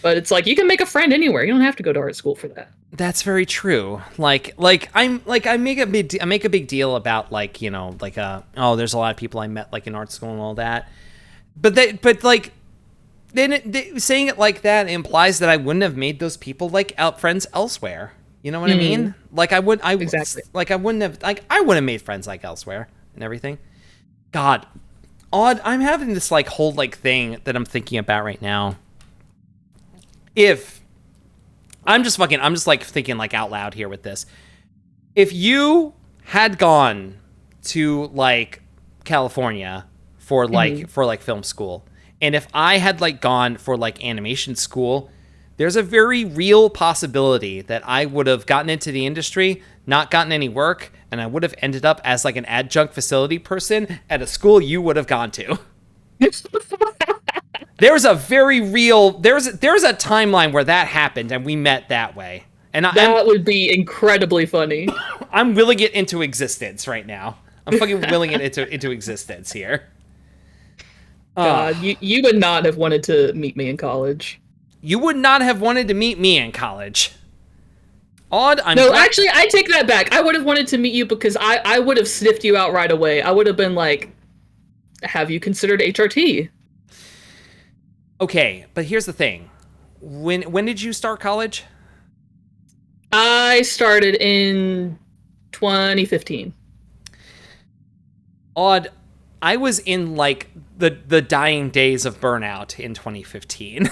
But it's like you can make a friend anywhere. You don't have to go to art school for that. That's very true. I make a big deal about there's a lot of people I met like in art school and all that. But saying it like that implies that I wouldn't have made those people like friends elsewhere. You know what I mean? Like I wouldn't have made friends like elsewhere and everything. God, odd. I'm having this like whole like thing that I'm thinking about right now. If I'm just like thinking like out loud here with this. If you had gone to like California for like film school, and if I had like gone for like animation school, there's a very real possibility that I would have gotten into the industry, not gotten any work, and I would have ended up as like an adjunct facility person at a school you would have gone to. There's a very real there's a timeline where that happened and we met that way. And that would be incredibly funny. I'm willing it into existence right now. I'm fucking willing it into existence here. God, you would not have wanted to meet me in college. You would not have wanted to meet me in college. Odd. Actually, I take that back. I would have wanted to meet you because I would have sniffed you out right away. I would have been like, have you considered HRT? Okay, but here's the thing. When did you start college? I started in 2015. Odd. I was in like the dying days of burnout in 2015.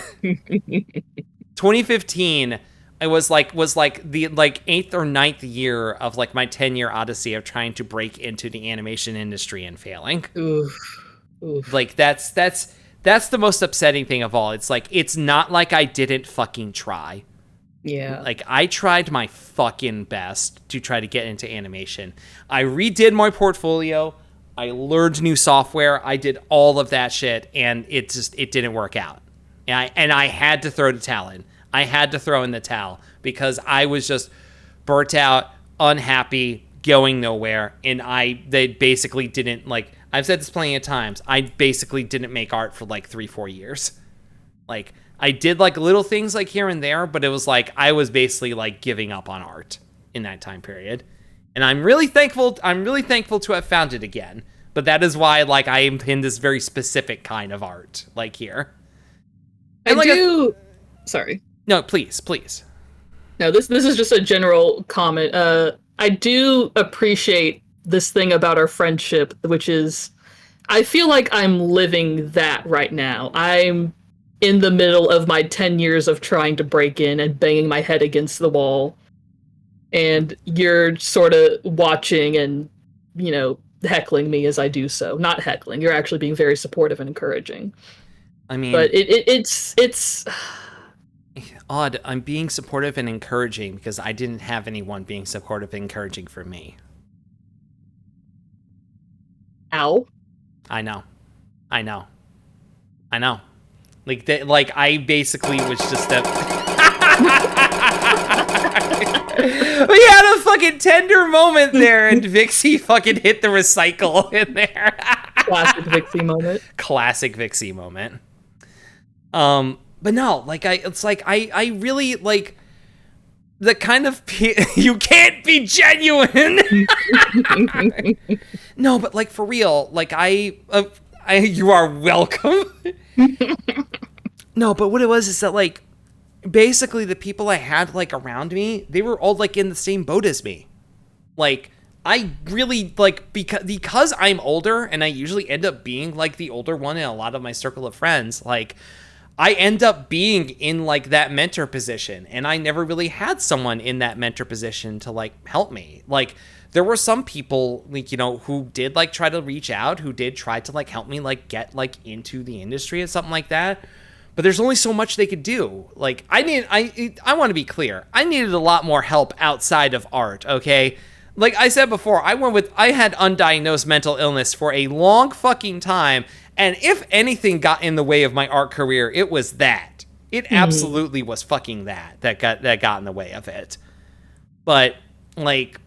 2015, I was like the 8th or 9th year of like my 10-year odyssey of trying to break into the animation industry and failing. Oof. Like that's the most upsetting thing of all. It's like it's not like I didn't fucking try. Yeah. Like I tried my fucking best to try to get into animation. I redid my portfolio. I learned new software. I did all of that shit, and it didn't work out. And I had to throw the towel in. I had to throw in the towel because I was just burnt out, unhappy, going nowhere, and they basically didn't like. I've said this plenty of times. I basically didn't make art for like 3-4 years. Like I did like little things like here and there, but it was like I was basically like giving up on art in that time period. And I'm really thankful to have found it again. But that is why like I am in this very specific kind of art like here. And Sorry. No, please. No, this is just a general comment. I do appreciate this thing about our friendship, which is I feel like I'm living that right now. I'm in the middle of my 10 years of trying to break in and banging my head against the wall. And you're sort of watching and, heckling me as I do so. Not heckling. You're actually being very supportive and encouraging. I mean, but it's odd. I'm being supportive and encouraging because I didn't have anyone being supportive and encouraging for me. ow. I know. Like I basically was just a. We had a fucking tender moment there, and Vixie fucking hit the recycle in there. Classic Vixie moment. Classic Vixie moment. But no, like I really like the kind of you can't be genuine. No, but like for real, like you are welcome. No, but what it was is that like basically the people I had like around me, they were all like in the same boat as me. Like I really like because I'm older and I usually end up being like the older one in a lot of my circle of friends, like I end up being in like that mentor position, and I never really had someone in that mentor position to like help me. Like there were some people like, who did like try to reach out, who did try to like help me like get like into the industry and something like that. But there's only so much they could do. Like I want to be clear. I needed a lot more help outside of art, okay? Like I said before, I had undiagnosed mental illness for a long fucking time, and if anything got in the way of my art career, it was that. It absolutely was fucking that got in the way of it. But like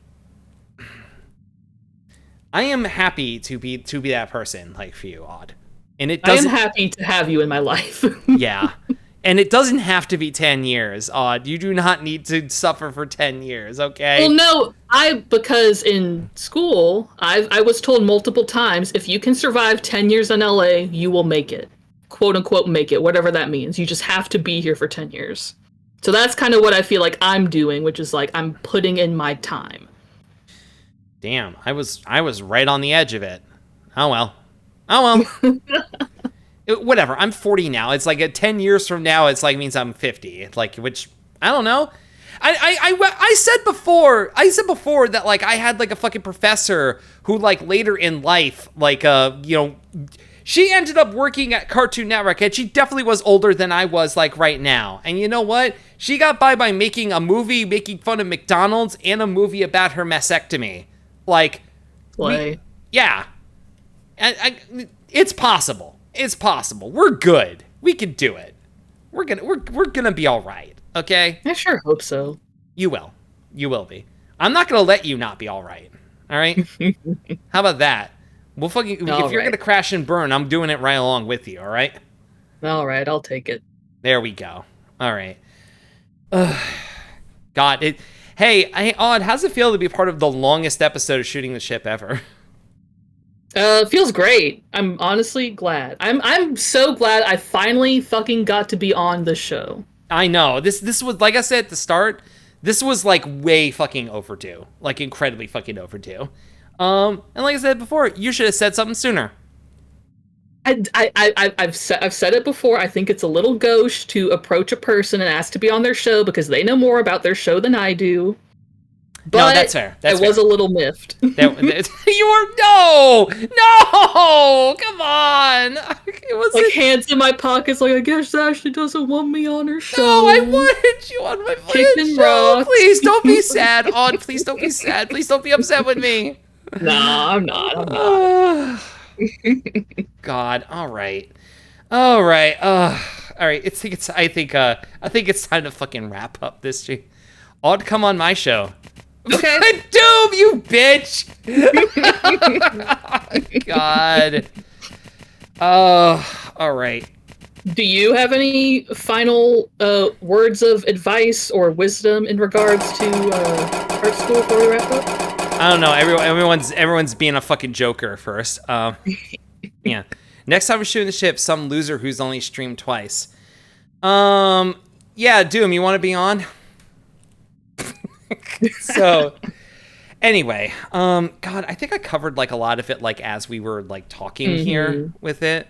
I am happy to be that person like for you, Odd. And it doesn't. I am happy to have you in my life. Yeah. And it doesn't have to be 10 years, Odd. You do not need to suffer for 10 years, okay? Well, no, because in school, I was told multiple times, if you can survive 10 years in LA, you will make it. Quote unquote, make it, whatever that means. You just have to be here for 10 years. So that's kind of what I feel like I'm doing, which is like I'm putting in my time. Damn, I was right on the edge of it. Oh well. Whatever. I'm 40 now. It's like 10 years from now. It's like means I'm 50. Like, which I don't know. I said before that like I had like a fucking professor who like later in life like she ended up working at Cartoon Network, and she definitely was older than I was like right now. And you know what? She got by making a movie making fun of McDonald's and a movie about her mastectomy. Like, yeah. It's possible. It's possible. We're good. We can do it. We're gonna be all right. Okay. I sure hope so. You will. You will be. I'm not gonna let you not be all right. All right. How about that? We'll fucking. If you're gonna crash and burn, I'm doing it right along with you. All right. All right. I'll take it. There we go. All right. God. Hey, Odd. How's it feel to be part of the longest episode of Shooting the Ship ever? Feels great. I'm honestly glad. I'm so glad I finally fucking got to be on the show. I know. This was, like I said at the start, this was like way fucking overdue. Like incredibly fucking overdue. And like I said before, you should have said something sooner. I've said it before. I think it's a little gauche to approach a person and ask to be on their show because they know more about their show than I do. But no, that's fair. I was a little miffed. You were no, come on. It was like hands in my pockets, like I guess Ashley doesn't want me on her show. No, I wanted you on my show. Please don't be sad, Odd. Please don't be sad. Please don't be upset with me. Nah, I'm not. God, all right. All right. I think it's time to fucking wrap up this shit. Odd, come on my show. Okay. Doom, you bitch! God. Oh, all right. Do you have any final words of advice or wisdom in regards to art school before we wrap up? I don't know. Everyone's being a fucking joker first. Yeah. Next time we're Shooting the Ship, some loser who's only streamed twice. Yeah, Doom, you want to be on? So, Anyway, God, I think I covered like a lot of it like as we were like talking here with it.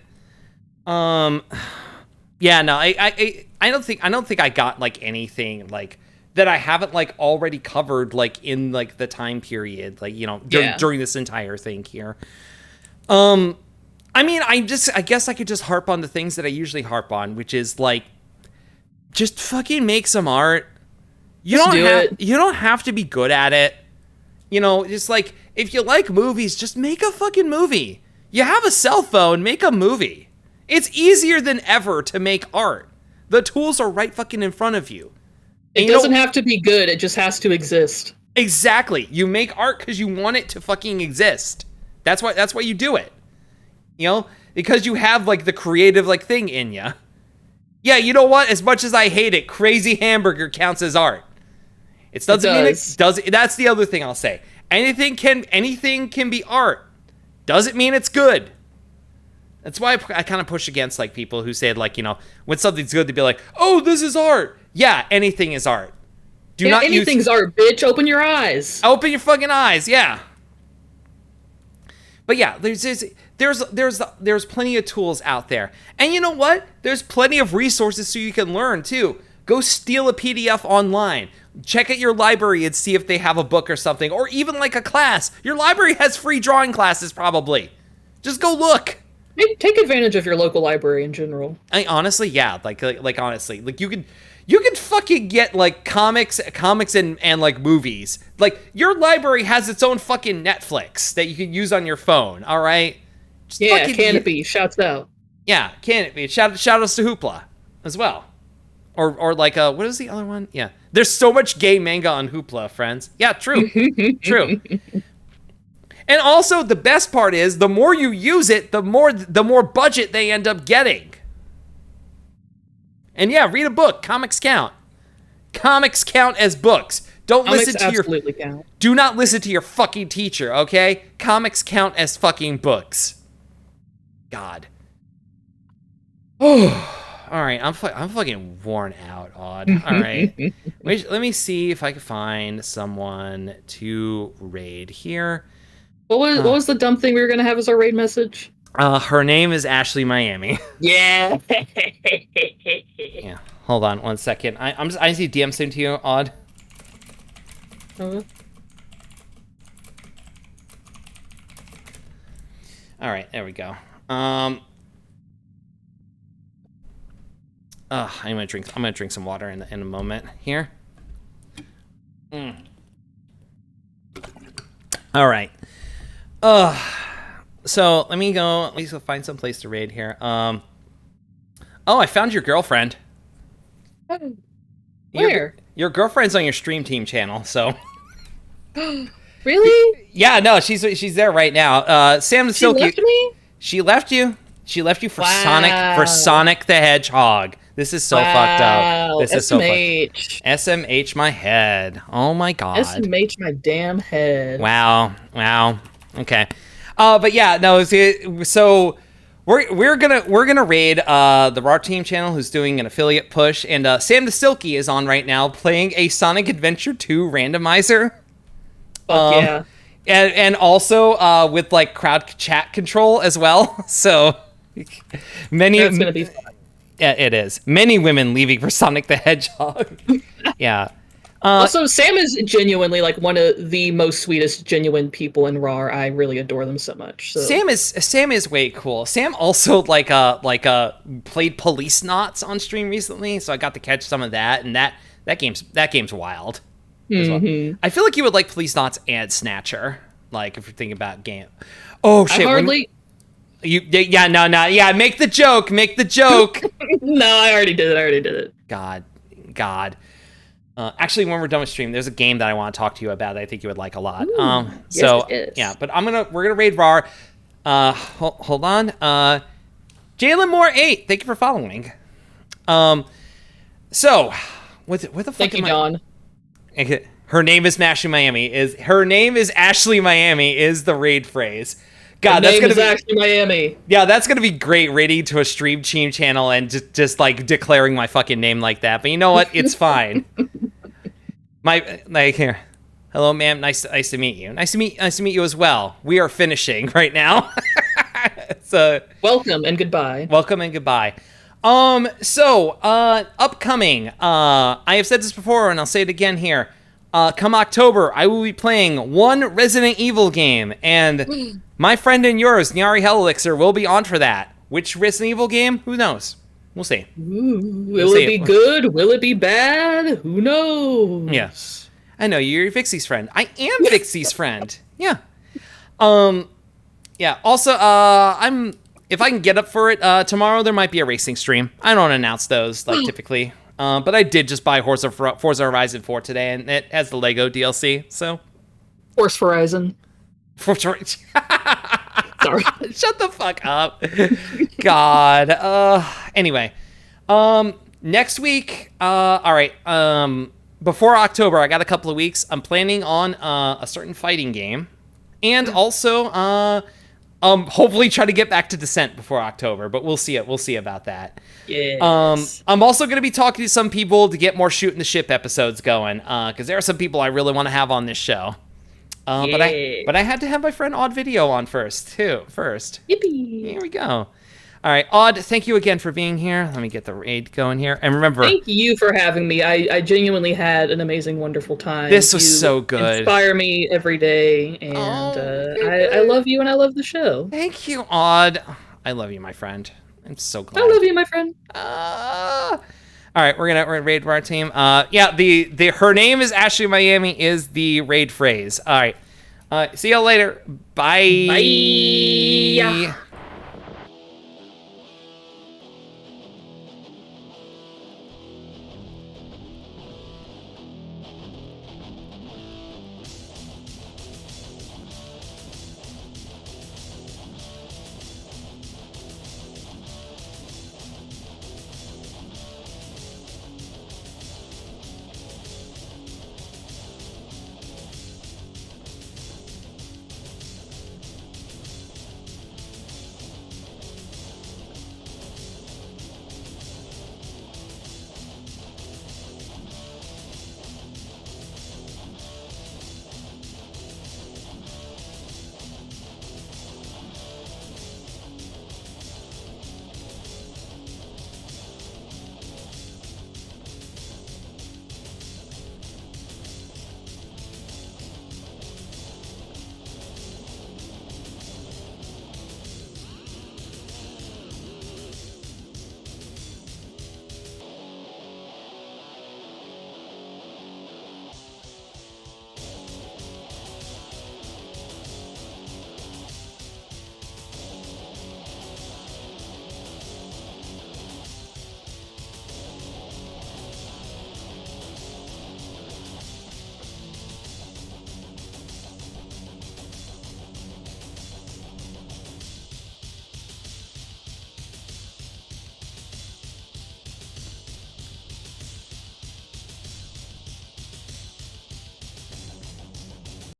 Yeah, no, I don't think I got like anything like that I haven't like already covered like in like the time period, like, you know, during this entire thing here. I mean, I guess I could just harp on the things that I usually harp on, which is like, just fucking make some art. You don't have to be good at it. You know, just like, if you like movies, just make a fucking movie. You have a cell phone, make a movie. It's easier than ever to make art. The tools are right fucking in front of you. It doesn't have to be good, it just has to exist. Exactly. You make art because you want it to fucking exist. That's why you do it. You know? Because you have, like, the creative, like, thing in you. Yeah, you know what? As much as I hate it, Crazy Hamburger counts as art. It doesn't mean it does. That's the other thing I'll say. Anything can be art. Doesn't mean it's good. That's why I kind of push against like people who say like, you know, when something's good, they'd be like, "Oh, this is art." Yeah, anything is art. Anything's art, bitch. Open your eyes. Open your fucking eyes. Yeah. But yeah, there's plenty of tools out there, and you know what? There's plenty of resources so you can learn too. Go steal a PDF online. Check at your library and see if they have a book or something, or even like a class. Your library has free drawing classes probably. Just go look. Take advantage of your local library in general. Honestly, yeah, like honestly, like you could fucking get like comics and like movies. Like your library has its own fucking Netflix that you can use on your phone. All right. Canopy shouts out. Yeah, Canopy. Shout outs to Hoopla as well. Or like what is the other one? Yeah. There's so much gay manga on Hoopla, friends. Yeah, true. True. And also the best part is the more you use it, the more budget they end up getting. And yeah, read a book. Comics count. Comics count as books. Count. Do not listen to your fucking teacher, okay? Comics count as fucking books. God. Oh. All right, I'm fucking worn out, Odd. All right. Let me see if I can find someone to raid here. What was the dumb thing we were gonna have as our raid message? Her name is Ashley Miami. Yeah. Yeah. Hold on 1 second. I see DM soon to you, Odd. All right, there we go. I'm gonna drink some water in a moment here. All right. So let me go find some place to raid here. Oh, I found your girlfriend. Where? Your girlfriend's on your stream team channel, so. Really? Yeah, no, she's there right now. Sam the Silky. She left me? She left you. She left you for Wow. Sonic the Hedgehog. This is so fucked up. This is so fucked. SMH. SMH my head. Oh my god. SMH my damn head. Wow. Okay. But yeah, no. So we're gonna raid the Raw Team channel, who's doing an affiliate push, and Sam the Silky is on right now playing a Sonic Adventure 2 randomizer. Fuck yeah. And also with like crowd chat control as well. So many. That's gonna be fun. Yeah, it is. Many women leaving for Sonic the Hedgehog. Yeah. Also, Sam is genuinely like one of the most sweetest, genuine people in Raw. I really adore them so much. So. Sam is way cool. Sam also like played Police Knots on stream recently, so I got to catch some of that, and that game's wild. Mm-hmm. Well. I feel like you would like Police Knots and Snatcher, like if you're thinking about game. Oh shit! Yeah. Make the joke. No, I already did it. God. Actually, when we're done with stream, there's a game that I want to talk to you about that I think you would like a lot. Yes. Yeah, but we're gonna raid RAR. Hold on. Jalen Moore 8, thank you for following. So, what the fuck? Thank you, John. Her name is Her name is Ashley Miami is the raid phrase. God, that's gonna be Ashley Miami. Yeah, that's gonna be great raiding to a stream team channel and just like declaring my fucking name like that. But you know what? It's fine. Here. Hello, ma'am. Nice to meet you. Nice to meet you as well. We are finishing right now. So Welcome and goodbye. welcome and goodbye. Upcoming. I have said this before, and I'll say it again here. Come October, I will be playing one Resident Evil game, and my friend and yours, Nyari Helixer, will be on for that. Which Resident Evil game? Who knows? We'll see. Ooh, will it be good? Will it be bad? Who knows? Yes. I know, you're Vixie's friend. I am Vixie's friend. Yeah. Yeah. Also, if I can get up for it, tomorrow there might be a racing stream. I don't announce those, like, typically. But I did just buy Forza Horizon 4 today, and it has the Lego DLC, so. Force Horizon. Sorry. Sorry. Shut the fuck up. God. Anyway. Next week, all right, before October, I got a couple of weeks. I'm planning on a certain fighting game, and also hopefully try to get back to Descent before October. But we'll see. We'll see about that. Yes. I'm also going to be talking to some people to get more Shootin' the Ship episodes going, because there are some people I really want to have on this show. But I had to have my friend Odd Video on first. Yippee. Here we go. All right, Odd, thank you again for being here. Let me get the raid going here. And remember... Thank you for having me. I genuinely had an amazing, wonderful time. This was so good. Inspire me every day, and I love you and I love the show. Thank you, Odd. I love you, my friend. I'm so glad. I love you, my friend. All right, we're gonna raid our team. Yeah, her name is Ashley Miami is the raid phrase. All right. See y'all later. Bye. Bye.